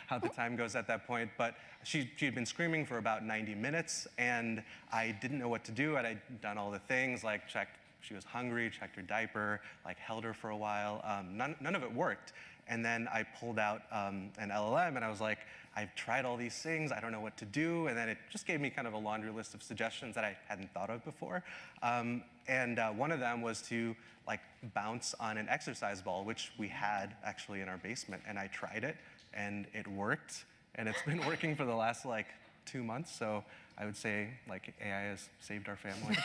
how the time goes at that point, but she had been screaming for about 90 minutes, and I didn't know what to do. I'd done all the things, like checked she was hungry, checked her diaper, like held her for a while. None of it worked. And then I pulled out an LLM, and I was like, I've tried all these things, I don't know what to do. And then it just gave me kind of a laundry list of suggestions that I hadn't thought of before. And one of them was to like bounce on an exercise ball, which we had actually in our basement. And I tried it, and it worked. And it's been working for the last like 2 months. So I would say like AI has saved our family.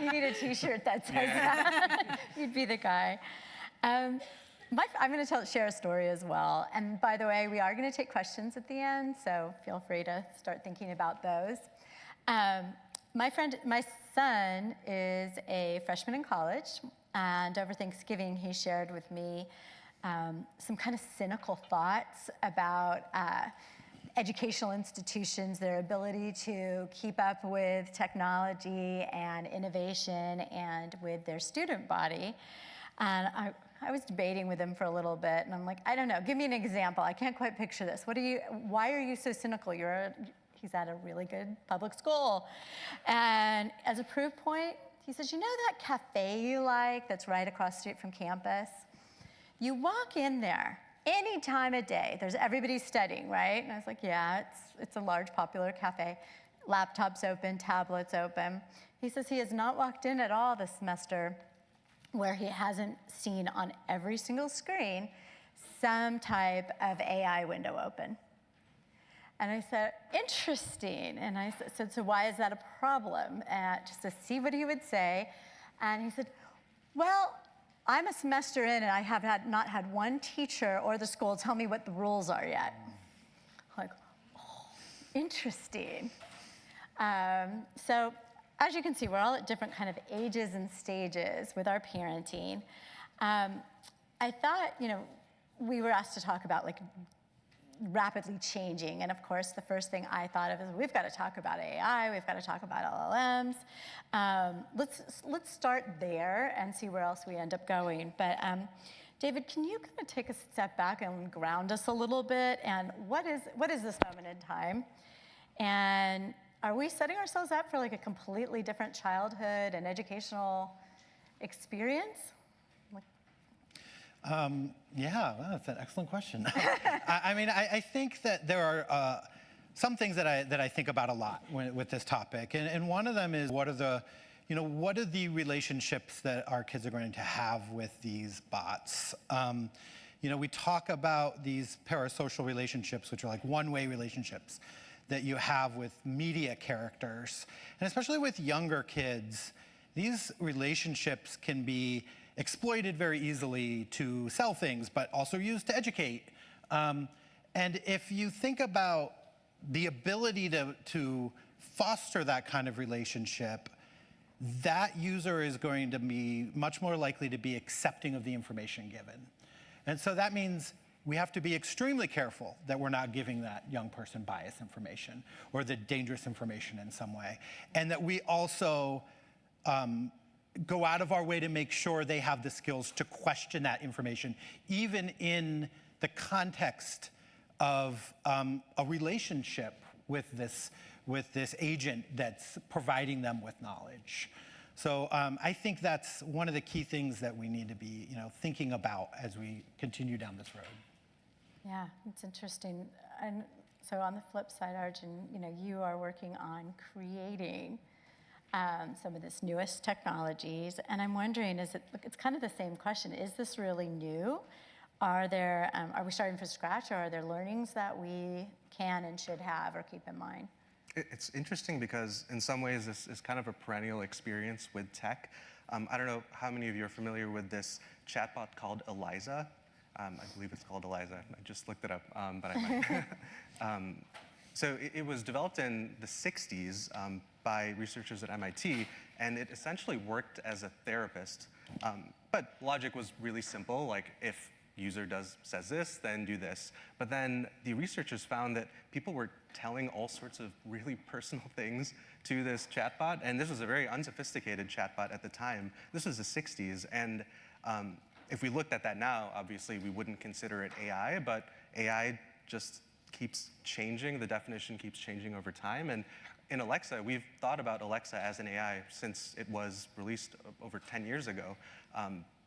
You need a t-shirt that says that. You'd be the guy. I'm going to share a story as well. And by the way, we are going to take questions at the end, so feel free to start thinking about those. My son is a freshman in college, and over Thanksgiving, he shared with me some kind of cynical thoughts about educational institutions, their ability to keep up with technology and innovation and with their student body. And I was debating with him for a little bit, and I'm like, I don't know, give me an example. I can't quite picture this. Why are you so cynical? He's at a really good public school. And as a proof point, he says, you know that cafe you like that's right across the street from campus? You walk in there any time of day. Everybody's studying, right? And I was like, yeah, it's a large, popular cafe. Laptops open, tablets open. He says he has not walked in at all this semester where he hasn't seen on every single screen some type of AI window open. And I said, interesting. And I said, so why is that a problem? Just to see what he would say. And he said, well, I'm a semester in, and I have not had one teacher or the school tell me what the rules are yet. I'm like, oh, interesting. So as you can see, we're all at different kind of ages and stages with our parenting. I thought, we were asked to talk about like rapidly changing, and of course, the first thing I thought of is we've got to talk about AI, we've got to talk about LLMs. Let's start there and see where else we end up going. But David, can you kind of take a step back and ground us a little bit? And what is this moment in time? And are we setting ourselves up for like a completely different childhood and educational experience? Yeah, well, that's an excellent question. I think that there are some things that I think about a lot with this topic, and one of them is what are the relationships that our kids are going to have with these bots? We talk about these parasocial relationships, which are like one-way relationships that you have with media characters, and especially with younger kids, these relationships can be exploited very easily to sell things, but also used to educate. And if you think about the ability to foster that kind of relationship, that user is going to be much more likely to be accepting of the information given. And so that means we have to be extremely careful that we're not giving that young person biased information or the dangerous information in some way. And that we also go out of our way to make sure they have the skills to question that information, even in the context of a relationship with this agent that's providing them with knowledge. So I think that's one of the key things that we need to be thinking about as we continue down this road. Yeah, it's interesting. And so on the flip side, Arjun, you are working on creating some of this newest technologies, and I'm wondering, it's kind of the same question, is this really new? Are we starting from scratch, or are there learnings that we can and should have or keep in mind? It's interesting because in some ways this is kind of a perennial experience with tech. I don't know how many of you are familiar with this chatbot called Eliza. I believe it's called Eliza. I just looked it up, but I might. So it was developed in the 60s by researchers at MIT, and it essentially worked as a therapist. But logic was really simple, like if user says this, then do this. But then the researchers found that people were telling all sorts of really personal things to this chatbot, and this was a very unsophisticated chatbot at the time. This was the 60s, and if we looked at that now, obviously we wouldn't consider it AI, but AI just keeps changing. The definition keeps changing over time, and in Alexa, we've thought about Alexa as an AI since it was released over 10 years ago.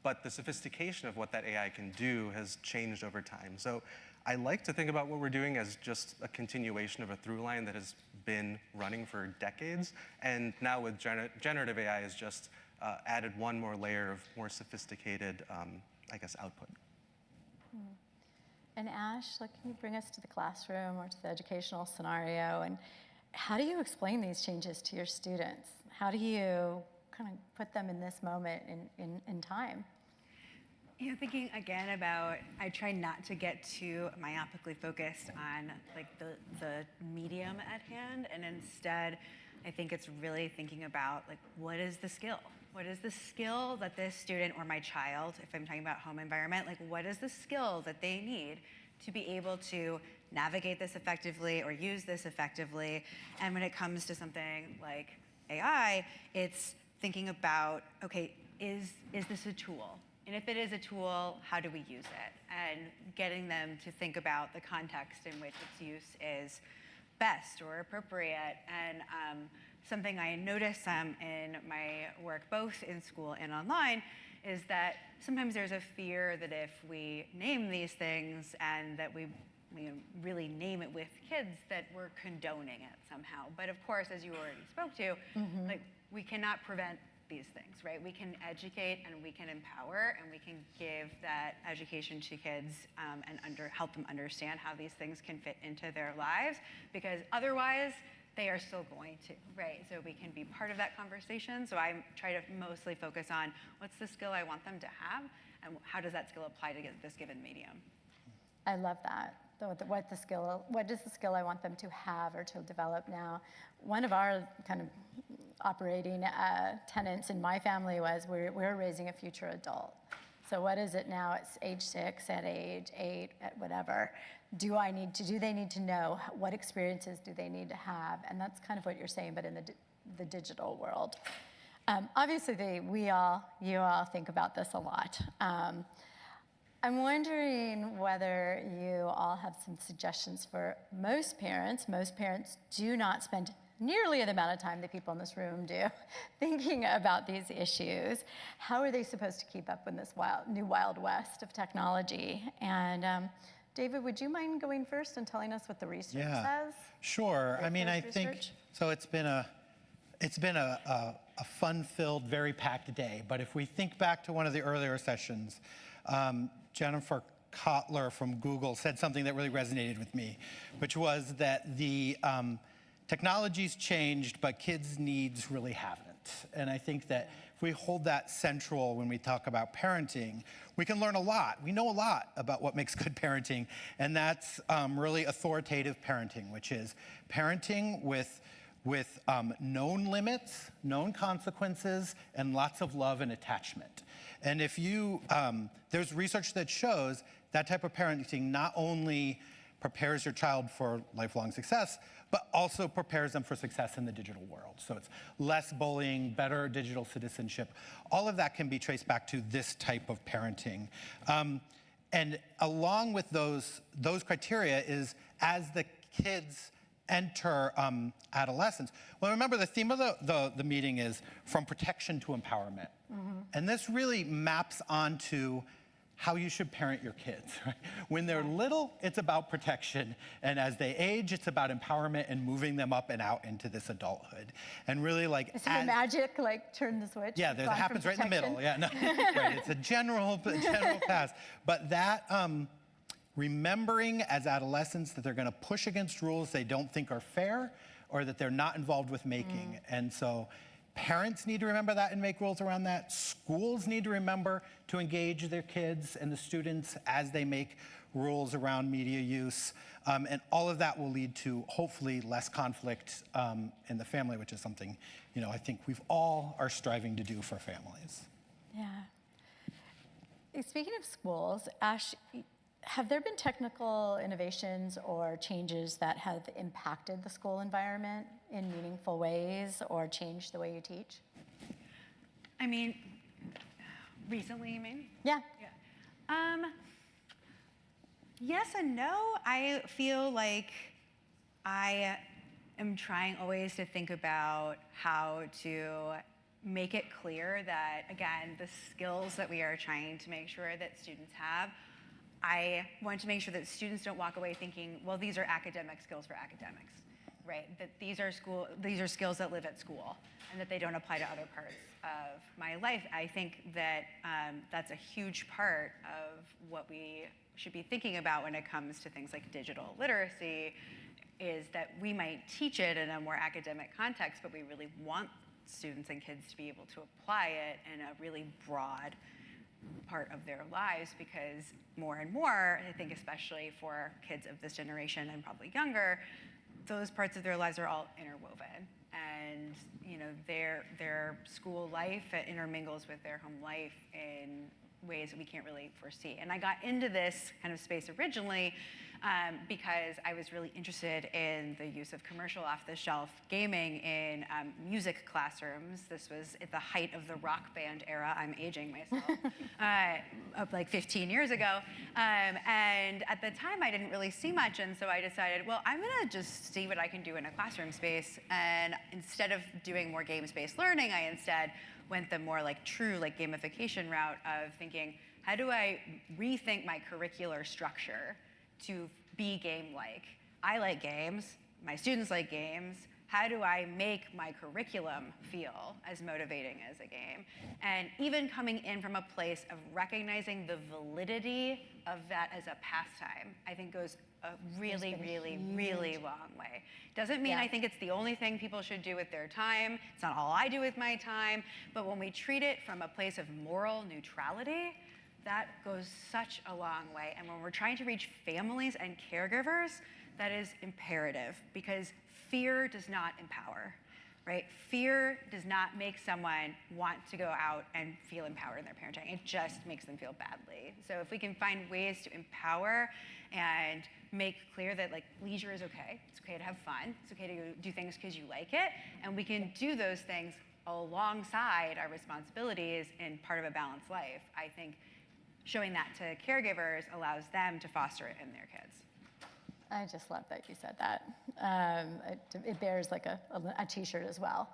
But the sophistication of what that AI can do has changed over time. So I like to think about what we're doing as just a continuation of a through line that has been running for decades. And now with generative AI has just added one more layer of more sophisticated, I guess, output. And Ash, can you bring us to the classroom or to the educational scenario? And how do you explain these changes to your students? How do you kind of put them in this moment in time? You know, thinking again about, I try not to get too myopically focused on the medium at hand, and instead, I think it's really thinking about what is the skill? What is the skill that this student or my child, if I'm talking about home environment, what is the skill that they need to be able to navigate this effectively or use this effectively? And when it comes to something like AI, it's thinking about, okay, is this a tool? And if it is a tool, how do we use it? And getting them to think about the context in which its use is best or appropriate. And something I notice in my work, both in school and online, is that sometimes there's a fear that if we name these things and that we really name it with kids, that we're condoning it somehow. But of course, as you already spoke to, we cannot prevent these things, right? We can educate and we can empower and we can give that education to kids and help them understand how these things can fit into their lives, because otherwise they are still going to, right? So we can be part of that conversation. So I try to mostly focus on what's the skill I want them to have and how does that skill apply to this given medium. I love that. What is the skill I want them to have or to develop now? One of our kind of operating tenets in my family was we're raising a future adult. So what is it now? It's age 6, at age 8, at whatever. Do they need to know what experiences do they need to have? And that's kind of what you're saying, but in the digital world. Obviously, you all think about this a lot. I'm wondering whether you all have some suggestions for most parents. Most parents do not spend nearly the amount of time that people in this room do thinking about these issues. How are they supposed to keep up in this new wild west of technology? And David, would you mind going first and telling us what the research says? Sure. I mean, I think so. It's been a fun-filled, very packed day. But if we think back to one of the earlier sessions, Jennifer Kotler from Google said something that really resonated with me, which was that the technology's changed, but kids' needs really haven't. And I think that if we hold that central when we talk about parenting, we can learn a lot. We know a lot about what makes good parenting, and that's really authoritative parenting, which is parenting with known limits, known consequences, and lots of love and attachment. And if there's research that shows that type of parenting not only prepares your child for lifelong success, but also prepares them for success in the digital world. So it's less bullying, better digital citizenship. All of that can be traced back to this type of parenting. And along with those criteria is as the kids enter adolescence. Well, remember the theme of the meeting is from protection to empowerment. And this really maps onto how you should parent your kids. Right? When they're little, it's about protection. And as they age, it's about empowerment and moving them up and out into this adulthood. And really Is it magic, turn the switch? Yeah, that happens right in the middle. Yeah, no, right. It's a general pass. But that, remembering as adolescents that they're gonna push against rules they don't think are fair or that they're not involved with making. And so parents need to remember that and make rules around that. Schools need to remember to engage their kids and the students as they make rules around media use. And all of that will lead to, hopefully, less conflict in the family, which is something, I think we've all are striving to do for families. Yeah. Speaking of schools, Ash, have there been technical innovations or changes that have impacted the school environment in meaningful ways or changed the way you teach? I mean, recently, you mean? Yeah. Yes and no. I feel like I am trying always to think about how to make it clear that, again, the skills that we are trying to make sure that students have, I want to make sure that students don't walk away thinking, well, these are academic skills for academics, right? That these are skills that live at school and that they don't apply to other parts of my life. I think that that's a huge part of what we should be thinking about when it comes to things like digital literacy, is that we might teach it in a more academic context, but we really want students and kids to be able to apply it in a really broad part of their lives, because more and more, I think especially for kids of this generation and probably younger, those parts of their lives are all interwoven. And their school life intermingles with their home life in ways that we can't really foresee. And I got into this kind of space originally because I was really interested in the use of commercial off-the-shelf gaming in music classrooms. This was at the height of the rock band era. I'm aging myself, of like 15 years ago. And at the time, I didn't really see much. And so I decided, well, I'm gonna just see what I can do in a classroom space. And instead of doing more games-based learning, I instead went the more true gamification route of thinking, how do I rethink my curricular structure to be game-like? I like games, my students like games. How do I make my curriculum feel as motivating as a game? And even coming in from a place of recognizing the validity of that as a pastime, I think goes a really, really, really long way. Doesn't mean I think it's the only thing people should do with their time. It's not all I do with my time. But when we treat it from a place of moral neutrality, that goes such a long way. And when we're trying to reach families and caregivers, that is imperative, because fear does not empower, right? Fear does not make someone want to go out and feel empowered in their parenting. It just makes them feel badly. So if we can find ways to empower and make clear that leisure is okay. It's okay to have fun. It's okay to do things because you like it. And we can do those things alongside our responsibilities in part of a balanced life. I think showing that to caregivers allows them to foster it in their kids. I just love that you said that. It bears a t-shirt as well.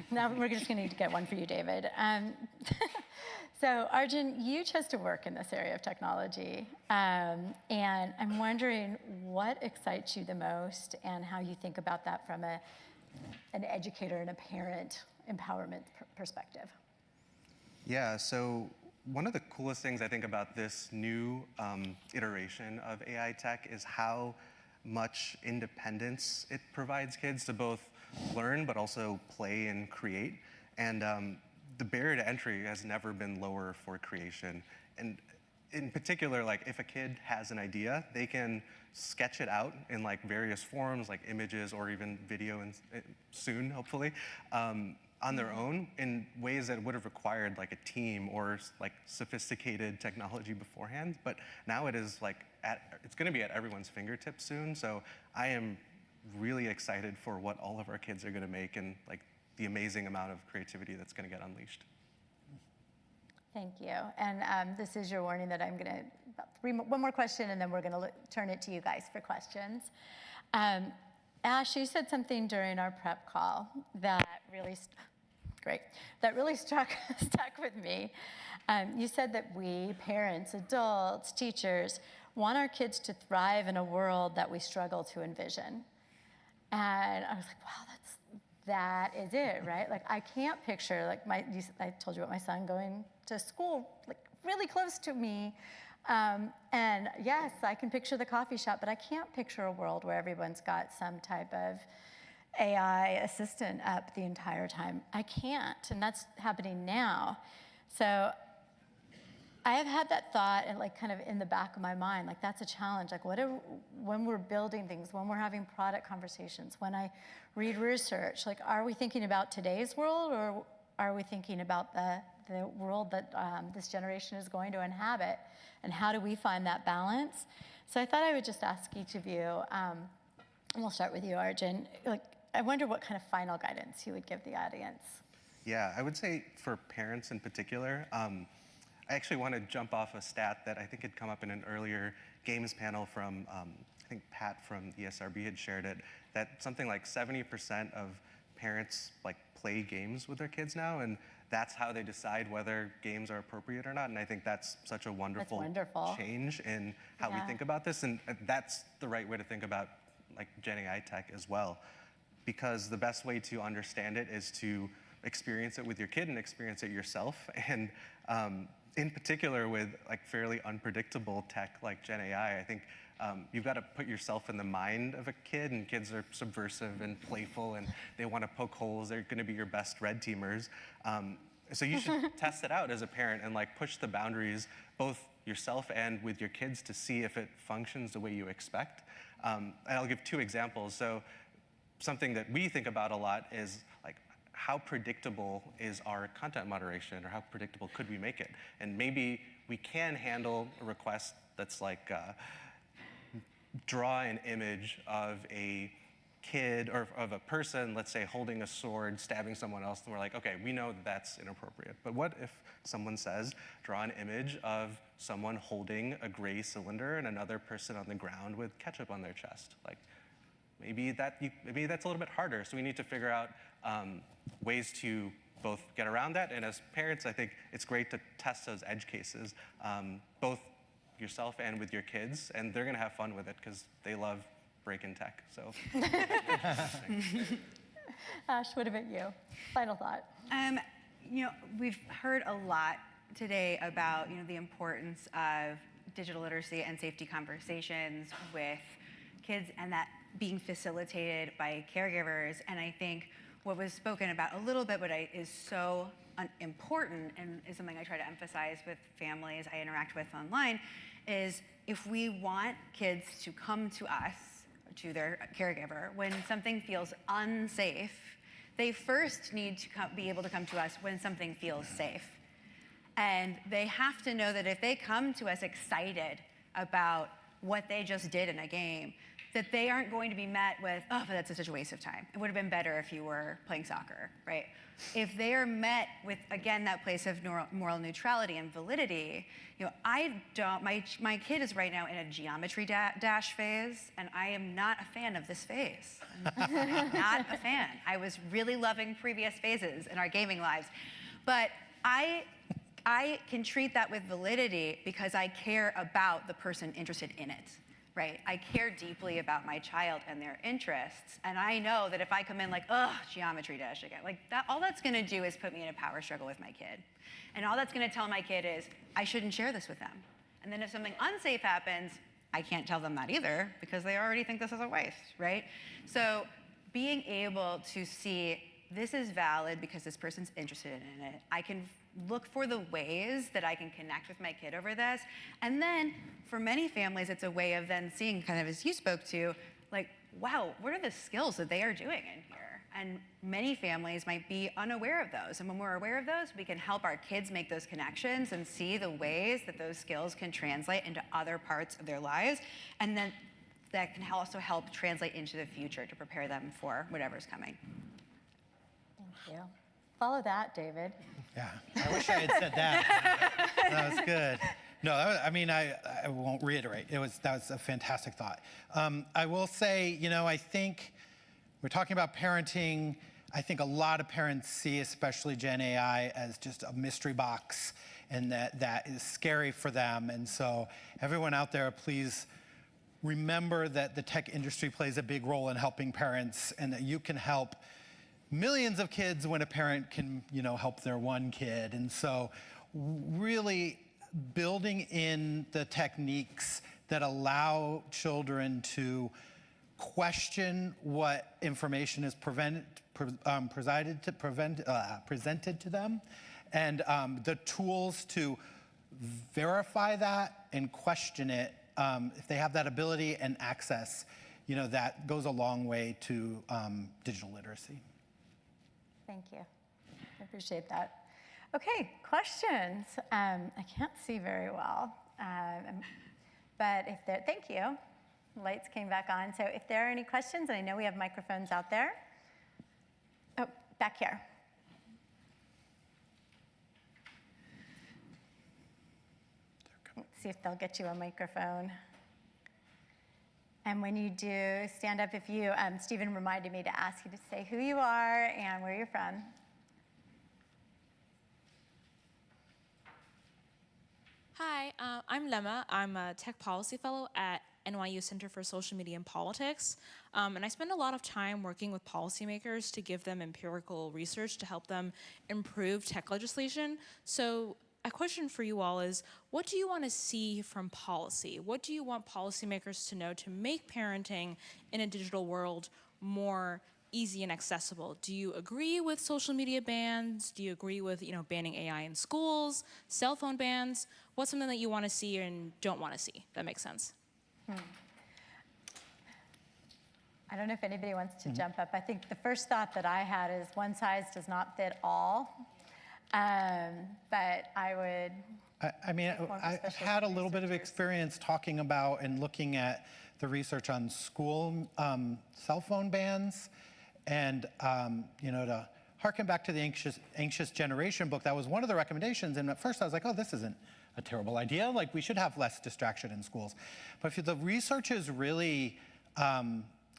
Now we're just gonna need to get one for you, David. So Arjun, you chose to work in this area of technology. And I'm wondering what excites you the most and how you think about that from an educator and a parent empowerment perspective. Yeah, so one of the coolest things I think about this new iteration of AI tech is how much independence it provides kids to both learn but also play and create. And the barrier to entry has never been lower for creation. And in particular, if a kid has an idea, they can sketch it out in various forms, like images or even video, and soon, hopefully, on their own in ways that would have required a team or sophisticated technology beforehand. But now it is it's going to be at everyone's fingertips soon. So I am really excited for what all of our kids are going to make and the amazing amount of creativity that's going to get unleashed. Thank you. And this is your warning that I'm going to, one more question, and then we're going to turn it to you guys for questions. Ash, you said something during our prep call that really, stuck with me. You said that we, parents, adults, teachers, want our kids to thrive in a world that we struggle to envision. And I was like, wow, that is it, right? I can't picture, I told you about my son going to school, really close to me. And yes, I can picture the coffee shop, but I can't picture a world where everyone's got some type of AI assistant up the entire time. I can't, and that's happening now. So I have had that thought and like kind of in the back of my mind, like that's a challenge. Like when we're building things, when we're having product conversations, when I read research, like are we thinking about today's world or are we thinking about the world that this generation is going to inhabit? And how do we find that balance? So I thought I would just ask each of you, and we'll start with you, Arjun. Like, I wonder what kind of final guidance you would give the audience. Yeah, I would say for parents in particular, I actually want to jump off a stat that I think had come up in an earlier games panel from, I think Pat from ESRB had shared it, that something like 70% of parents like play games with their kids now, and that's how they decide whether games are appropriate or not. And I think that's such a wonderful change in how we think about this, and that's the right way to think about like Gen AI tech as well, because the best way to understand it is to experience it with your kid and experience it yourself. And in particular with like fairly unpredictable tech like Gen AI, I think you've got to put yourself in the mind of a kid, and kids are subversive and playful and they want to poke holes. They're going to be your best red teamers. So you should test it out as a parent and like push the boundaries, both yourself and with your kids, to see if it functions the way you expect. And I'll give 2 examples. So something that we think about a lot is like, how predictable is our content moderation, or how predictable could we make it? And maybe we can handle a request that's like, draw an image of a kid or of a person, let's say, holding a sword, stabbing someone else, and we're like, okay, we know that that's inappropriate. But what if someone says, draw an image of someone holding a gray cylinder and another person on the ground with ketchup on their chest? Like, maybe that's a little bit harder. So we need to figure out ways to both get around that. And as parents, I think it's great to test those edge cases, both yourself and with your kids, and they're going to have fun with it because they love breaking tech. So, Ash, what about you? Final thought. You know, we've heard a lot today about the importance of digital literacy and safety conversations with kids, and that being facilitated by caregivers. And I think what was spoken about a little bit, but is so important and is something I try to emphasize with families I interact with online, is if we want kids to come to us, to their caregiver, when something feels unsafe, they first need to be able to come to us when something feels safe. And they have to know that if they come to us excited about what they just did in a game, that they aren't going to be met with, oh, but that's such a waste of time. It would have been better if you were playing soccer, right? If they are met with, again, that place of moral neutrality and validity, my kid is right now in a geometry dash phase, and I am not a fan of this phase. I'm not a fan. I was really loving previous phases in our gaming lives. But I can treat that with validity because I care about the person interested in it. Right, I care deeply about my child and their interests, and I know that if I come in like, ugh, geometry dash again, like that, all that's going to do is put me in a power struggle with my kid, and all that's going to tell my kid is I shouldn't share this with them. And then if something unsafe happens, I can't tell them that either because they already think this is a waste, right? So being able to see this is valid because this person's interested in it. I can look for the ways that I can connect with my kid over this. And then for many families, it's a way of then seeing, kind of as you spoke to, like, wow, what are the skills that they are doing in here? And many families might be unaware of those. And when we're aware of those, we can help our kids make those connections and see the ways that those skills can translate into other parts of their lives. And then that can also help translate into the future to prepare them for whatever's coming. Thank you. Follow that, David. Yeah, I wish I had said that. That was good. No, I won't reiterate. That was a fantastic thought. I will say, I think we're talking about parenting. I think a lot of parents see, especially Gen AI, as just a mystery box, and that is scary for them. And so everyone out there, please remember that the tech industry plays a big role in helping parents, and that you can help millions of kids when a parent can, help their one kid. And so really building in the techniques that allow children to question what information is presented to them, and the tools to verify that and question it, if they have that ability and access, that goes a long way to digital literacy. Thank you. I appreciate that. Okay, questions. I can't see very well, but if there, thank you. Lights came back on. So if there are any questions, and I know we have microphones out there. Oh, back here. Let's see if they'll get you a microphone. And when you do, stand up if you, Stephen reminded me to ask you to say who you are and where you're from. Hi, I'm Lemma. I'm a tech policy fellow at NYU Center for Social Media and Politics. And I spend a lot of time working with policymakers to give them empirical research to help them improve tech legislation. So a question for you all is, what do you want to see from policy? What do you want policymakers to know to make parenting in a digital world more easy and accessible? Do you agree with social media bans? Do you agree with banning AI in schools, cell phone bans? What's something that you want to see and don't want to see? That makes sense. I don't know if anybody wants to jump up. I think the first thought that I had is one size does not fit all. But I would. I've had a little bit of experience talking about and looking at the research on school cell phone bans, and to harken back to the Anxious Generation book, that was one of the recommendations. And at first I was like, oh, this isn't a terrible idea. Like, we should have less distraction in schools. But if the research is really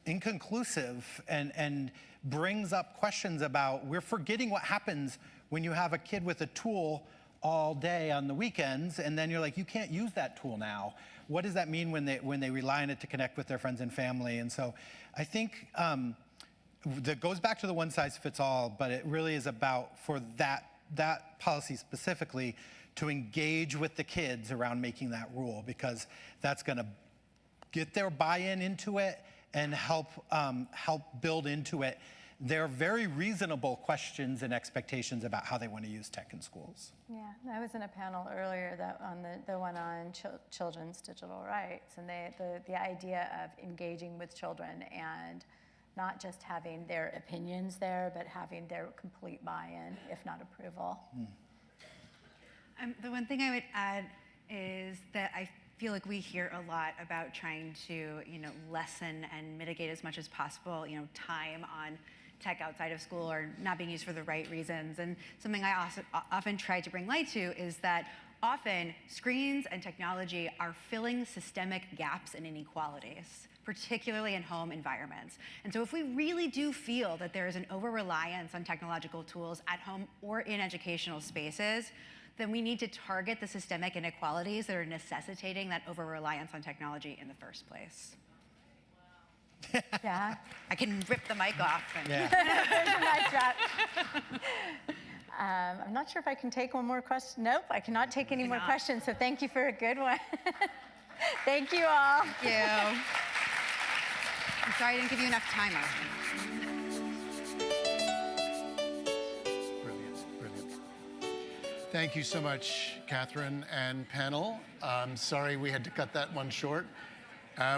inconclusive and brings up questions about, we're forgetting what happens when you have a kid with a tool all day on the weekends, and then you're like, you can't use that tool now. What does that mean when they rely on it to connect with their friends and family? And so I think that goes back to the one size fits all, but it really is about, for that policy specifically, to engage with the kids around making that rule, because that's going to get their buy-in into it and help build into it their very reasonable questions and expectations about how they want to use tech in schools. Yeah, I was in a panel earlier on the one on children's digital rights, and the idea of engaging with children and not just having their opinions there, but having their complete buy-in, if not approval. The one thing I would add is that I feel like we hear a lot about trying to, lessen and mitigate as much as possible, time on tech outside of school or not being used for the right reasons. And something I also often try to bring light to is that often screens and technology are filling systemic gaps and inequalities, particularly in home environments. And so if we really do feel that there is an over-reliance on technological tools at home or in educational spaces, then we need to target the systemic inequalities that are necessitating that over-reliance on technology in the first place. Yeah. I can rip the mic off. There's a mic drop. I'm not sure if I can take one more question. Nope, I cannot take any more questions, so thank you for a good one. Thank you all. Thank you. I'm sorry I didn't give you enough time, Arjun. Thank you so much, Catherine and panel. I'm sorry we had to cut that one short.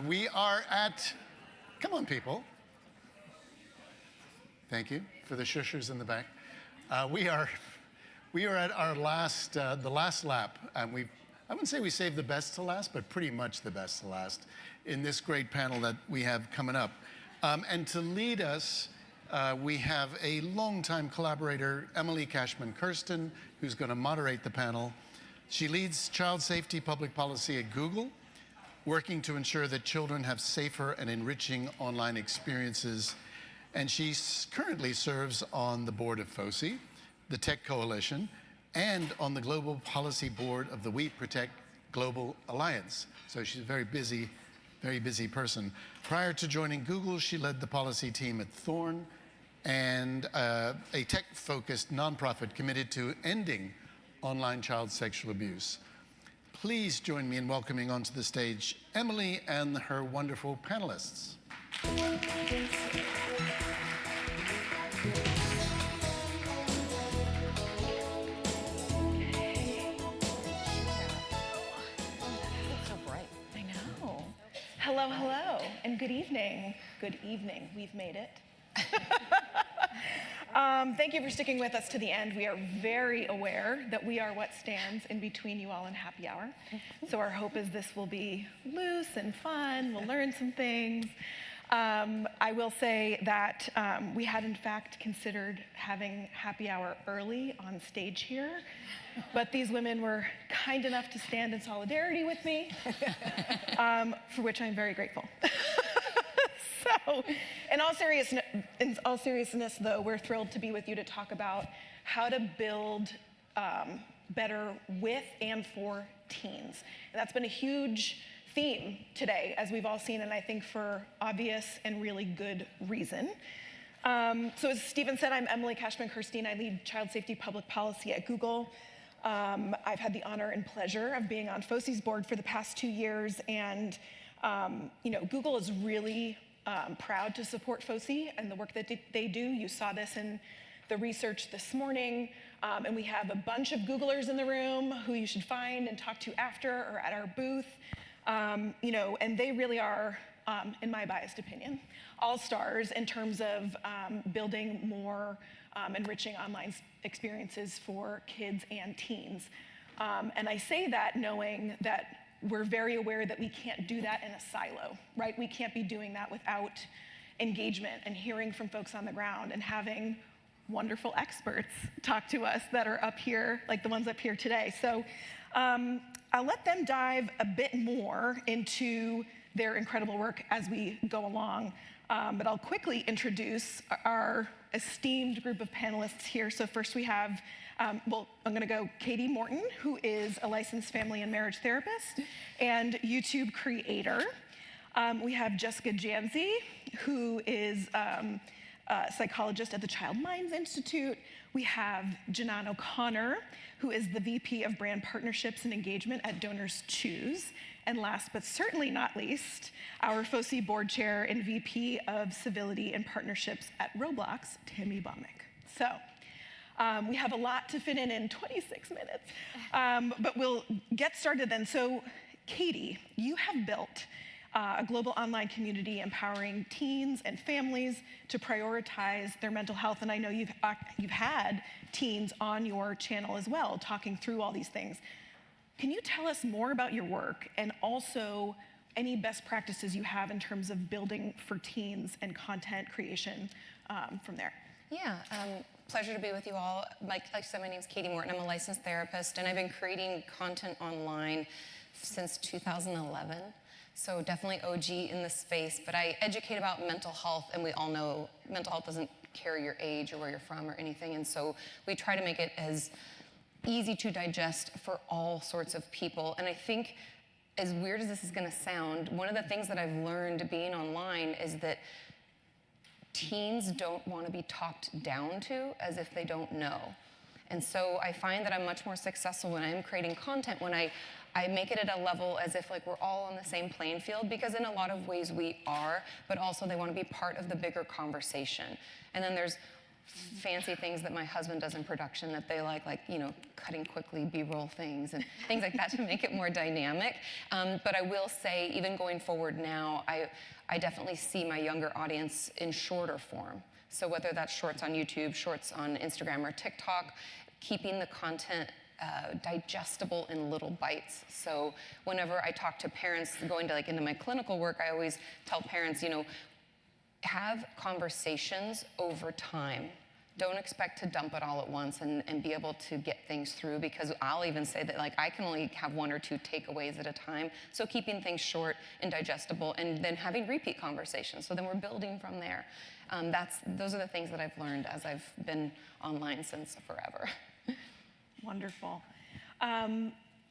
We are at, come on people. Thank you for the shushers in the back. We are at our last, the last lap, and I wouldn't say we saved the best to last, but pretty much the best to last in this great panel that we have coming up. And to lead us, we have a longtime collaborator, Emily Cashman-Kirsten, who's going to moderate the panel. She leads child safety public policy at Google, working to ensure that children have safer and enriching online experiences. And she currently serves on the board of FOSI, the Tech Coalition, and on the global policy board of the We Protect Global Alliance. So she's a very busy person. Prior to joining Google, she led the policy team at Thorn, and a tech-focused nonprofit committed to ending online child sexual abuse. Please join me in welcoming onto the stage Emily and her wonderful panelists. Hello, hello, and good evening. Good evening. We've made it. Thank you for sticking with us to the end. We are very aware that we are what stands in between you all and happy hour. So our hope is this will be loose and fun. We'll learn some things. I will say that we had in fact considered having happy hour early on stage here, but these women were kind enough to stand in solidarity with me, for which I'm very grateful. So, in all seriousness, though, we're thrilled to be with you to talk about how to build better with and for teens. And that's been a huge theme today, as we've all seen, and I think for obvious and really good reason. So as Stephen said, I'm Emily Cashman-Kirstein. I lead child safety public policy at Google. I've had the honor and pleasure of being on FOSI's board for the past 2 years, and Google is really proud to support FOSI and the work that they do. You saw this in the research this morning, and we have a bunch of Googlers in the room who you should find and talk to after or at our booth. And they really are, in my biased opinion, all stars in terms of building more enriching online experiences for kids and teens. And I say that knowing that we're very aware that we can't do that in a silo, right? We can't be doing that without engagement and hearing from folks on the ground and having wonderful experts talk to us that are up here, like the ones up here today. So I'll let them dive a bit more into their incredible work as we go along. But I'll quickly introduce our esteemed group of panelists here. So first we have, I'm gonna go Katie Morton, who is a licensed family and marriage therapist and YouTube creator. We have Jessica Janzi, who is a psychologist at the Child Minds Institute. We have Janan O'Connor, who is the VP of Brand Partnerships and Engagement at Donors Choose. And last but certainly not least, our FOSI board chair and VP of Civility and Partnerships at Roblox, Tammy Bomick. So we have a lot to fit in 26 minutes, but we'll get started then. So Katie, you have built a global online community empowering teens and families to prioritize their mental health. And I know you've had teens on your channel as well, talking through all these things. Can you tell us more about your work and also any best practices you have in terms of building for teens and content creation from there? Yeah, pleasure to be with you all. Like I said, my name's Katie Morton. I'm a licensed therapist, and I've been creating content online since 2011. So definitely OG in the space, but I educate about mental health, and we all know mental health doesn't care your age or where you're from or anything, and so we try to make it as easy to digest for all sorts of people. And I think, as weird as this is gonna sound, one of the things that I've learned being online is that teens don't wanna be talked down to as if they don't know. And so I find that I'm much more successful when I'm creating content, when I make it at a level as if like we're all on the same playing field, because in a lot of ways we are, but also they want to be part of the bigger conversation. And then there's fancy things that my husband does in production that they like cutting quickly B-roll things and things like that to make it more dynamic. But I will say, even going forward now, I definitely see my younger audience in shorter form. So whether that's shorts on YouTube, shorts on Instagram or TikTok, keeping the content digestible in little bites. So whenever I talk to parents going to into my clinical work, I always tell parents, have conversations over time. Don't expect to dump it all at once and be able to get things through, because I'll even say that I can only have 1 or 2 takeaways at a time. So keeping things short and digestible, and then having repeat conversations. So then we're building from there. Those are the things that I've learned as I've been online since forever. Wonderful.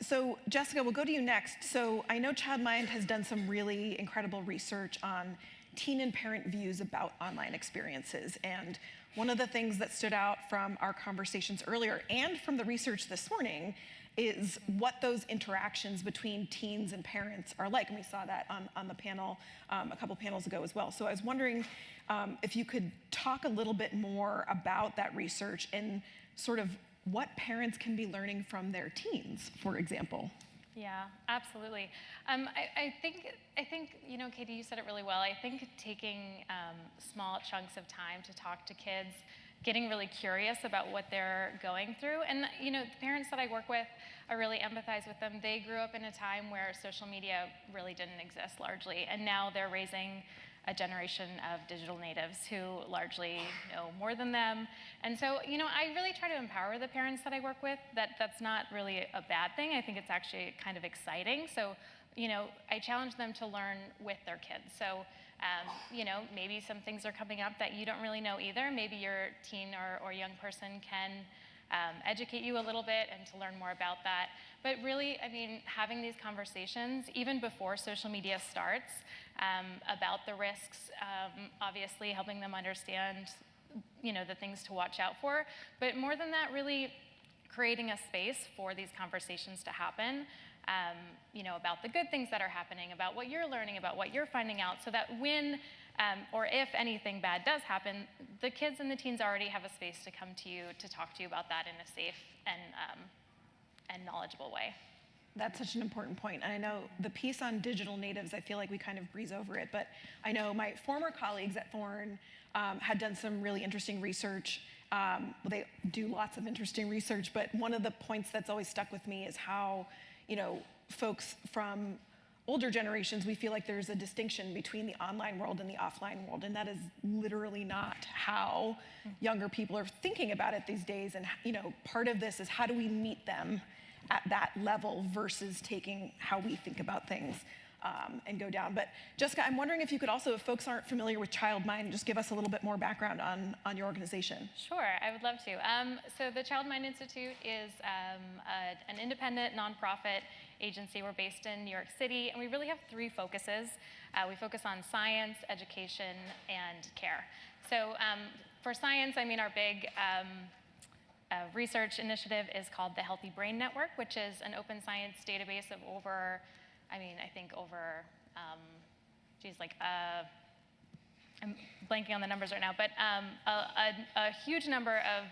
So Jessica, we'll go to you next. So I know Child Mind has done some really incredible research on teen and parent views about online experiences. And one of the things that stood out from our conversations earlier and from the research this morning is what those interactions between teens and parents are like. And we saw that on the panel a couple panels ago as well. So I was wondering if you could talk a little bit more about that research and sort of what parents can be learning from their teens, for example. Yeah, absolutely. I think, Katie, you said it really well. I think taking small chunks of time to talk to kids, getting really curious about what they're going through. And, the parents that I work with, I really empathize with them. They grew up in a time where social media really didn't exist largely, and now they're raising a generation of digital natives who largely know more than them. And so, I really try to empower the parents that I work with. That's not really a bad thing. I think it's actually kind of exciting. So, I challenge them to learn with their kids. So, maybe some things are coming up that you don't really know either. Maybe your teen or young person can educate you a little bit and to learn more about that. But really, having these conversations, even before social media starts, about the risks, obviously helping them understand, the things to watch out for. But more than that, really creating a space for these conversations to happen, about the good things that are happening, about what you're learning, about what you're finding out, so that when or if anything bad does happen, the kids and the teens already have a space to come to you to talk to you about that in a safe and knowledgeable way. That's such an important point. And I know the piece on digital natives, I feel like we kind of breeze over it, but I know my former colleagues at Thorne had done some really interesting research. They do lots of interesting research, but one of the points that's always stuck with me is how, folks from older generations, we feel like there's a distinction between the online world and the offline world, and that is literally not how younger people are thinking about it these days. And part of this is how do we meet them at that level versus taking how we think about things and go down. But Jessica, I'm wondering if you could also, if folks aren't familiar with Child Mind, just give us a little bit more background on your organization. Sure, I would love to. So the Child Mind Institute is an independent nonprofit agency. We're based in New York City, and we really have three focuses. We focus on science, education, and care. So for science, our big research initiative is called the Healthy Brain Network, which is an open science database of over, I'm blanking on the numbers right now, but a huge number of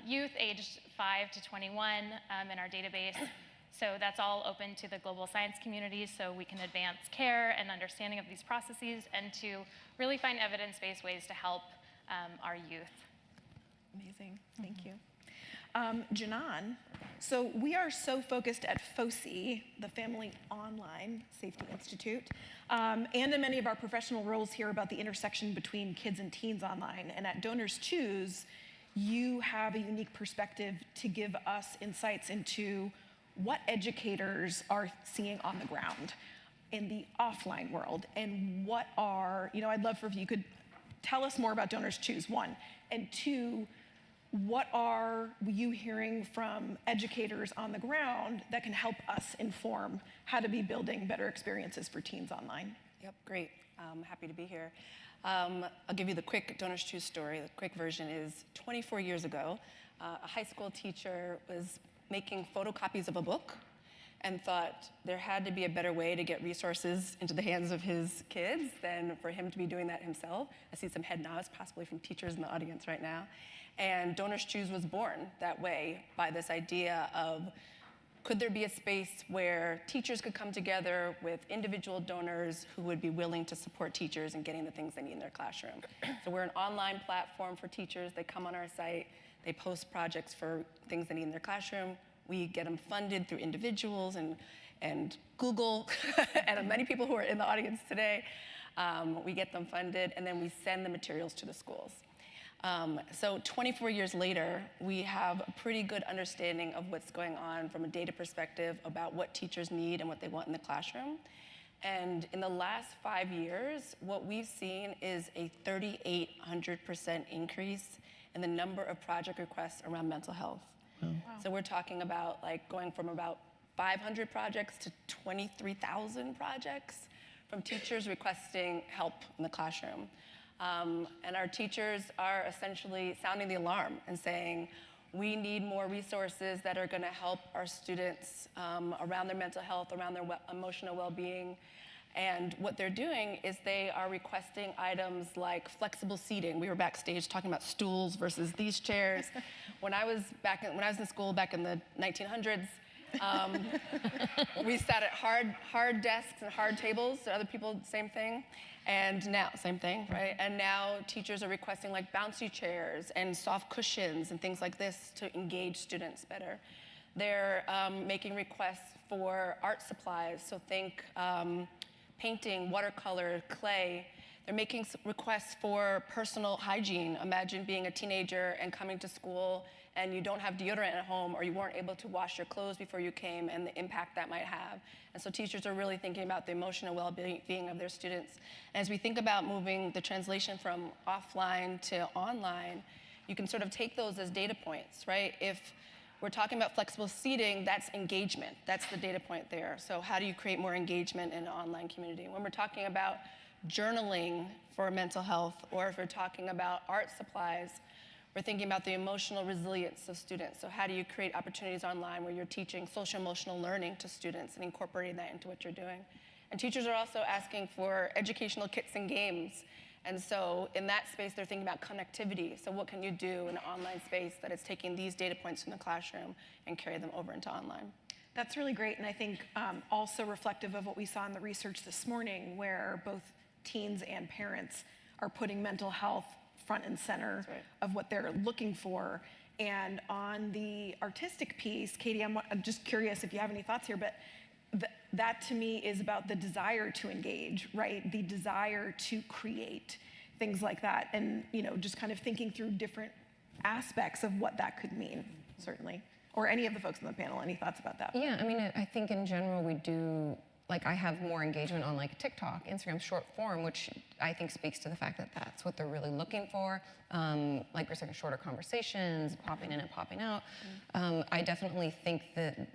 youth aged 5 to 21 in our database. So that's all open to the global science community, so we can advance care and understanding of these processes and to really find evidence-based ways to help our youth. Amazing, thank you. Janan, so we are so focused at FOSI, the Family Online Safety Institute, and in many of our professional roles here about the intersection between kids and teens online. And at Donors Choose, you have a unique perspective to give us insights into what educators are seeing on the ground in the offline world, and what are, I'd love for if you could tell us more about Donors Choose, one, and two, what are you hearing from educators on the ground that can help us inform how to be building better experiences for teens online? Yep, great. Happy to be here. I'll give you the quick Donors Choose story. The quick version is 24 years ago, a high school teacher was making photocopies of a book and thought there had to be a better way to get resources into the hands of his kids than for him to be doing that himself. I see some head nods, possibly from teachers in the audience right now. And Donors Choose was born that way by this idea of, could there be a space where teachers could come together with individual donors who would be willing to support teachers in getting the things they need in their classroom? So we're an online platform for teachers. They come on our site, they post projects for things they need in their classroom. We get them funded through individuals and Google, and many people who are in the audience today. We get them funded, and then we send the materials to the schools. So 24 years later, we have a pretty good understanding of what's going on from a data perspective about what teachers need and what they want in the classroom. And in the last 5 years, what we've seen is a 3,800% increase in the number of project requests around mental health. Wow. So we're talking about going from about 500 projects to 23,000 projects from teachers requesting help in the classroom. And our teachers are essentially sounding the alarm and saying, we need more resources that are going to help our students around their mental health, around their emotional well-being. And what they're doing is they are requesting items like flexible seating. We were backstage talking about stools versus these chairs. When I was in school back in the 1900s, We sat at hard desks and hard tables. Other people, same thing. And now, same thing, right? And now teachers are requesting like bouncy chairs and soft cushions and things like this to engage students better. They're making requests for art supplies. So think painting, watercolor, clay. They're making requests for personal hygiene. Imagine being a teenager and coming to school and you don't have deodorant at home, or you weren't able to wash your clothes before you came, and the impact that might have. And so teachers are really thinking about the emotional well-being of their students. And as we think about moving the translation from offline to online, you can sort of take those as data points, right? If we're talking about flexible seating, that's engagement. That's the data point there. So how do you create more engagement in an online community? When we're talking about journaling for mental health, or if we're talking about art supplies, we're thinking about the emotional resilience of students. So how do you create opportunities online where you're teaching social emotional learning to students and incorporating that into what you're doing? And teachers are also asking for educational kits and games. And so in that space, they're thinking about connectivity. So what can you do in an online space that is taking these data points from the classroom and carry them over into online? That's really great, and I think also reflective of what we saw in the research this morning, where both teens and parents are putting mental health front and center of what they're looking for. And on the artistic piece, Katie, I'm just curious if you have any thoughts here, but that to me is about the desire to engage, right? The desire to create things like that, and just kind of thinking through different aspects of what that could mean, certainly. Or any of the folks on the panel, any thoughts about that? Yeah, I mean, I think in general we do, like I have more engagement on like TikTok, Instagram short form, which I think speaks to the fact that that's what they're really looking for. Like we're saying, shorter conversations, popping in and popping out. I definitely think that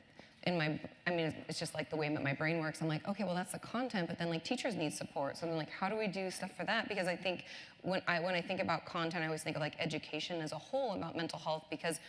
it's just like the way that my brain works. I'm like, okay, well that's the content, but then like teachers need support. So I'm like, how do we do stuff for that? Because I think when I think about content, I always think of like education as a whole about mental health, because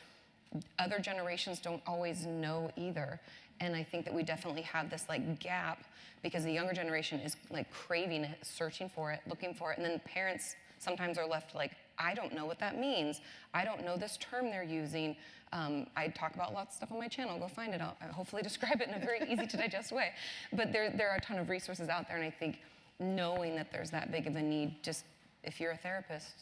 other generations don't always know either. And I think that we definitely have this like gap, because the younger generation is like craving it, searching for it, looking for it. And then parents sometimes are left like, I don't know what that means. I don't know this term they're using. I talk about lots of stuff on my channel. Go find it. I'll hopefully describe it in a very easy to digest way. But there are a ton of resources out there. And I think knowing that there's that big of a need, just if you're a therapist,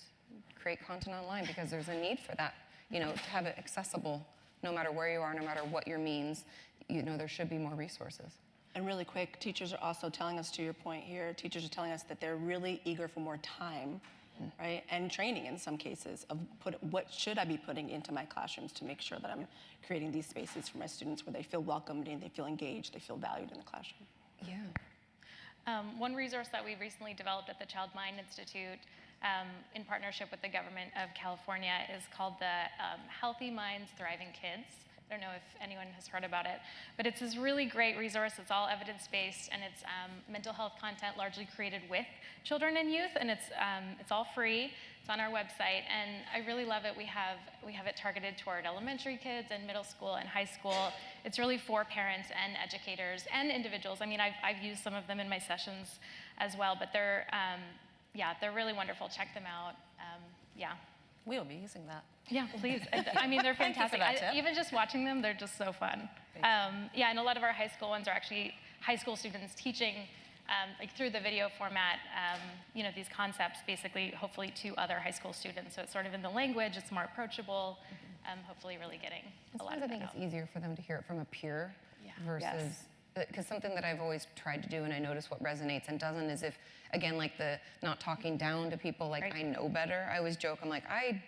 create content online, because there's a need for that, to have it accessible no matter where you are, no matter what your means. There should be more resources. And really quick, teachers are also telling us, to your point here, teachers are telling us that they're really eager for more time, right? And training in some cases of what should I be putting into my classrooms to make sure that I'm creating these spaces for my students where they feel welcomed and they feel engaged, they feel valued in the classroom. Yeah. One resource that we recently developed at the Child Mind Institute in partnership with the government of California is called the Healthy Minds, Thriving Kids. I don't know if anyone has heard about it, but it's this really great resource. It's all evidence-based, and it's mental health content largely created with children and youth, and it's all free. It's on our website, and I really love it. We have it targeted toward elementary kids and middle school and high school. It's really for parents and educators and individuals. I mean, I've used some of them in my sessions as well, but they're really wonderful. Check them out. We'll be using that. Yeah, please. I mean, they're Thank you for fantastic. that tip. Even just watching them, they're just so fun. And a lot of our high school ones are actually high school students teaching, like through the video format, these concepts basically, hopefully to other high school students. So it's sort of in the language, it's more approachable, hopefully really getting a lot of I think it's easier for them to hear it from a peer versus, because something that I've always tried to do, and I notice what resonates and doesn't, is if, again, like the not talking down to people, like I know better. I always joke, I'm like, I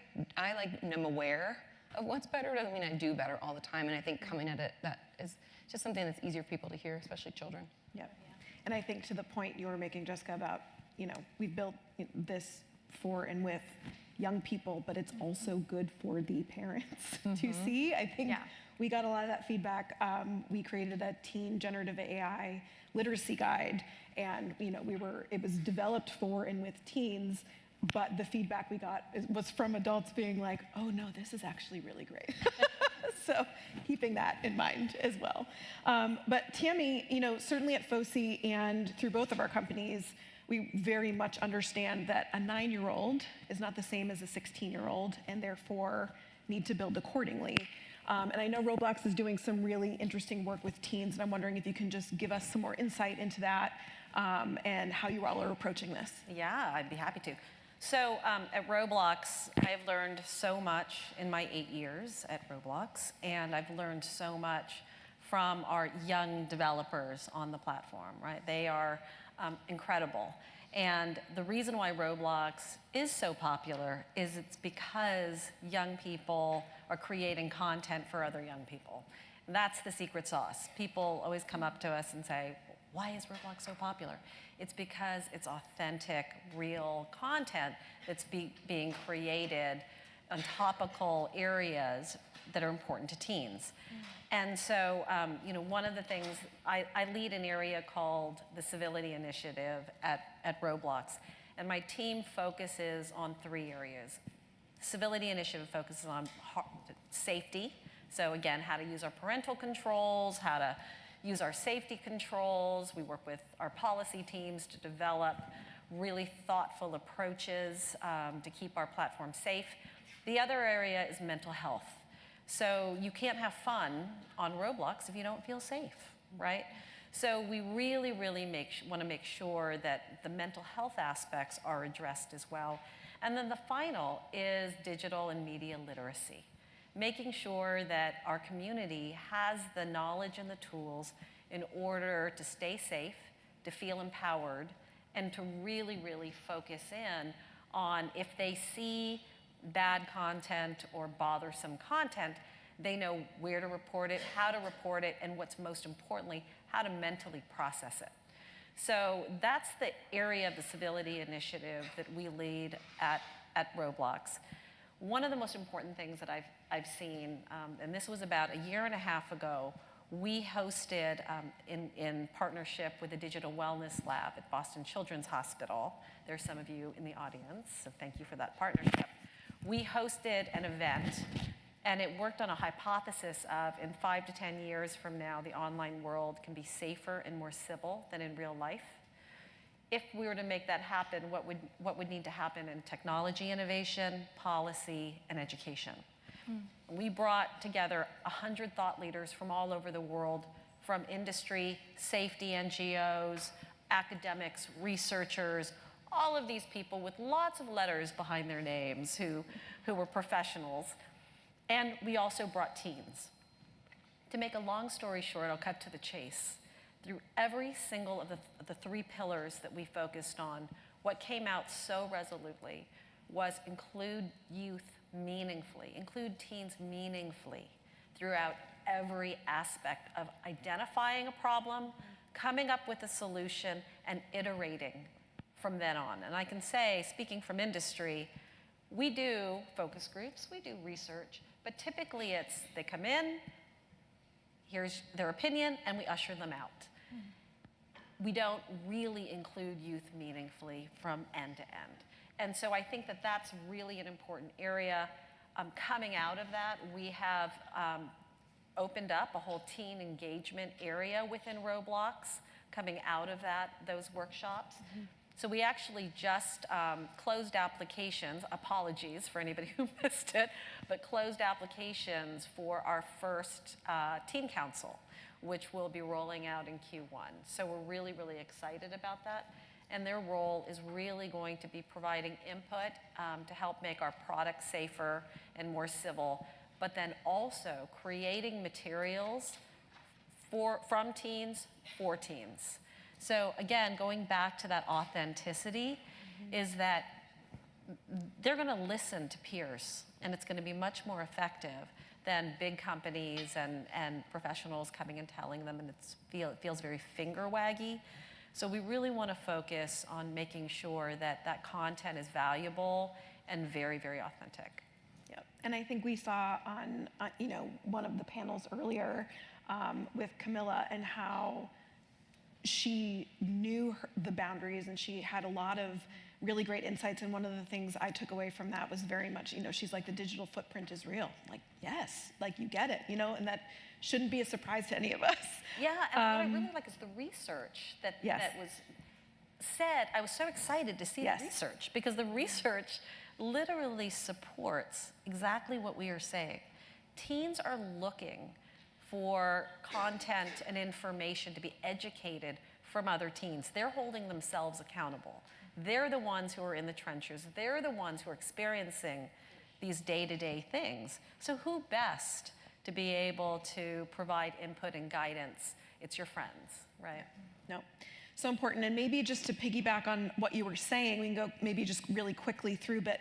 am aware of what's better. Doesn't mean I do better all the time. And I think coming at it, that is just something that's easier for people to hear, especially children. Yeah. And I think to the point you were making, Jessica, about, we built this for and with young people, but it's also good for the parents to see. I think we got a lot of that feedback. We created a teen generative AI literacy guide, and it was developed for and with teens, but the feedback we got was from adults being like, oh no, this is actually really great. So keeping that in mind as well. But Tammy, certainly at FOSI and through both of our companies, we very much understand that a 9-year-old is not the same as a 16-year-old, and therefore need to build accordingly. And I know Roblox is doing some really interesting work with teens, and I'm wondering if you can just give us some more insight into that and how you all are approaching this. Yeah, I'd be happy to. So at Roblox, I've learned so much in my 8 years at Roblox, and I've learned so much from our young developers on the platform, right? They are incredible. And the reason why Roblox is so popular is it's because young people are creating content for other young people. And that's the secret sauce. People always come up to us and say, why is Roblox so popular? It's because it's authentic, real content that's being created on topical areas that are important to teens. And so, one of the things, I lead an area called the Civility Initiative at Roblox, and my team focuses on 3 areas. The Civility Initiative focuses on safety, so again, how to use our parental controls, how to use our safety controls. We work with our policy teams to develop really thoughtful approaches to keep our platform safe. The other area is mental health. So you can't have fun on Roblox if you don't feel safe, right? So we really, really want to make sure that the mental health aspects are addressed as well. And then the final is digital and media literacy, making sure that our community has the knowledge and the tools in order to stay safe, to feel empowered, and to really, really focus in on if they see bad content or bothersome content, they know where to report it, how to report it, and what's most importantly, how to mentally process it. So that's the area of the Civility Initiative that we lead at Roblox. One of the most important things that I've seen, and this was about a year and a half ago, we hosted in partnership with the Digital Wellness Lab at Boston Children's Hospital. There's some of you in the audience, so thank you for that partnership. We hosted an event, and it worked on a hypothesis of in 5 to 10 years from now, the online world can be safer and more civil than in real life. If we were to make that happen, what would need to happen in technology innovation, policy, and education? We brought together 100 thought leaders from all over the world, from industry, safety NGOs, academics, researchers, all of these people with lots of letters behind their names who were professionals. And we also brought teens. To make a long story short, I'll cut to the chase. Through every single of the 3 pillars that we focused on, what came out so resolutely was include youth meaningfully, include teens meaningfully throughout every aspect of identifying a problem, coming up with a solution, and iterating from then on. And I can say, speaking from industry, we do focus groups, we do research, but typically it's they come in, here's their opinion, and we usher them out. We don't really include youth meaningfully from end to end. And so I think that that's really an important area. Coming out of that, we have opened up a whole teen engagement area within Roblox, coming out of those workshops. So we actually just closed applications, apologies for anybody who missed it, but closed applications for our first teen council, which we'll be rolling out in Q1. So we're really, really excited about that. And their role is really going to be providing input to help make our product safer and more civil, but then also creating materials from teens for teens. So again, going back to that authenticity, is that they're going to listen to peers, and it's going to be much more effective than big companies and professionals coming and telling them, and it feels very finger waggy. So we really want to focus on making sure that that content is valuable and very, very authentic. Yep. And I think we saw on one of the panels earlier with Camilla and how she knew the boundaries, and she had a lot of really great insights. And one of the things I took away from that was very much, she's like, the digital footprint is real. Like, yes, like you get it, and that shouldn't be a surprise to any of us. Yeah, and what I really like is the research that was said. I was so excited to see the research, because the research literally supports exactly what we are saying. teens are looking for content and information to be educated from other teens. They're holding themselves accountable. They're the ones who are in the trenches. They're the ones who are experiencing these day-to-day things. So who best to be able to provide input and guidance? It's your friends, right? No. So important. And maybe just to piggyback on what you were saying, we can go maybe just really quickly through, but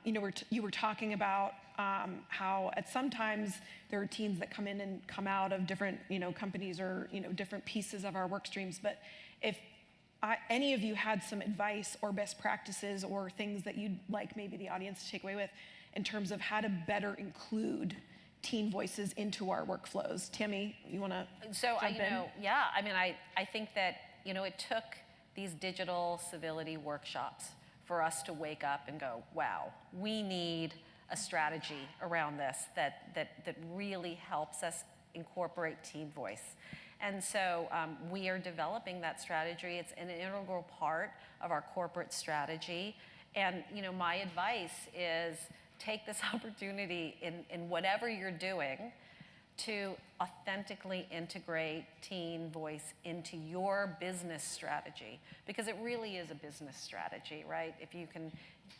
you were talking about how at sometimes there are teams that come in and come out of different companies or different pieces of our work streams. But if any of you had some advice or best practices or things that you'd like maybe the audience to take away with in terms of how to better include teen voices into our workflows. Tammy, you want to jump in? Yeah, I mean, I think that, it took these digital civility workshops for us to wake up and go, wow, we need a strategy around this that really helps us incorporate teen voice. And so we are developing that strategy. It's an integral part of our corporate strategy. And my advice is take this opportunity in whatever you're doing to authentically integrate teen voice into your business strategy, because it really is a business strategy, right? If you can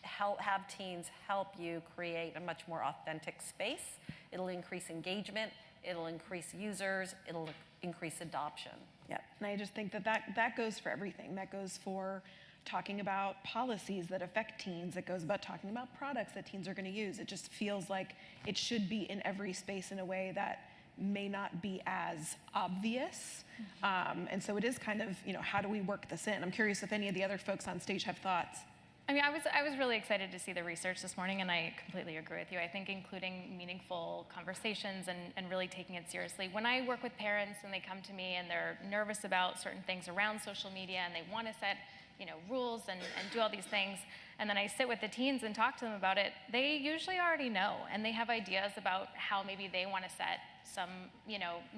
have teens help you create a much more authentic space, it'll increase engagement, it'll increase users, it'll increase adoption. Yeah, and I just think that goes for everything. That goes for talking about policies that affect teens. It goes about talking about products that teens are going to use. It just feels like it should be in every space in a way that may not be as obvious. And so it is kind of, how do we work this in? I'm curious if any of the other folks on stage have thoughts. I mean, I was really excited to see the research this morning, and I completely agree with you. I think including meaningful conversations and really taking it seriously. When I work with parents and they come to me and they're nervous about certain things around social media and they want to set rules and do all these things, and then I sit with the teens and talk to them about it, they usually already know, and they have ideas about how maybe they want to set some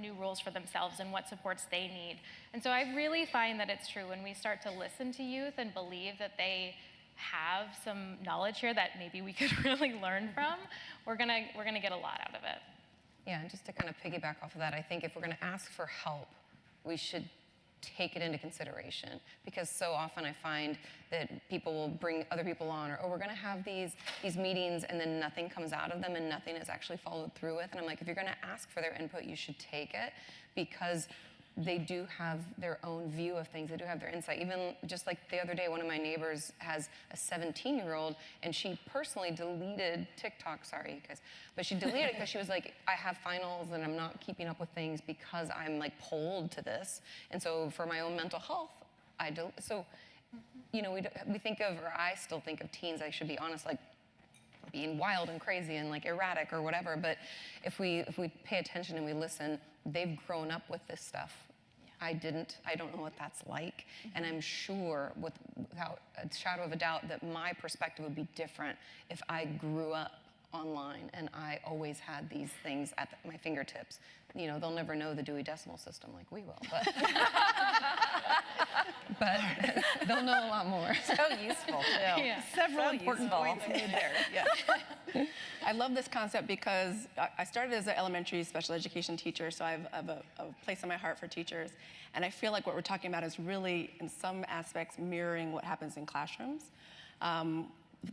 new rules for themselves and what supports they need. And so I really find that it's true when we start to listen to youth and believe that they have some knowledge here that maybe we could really learn from, we're gonna get a lot out of it. Yeah, and just to kind of piggyback off of that, I think if we're going to ask for help, we should take it into consideration, because so often I find that people will bring other people on, or we're going to have these meetings and then nothing comes out of them and nothing is actually followed through with. And I'm like, if you're going to ask for their input, you should take it, because they do have their own view of things. They do have their insight. Even just like the other day, one of my neighbors has a 17-year-old, and she personally deleted TikTok. Sorry, guys. But she deleted it because she was like, I have finals, and I'm not keeping up with things because I'm like pulled to this. And so for my own mental health, we think of, or I still think of teens, I should be honest, like being wild and crazy and like erratic or whatever. But if we pay attention and we listen, they've grown up with this stuff. I don't know what that's like. And I'm sure without a shadow of a doubt that my perspective would be different if I grew up online and I always had these things at my fingertips. They'll never know the Dewey Decimal System like we will, but they'll know a lot more. So useful, too. Yeah. Several important points made there. Yeah. I love this concept because I started as an elementary special education teacher, so I have a place in my heart for teachers. And I feel like what we're talking about is really, in some aspects, mirroring what happens in classrooms.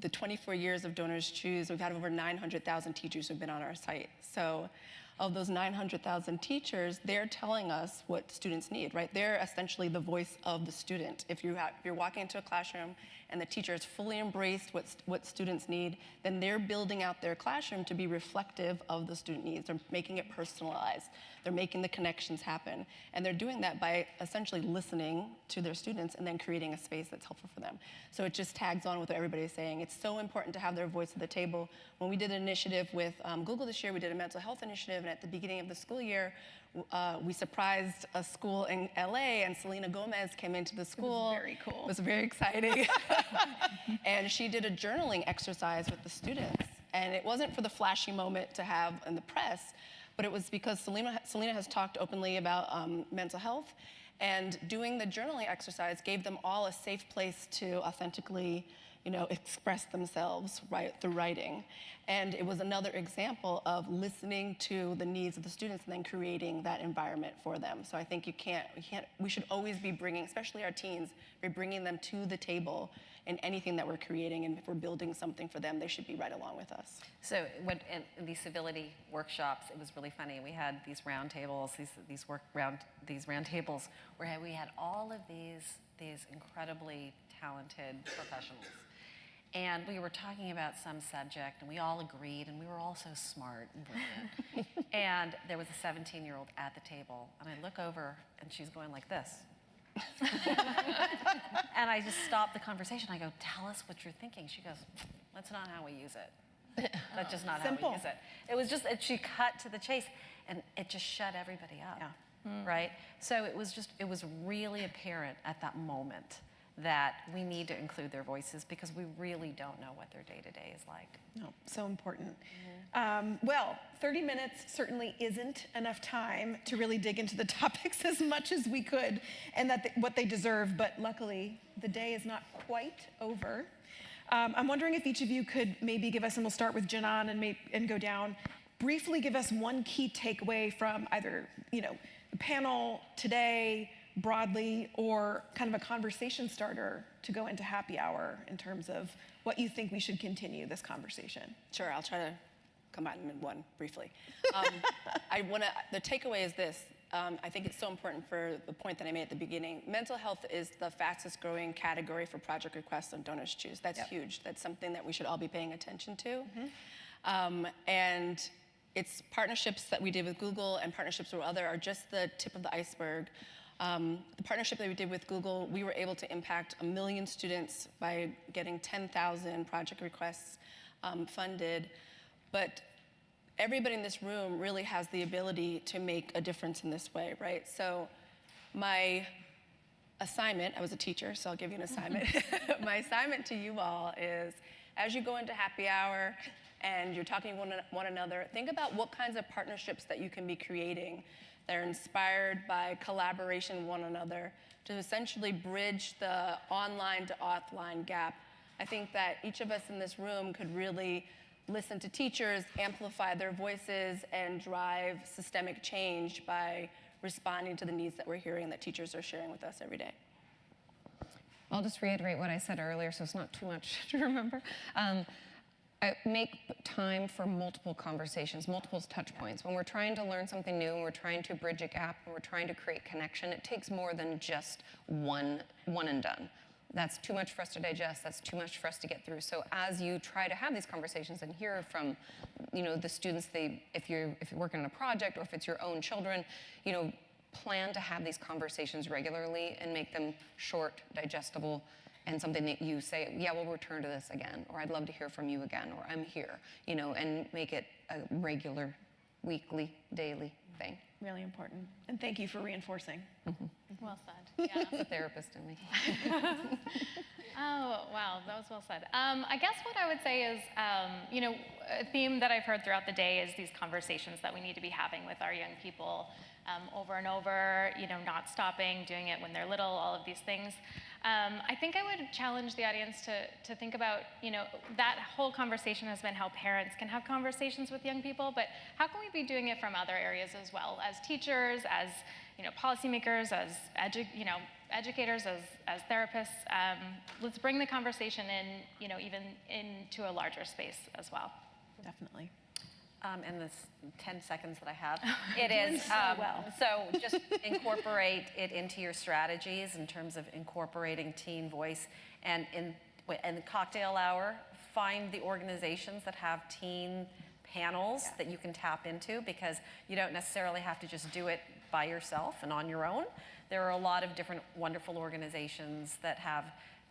The 24 years of Donors Choose, we've had over 900,000 teachers who've been on our site. So of those 900,000 teachers, they're telling us what students need, right? They're essentially the voice of the student. If you're walking into a classroom and the teacher has fully embraced what students need, then they're building out their classroom to be reflective of the student needs. They're making it personalized. They're making the connections happen. And they're doing that by essentially listening to their students and then creating a space that's helpful for them. So it just tags on with what everybody's saying. It's so important to have their voice at the table. When we did an initiative with Google this year, we did a mental health initiative, and at the beginning of the school year, we surprised a school in LA, and Selena Gomez came into the school. It was very cool. It was very exciting. And she did a journaling exercise with the students. And it wasn't for the flashy moment to have in the press, but it was because Selena has talked openly about mental health, and doing the journaling exercise gave them all a safe place to authentically express themselves through writing. And it was another example of listening to the needs of the students and then creating that environment for them. So I think we should always be bringing, especially our teens, be bringing them to the table in anything that we're creating. And if we're building something for them, they should be right along with us. So in these civility workshops, it was really funny. We had these round tables, these round tables where we had all of these incredibly talented professionals. And we were talking about some subject, and we all agreed, and we were all so smart and brilliant. And there was a 17-year-old at the table, and I look over, and she's going like this. And I just stopped the conversation. I go, tell us what you're thinking. She goes, that's not how we use it. That's just not Simple. how we use it. It was just, she cut to the chase, and it just shut everybody up, right? So it was really apparent at that moment that we need to include their voices because we really don't know what their day-to-day is like. No, so important. Well, 30 minutes certainly isn't enough time to really dig into the topics as much as we could and what they deserve, but luckily the day is not quite over. I'm wondering if each of you could maybe give us, and we'll start with Janan and go down, briefly give us one key takeaway from either the panel today, broadly, or kind of a conversation starter to go into happy hour in terms of what you think we should continue this conversation. Sure, I'll try to combine them in one briefly. The takeaway is this. I think it's so important for the point that I made at the beginning. Mental health is the fastest growing category for project requests on Donors Choose. That's huge. That's something that we should all be paying attention to. And it's partnerships that we did with Google and partnerships with other are just the tip of the iceberg. The partnership that we did with Google, we were able to impact 1 million students by getting 10,000 project requests funded. But everybody in this room really has the ability to make a difference in this way, right? So my assignment, I was a teacher, so I'll give you an assignment. My assignment to you all is, as you go into happy hour and you're talking to one another, think about what kinds of partnerships that you can be creating that are inspired by collaboration with one another to essentially bridge the online to offline gap. I think that each of us in this room could really listen to teachers, amplify their voices, and drive systemic change by responding to the needs that we're hearing that teachers are sharing with us every day. I'll just reiterate what I said earlier, so it's not too much to remember. Make time for multiple conversations, multiple touch points. When we're trying to learn something new and we're trying to bridge a gap and we're trying to create connection, it takes more than just one and done. That's too much for us to digest. That's too much for us to get through. So as you try to have these conversations and hear from, the students, if you're working on a project or if it's your own children, plan to have these conversations regularly and make them short, digestible, and something that you say, yeah, we'll return to this again, or I'd love to hear from you again, or I'm here, and make it a regular, weekly, daily thing. Really important. And thank you for reinforcing. Well said. Yeah. It's a therapist in me. Oh, wow, that was well said. I guess what I would say is, a theme that I've heard throughout the day is these conversations that we need to be having with our young people over and over, not stopping, doing it when they're little, all of these things. I think I would challenge the audience to think about, that whole conversation has been how parents can have conversations with young people, but how can we be doing it from other areas as well, as teachers, as policymakers, as educators, as therapists. Let's bring the conversation in, even into a larger space as well. Definitely. In this 10 seconds that I have, it is, so just incorporate it into your strategies in terms of incorporating teen voice. And in the cocktail hour, find the organizations that have teen panels that you can tap into, because you don't necessarily have to just do it by yourself and on your own. There are a lot of different wonderful organizations that have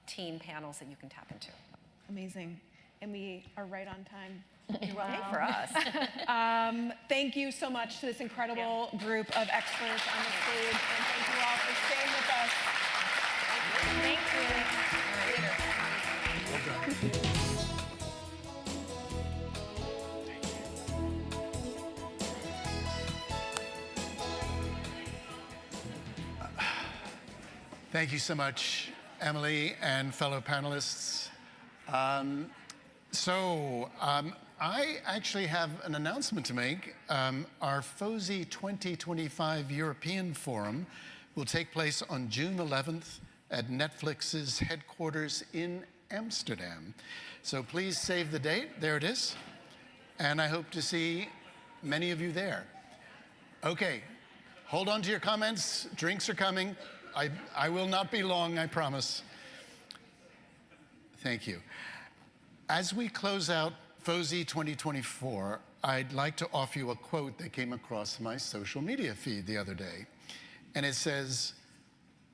teen panels that you can tap into. Amazing. And we are right on time. You're welcome. For us. Thank you so much to this incredible group of experts on the stage, and thank you all for staying with us. Thank you. Thank you so much, Emily and fellow panelists. I actually have an announcement to make. Our FOSI 2025 European Forum will take place on June 11th at Netflix's headquarters in Amsterdam. So please save the date. There it is. And I hope to see many of you there. Okay, hold on to your comments. Drinks are coming. I will not be long, I promise. Thank you. As we close out FOSI 2024, I'd like to offer you a quote that came across my social media feed the other day. And it says,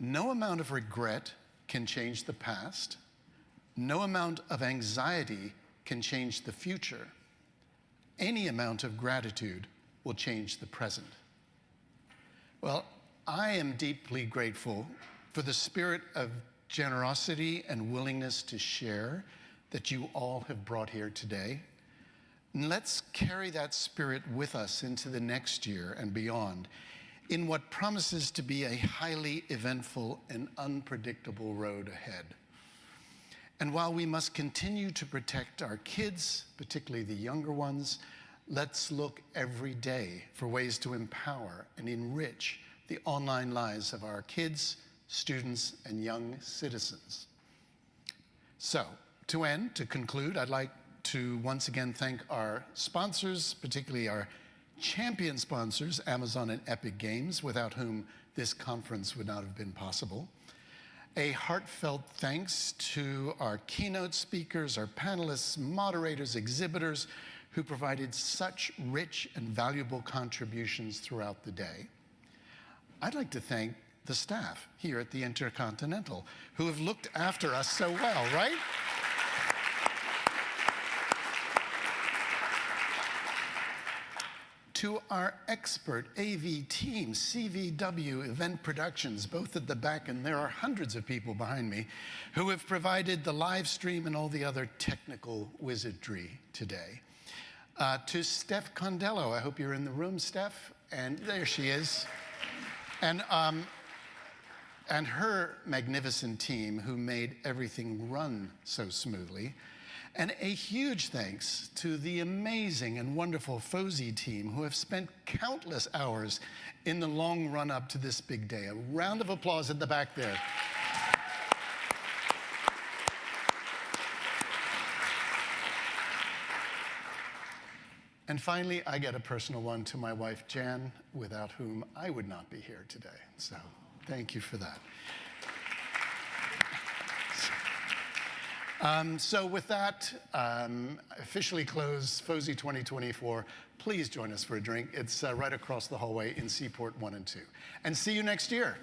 "No amount of regret can change the past. No amount of anxiety can change the future. Any amount of gratitude will change the present." Well, I am deeply grateful for the spirit of generosity and willingness to share that you all have brought here today. And let's carry that spirit with us into the next year and beyond in what promises to be a highly eventful and unpredictable road ahead. And while we must continue to protect our kids, particularly the younger ones, let's look every day for ways to empower and enrich the online lives of our kids, students, and young citizens. So, to conclude, I'd like to once again thank our sponsors, particularly our champion sponsors, Amazon and Epic Games, without whom this conference would not have been possible. A heartfelt thanks to our keynote speakers, our panelists, moderators, exhibitors, who provided such rich and valuable contributions throughout the day. I'd like to thank the staff here at the Intercontinental, who have looked after us so well, right? To our expert AV team, CVW Event Productions, both at the back, and there are hundreds of people behind me, who have provided the live stream and all the other technical wizardry today. To Steph Condello, I hope you're in the room, Steph, and there she is. And her magnificent team who made everything run so smoothly. And a huge thanks to the amazing and wonderful FOSI team who have spent countless hours in the long run up to this big day. A round of applause at the back there. And finally, I get a personal one to my wife, Jan, without whom I would not be here today. So thank you for that. So with that, officially close FOSI 2024. Please join us for a drink. It's right across the hallway in Seaport 1 and 2. And see you next year.